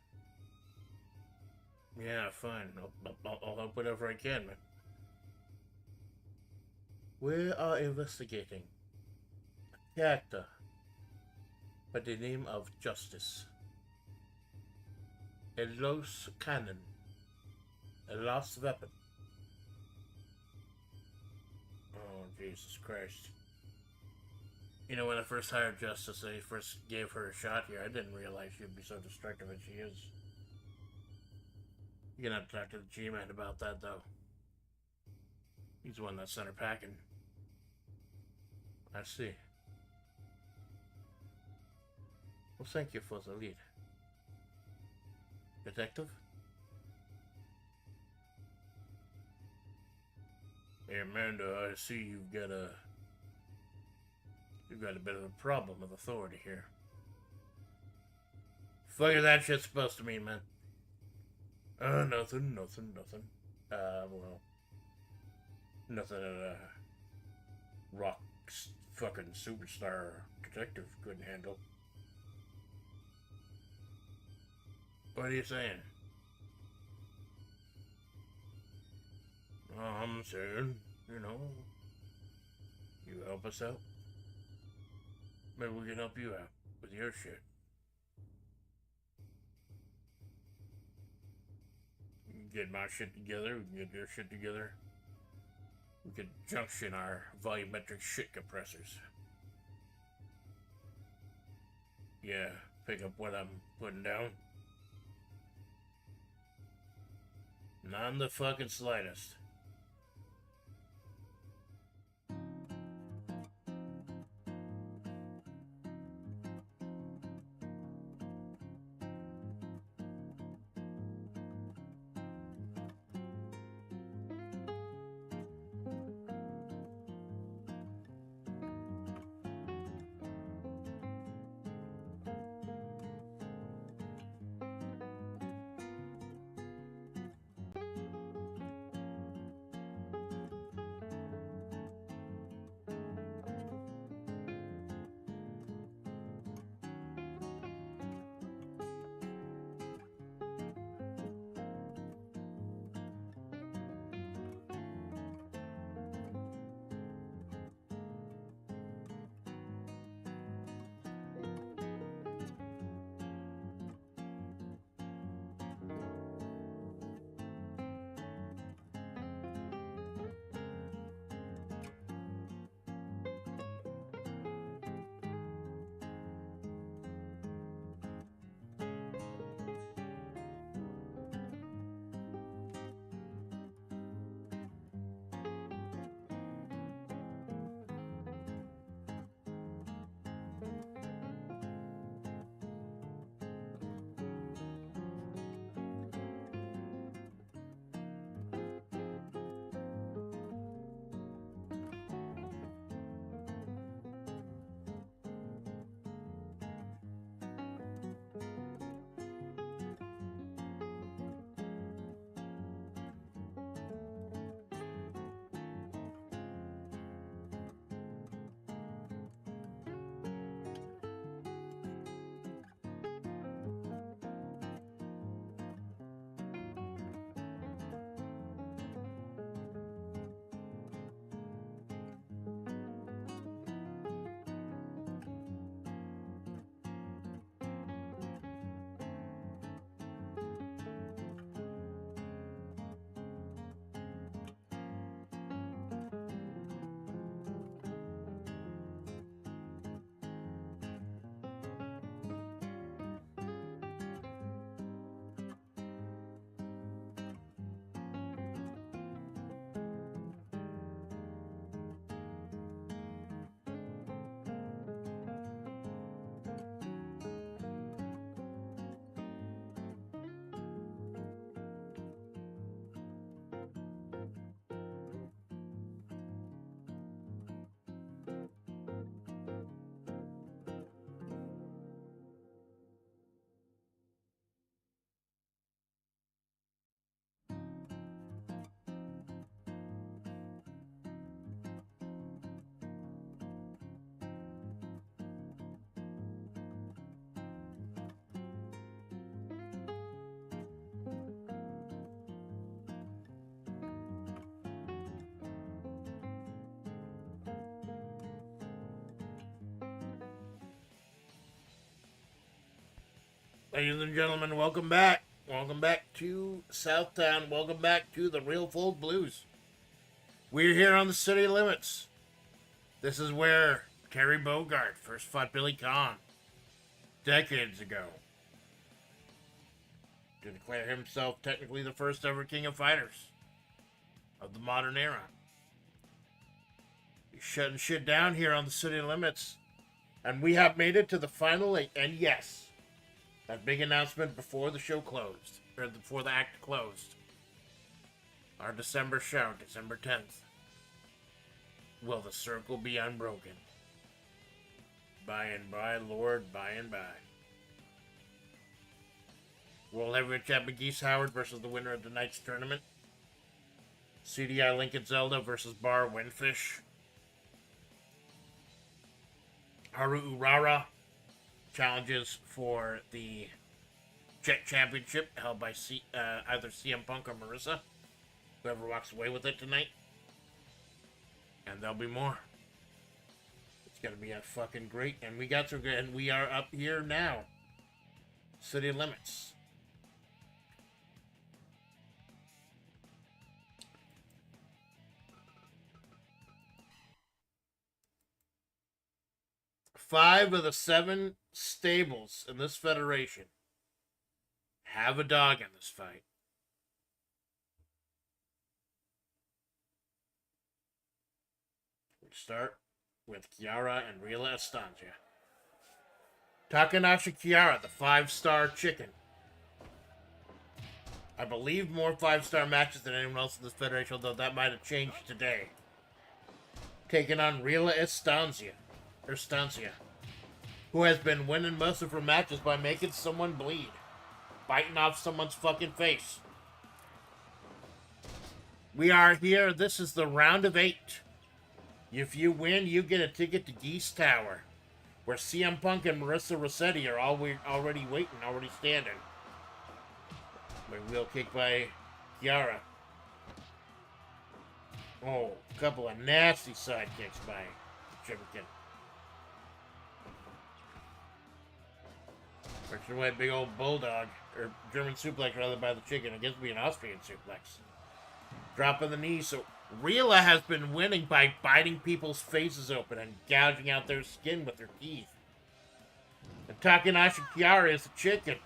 Yeah, fine. I'll help whatever I can, man. We are investigating a character by the name of Justice. A loose cannon. A lost weapon. Oh, Jesus Christ. You know, when I first hired Justice, I first gave her a shot here, I didn't realize she'd be so destructive as she is. You're gonna have to talk to the G-Man about that, though. He's the one that sent her packing. I see. Well, thank you for the lead. Detective? Hey, Amanda, I see you've got a bit of a problem with authority here. Fuck that shit's supposed to mean, man. Nothing. Well, nothing that a rock fucking superstar detective couldn't handle. What are you saying? I'm saying, you know, you help us out. Maybe we can help you out with your shit. get my shit together. We can get their shit together. We could junction our volumetric shit compressors. Yeah, pick up what I'm putting down. Not the fucking slightest. Ladies and gentlemen, welcome back. Welcome back to Southtown. Welcome back to the Real Folk Blues. We're here on the city limits. This is where Terry Bogard first fought Billy Conn decades ago to declare himself technically the first ever king of fighters of the modern era. He's shutting shit down here on the city limits, and we have made it to the final 8. And yes, that big announcement before the show closed, or before the act closed. Our December show, December 10th. Will the circle be unbroken? By and by, Lord, by and by. World Heavyweight Champion Geese Howard versus the winner of tonight's tournament. CDI Lincoln Zelda versus Bar Windfish. Haru Urara challenges for the Jet Championship held by either CM Punk or Marissa. Whoever walks away with it tonight. And there'll be more. It's gonna be a fucking great. And we got to, and we are up here now. City limits. 5 of the 7 stables in this federation have a dog in this fight. We start with Kiara and Rila Estancia. Takanashi Kiara, the 5-star chicken. I believe more 5-star matches than anyone else in this federation, although that might have changed today. Taking on Rila Estancia, who has been winning most of her matches by making someone bleed. Biting off someone's fucking face. We are here. This is the round of 8. If you win, you get a ticket to Geese Tower, where CM Punk and Marissa Rossetti are already waiting, already standing. Wheel kick by Kiara. Oh, a couple of nasty side kicks by Jimkin. Pushing away big old bulldog, or German suplex rather, by the chicken. It gets to be an Austrian suplex. Dropping the knee. So Rila has been winning by biting people's faces open and gouging out their skin with her teeth. And Takanashi Kiara is the chicken.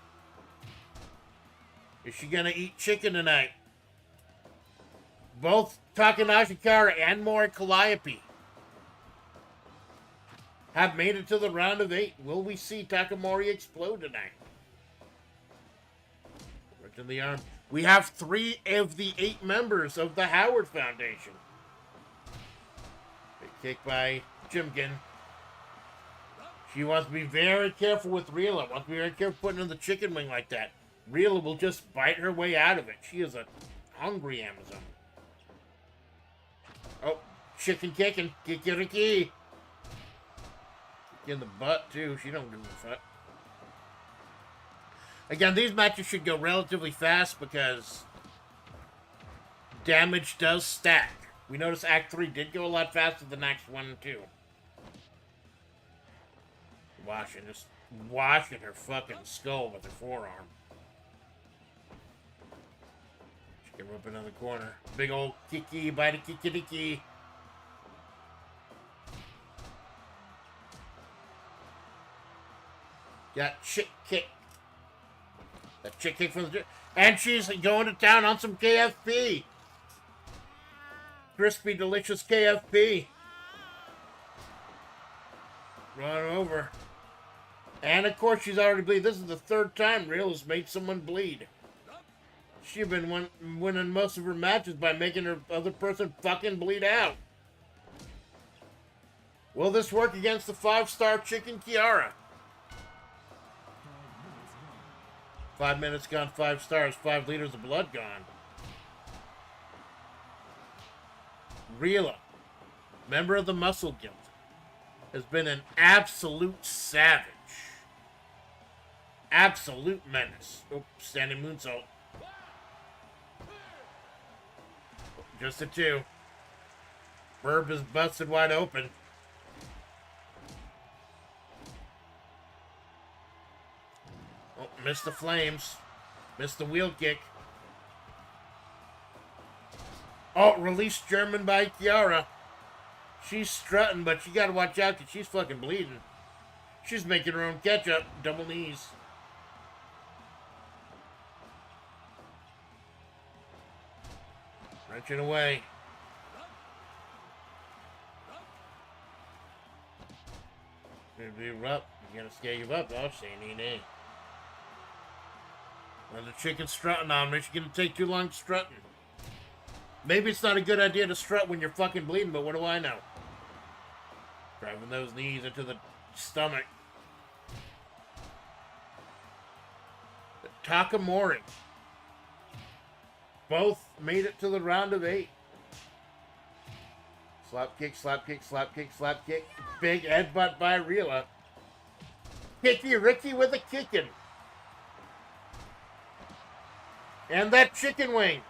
Is she gonna eat chicken tonight? Both Takanashi Kiara and Mori Calliope have made it to the round of 8. Will we see Takamori explode tonight? Right to the arm. We have 3 of the 8 members of the Howard Foundation. Big kick by Jimkin. She wants to be very careful with Rila. Wants to be very careful putting in the chicken wing like that. Rila will just bite her way out of it. She is a hungry Amazon. Oh, chicken kicking. Kikiriki. In the butt, too. She don't give a fuck. Again, these matches should go relatively fast because damage does stack. We notice Act 3 did go a lot faster than Acts 1 and 2. Just washing her fucking skull with her forearm. Get her up another corner. Big old kiki by the kikiriki. Got chick kick. That chick kick from the... And she's going to town on some KFP. Crispy, delicious KFP. Run over. And of course she's already bleeding. This is the 3rd time Real has made someone bleed. She's been winning most of her matches by making her other person fucking bleed out. Will this work against the 5-star chicken Kiara? 5 minutes gone, 5 stars, 5 liters of blood gone. Rila, member of the Muscle Guild, has been an absolute savage. Absolute menace. Oops, standing moonsault. Just a 2. Burb is busted wide open. Oh, missed the flames. Missed the wheel kick. Oh, released German by Kiara. She's strutting, but you gotta watch out because she's fucking bleeding. She's making her own ketchup. Double knees. Wrenching away. You gotta scare you up, I'll say, nee. Well, the chicken's strutting on me. She's gonna take too long strutting. Maybe it's not a good idea to strut when you're fucking bleeding, but what do I know? Driving those knees into the stomach. Takamori. Both made it to the round of 8. Slap kick, slap kick, slap kick, slap kick. Big headbutt by Rila. Kicky Ricky with a kickin'. And that chicken wing.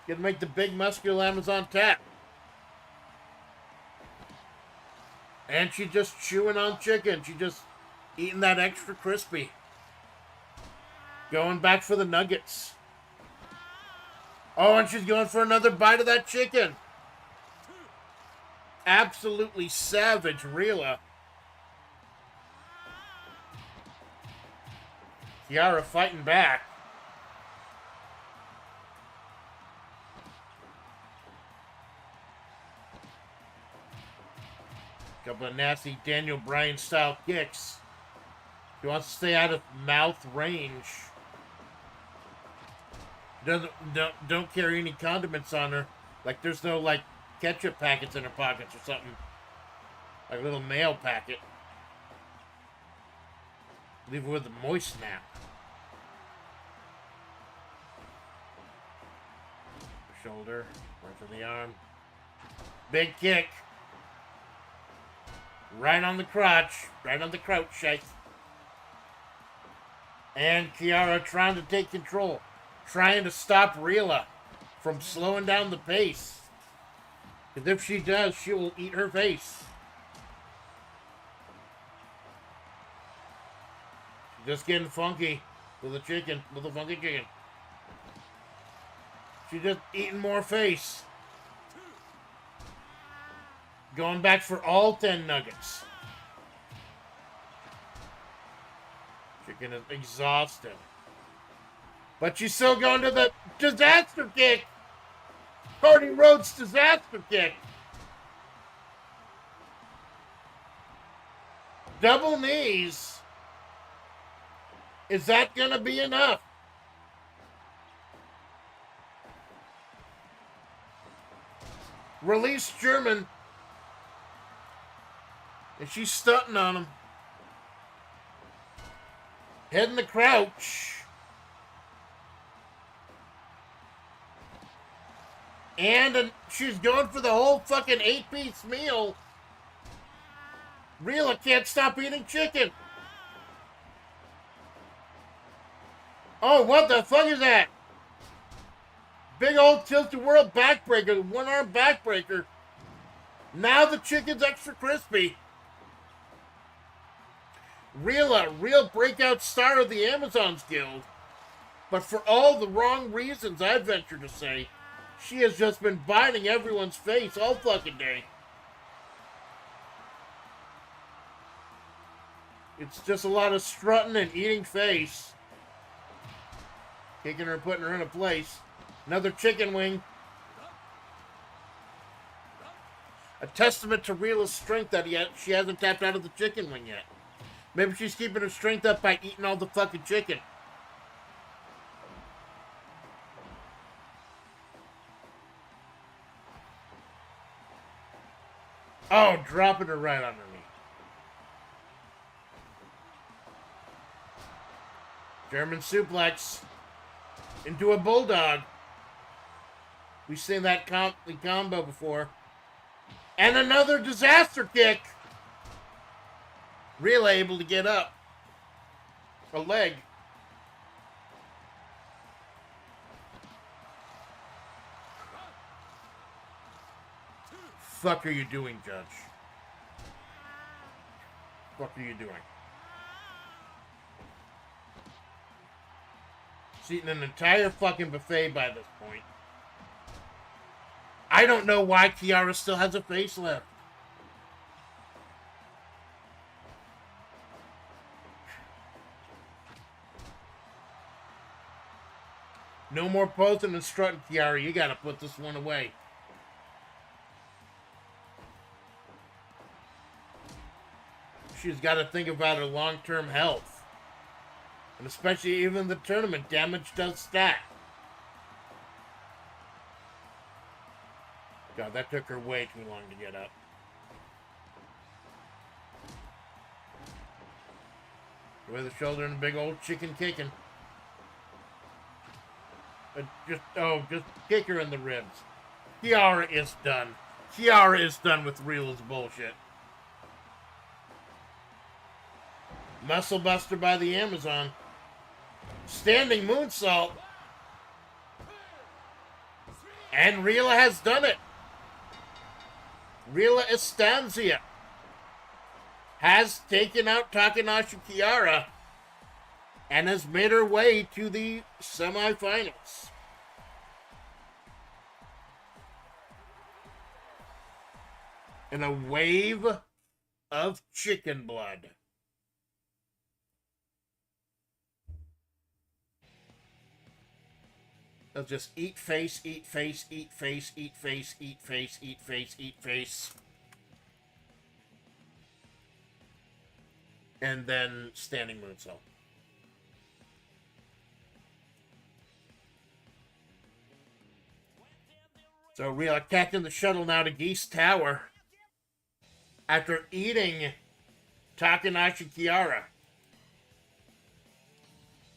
Gonna make the big muscular Amazon tap. And she just chewing on chicken. She just eating that extra crispy. Going back for the nuggets. Oh, and she's going for another bite of that chicken. absolutely savage Rila. Kiara fighting back. Couple of nasty Daniel Bryan style kicks. He wants to stay out of mouth range. Don't carry any condiments on her. Like there's no like ketchup packets in her pockets or something. Like a little mail packet. Leave her with a moist snap. Shoulder, right for the arm. Big kick. Right on the crotch. Right on the crouch shake. And Kiara trying to take control. Trying to stop Rila from slowing down the pace. Because if she does, she will eat her face. Just getting funky with a chicken, with a funky chicken. She's just eating more face. Going back for all 10 nuggets. Chicken is exhausted. But she's still going to the disaster kick. Cody Rhodes disaster kick. Double knees. Is that going to be enough? Release German. And she's stunting on him. Head in the crouch. And she's going for the whole fucking 8-piece meal. Rila can't stop eating chicken. Oh, what the fuck is that? Big old tilt-a-whirl backbreaker. One-arm backbreaker. Now the chicken's extra crispy. Rila, real breakout star of the Amazons Guild. But for all the wrong reasons, I'd venture to say. She has just been biting everyone's face all fucking day. It's just a lot of strutting and eating face. Kicking her and putting her in a place. Another chicken wing. A testament to Rila's strength that she hasn't tapped out of the chicken wing yet. Maybe she's keeping her strength up by eating all the fucking chicken. Oh, dropping her right on her knee. German suplex into a bulldog. We've seen that combo before. And another disaster kick. Rila able to get up. A leg. Fuck are you doing, Judge? What are you doing? She's eating an entire fucking buffet by this point. I don't know why Kiara still has a face left. No more posing and strutting, Kiara. You gotta put this one away. She's got to think about her long-term health. And especially even the tournament, damage does stack. God, that took her way too long to get up. With a shoulder and a big old chicken kicking. Just kick her in the ribs. Kiara is done. Kiara is done with Rila's bullshit. Muscle buster by the Amazon. Standing moonsault. And Rila has done it. Rila Estancia has taken out Takanashi Kiara and has made her way to the semifinals. and a wave of chicken blood. They'll just eat face, eat face, eat face, eat face, eat face, eat face, eat face. And then standing moonsault. So we are catching the shuttle now to Geese Tower after eating Takanashi Kiara.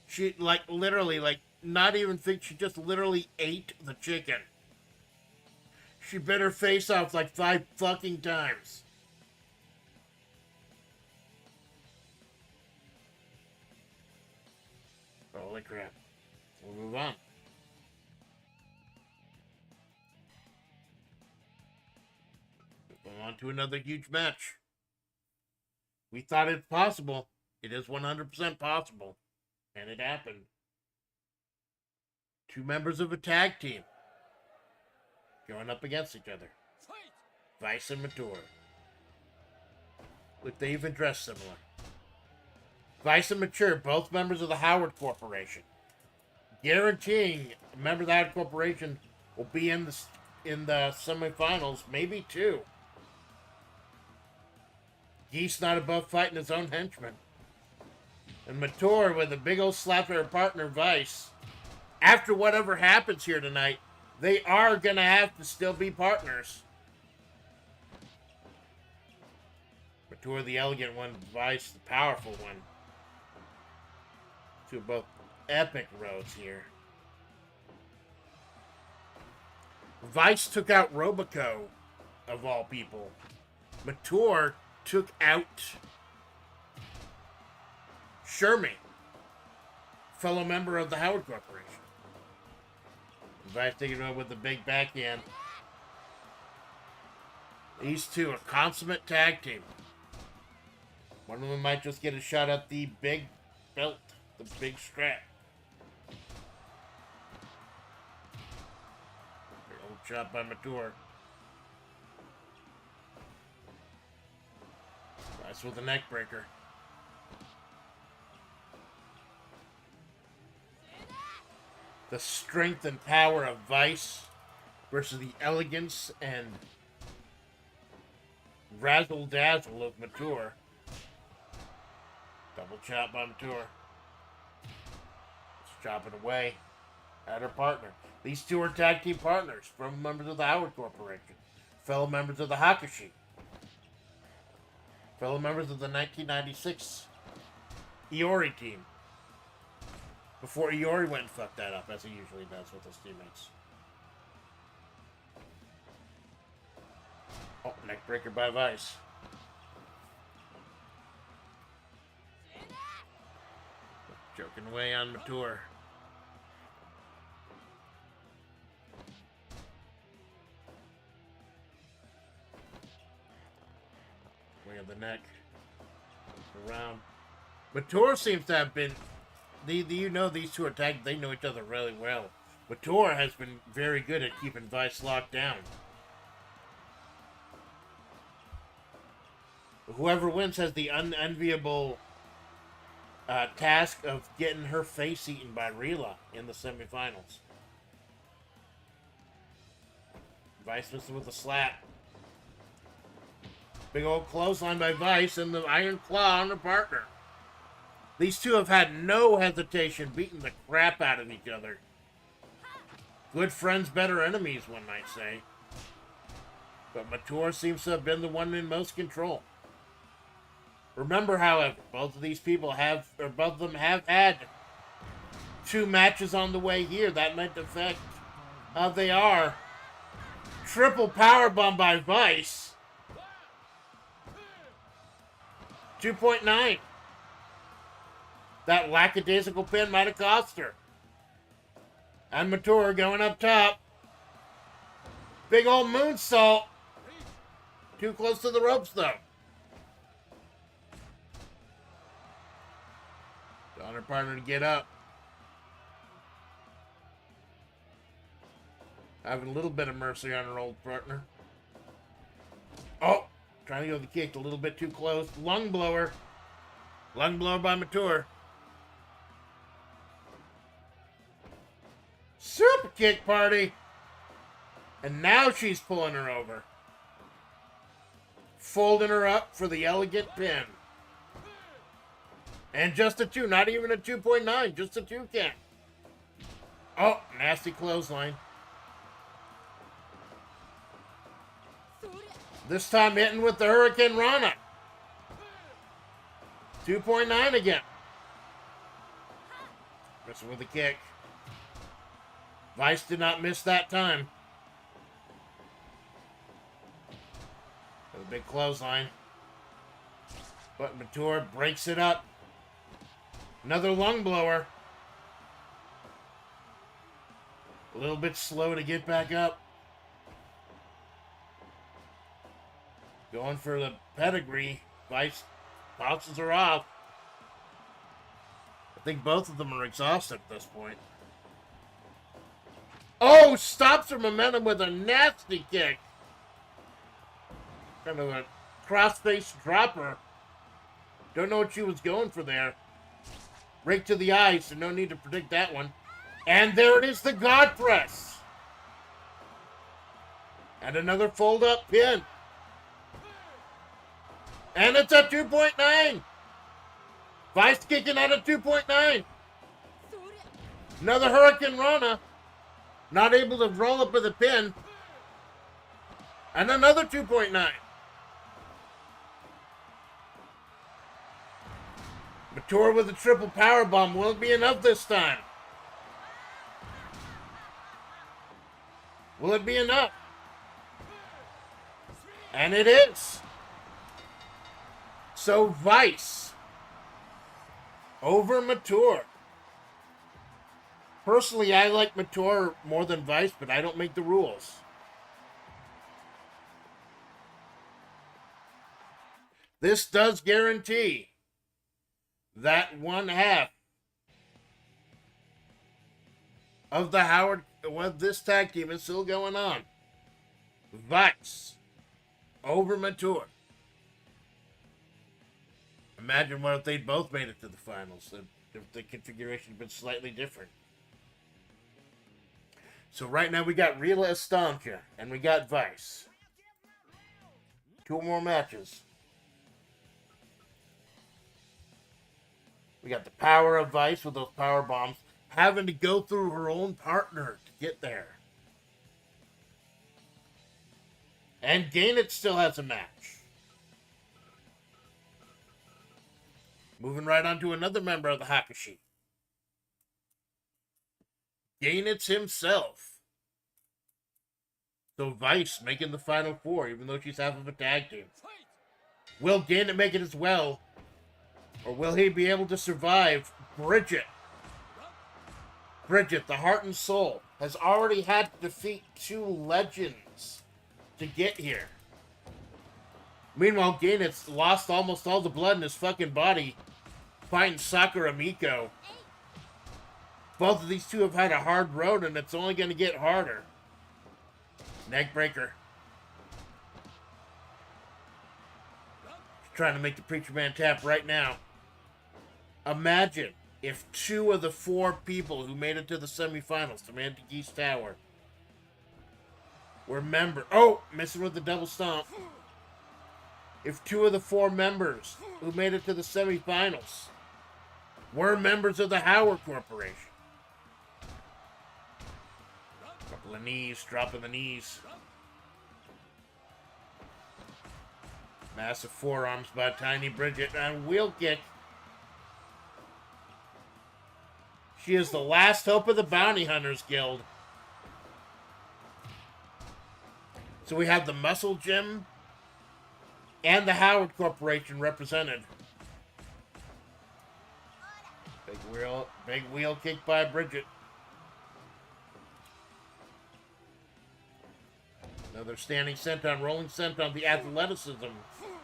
She, like, literally, like, not even think, she just literally ate the chicken. She bit her face off like 5 fucking times. Holy crap. We'll move on. On to another huge match. We thought it possible. It is 100% possible. And it happened. 2 members of a tag team going up against each other. Vice and Mature. Look, they even dress similar. Vice and Mature, both members of the Howard Corporation. Guaranteeing a member of the Howard Corporation will be in the semifinals, maybe 2. Geese not above fighting his own henchman. And Mature with a big old slap to her partner, Vice. After whatever happens here tonight, they are going to have to still be partners. Mature the elegant one, Vice the powerful one. 2 both epic roads here. Vice took out Robico, of all people. Mature took out Shermie, fellow member of the Howard Corporation. Vice taking over with the big backhand. These 2 are consummate tag team. One of them might just get a shot at the big belt, the big strap. Old shot by Mature. Vice with a neck breaker. The strength and power of Vice versus the elegance and razzle-dazzle of Mature. Double chop by Mature. Let's chop it away at her partner. These 2 are tag team partners from members of the Howard Corporation. Fellow members of the Hakashi. Fellow members of the 1996 Iori team. Before Iori went and fucked that up, as he usually does with his teammates. Oh, neckbreaker by Vice. Joking away on Mature. Wing of the neck. Around. Mature seems to have been... You know these 2 are tagged. They know each other really well. Mature has been very good at keeping Vice locked down. Whoever wins has the unenviable task of getting her face eaten by Rila in the semifinals. Vice misses with a slap. Big old clothesline by Vice and the iron claw on the partner. These 2 have had no hesitation beating the crap out of each other. Good friends, better enemies, one might say. But Mature seems to have been the one in most control. Remember, however, both of them have had 2 matches on the way here. That might affect how they are. Triple powerbomb by Vice. 2.9. That lackadaisical pin might have cost her. And Mature going up top. Big old moonsault. Too close to the ropes, though. On her partner to get up. Having a little bit of mercy on her old partner. Oh, trying to go the kick a little bit too close. Lung blower. Lung blower by Mature. Super kick party. And now she's pulling her over. Folding her up for the elegant pin. And just a 2, not even a 2.9, just a 2 count. Oh, nasty clothesline. This time hitting with the Hurricane Rana. 2.9 again. Missing with a kick. Vice did not miss that time. With a big clothesline. But Mature breaks it up. Another lung blower. A little bit slow to get back up. Going for the pedigree. Vice bounces her off. I think both of them are exhausted at this point. Oh, stops her momentum with a nasty kick. Kind of a cross-face dropper. Don't know what she was going for there. Rake to the eyes, so no need to predict that one. And there it is, the God Press. And another fold-up pin. And it's a 2.9. Vice kicking out a 2.9. Another Hurricane Rana. Not able to roll up with a pin. And another 2.9. Mature with a triple powerbomb. Will it be enough this time? Will it be enough? And it is. So Vice over Mature. Personally, I like Mature more than Vice, but I don't make the rules. This does guarantee that one half of the Howard, well, this tag team is still going on. Vice over Mature. Imagine what if they both made it to the finals. If the configuration had been slightly different. So right now we got Rila Estanca and we got Vice. 2 more matches. We got the power of Vice with those power bombs, having to go through her own partner to get there. And Gainit still has a match. Moving right on to another member of the Hakushi. Gainit's himself. So Vice making the final 4, even though she's half of a tag team. Will Gainit make it as well? Or will he be able to survive Bridget? Bridget, the heart and soul, has already had to defeat 2 legends to get here. Meanwhile, Gainit's lost almost all the blood in his fucking body fighting Sakura Miko. Both of these two have had a hard road, and it's only going to get harder. Neck breaker. Trying to make the Preacher Man tap right now. Imagine if 2 of the 4 people who made it to the semifinals to man to Geese Tower were members. Oh, missing with the double stomp. If 2 of the 4 members who made it to the semifinals were members of the Howard Corporation. Couple of knees, dropping the knees. Massive forearms by Tiny Bridget and wheel kick. She is the last hope of the Bounty Hunters Guild. So we have the Muscle Gym and the Howard Corporation represented. Big wheel kick by Bridget. Another standing senton, rolling senton, the athleticism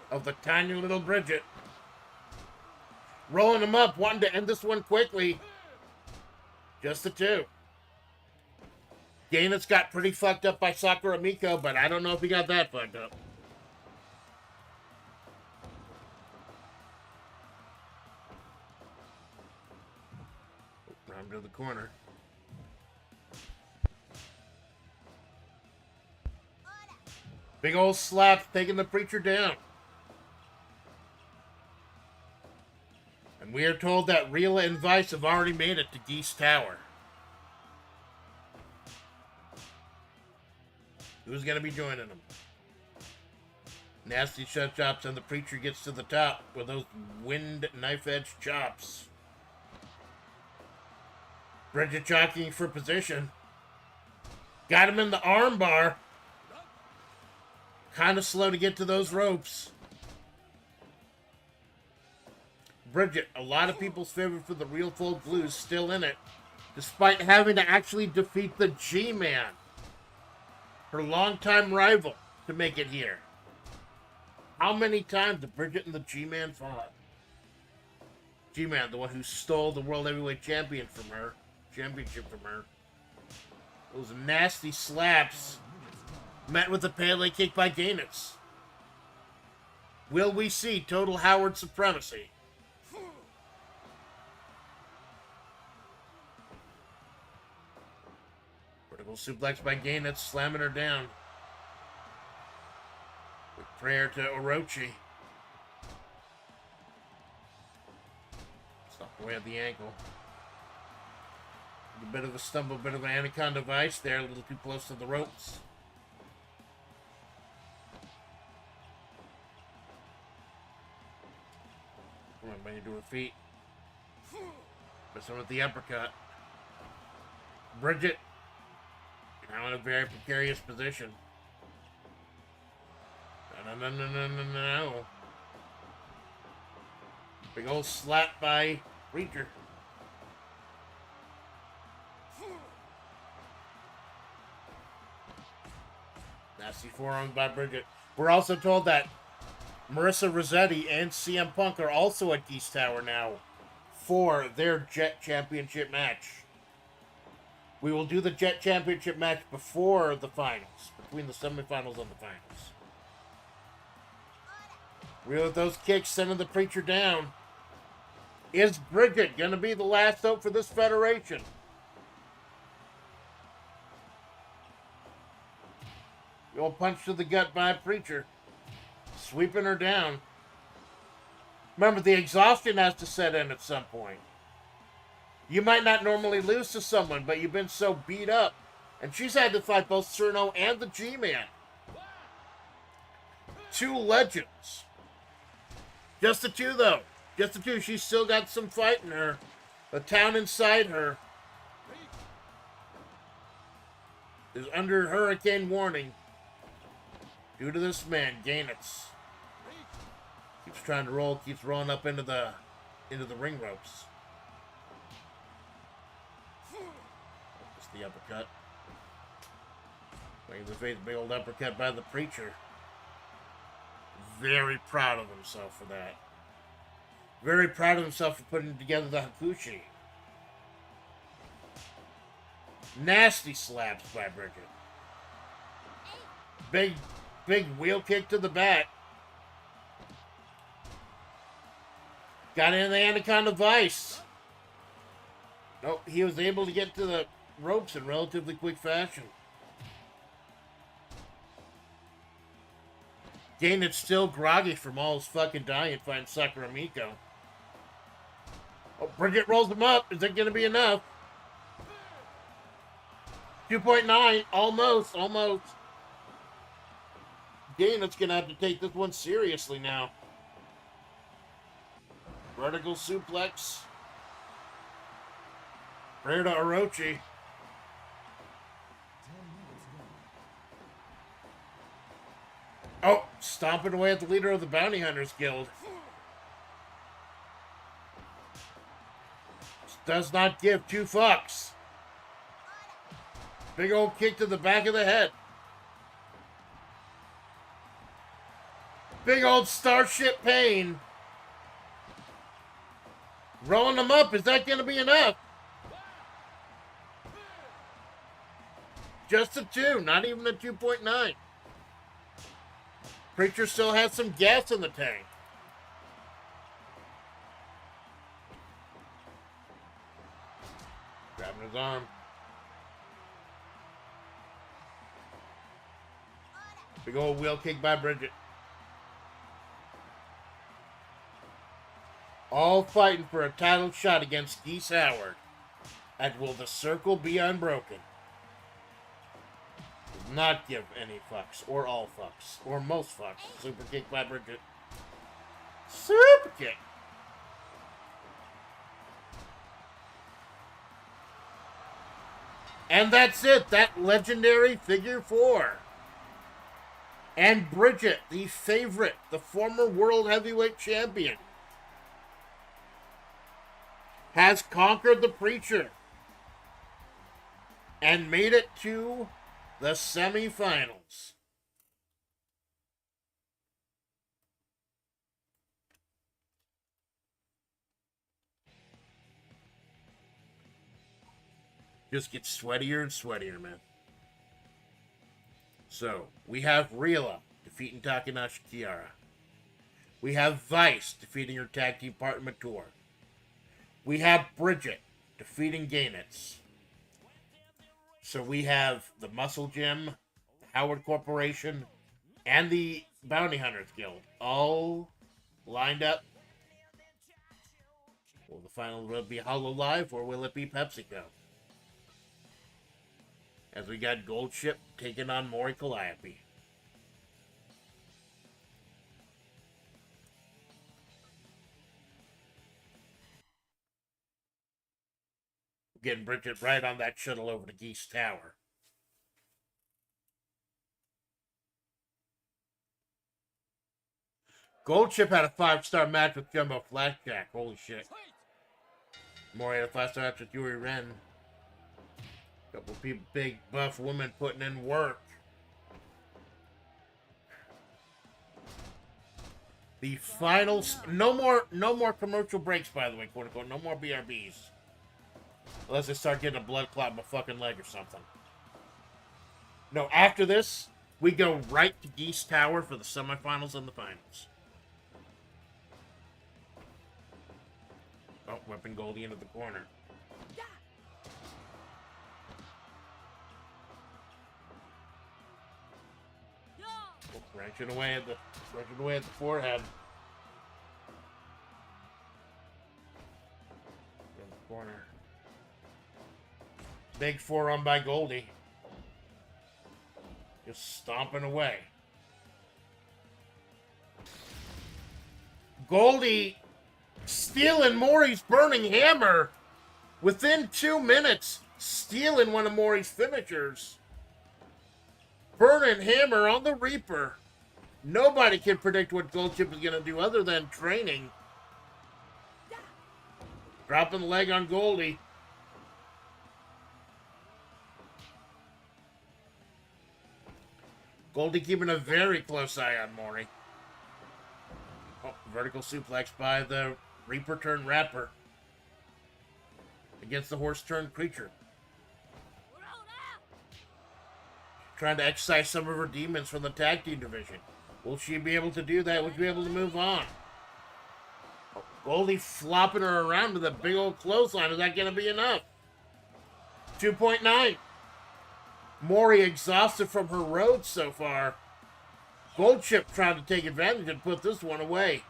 of the tiny little Bridget. Rolling him up, wanting to end this one quickly. Just the 2. Gainit's got pretty fucked up by Sakura Miko, but I don't know if he got that fucked up. Arm to the corner. Big old slap taking the preacher down. And we are told that Rila and Vice have already made it to Geese Tower. Who's going to be joining them? Nasty shut chops, and the preacher gets to the top with those wind knife edge chops. Bridget jockeying for position. Got him in the arm bar. Kind of slow to get to those ropes. Bridget, a lot of people's favorite for the Real Folk Blues, still in it, despite having to actually defeat the G-Man, her longtime rival, to make it here. How many times have Bridget and the G-Man fought? G-Man, the one who stole the World Heavyweight Championship from her. Those nasty slaps met with a PLE kick by Geese. Will we see total Howard supremacy? Vertical suplex by Geese, slamming her down. With prayer to Orochi. Stop away at the ankle. A bit of a stumble, a bit of an anaconda vice there, a little too close to the ropes. Come on, bring it to her feet. Missing with the uppercut. Bridget, now in a very precarious position. No. Big old slap by Reacher. Nasty forearms by Bridget. We're also told that Marissa Rossetti and CM Punk are also at Geese Tower now for their Jet Championship match. We will do the Jet Championship match before the finals, between the semifinals and the finals. Reel with those kicks, sending the preacher down. Is Bridget going to be the last hope for this federation? The old punch to the gut by preacher. Sweeping her down. Remember, the exhaustion has to set in at some point. You might not normally lose to someone, but you've been so beat up. And she's had to fight both Cerno and the G-Man. Two legends. Just the two, though. Just the two. She's still got some fight in her. The town inside her is under hurricane warning due to this man, Geese. Keeps trying to roll, keeps rolling up into the ring ropes. Just the uppercut. Bringing the face, big old uppercut by the preacher. Very proud of himself for that. Very proud of himself for putting together the Hakushi. Nasty slaps by Bridget. Big wheel kick to the back. Got in the anaconda vice. Nope, he was able to get to the ropes in relatively quick fashion. Gained still groggy from all his fucking dying fighting Sakaramiko. Oh, Bridget rolls him up. Is that going to be enough? 2.9. Almost. Gained's going to have to take this one seriously now. Vertical suplex. Prayer to Orochi. Oh, stomping away at the leader of the Bounty Hunters Guild. Does not give two fucks. Big old kick to the back of the head. Big old Starship Pain. Rolling them up. Is that going to be enough? Just a 2. Not even a 2.9. Preacher still has some gas in the tank. Grabbing his arm. Big old wheel kick by Bridget. All fighting for a title shot against Geese Howard. And will the circle be unbroken? Does not give any fucks, or all fucks, or most fucks. Super kick by Bridget. Super kick. And that's it. That legendary figure 4. And Bridget, the favorite, the former world heavyweight champion, has conquered the Preacher and made it to the semifinals. Just gets sweatier and sweatier, man. So, we have Rila defeating Takanashi Kiara. We have Vice defeating her tag team partner Mature. We have Bridget defeating Gainitz. So we have the Muscle Gym, the Howard Corporation, and the Bounty Hunters Guild all lined up. Will the final be Hollow Live or will it be PepsiCo? As we got Gold Ship taking on Mori Calliope. Getting Bridget right on that shuttle over to Geese Tower. Gold Ship had a 5-star match with Jumbo Flashjack. Holy shit. Mori had a 5-star match with Yuri Ren. Couple of people, big buff women putting in work. The finals. No more commercial breaks, by the way, quote unquote. No more BRBs. Unless they start getting a blood clot in my fucking leg or something. No, after this, we go right to Geese Tower for the semifinals and the finals. Oh, whipping Goldie into the corner. Wrenching away at the forehead. In the corner. Big forearm by Goldie. Just stomping away. Goldie stealing Mori's burning hammer within 2 minutes. Stealing one of Mori's finishers. Burning hammer on the Reaper. Nobody can predict what Gold Chip is going to do other than training. Dropping the leg on Goldie. Goldie keeping a very close eye on Mori. Oh, vertical suplex by the Reaper turned Rapper. Against the horse turned Creature. Trying to exercise some of her demons from the tag team division. Will she be able to do that? Will she be able to move on? Goldie flopping her around with a big old clothesline. Is that going to be enough? 2.9. Mori exhausted from her road so far. Gold Chip trying to take advantage and put this one away.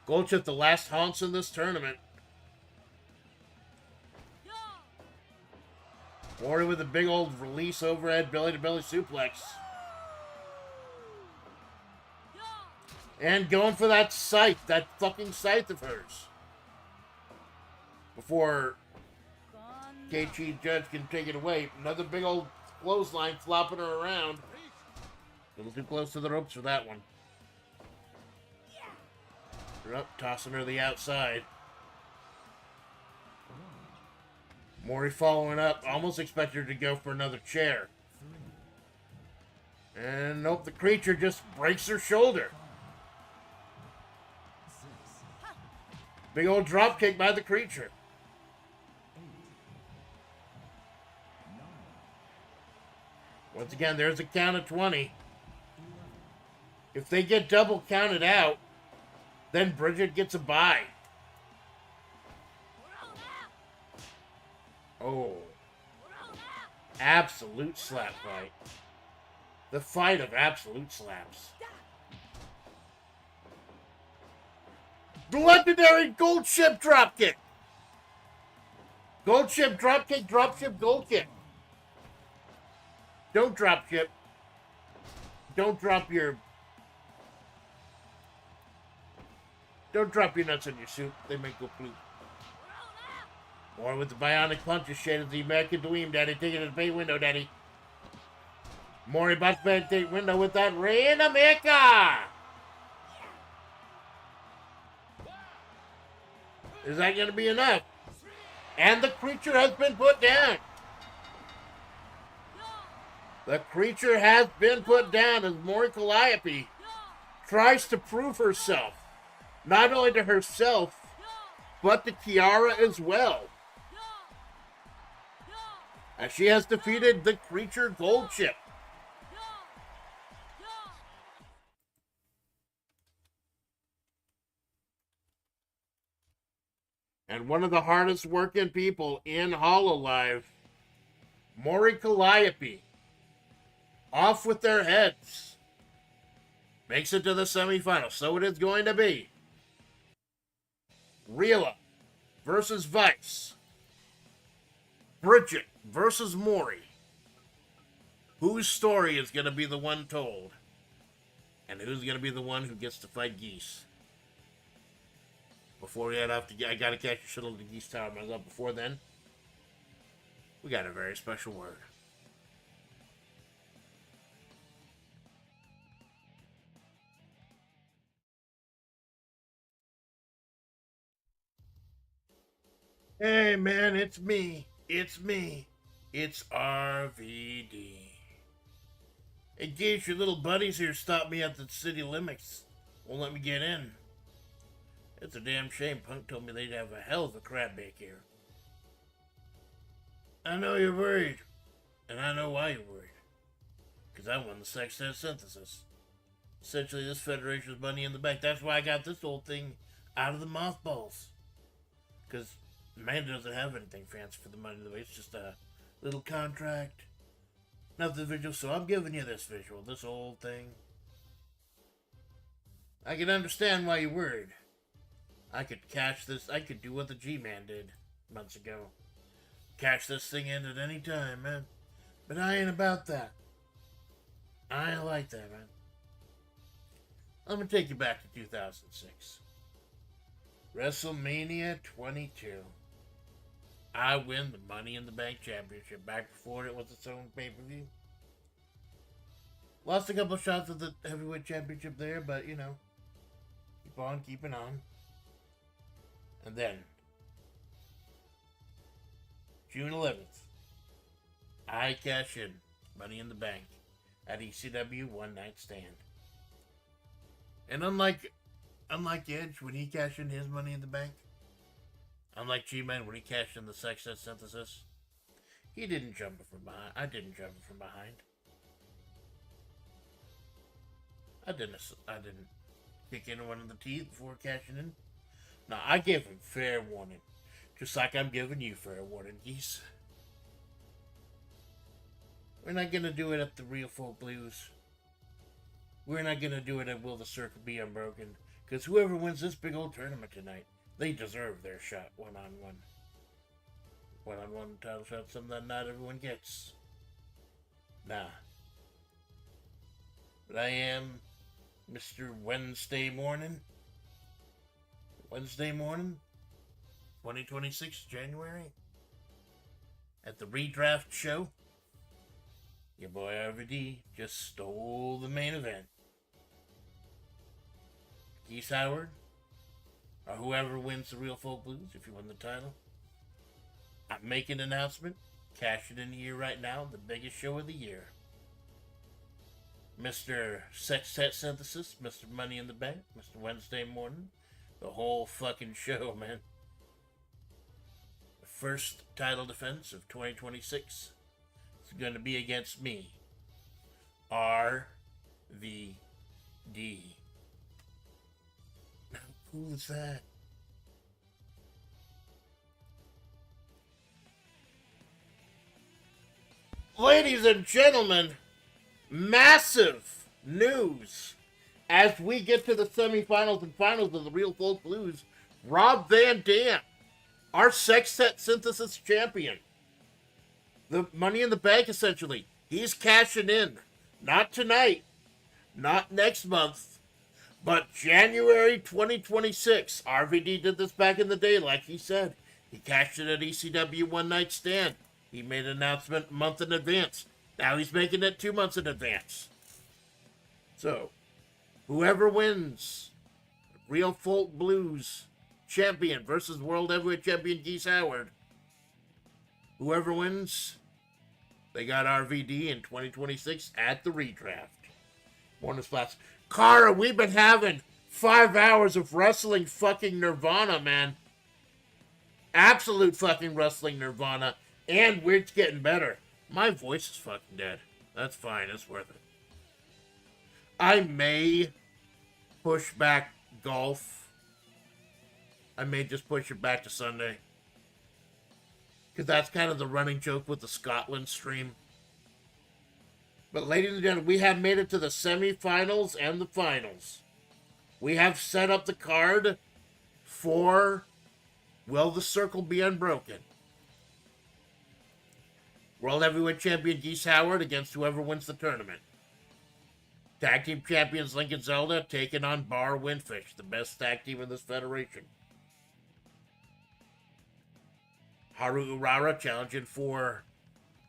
Gold Chip the last haunts in this tournament. Mori with a big old release overhead belly-to-belly suplex. And going for that scythe, that fucking scythe of hers. Before K-Chi Judge can take it away. Another big old clothesline flopping her around. A little too close to the ropes for that one. They're up, tossing her to the outside. Mori following up. Almost expected her to go for another chair. And nope, the Creature just breaks her shoulder. Big old drop kick by the Creature. Once again, there's a count of 20. If they get double counted out, then Bridget gets a bye. Oh. Absolute slap fight. The fight of absolute slaps. The legendary gold ship drop kick. Gold ship drop kick, drop ship gold kick. Don't drop ship. Don't drop your nuts in your soup. They make go poop. Or with the bionic punches, shade of the American Dream, Daddy. Take it to the bay window, Daddy. Mori about to take window with that Rain America. Is that going to be enough? And the creature has been put down. The creature has been put down as Mori Calliope tries to prove herself. Not only to herself, but to Kiara as well. As she has defeated the creature gold chip. And one of the hardest working people in Hololive, Mori Calliope, off with their heads. Makes it to the semifinals. So it is going to be Rila versus Vice. Bridget versus Mori. Whose story is going to be the one told? And who's going to be the one who gets to fight Geese? Before we head off to I got to catch a shuttle to Geese Tower myself. Before then, we got a very special word. Hey man, it's me. It's me. It's RVD. Hey Geese, your little buddies here stopped me at the city limits. Won't let me get in. It's a damn shame. Punk told me they'd have a hell of a crab bake here. I know you're worried. And I know why you're worried. Because I won the sex test synthesis. Essentially, this federation's money in the bank. That's why I got this old thing out of the mothballs. Because Amanda doesn't have anything fancy for the money in the bank. It's just a little contract. Nothing visual. So I'm giving you this visual. This old thing. I can understand why you're worried. I could cash this. I could do what the G-Man did months ago. Cash this thing in at any time, man. But I ain't about that. I ain't like that, man. I'm going to take you back to 2006. WrestleMania 22. I win the Money in the Bank Championship. Back before it was its own pay-per-view. Lost a couple shots of the Heavyweight Championship there, but, you know. Keep on keeping on. And then, June 11th, I cash in Money in the Bank at ECW One Night Stand. And unlike Edge when he cashed in his Money in the Bank, unlike G-Man when he cashed in the Sex Test Synthesis, he didn't jump it from behind. I didn't jump it from behind. I didn't kick anyone in the teeth before cashing in. No, I gave him fair warning. Just like I'm giving you fair warning, Geese. We're not going to do it at the Real Folk Blues. We're not going to do it at Will the Circle Be Unbroken. Because whoever wins this big old tournament tonight, they deserve their shot one-on-one. One-on-one title shot, something that not everyone gets. Nah. But I am Mr. Wednesday morning, 2026, January, at the redraft show. Your boy RVD just stole the main event. Geese Howard, or whoever wins the Real Folk Blues, if you win the title. I'm making an announcement. Cash it in here right now. The biggest show of the year. Mr. Sex Test Synthesis, Mr. Money in the Bank, Mr. Wednesday morning. The whole fucking show, man. The first title defense of 2026 is going to be against me. RVD. How cool is that? Ladies and gentlemen, massive news as we get to the semifinals and finals of the Real Folk Blues. Rob Van Dam, our sex set synthesis champion, the Money in the Bank essentially, he's cashing in. Not tonight, not next month, but January 2026. RVD did this back in the day, like he said. He cashed it at ECW One Night Stand. He made an announcement a month in advance. Now he's making it 2 months in advance. So, whoever wins, Real Folk Blues champion versus World Heavyweight Champion Geese Howard, whoever wins, they got RVD in 2026 at the redraft. Morning Splatts. Cara, we've been having 5 hours of wrestling fucking nirvana, man. Absolute fucking wrestling nirvana. And we're getting better. My voice is fucking dead. That's fine. It's worth it. I may push back golf. I may just push it back to Sunday. Because that's kind of the running joke with the Scotland stream. But ladies and gentlemen, we have made it to the semifinals and the finals. We have set up the card for Will the Circle Be Unbroken? World Heavyweight Champion Geese Howard against whoever wins the tournament. Tag Team Champions Lincoln Zelda taking on Bar Windfish, the best tag team in this federation. Haru Urara challenging for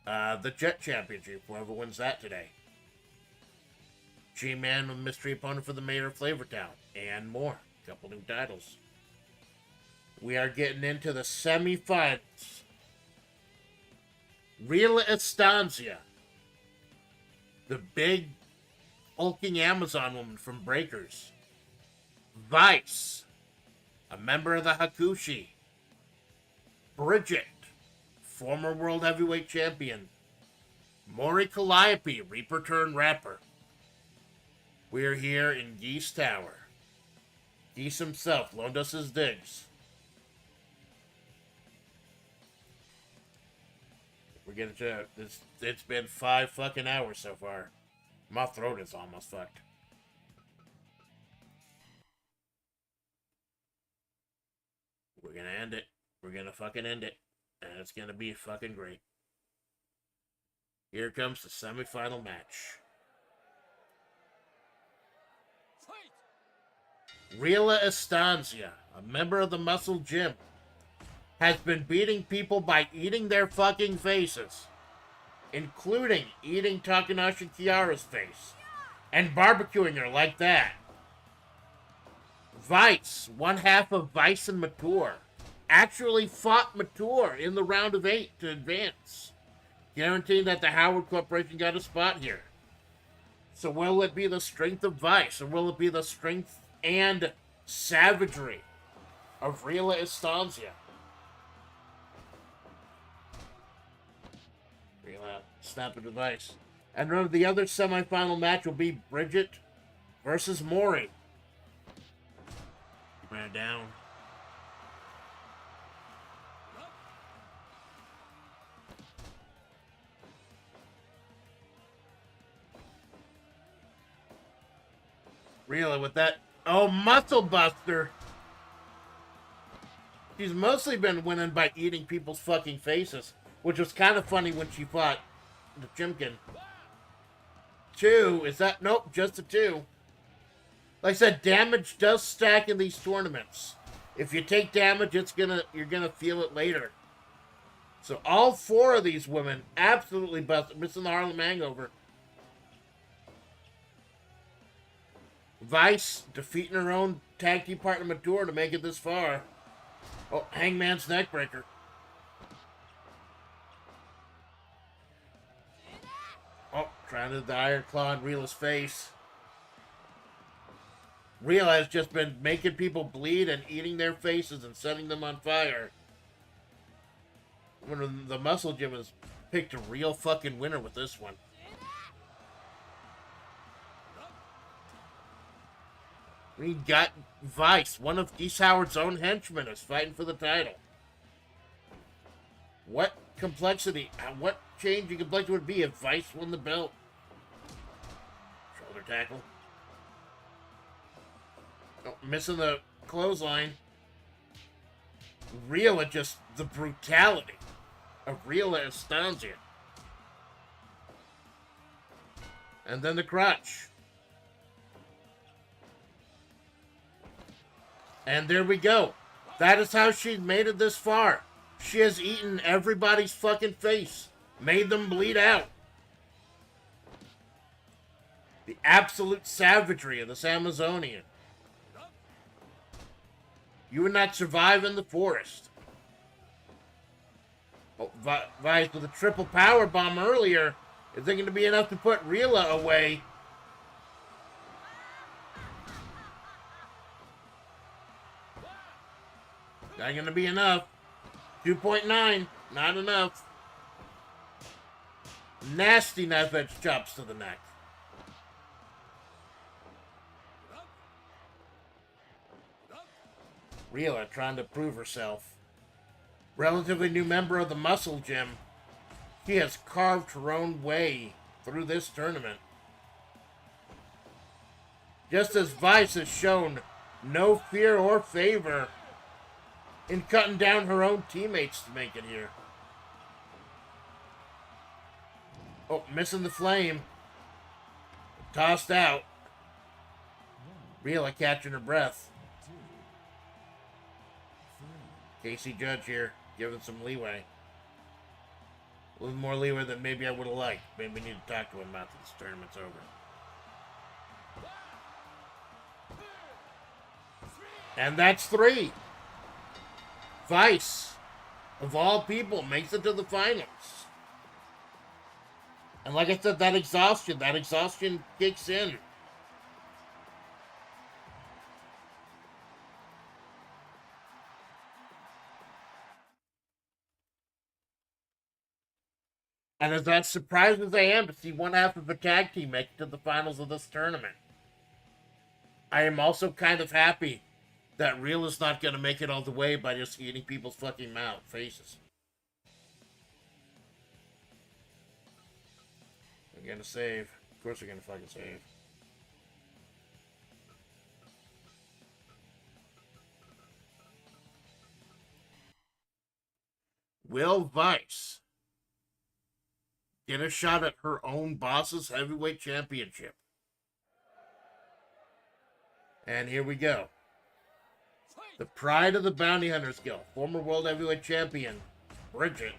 the Jet Championship, whoever wins that today. G-Man with mystery opponent for the mayor of Flavortown, and more. A couple new titles. We are getting into the semifinals. Real Estancia, the big hulking Amazon woman from Breakers. Vice, a member of the Hakushi. Bridget, former World Heavyweight Champion. Maury Calliope, Reaper turned rapper. We're here in Geese Tower. Geese himself loaned us his digs. We're getting to this. It's been 5 fucking hours so far. My throat is almost fucked. We're gonna end it. We're gonna fucking end it. And it's gonna be fucking great. Here comes the semifinal match. Rila Estancia, a member of the Muscle Gym, has been beating people by eating their fucking faces, including eating Takanashi Kiara's face and barbecuing her like that. Vice, one half of Vice and Mature, actually fought Mature in the round of 8 to advance, guaranteeing that the Howard Corporation got a spot here. So will it be the strength of Vice, or will it be the strength and savagery of Rila Estancia? Snap a device. And remember, the other semifinal match will be Bridget versus Maury. Ran down. Really, with that. Oh, Muscle Buster. She's mostly been winning by eating people's fucking faces, which was kind of funny when she fought the Chimkin. 2, is that? Nope, just a 2. Like I said, damage does stack in these tournaments. If you take damage, you're gonna feel it later. So all 4 of these women absolutely busted, missing the Harlem Hangover. Vice defeating her own tag team partner Mature to make it this far. Oh, Hangman's neckbreaker. Oh, trying to the Iron Claw in Rila's face. Rila has just been making people bleed and eating their faces and setting them on fire. When the Muscle Gym has picked a real fucking winner with this one. We got Vice, one of Geese Howard's own henchmen, is fighting for the title. What complexity, what change you complex would be if Vice won the belt. Shoulder tackle. Oh, missing the clothesline. Rhea, just the brutality of Rhea astounds you. And then the crutch. And there we go. That is how she's made it this far. She has eaten everybody's fucking face. Made them bleed out. The absolute savagery of this Amazonian. You would not survive in the forest. Oh, Vice with a triple power bomb earlier. Is it going to be enough to put Rhea away? Not going to be enough. 2.9. Not enough. Nasty knife edge chops to the neck. Rhea trying to prove herself. Relatively new member of the Muscle Gym. She has carved her own way through this tournament. Just as Vice has shown no fear or favor in cutting down her own teammates to make it here. Oh, missing the flame. Tossed out. Rhea catching her breath. Casey Judge here, giving some leeway. A little more leeway than maybe I would have liked. Maybe we need to talk to him after this tournament's over. And that's 3. Vice, of all people, makes it to the finals. And like I said, that exhaustion kicks in. And as surprised as I am to see one half of a tag team make it to the finals of this tournament, I am also kind of happy that Real is not going to make it all the way by just eating people's fucking faces. We're going to save. Of course we're going to fucking save. Will Vice get a shot at her own boss's heavyweight championship? And here we go. The pride of the Bounty Hunters Guild, former World Heavyweight Champion, Bridget,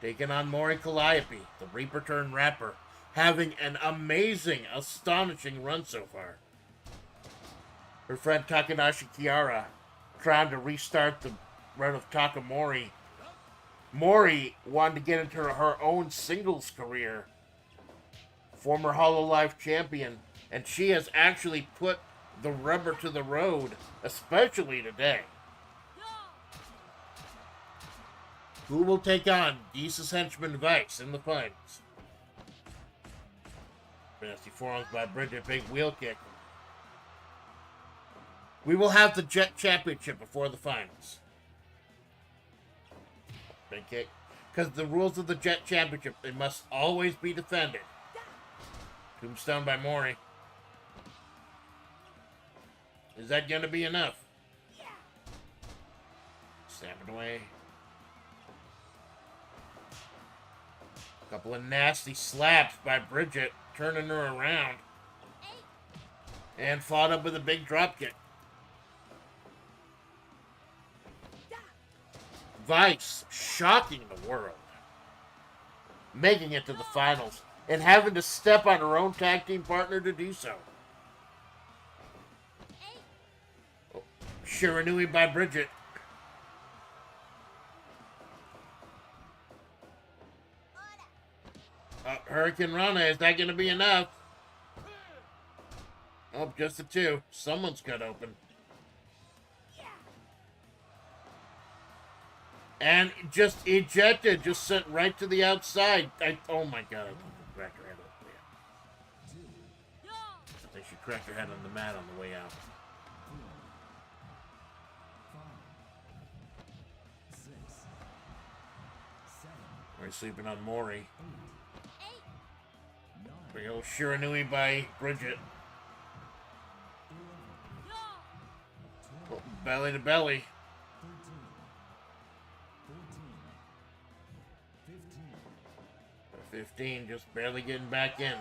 taking on Mori Calliope, the Reaper turned rapper, having an amazing, astonishing run so far. Her friend Takanashi Kiara trying to restart the run of Takamori. Mori wanted to get into her own singles career. Former Hololive champion. And she has actually put the rubber to the road, especially today. Who will take on Geese's henchman Vice in the finals? Nasty forearms by Bridget, big wheel kick. We will have the Jet Championship before the finals. Big kick. Because the rules of the Jet Championship, they must always be defended. Tombstone by Mori. Is that going to be enough? Stab it away. A couple of nasty slaps by Bridget, turning her around. And followed up with a big drop kick. Vice shocking the world. Making it to the finals. And having to step on her own tag team partner to do so. Shiranui by Bridget. Hurricane Rana, is that going to be enough? Oh, just the 2. Someone's cut open. And just ejected, just sent right to the outside. Oh my god, I think she cracked her head on the way out. I think she cracked her head on the mat on the way out. We're sleeping on Maury. Big old Shiranui by Bridget. Belly to belly. 15, just barely getting back in.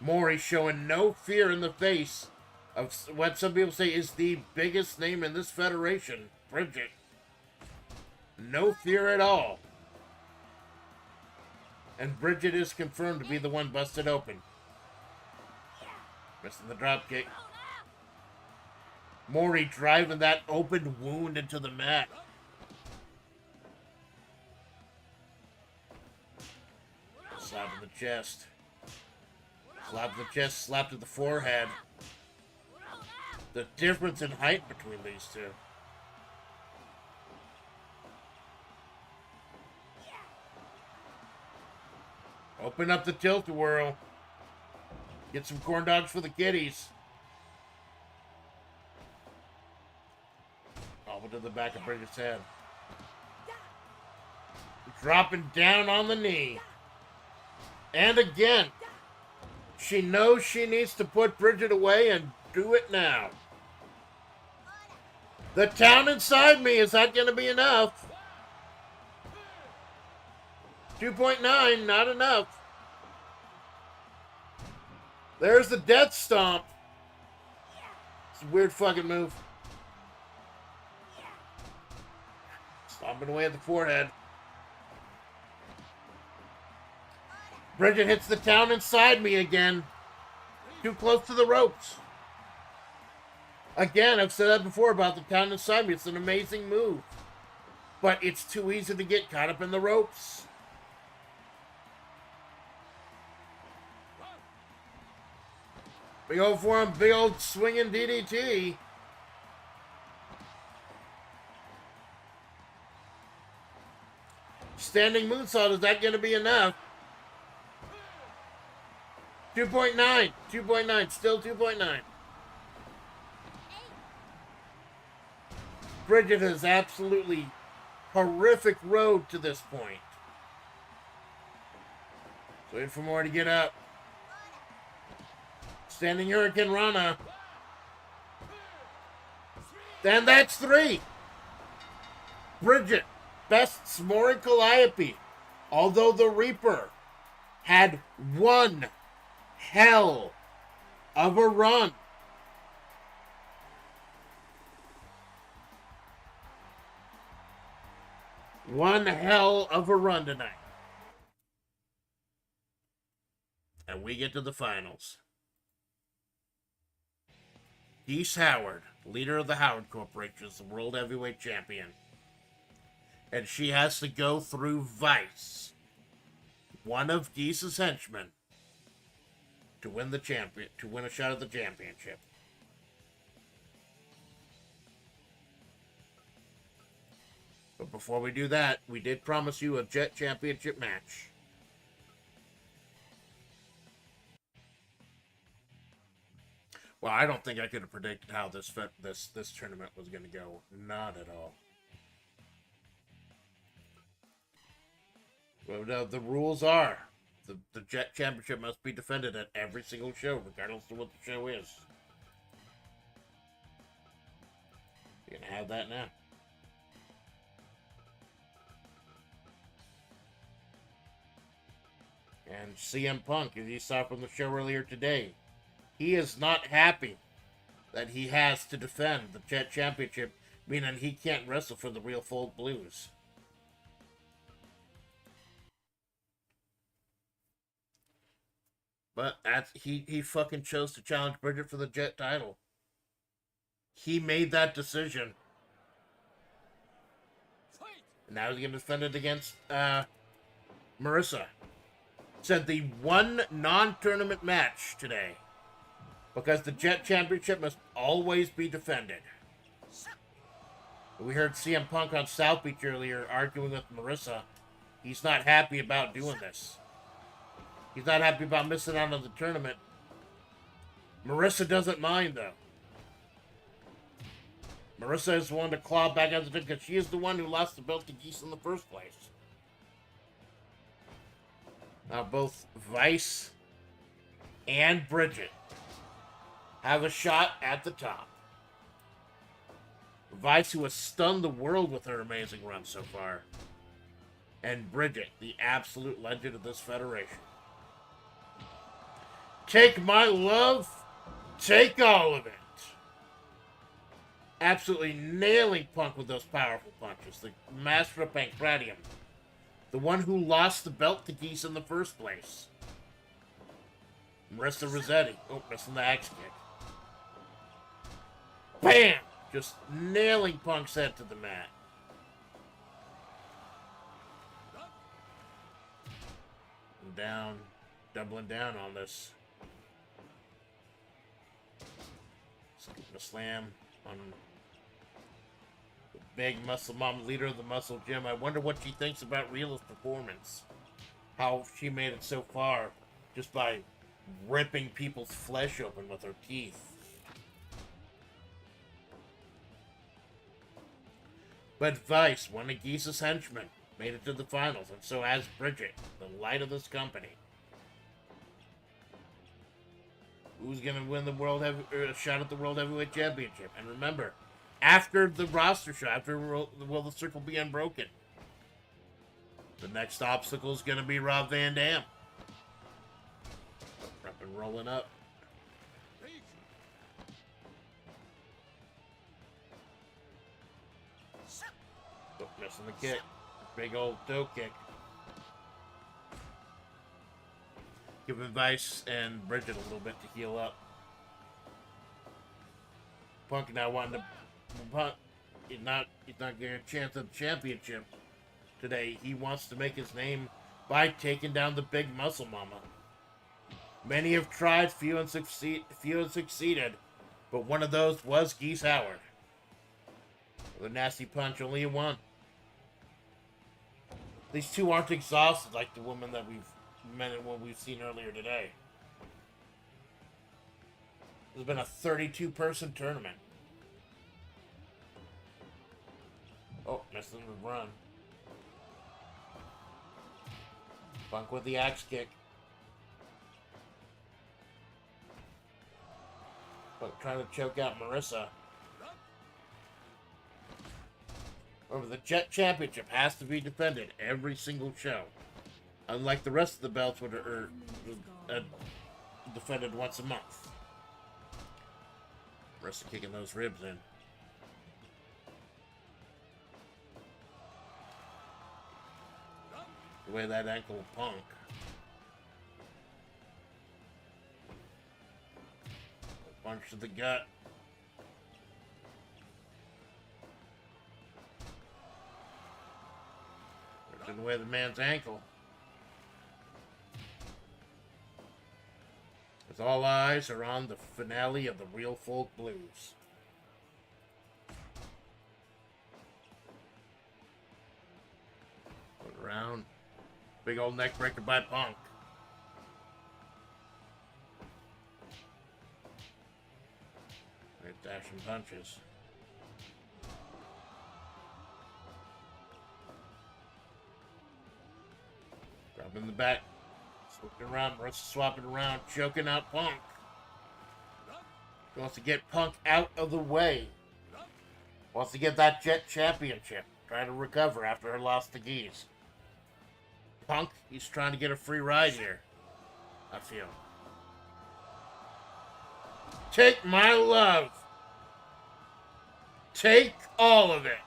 Maury showing no fear in the face of what some people say is the biggest name in this federation, Bridget. No fear at all. And Bridget is confirmed to be the one busted open. Missing the drop kick. Maury driving that open wound into the mat. Slap to the chest. Slap to the chest, slap to the forehead. The difference in height between these two. Open up the tilt-a-whirl. Get some corn dogs for the kiddies. Over to the back of Bridget's head. Dropping down on the knee. And again. She knows she needs to put Bridget away and do it now. The town inside me, is that going to be enough? 2.9, not enough. There's the death stomp. It's a weird fucking move. Stomping away at the forehead. Bridget hits the town inside me again. Too close to the ropes. Again, I've said that before about the town inside me. It's an amazing move. But it's too easy to get caught up in the ropes. Big old forearm, big old swinging DDT. Standing moonsault, is that going to be enough? 2.9. 2.9. Still 2.9. Bridget has absolutely horrific road to this point. Wait for more to get up. Standing Hurricane Rana. And that's 3. Bridget bests Maury Calliope. Although the Reaper had one hell of a run. One hell of a run tonight. And we get to the finals. Geese Howard, leader of the Howard Corporation, is the World Heavyweight Champion. And she has to go through Vice, one of Geese's henchmen, to win the champion, to win a shot at the championship. But before we do that, we did promise you a Jet Championship match. Well, I don't think I could have predicted how this tournament was going to go. Not at all. Well, the rules are the Jet Championship must be defended at every single show, regardless of what the show is. You're going to have that now. And CM Punk, as you saw from the show earlier today, he is not happy that he has to defend the Jet Championship, meaning he can't wrestle for the Real Folk Blues. But he fucking chose to challenge Bridget for the Jet title. He made that decision. And now he's going to defend it against Marissa. Said the one non-tournament match today. Because the Jet Championship must always be defended. We heard CM Punk on South Beach earlier arguing with Marissa. He's not happy about doing this. He's not happy about missing out on the tournament. Marissa doesn't mind, though. Marissa is the one to claw back out the because she is the one who lost the belt to Geese in the first place. Both Vice and Bridget have a shot at the top. Vice, who has stunned the world with her amazing run so far. And Bridget, the absolute legend of this federation. Take my love, take all of it. Absolutely nailing Punk with those powerful punches. The master of Pancratium. The one who lost the belt to Geese in the first place. Marissa Rossetti. Oh, missing the axe kick. Bam! Just nailing Punk's head to the mat. And down. Doubling down on this. Scooping a slam on the big muscle mom, leader of the muscle gym. I wonder what she thinks about Rila's performance. How she made it so far just by ripping people's flesh open with her teeth. But Vice, one of Geese's henchmen, made it to the finals, and so has Bridget, the light of this company. Who's going to win the shot at the World Heavyweight Championship? And remember, after the roster shot, after Will the Circle Be Unbroken, the next obstacle is going to be Rob Van Dam. Up and rolling up. Oh, missing the kick. Big old toe kick. Giving Vice and Bridget a little bit to heal up. Punk now wanting to... Punk, he's not getting a chance at the championship today. He wants to make his name by taking down the big muscle mama. Many have tried, few have succeeded, but one of those was Geese Howard. With a nasty punch, only a one. These two aren't exhausted like the woman that we've seen earlier today. There's been a 32-person tournament. Oh, missing the run. Punk with the axe kick. Punk trying to choke out Marissa. Remember, the Jet Championship has to be defended every single show. Unlike the rest of the belts, which are defended once a month. Marissa kicking those ribs in. The way that ankle of Punk. Punch to the gut. Ripped away the man's ankle. As all eyes are on the finale of the Real Folk Blues. Put around. Big old neck breaker by Punk. Right, dashing punches. Drop in the back. Swapping around, Marissa swapping around, choking out Punk. He wants to get Punk out of the way. Wants to get that Jet Championship. Trying to recover after her loss to Geese. Punk, he's trying to get a free ride here, I feel. Take my love. Take all of it.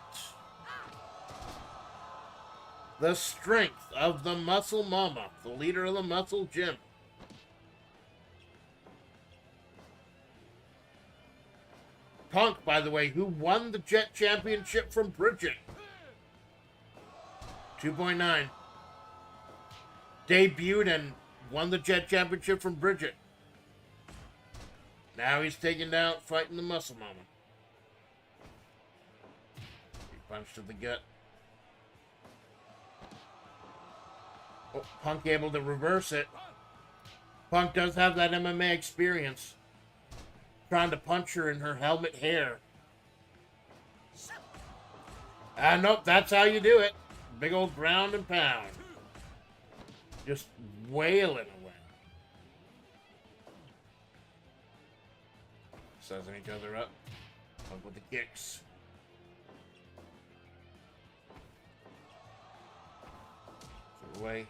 The strength of the Muscle Mama, the leader of the Muscle Gym. Punk, by the way, who won the Jet Championship from Bridget. 2.9. Debuted and won the Jet Championship from Bridget. Now he's taking down, fighting the Muscle Mama. He punched to the gut. Oh, Punk able to reverse it. Punk does have that MMA experience. Trying to punch her in her helmet hair. Nope, that's how you do it. Big old ground and pound. Just wailing away. Sizing each other up. Up with the kicks. Away.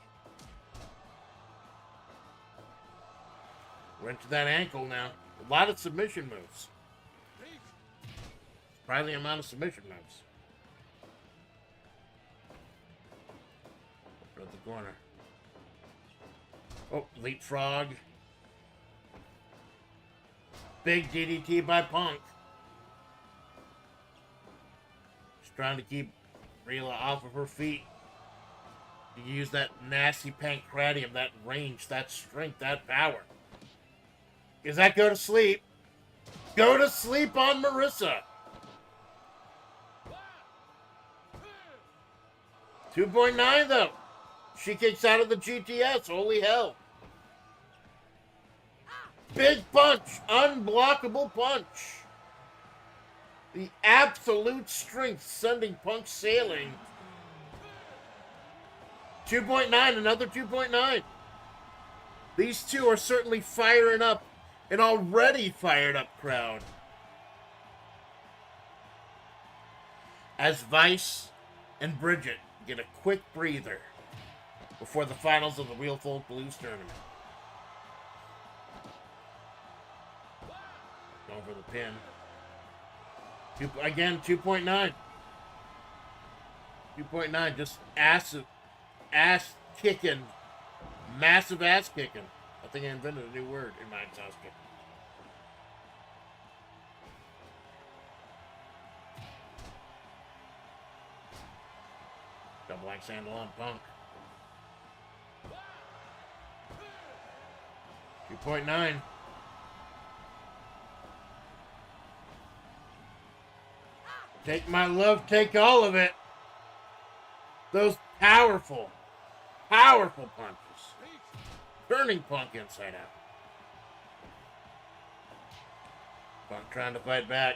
We're into that ankle now. A lot of submission moves. Probably the amount of submission moves. At the corner. Oh, leapfrog. Big DDT by Punk. Just trying to keep Rhea off of her feet. You use that nasty pancratium, that range, that strength, that power. Does that go to sleep? Go to sleep on Marissa. 2.9 though. She kicks out of the GTS. Holy hell. Big punch. Unblockable punch. The absolute strength sending Punk sailing. 2.9. Another 2.9. These two are certainly firing up an already fired up crowd. As Vice and Bridget get a quick breather before the finals of the Real Folk Blues tournament. Going for the pin. Again, 2.9. 2.9, just ass kicking. Massive ass kicking. I think I invented a new word in my house kick. Double axe handle on Punk. 2.9. Take my love, take all of it. Those powerful, powerful punches. Turning Punk inside out. Punk trying to fight back.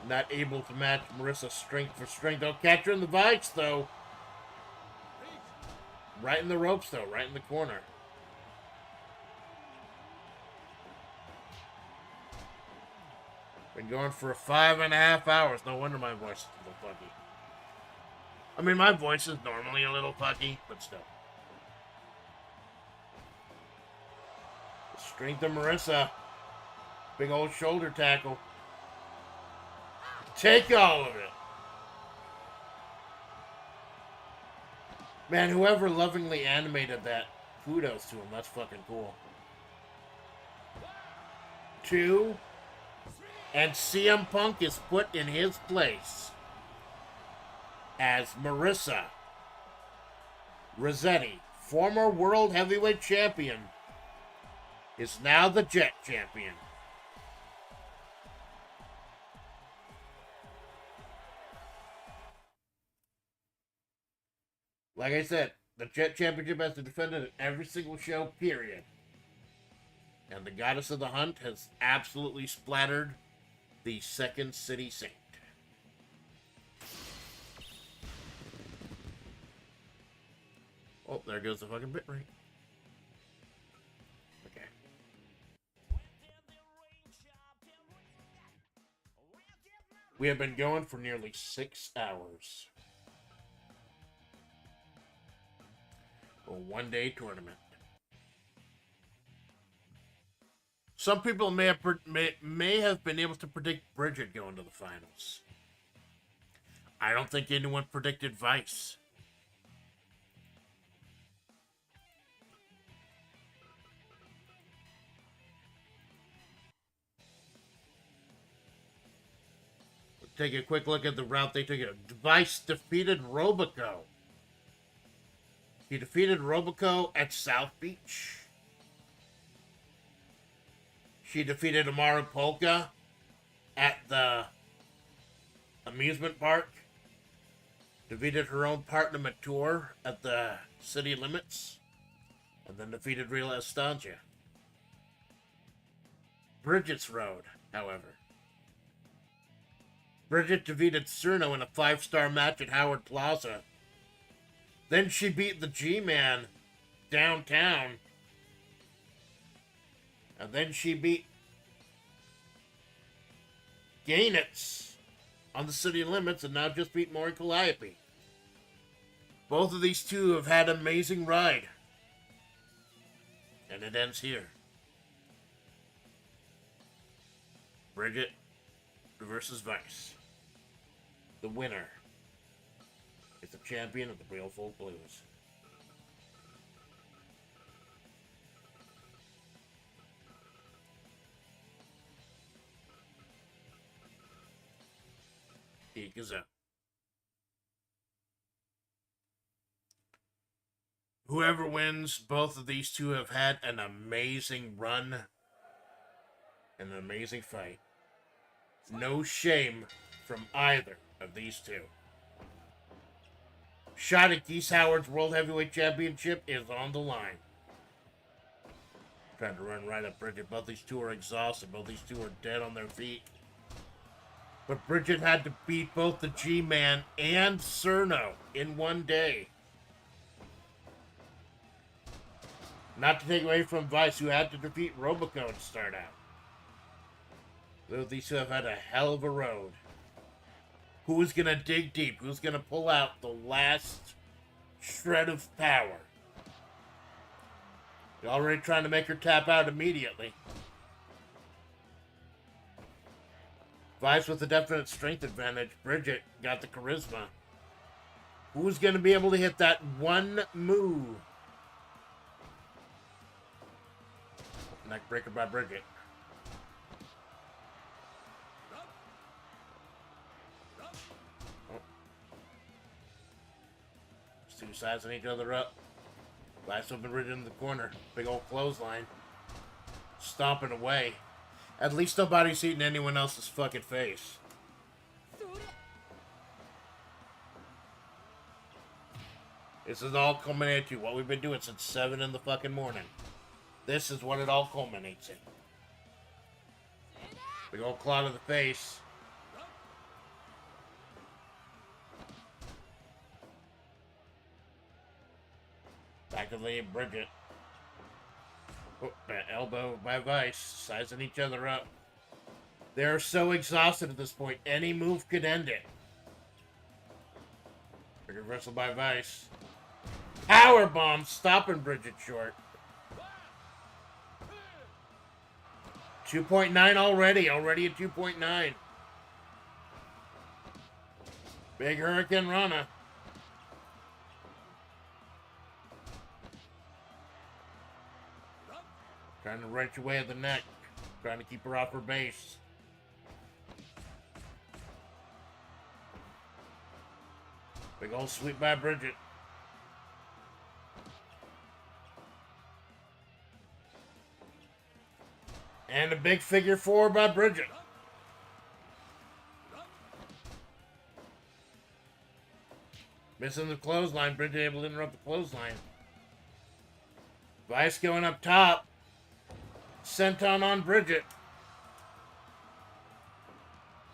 Not able to match Marissa's strength for strength. They'll catch her in the vice, though. Right in the ropes, though. Right in the corner. Been going for 5.5 hours. No wonder my voice is a little funky. I mean, my voice is normally a little funky, but still. The strength of Marissa. Big old shoulder tackle. Take all of it. Man, whoever lovingly animated that, kudos to him. That's fucking cool. 2. And CM Punk is put in his place as Marissa Rossetti, former World Heavyweight Champion, is now the Jet Champion. Like I said, the Jet Championship has been defended at every single show, period. And the Goddess of the Hunt has absolutely splattered the Second City Saint. Oh, there goes the fucking bit rate. Okay. We have been going for nearly 6 hours. A one-day tournament. Some people may have been able to predict Bridget going to the finals. I don't think anyone predicted Vice. We'll take a quick look at the route they took. Vice defeated Robico. He defeated Robico at South Beach. She defeated Amaru Polka at the amusement park. Defeated her own partner Mature at the city limits. And then defeated Real Estancia. Bridget's road, however. Bridget defeated Cerno in a 5-star match at Howard Plaza. Then she beat the G-Man downtown. And then she beat Gainitz on the city limits and now just beat Mori Calliope. Both of these two have had an amazing ride. And it ends here. Bridget versus Vice. The winner is the champion of the Real Folk Blues. Ikaza. Whoever wins, both of these two have had an amazing run and an amazing fight. No shame from either of these two. Shot at Geese Howard's World Heavyweight Championship is on the line. Trying to run right at Bridget. Both these two are exhausted. Both these two are dead on their feet. But Bridget had to beat both the G-Man and Cerno in one day. Not to take away from Vice, who had to defeat Robico to start out. Though these two have had a hell of a road. Who's going to dig deep? Who's going to pull out the last shred of power? You're already trying to make her tap out immediately. Vice with a definite strength advantage. Bridget got the charisma. Who's going to be able to hit that one move? Neckbreaker by Bridget. Two sizing each other up. Vice open Bridget in the corner. Big old clothesline. Stomping away. At least nobody's eating anyone else's fucking face. This is all culminated to what we've been doing since 7 in the fucking morning. This is what it all culminates in. Big old claw to the face. Back to the Bridget. Oh, elbow by Vice. Sizing each other up. They're so exhausted at this point. Any move could end it. Big reversal by Vice. Power bomb stopping Bridget short. 2.9 already. Already at 2.9. Big Hurricane Rana. Trying to wrench away at the neck. Trying to keep her off her base. Big old sweep by Bridget. And a big figure 4 by Bridget. Missing the clothesline. Bridget able to interrupt the clothesline. Vice going up top. Senton on Bridget.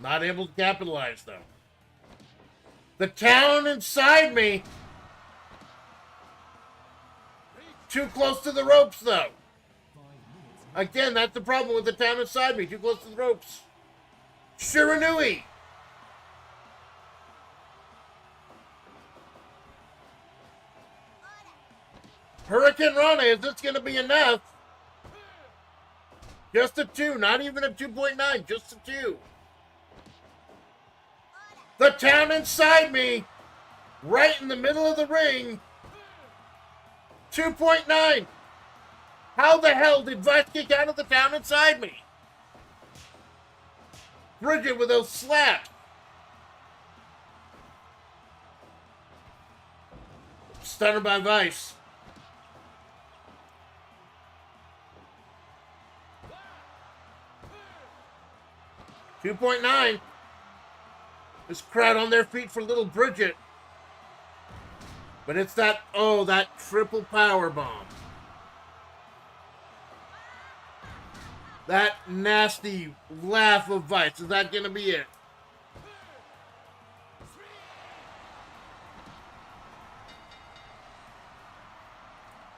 Not able to capitalize, though. The town inside me. Too close to the ropes, though. Again, that's the problem with the town inside me. Too close to the ropes. Shiranui. Hurricane Rana, is this going to be enough? Just a 2, not even a 2.9, just a 2. The town inside me, right in the middle of the ring. 2.9. How the hell did Vice kick out of the town inside me? Bridget with those slaps. Stunner by Vice. $2.9. This crowd on their feet for little Bridget. But it's that, oh, that triple power bomb. That nasty laugh of Vice. Is that going to be it?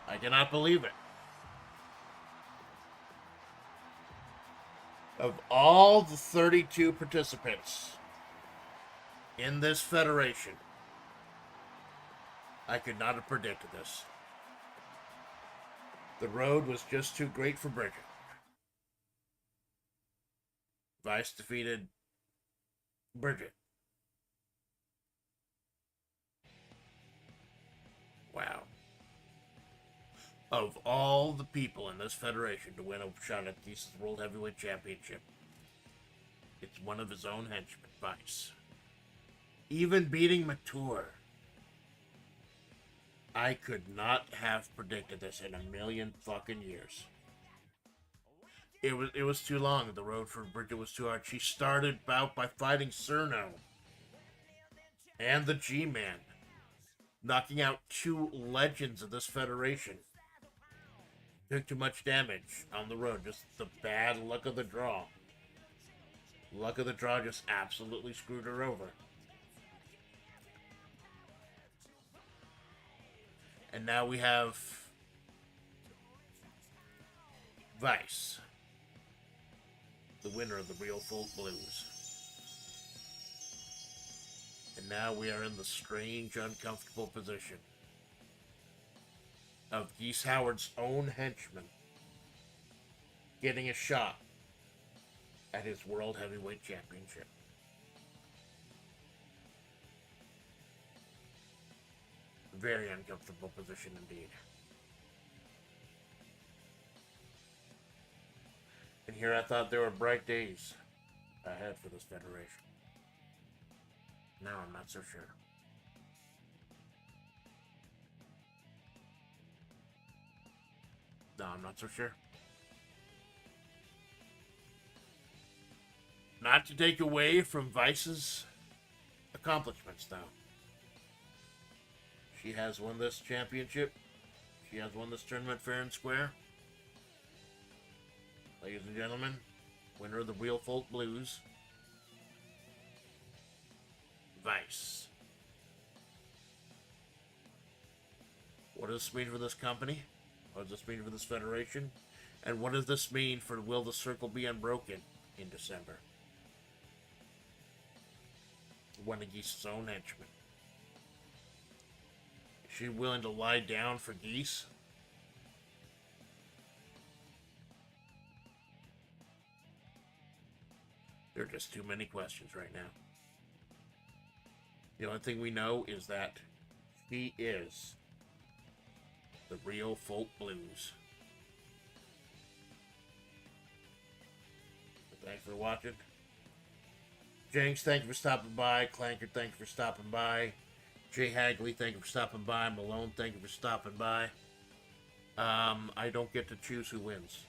I I cannot believe it. Of all the 32 participants in this federation, I could not have predicted this. The road was just too great for Bridget. Vice defeated Bridget. Wow. Of all the people in this federation to win a shot at Geese's World Heavyweight Championship, it's one of his own henchmen, Vice. Even beating Mature. I could not have predicted this in a million fucking years. It was too long. The road for Bridget was too hard. She started out by fighting Cerno and the G-Man, knocking out two legends of this federation. Took too much damage on the road. Just the bad luck of the draw. Luck of the draw just absolutely screwed her over. And now we have Vice, the winner of the Real Folk Blues. And now we are in the strange, uncomfortable position of Geese Howard's own henchman getting a shot at his World Heavyweight Championship. Very uncomfortable position indeed. And here I thought there were bright days ahead for this federation. Now I'm not so sure. No, I'm not so sure. Not to take away from Vice's accomplishments, though. She has won this championship. She has won this tournament fair and square. Ladies and gentlemen, winner of the Real Folk Blues, Vice. What does this mean for this company? What does this mean for this federation? And what does this mean for Will the Circle Be Unbroken in December? One of Geese's own henchmen. Is she willing to lie down for Geese? There are just too many questions right now. The only thing we know is that she is the Real Folk Blues. Thanks for watching. Jenks, thank you for stopping by. Clanker, thank you for stopping by. Jay Hagley, thank you for stopping by. Malone, thank you for stopping by. I don't get to choose who wins.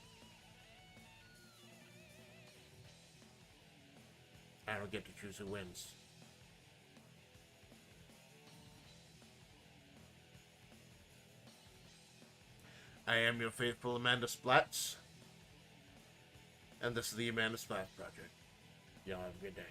I don't get to choose who wins. I am your faithful Amanda Splatts. And this is the Amanda Splatts Project. Y'all have a good day.